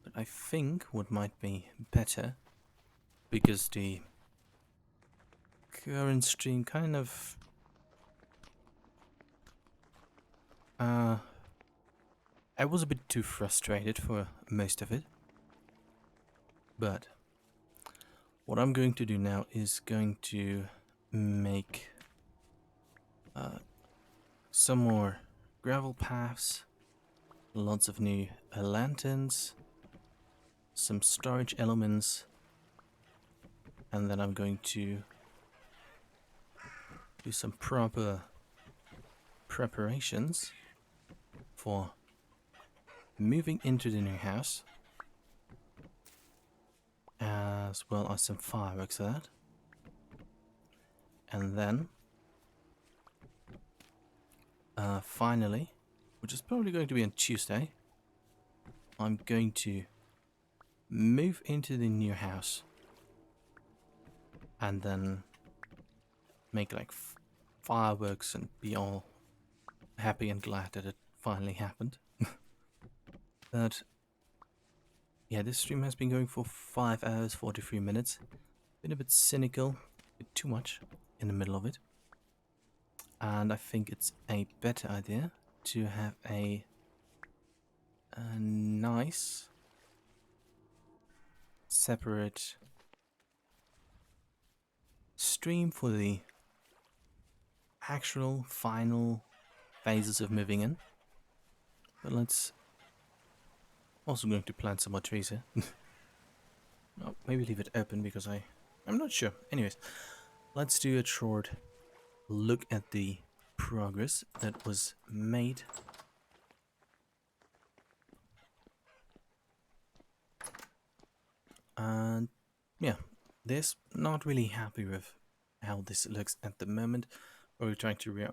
But I think what might be better, because the current stream kind of I was a bit too frustrated for most of it. But what I'm going to do now is going to make some more gravel paths, lots of new lanterns, some storage elements, and then I'm going to do some proper preparations for moving into the new house, as well as some fireworks for that. And then finally, which is probably going to be on Tuesday, I'm going to move into the new house and then make like fireworks and be all happy and glad that it finally happened. But yeah, this stream has been going for 5 hours 43 minutes. Been a bit cynical, a bit too much in the middle of it. And I think it's a better idea to have a nice separate stream for the actual final phases of moving in. But let's also going to plant some more trees here. Oh, maybe leave it open because I'm not sure. Anyways, let's do a short look at the progress that was made. And yeah, this not really happy with how this looks at the moment. We're trying to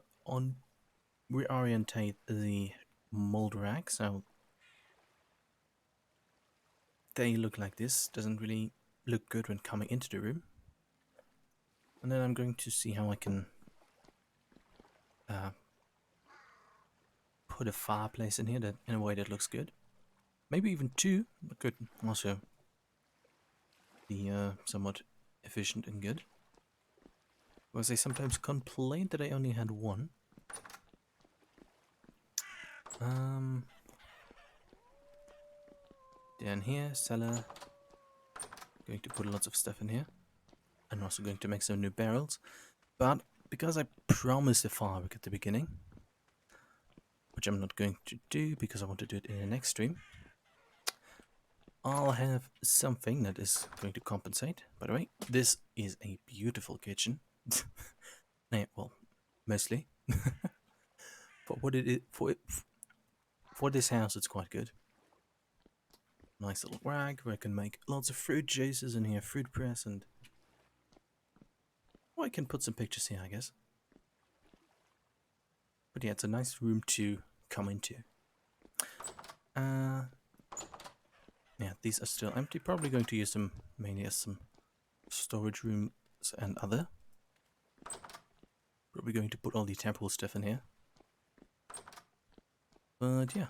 reorientate the mold rack, so they look like this. Doesn't really look good when coming into the room. And then I'm going to see how I can put a fireplace in here that in a way that looks good. Maybe even two, but could also be somewhat efficient and good. Because I sometimes complained that I only had one. Down here, cellar. Going to put lots of stuff in here. I'm also going to make some new barrels. But because I promised a firework at the beginning, which I'm not going to do because I want to do it in the next stream, I'll have something that is going to compensate. By the way, this is a beautiful kitchen. Yeah, well, mostly. For what it is, for this house, it's quite good. Nice little rack where I can make lots of fruit juices in here, fruit press, and well, I can put some pictures here, I guess. But yeah, it's a nice room to come into. Yeah, these are still empty. Probably going to use them mainly as some storage rooms and other. Probably going to put all the temple stuff in here. But yeah,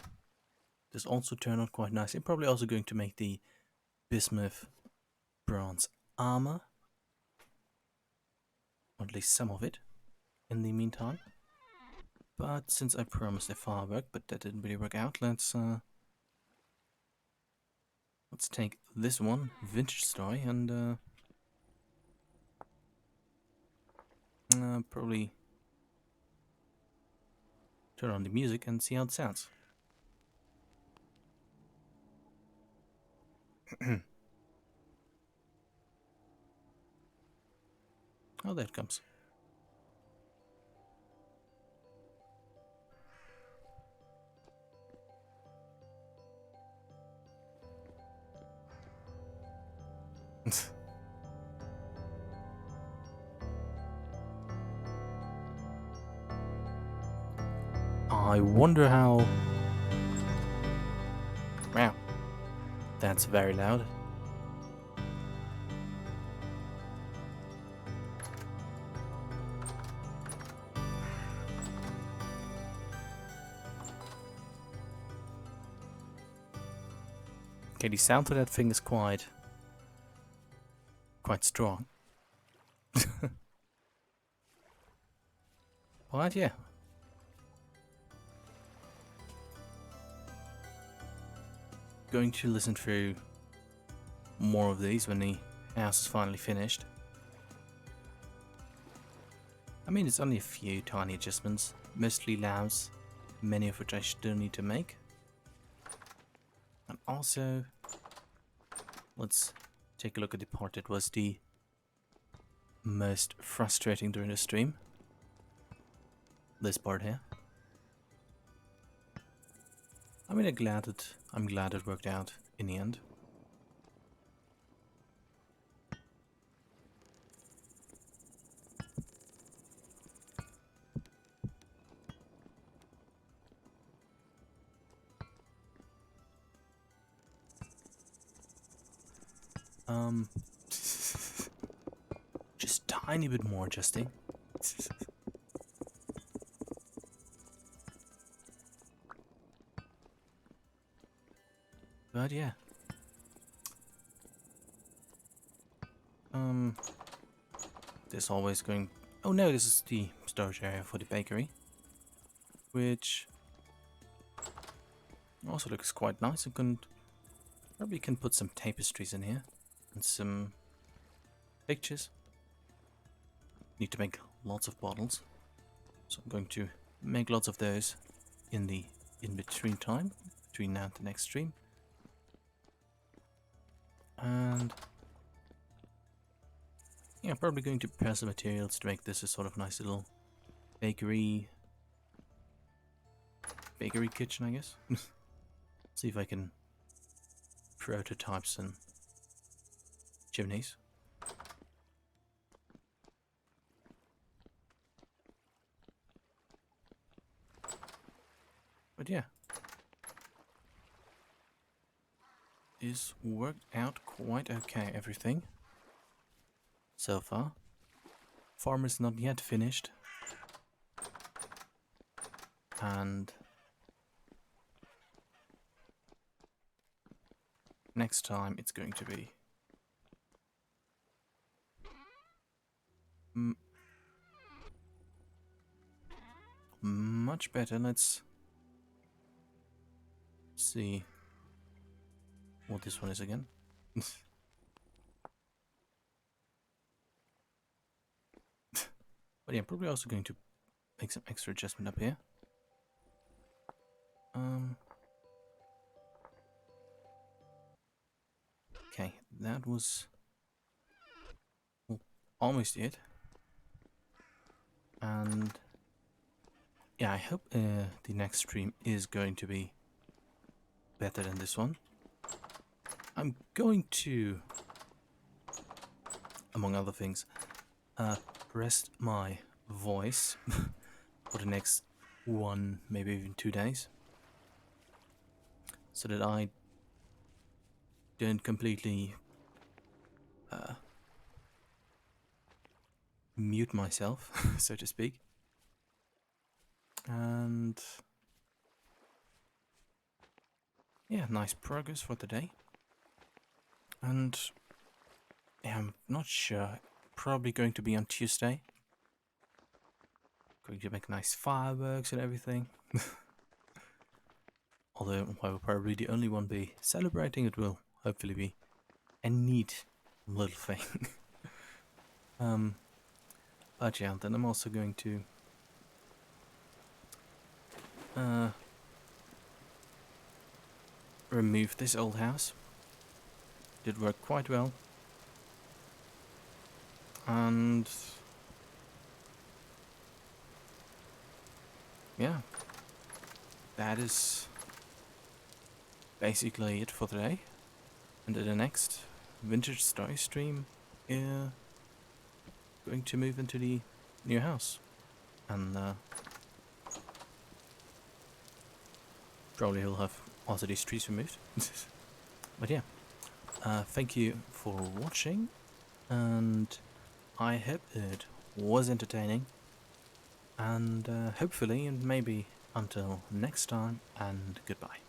this also turned out quite nicely. I'm probably also going to make the bismuth bronze armor, or at least some of it, in the meantime. But since I promised a firework, but that didn't really work out, let's take this one, Vintage Story, and probably turn on the music and see how it sounds. Oh, there it comes. I wonder how... Wow, that's very loud. Okay, the sound of that thing is quite strong. But yeah. Going to listen through more of these when the house is finally finished. I mean, it's only a few tiny adjustments, mostly lamps, many of which I still need to make. And also, let's take a look at the part that was the most frustrating during the stream. This part here. I mean, I'm glad it worked out in the end. Just tiny bit more adjusting. But yeah. There's always going... Oh no, this is the storage area for the bakery. Which also looks quite nice. Probably can put some tapestries in here. And some pictures. Need to make lots of bottles. So I'm going to make lots of those in the in-between time. Between now and the next stream. And... yeah, I'm probably going to prepare some materials to make this a sort of nice little bakery kitchen, I guess. See if I can prototype some chimneys. But yeah, this worked out quite okay, everything so far. Farm is not yet finished, and next time it's going to be much better. Let's see what this one is again. But yeah, I'm probably also going to make some extra adjustment up here. Okay, that was almost it. And yeah, I hope the next stream is going to be better than this one. I'm going to, among other things, rest my voice for the next 1, maybe even 2 days, so that I don't completely mute myself, so to speak. And yeah, nice progress for today. And I'm not sure. Probably going to be on Tuesday. Going to make nice fireworks and everything. Although I will probably the only one be celebrating, it will hopefully be a neat little thing. um, but yeah, then I'm also going to remove this old house. Did work quite well. And yeah, that is basically it for today. And in the next Vintage Story stream, going to move into the new house. And probably he'll have also these trees removed. But yeah, thank you for watching, and I hope it was entertaining, and hopefully, and maybe until next time, and goodbye.